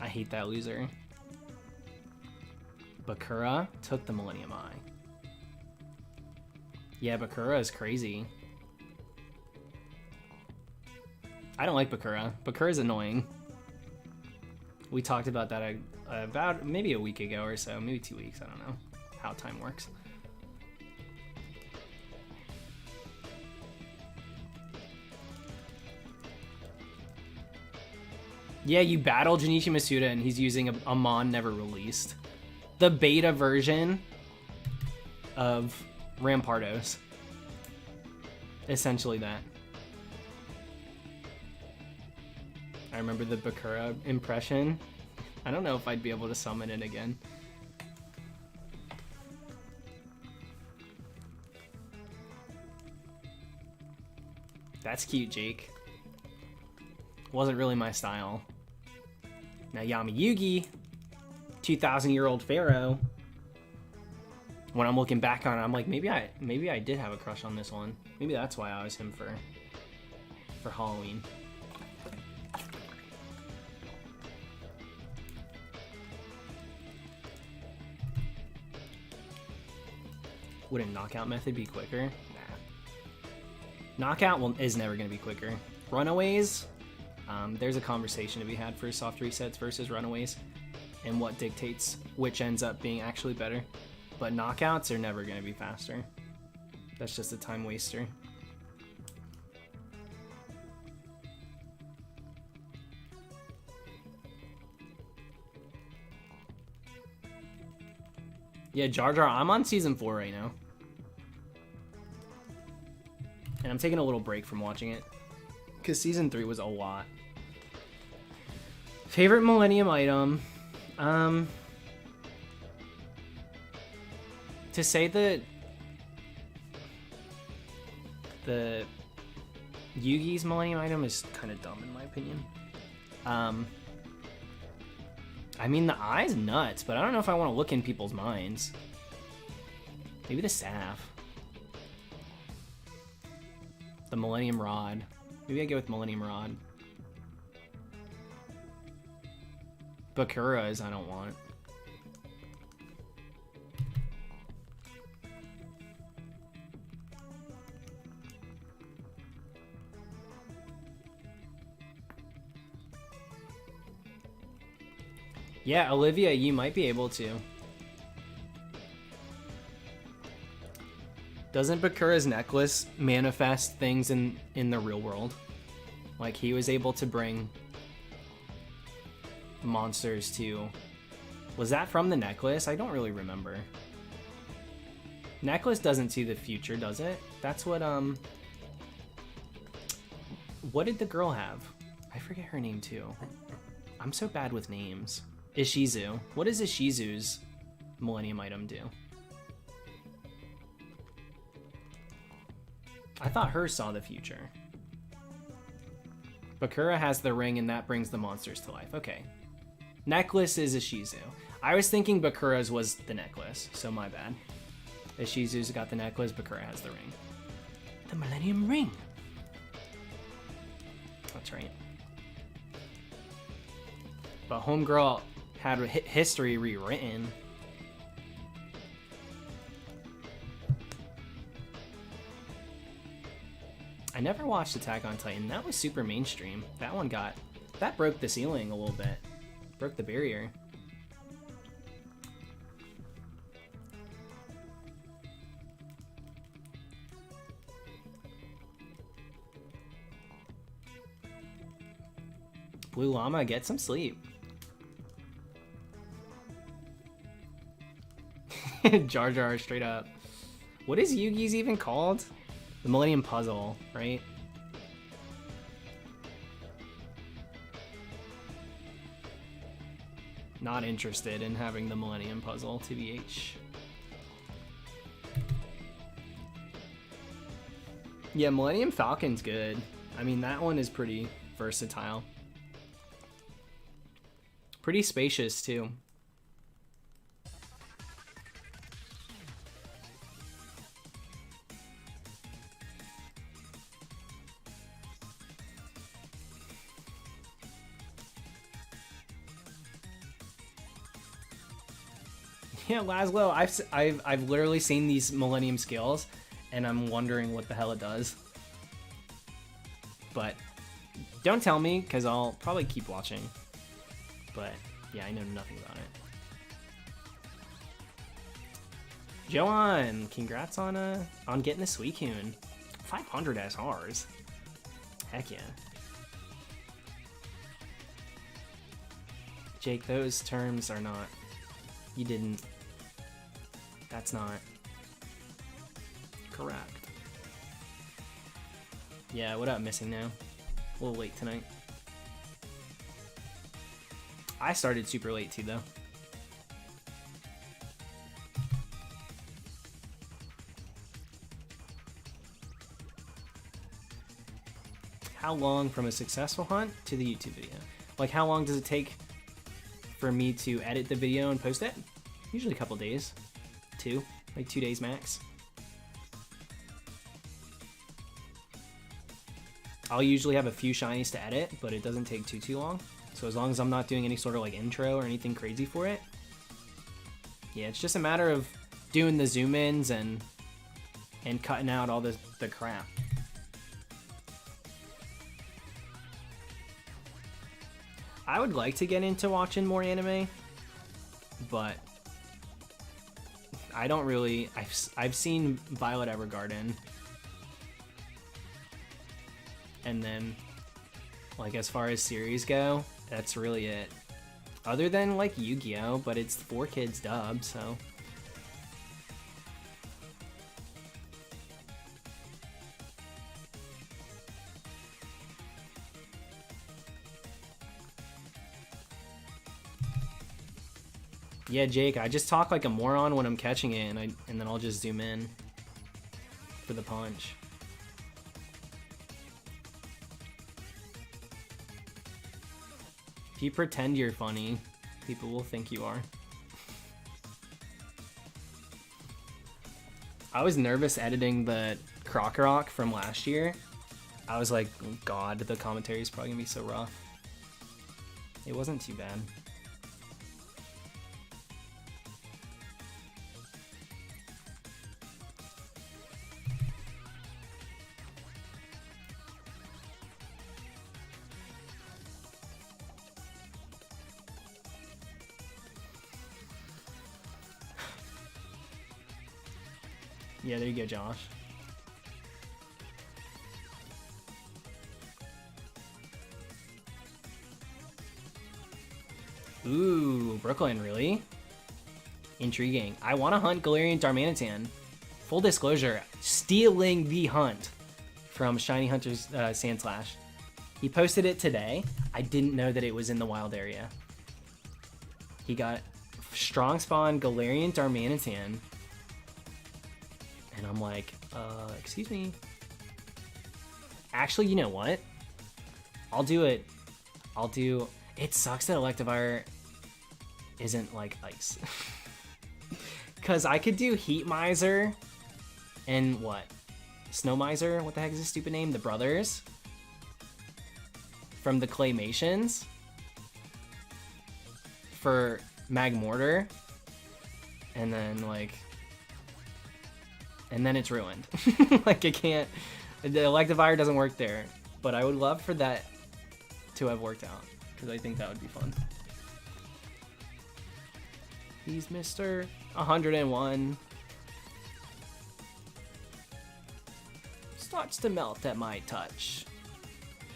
I hate that loser. Bakura took the Millennium Eye. Yeah, Bakura is crazy. I don't like Bakura. Bakura is annoying. We talked about that about maybe a week ago or so. Maybe 2 weeks. I don't know how time works. Yeah, you battle Junichi Masuda and he's using a Mon never released. The beta version of Rampardos. Essentially that. I remember the Bakura impression. I don't know if I'd be able to summon it again. That's cute, Jake. Wasn't really my style. Now Yami Yugi, 2,000-year-old pharaoh. When I'm looking back on it, I'm like, maybe I did have a crush on this one. Maybe that's why I was him for Halloween. Would a knockout method be quicker? Nah. Knockout is never going to be quicker. Runaways, there's a conversation to be had for soft resets versus runaways and what dictates which ends up being actually better. But knockouts are never going to be faster. That's just a time waster. Yeah, Jar Jar, I'm on season 4 right now. And I'm taking a little break from watching it. Because season 3 was a lot. Favorite Millennium item? To say that the Yugi's Millennium item is kind of dumb in my opinion. I mean, the eye's nuts, but I don't know if I want to look in people's minds. Maybe the staff. The Millennium Rod. Maybe I go with Millennium Rod. Bakura's I don't want. Yeah, Olivia, you might be able to. Doesn't Bakura's necklace manifest things in the real world? Like he was able to bring monsters to... Was that from the necklace? I don't really remember. Necklace doesn't see the future, does it? That's what, What did the girl have? I forget her name too. I'm so bad with names. Ishizu. What does Ishizu's Millennium item do? I thought hers saw the future. Bakura has the ring and that brings the monsters to life. Okay. Necklace is Ishizu. I was thinking Bakura's was the necklace, so my bad. Ishizu's got the necklace, Bakura has the ring. The Millennium Ring. That's right. But Homegirl had history rewritten. I never watched Attack on Titan. That was super mainstream. That broke the ceiling a little bit. Broke the barrier. Blue Llama, get some sleep. Jar Jar, straight up. What is Yugi's even called? The Millennium Puzzle, right? Not interested in having the Millennium Puzzle, TBH. Yeah, Millennium Falcon's good. I mean, that one is pretty versatile. Pretty spacious, too. Yeah, Laszlo, I've literally seen these Millennium skills, and I'm wondering what the hell it does. But don't tell me, because I'll probably keep watching. But yeah, I know nothing about it. Joan, congrats on getting the Suicune. 500 SRs. Heck yeah. Jake, those terms are not... You didn't... That's not... correct. Yeah, what up, Missing Now? A little late tonight. I started super late too, though. How long from a successful hunt to the YouTube video? Like, how long does it take for me to edit the video and post it? Usually a couple days. Like 2 days max. I'll usually have a few shinies to edit, but it doesn't take too long. So as long as I'm not doing any sort of like intro or anything crazy for it. Yeah, it's just a matter of doing the zoom ins and cutting out all the crap. I would like to get into watching more anime, but I don't really... I've seen Violet Evergarden. And then, like, as far as series go, that's really it. Other than, like, Yu-Gi-Oh! But it's 4Kids dub, so... Yeah, Jake, I just talk like a moron when I'm catching it, and then I'll just zoom in for the punch. If you pretend you're funny, people will think you are. I was nervous editing the Croc Rock from last year. I was like, oh God, the commentary is probably gonna be so rough. It wasn't too bad. Yeah, there you go, Josh. Ooh, Brooklyn, really? Intriguing. I want to hunt Galarian Darmanitan. Full disclosure, stealing the hunt from Shiny Hunter's Sandslash. He posted it today. I didn't know that it was in the wild area. He got strong spawn Galarian Darmanitan. And I'm like, excuse me. Actually, you know what? I'll do it. It sucks that Electivire isn't like ice. Because I could do Heat Miser and what? Snow Miser? What the heck is his stupid name? The brothers? From the Claymations? For Magmortar. And then like... And then it's ruined. Like, I can't... The Electivire doesn't work there. But I would love for that to have worked out. Because I think that would be fun. He's Mr. 101. Starts to melt at my touch.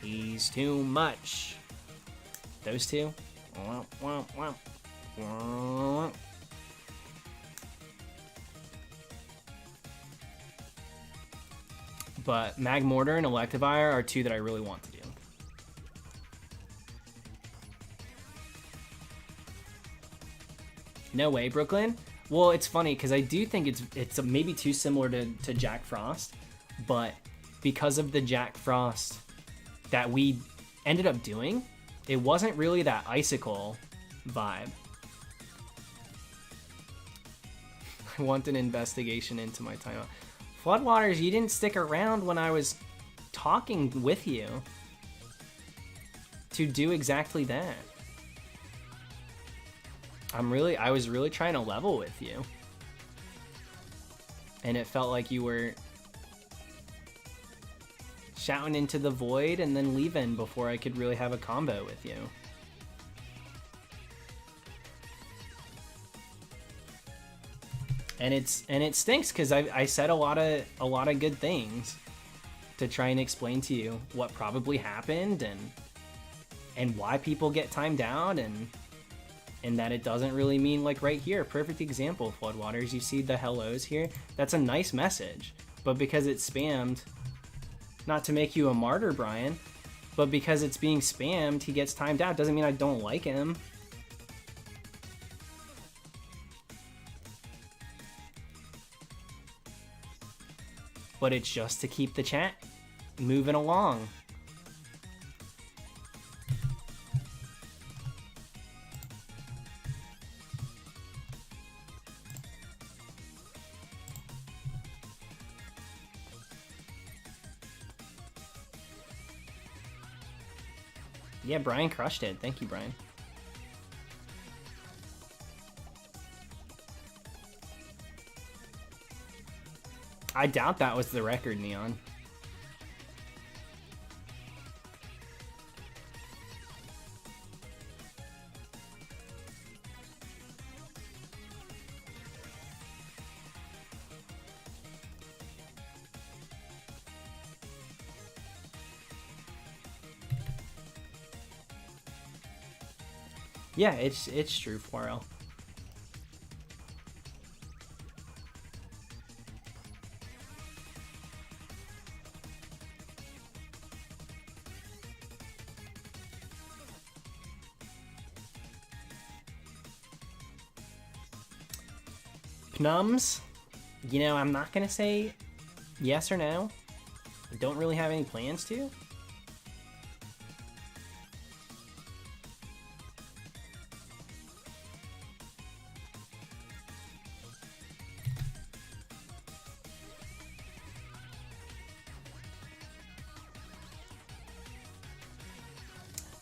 He's too much. Those two? But Magmortar and Electivire are two that I really want to do. No way, Brooklyn. Well, it's funny because I do think it's maybe too similar to Jack Frost, but because of the Jack Frost that we ended up doing, it wasn't really that icicle vibe. I want an investigation into my timeout. Floodwaters, you didn't stick around when I was talking with you to do exactly that. I was really trying to level with you. And it felt like you were shouting into the void and then leaving before I could really have a combo with you. And it stinks because I said a lot of good things to try and explain to you what probably happened and why people get timed out and that it doesn't really mean, like right here, perfect example, Floodwaters, you see the hellos here? That's a nice message, but because it's spammed, not to make you a martyr, Brian, but because it's being spammed, he gets timed out. Doesn't mean I don't like him. But it's just to keep the chat moving along. Yeah, Brian crushed it. Thank you, Brian. I doubt that was the record, Neon. Yeah, it's true, Poirot. Knums? You know, I'm not gonna say yes or no. I don't really have any plans to.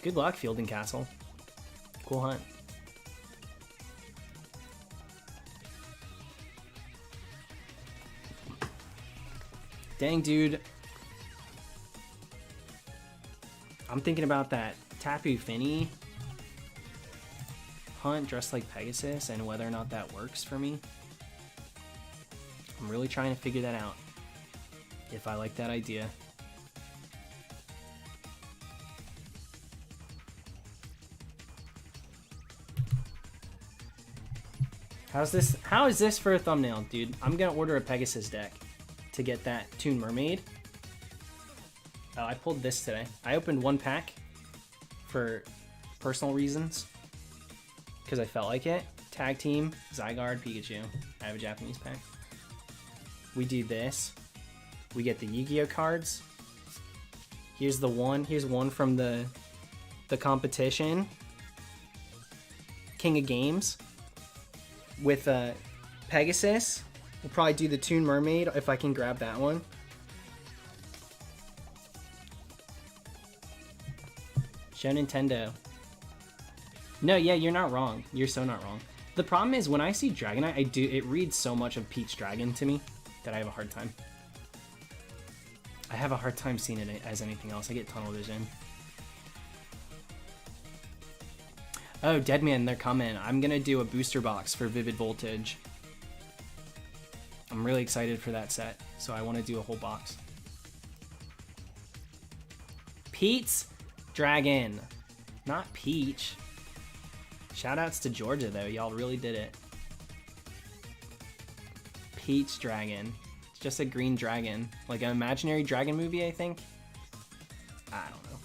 Good luck, Fielding Castle. Cool hunt. Dang, dude. I'm thinking about that Tapu Fini hunt dressed like Pegasus and whether or not that works for me. I'm really trying to figure that out. If I like that idea. How is this for a thumbnail, dude? I'm gonna order a Pegasus deck to get that Toon Mermaid. Oh, I pulled this today. I opened one pack for personal reasons because I felt like it. Tag Team, Zygarde, Pikachu. I have a Japanese pack. We do this. We get the Yu-Gi-Oh cards. Here's the one. Here's one from the competition. King of Games. With Pegasus. We'll probably do the Toon Mermaid if I can grab that one. Show Nintendo. No, yeah, you're not wrong. You're so not wrong. The problem is when I see Dragonite, it reads so much of Peach Dragon to me that I have a hard time. I have a hard time seeing it as anything else. I get tunnel vision. Oh, Deadman, they're coming. I'm gonna do a booster box for Vivid Voltage. I'm really excited for that set, so I want to do a whole box. Pete's Dragon, not Peach. Shoutouts to Georgia, though. Y'all really did it. Peach Dragon. It's just a green dragon. Like an imaginary dragon movie, I think. I don't know.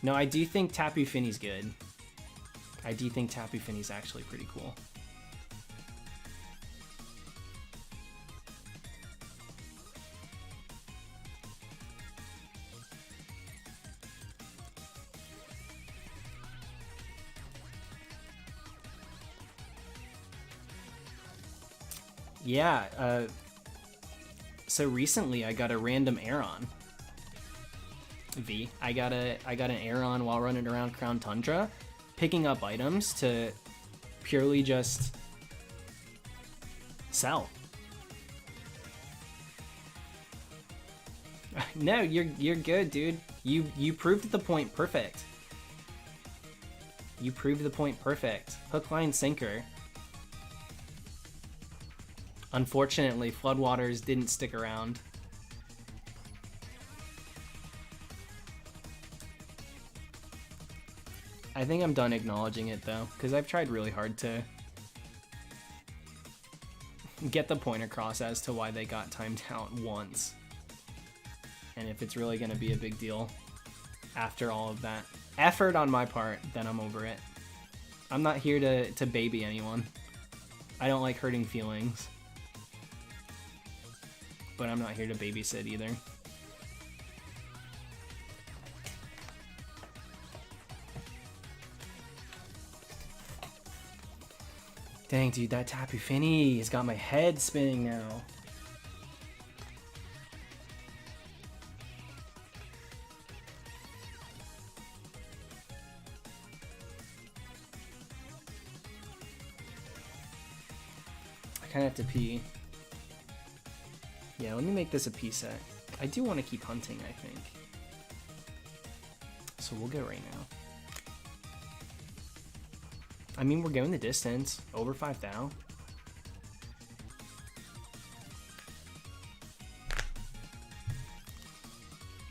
No, I do think Tapu Fini's good. I do think Tapu Fini's actually pretty cool. Yeah, so recently I got a random Aeron. I got an Aeron while running around Crown Tundra, picking up items to purely just sell. No, you're good, dude. You proved the point perfect. You proved the point perfect. Hook, line, sinker. Unfortunately, Floodwaters didn't stick around. I think I'm done acknowledging it though, because I've tried really hard to get the point across as to why they got timed out once. And if it's really going to be a big deal after all of that effort on my part, then I'm over it. I'm not here to baby anyone. I don't like hurting feelings. But I'm not here to babysit either. Dang, dude, that Tapu Fini has got my head spinning now. I kind of have to pee. Yeah, let me make this a pee set. I do want to keep hunting, I think. So we'll go right now. I mean, we're going the distance. Over 5,000.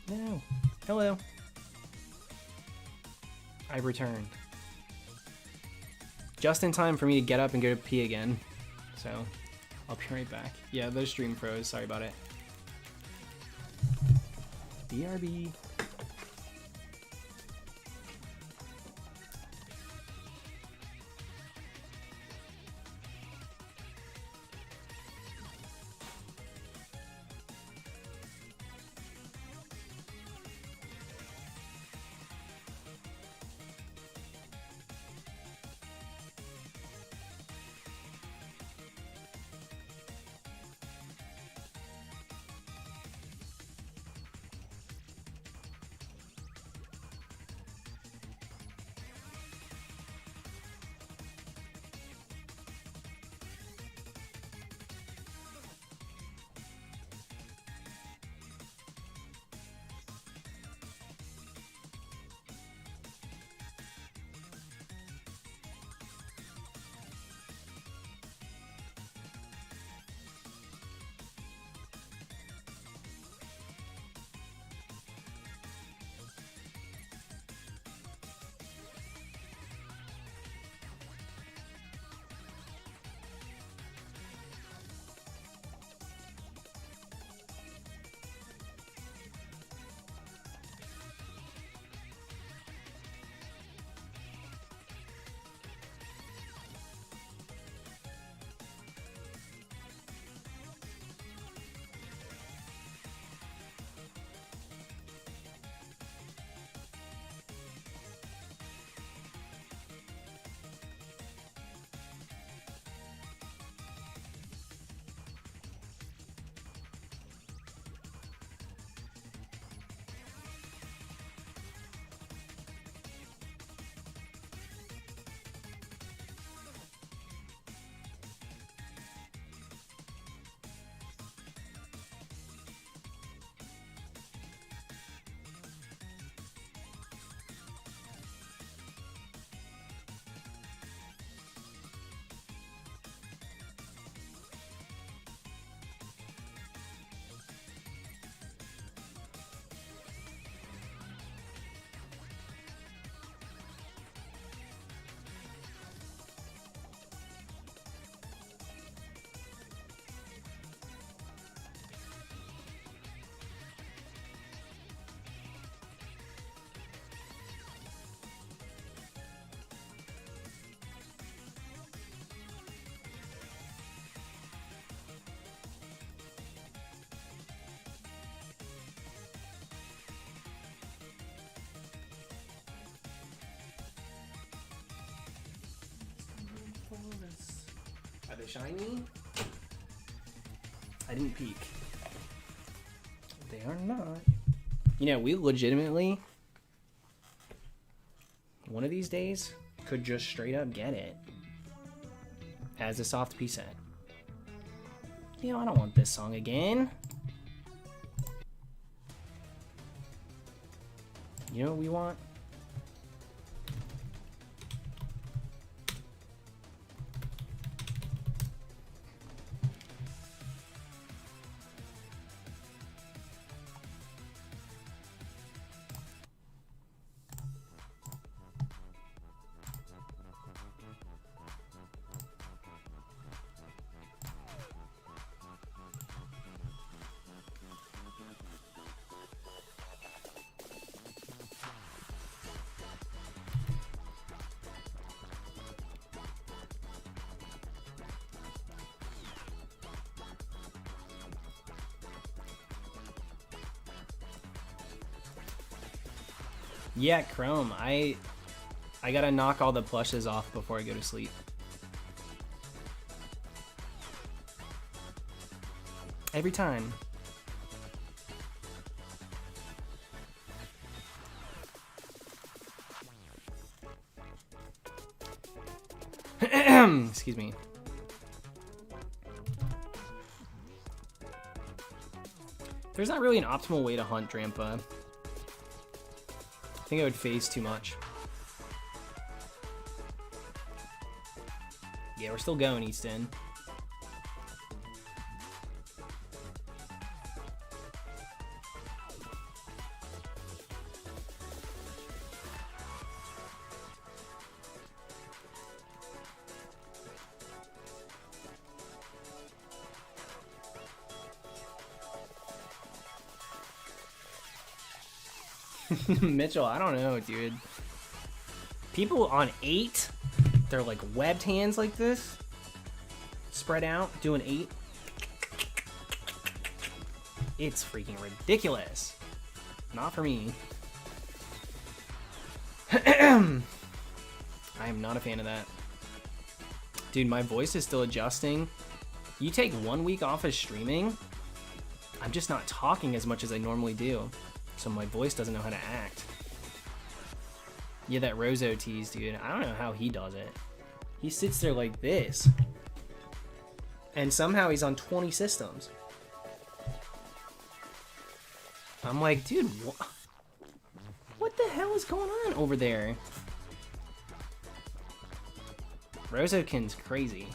No. Hello. I returned. Just in time for me to get up and go to pee again. So, I'll be right back. Yeah, those stream froze. Sorry about it. BRB. Are they shiny? I didn't peek. They are not. You know, we legitimately, one of these days, could just straight up get it as a soft P set. You know, I don't want this song again. You know what we want? Yeah, Chrome. I gotta knock all the plushes off before I go to sleep. Every time. Excuse me. There's not really an optimal way to hunt Drampa. I think I would phase too much. Yeah, we're still going, Easton. Mitchell, I don't know, dude. People on 8, they're like webbed hands like this, spread out, doing 8. It's freaking ridiculous. Not for me. I am not a fan of that. Dude, my voice is still adjusting. You take 1 week off of streaming, I'm just not talking as much as I normally do. So my voice doesn't know how to act. Yeah, that Rozo tease, dude. I don't know how he does it. He sits there like this. And somehow he's on 20 systems. I'm like, dude, what the hell is going on over there? Rozokin's crazy.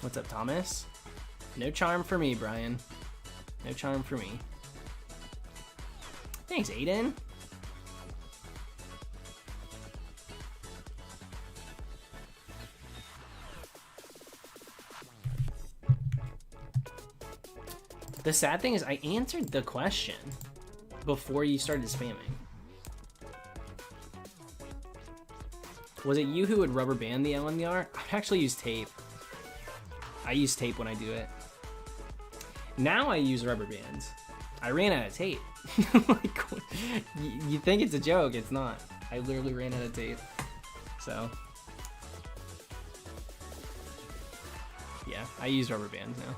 What's up, Thomas? No charm for me, Brian. No charm for me. Thanks, Aiden. The sad thing is I answered the question before you started spamming. Was it you who would rubber band the LNR? I'd actually use tape. I use tape when I do it. Now I use rubber bands. I ran out of tape. Like, you think it's a joke, it's not. I literally ran out of tape. So, yeah, I use rubber bands now.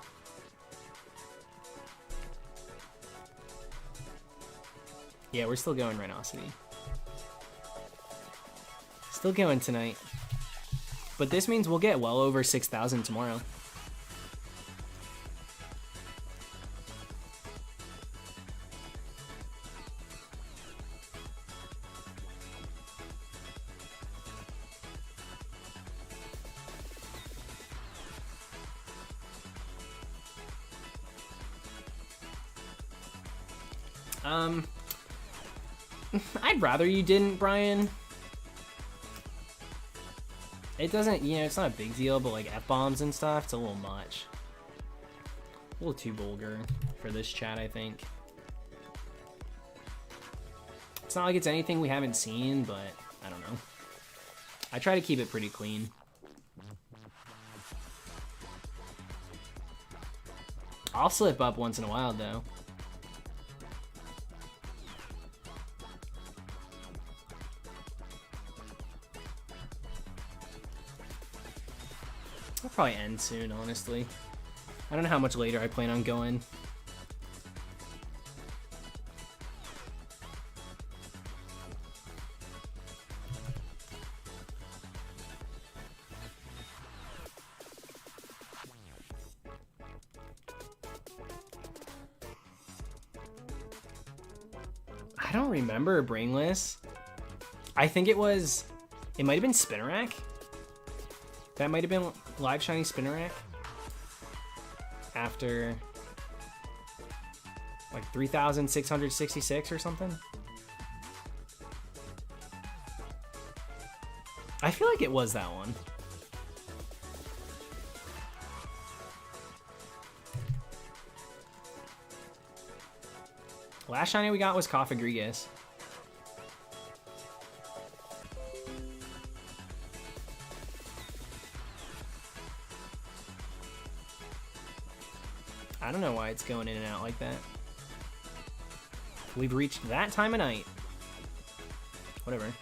Yeah, we're still going, Rhinosity. Still going tonight. But this means we'll get well over 6,000 tomorrow. I'd rather you didn't, Brian. It doesn't, you know, it's not a big deal, but like F-bombs and stuff, it's a little much. A little too vulgar for this chat, I think. It's not like it's anything we haven't seen, but I don't know. I try to keep it pretty clean. I'll slip up once in a while, though. I'll probably end soon, honestly. I don't know how much later I plan on going. I don't remember Brainless. I think it might have been Spinnerack. That might have been Live Shiny Spinnerack. After like 3,666 or something. I feel like it was that one. Last shiny we got was Cofagrigus. I don't know why it's going in and out like that. We've reached that time of night. Whatever.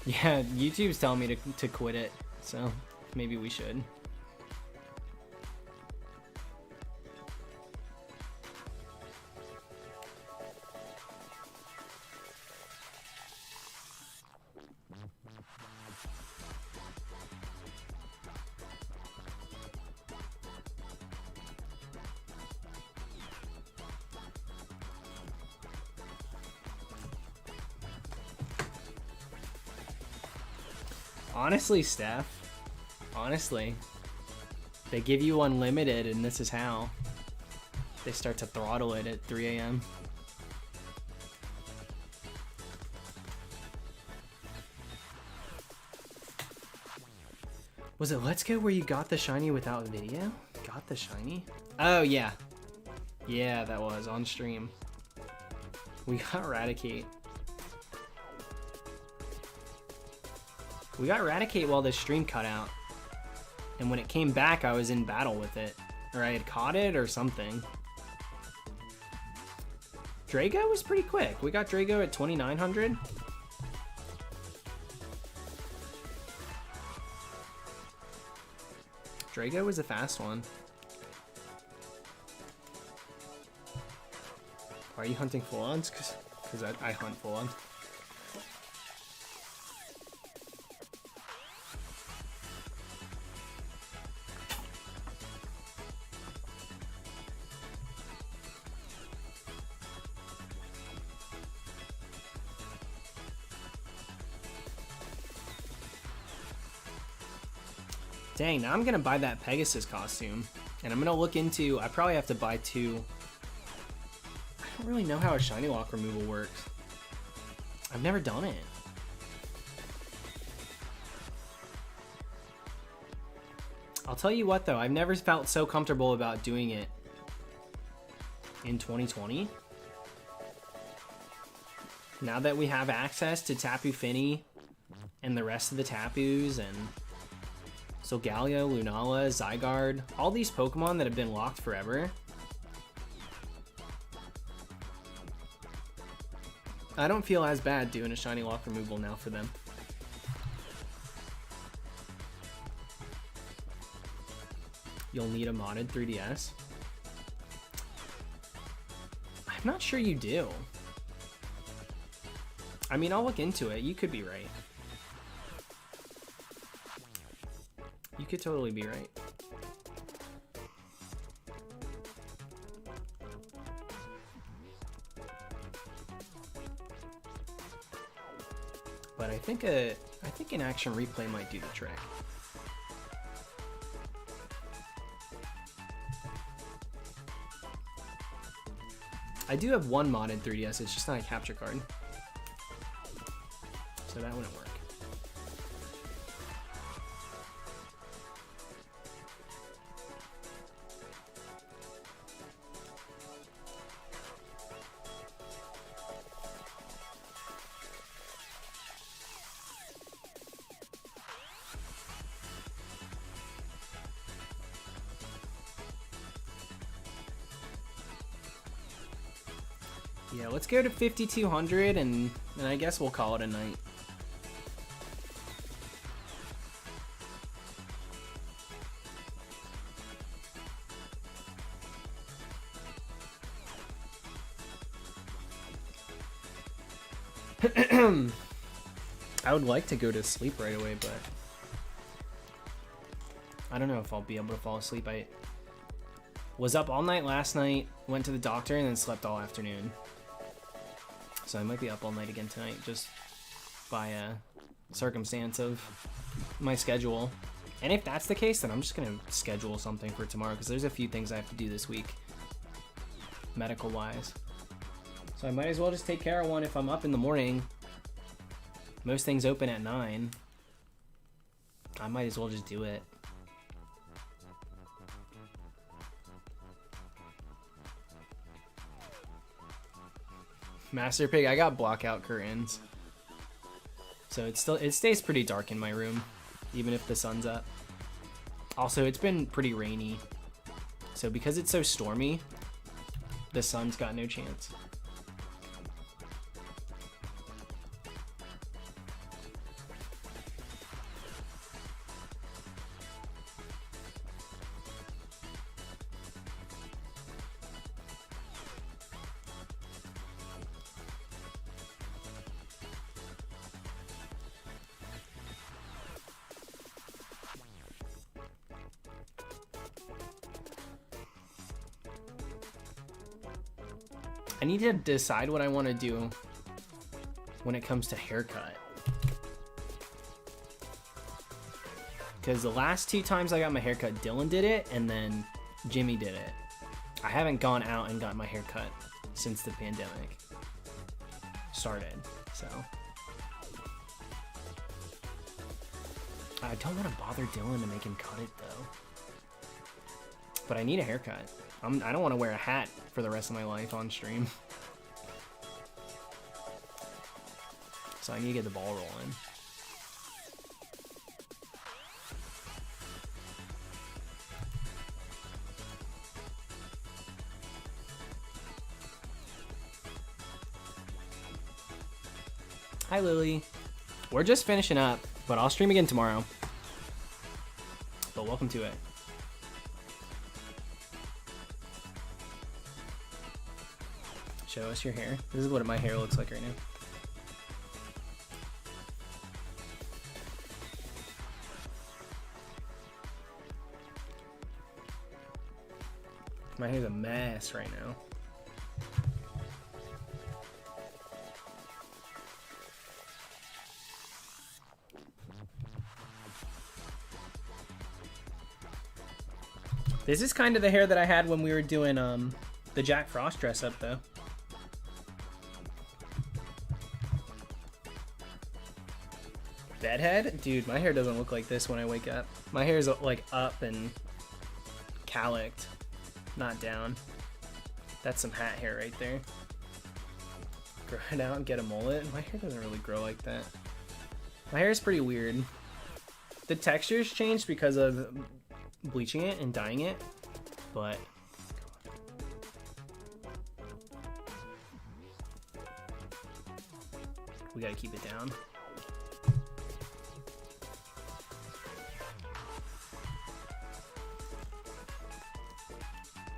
Yeah, YouTube's telling me to quit it, so maybe we should. Honestly, Steph, honestly, they give you unlimited and this is how. They start to throttle it at 3 a.m. Was it Let's Go where you got the shiny without video? Got the shiny? Oh, yeah. Yeah, that was on stream. We got Eradicate. We got Eradicate while the stream cut out. And when it came back, I was in battle with it. Or I had caught it or something. Drago was pretty quick. We got Drago at 2,900. Drago was a fast one. Why are you hunting full-ons? Because I hunt full-ons. Dang, now I'm gonna buy that Pegasus costume. And I'm gonna look into, I probably have to buy 2. I don't really know how a shiny lock removal works. I've never done it. I'll tell you what though, I've never felt so comfortable about doing it in 2020. Now that we have access to Tapu Fini and the rest of the Tapus and Solgaleo, Lunala, Zygarde, all these Pokemon that have been locked forever. I don't feel as bad doing a shiny lock removal now for them. You'll need a modded 3DS. I'm not sure you do. I mean, I'll look into it. You could be right. You could totally be right. But I think an action replay might do the trick. I do have one modded 3DS, it's just not a capture card. So that wouldn't work. Yeah, let's go to 5,200 and I guess we'll call it a night. I would like to go to sleep right away, but I don't know if I'll be able to fall asleep. I was up all night last night, went to the doctor, and then slept all afternoon. So I might be up all night again tonight, just by circumstance of my schedule. And if that's the case, then I'm just gonna schedule something for tomorrow, because there's a few things I have to do this week, medical wise. So I might as well just take care of one if I'm up in the morning. Most things open at 9. I might as well just do it. Master Pig, I got blackout curtains. So it stays pretty dark in my room, even if the sun's up. Also, it's been pretty rainy. So because it's so stormy, the sun's got no chance. I need to decide what I want to do when it comes to haircut. Because the last 2 times I got my haircut, Dylan did it, and then Jimmy did it. I haven't gone out and got my haircut since the pandemic started, so. I don't want to bother Dylan to make him cut it, though. But I need a haircut. I don't want to wear a hat for the rest of my life on stream. So I need to get the ball rolling. Hi, Lily. We're just finishing up, but I'll stream again tomorrow. But welcome to it. Show us your hair. This is what my hair looks like right now. My hair's a mess right now. This is kind of the hair that I had when we were doing the Jack Frost dress up, though. Bedhead? Dude, my hair doesn't look like this when I wake up. My hair is like up and calicked, not down. That's some hat hair right there. Grow it out and get a mullet. My hair doesn't really grow like that. My hair is pretty weird. The texture's changed because of bleaching it and dyeing it, but we gotta keep it down.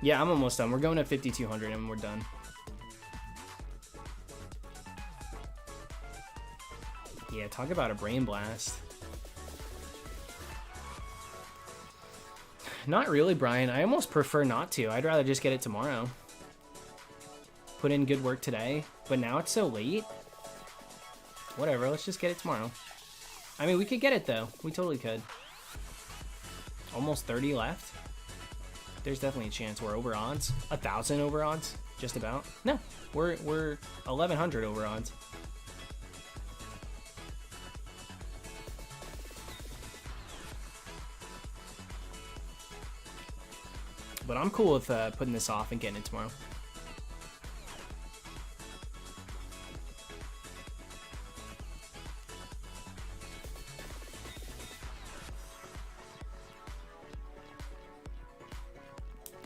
Yeah, I'm almost done. We're going at 5,200 and we're done. Yeah, talk about a brain blast. Not really, Brian. I almost prefer not to. I'd rather just get it tomorrow. Put in good work today, but now it's so late. Whatever, let's just get it tomorrow. I mean, we could get it though. We totally could. Almost 30 left. There's definitely a chance we're over odds. 1,000 over odds, just about. No, we're 1,100 over odds. But I'm cool with putting this off and getting it tomorrow.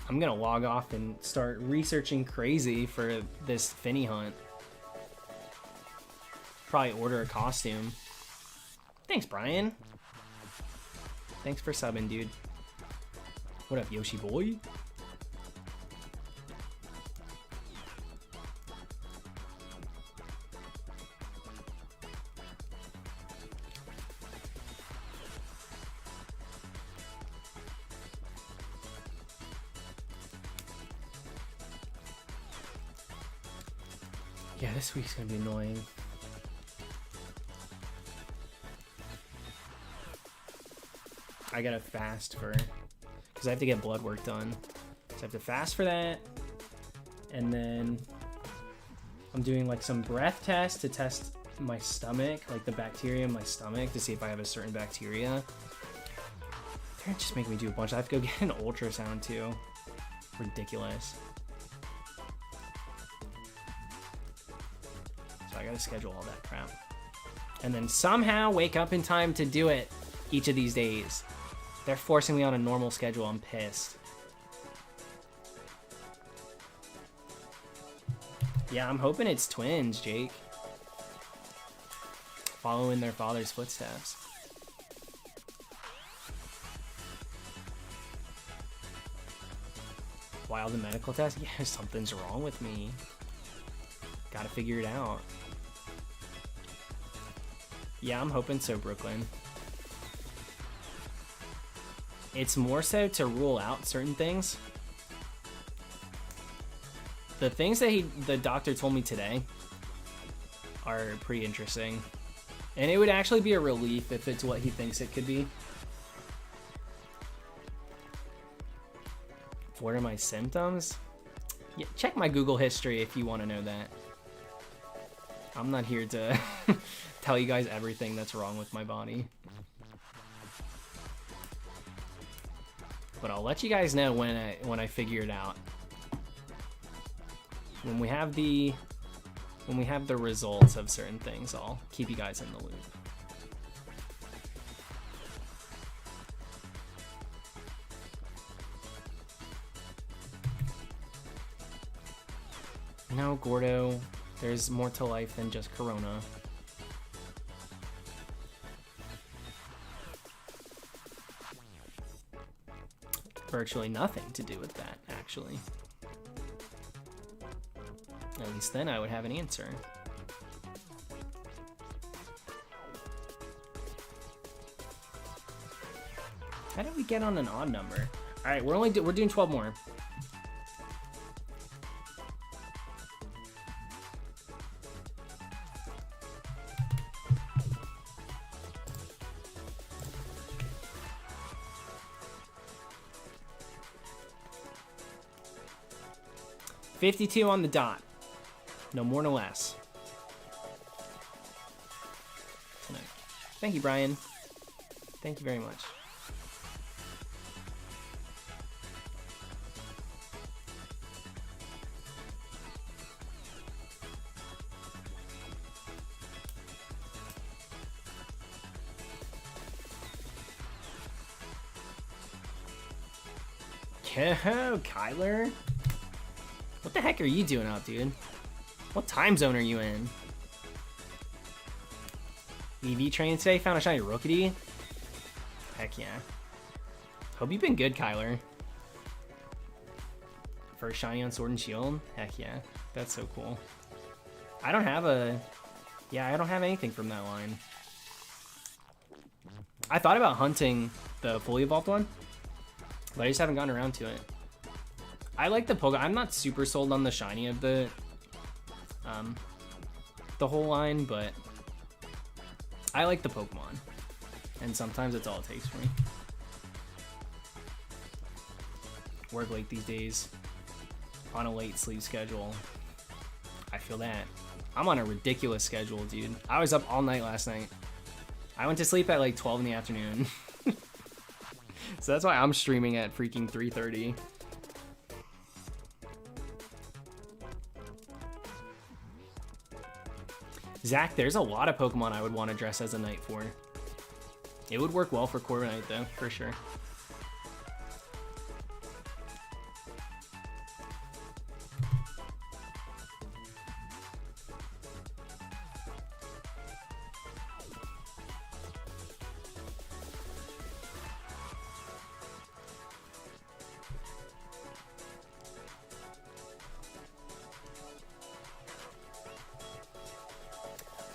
I'm gonna log off and start researching crazy for this Finny hunt. Probably order a costume. Thanks, Brian. Thanks for subbing, dude. What up, Yoshi boy? Yeah, this week's gonna be annoying. I gotta fast for, because I have to get blood work done. So I have to fast for that. And then I'm doing like some breath test to test my stomach, like the bacteria in my stomach, to see if I have a certain bacteria. They're just making me do a bunch. I have to go get an ultrasound too. Ridiculous. So I gotta schedule all that crap. And then somehow wake up in time to do it each of these days. They're forcing me on a normal schedule. I'm pissed. Yeah, I'm hoping it's twins, Jake. Follow in their father's footsteps. While the medical test? Yeah, something's wrong with me. Gotta figure it out. Yeah, I'm hoping so, Brooklyn. It's more so to rule out certain things. The things that the doctor told me today are pretty interesting. And it would actually be a relief if it's what he thinks it could be. What are my symptoms? Yeah, check my Google history if you want to know that. I'm not here to tell you guys everything that's wrong with my body. But I'll let you guys know when I figure it out. When we have the results of certain things, I'll keep you guys in the loop. No, Gordo, there's more to life than just Corona. Virtually nothing to do with that, actually. At least then I would have an answer. How did we get on an odd number? All right, we're doing 12 more. $52 on the dot. No more, no less. Tonight. Thank you, Brian. Thank you very much. Yo, Kyler. What the heck are you doing out, dude? What time zone are you in? EV training today, found a shiny Rookity. Heck yeah. Hope you've been good, Kyler. First shiny on Sword and Shield. Heck yeah, that's so cool. I don't have anything from that line. I thought about hunting the fully evolved one, but I just haven't gotten around to it. I like the Pokemon. I'm not super sold on the shiny of the whole line, but I like the Pokemon, and sometimes that's all it takes for me. Work late these days, on a late sleep schedule. I feel that. I'm on a ridiculous schedule, dude. I was up all night last night. I went to sleep at like 12 in the afternoon. So that's why I'm streaming at freaking 3:30. Zach, there's a lot of Pokemon I would want to dress as a knight for. It would work well for Corviknight though, for sure.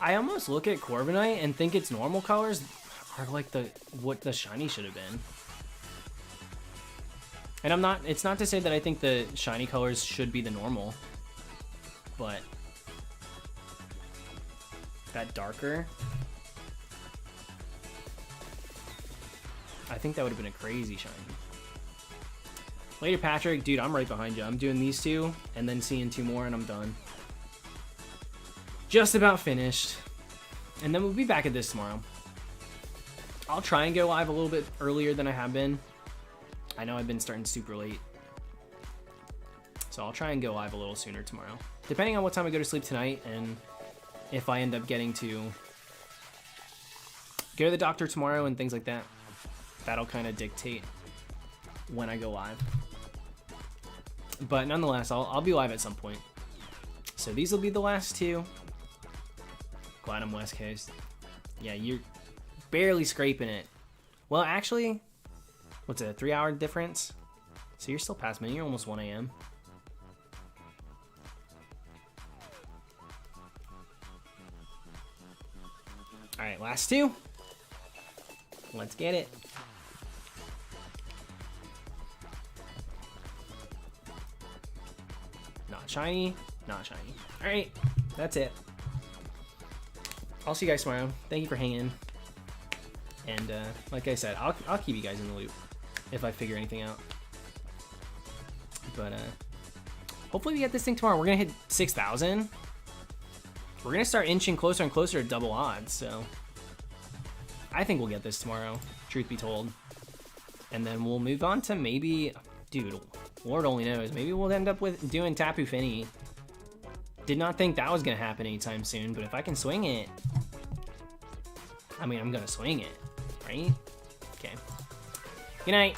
I almost look at Corviknight and think its normal colors are like what the shiny should have been. And it's not to say that I think the shiny colors should be the normal, but that darker. I think that would have been a crazy shiny. Later, Patrick. Dude, I'm right behind you. I'm doing these two and then seeing 2 more and I'm done. Just about finished. And then we'll be back at this tomorrow. I'll try and go live a little bit earlier than I have been. I know I've been starting super late. So I'll try and go live a little sooner tomorrow. Depending on what time I go to sleep tonight and if I end up getting to go to the doctor tomorrow and things like that. That'll kind of dictate when I go live. But nonetheless, I'll be live at some point. So these will be the last 2. Glad I'm West Coast. Yeah, you're barely scraping it. Well, actually, what's it, a 3-hour difference? So you're still past me. You're almost 1 a.m. All right, last 2. Let's get it. Not shiny, not shiny. All right, that's it. I'll see you guys tomorrow. Thank you for hanging. And like I said, I'll keep you guys in the loop if I figure anything out. But hopefully we get this thing tomorrow. We're gonna hit 6,000. We're gonna start inching closer and closer to double odds. So I think we'll get this tomorrow, truth be told. And then we'll move on to maybe, dude, Lord only knows. Maybe we'll end up with doing Tapu Fini. Did not think that was gonna happen anytime soon, but if I can swing it, I mean, I'm gonna swing it, right? Okay. Good night.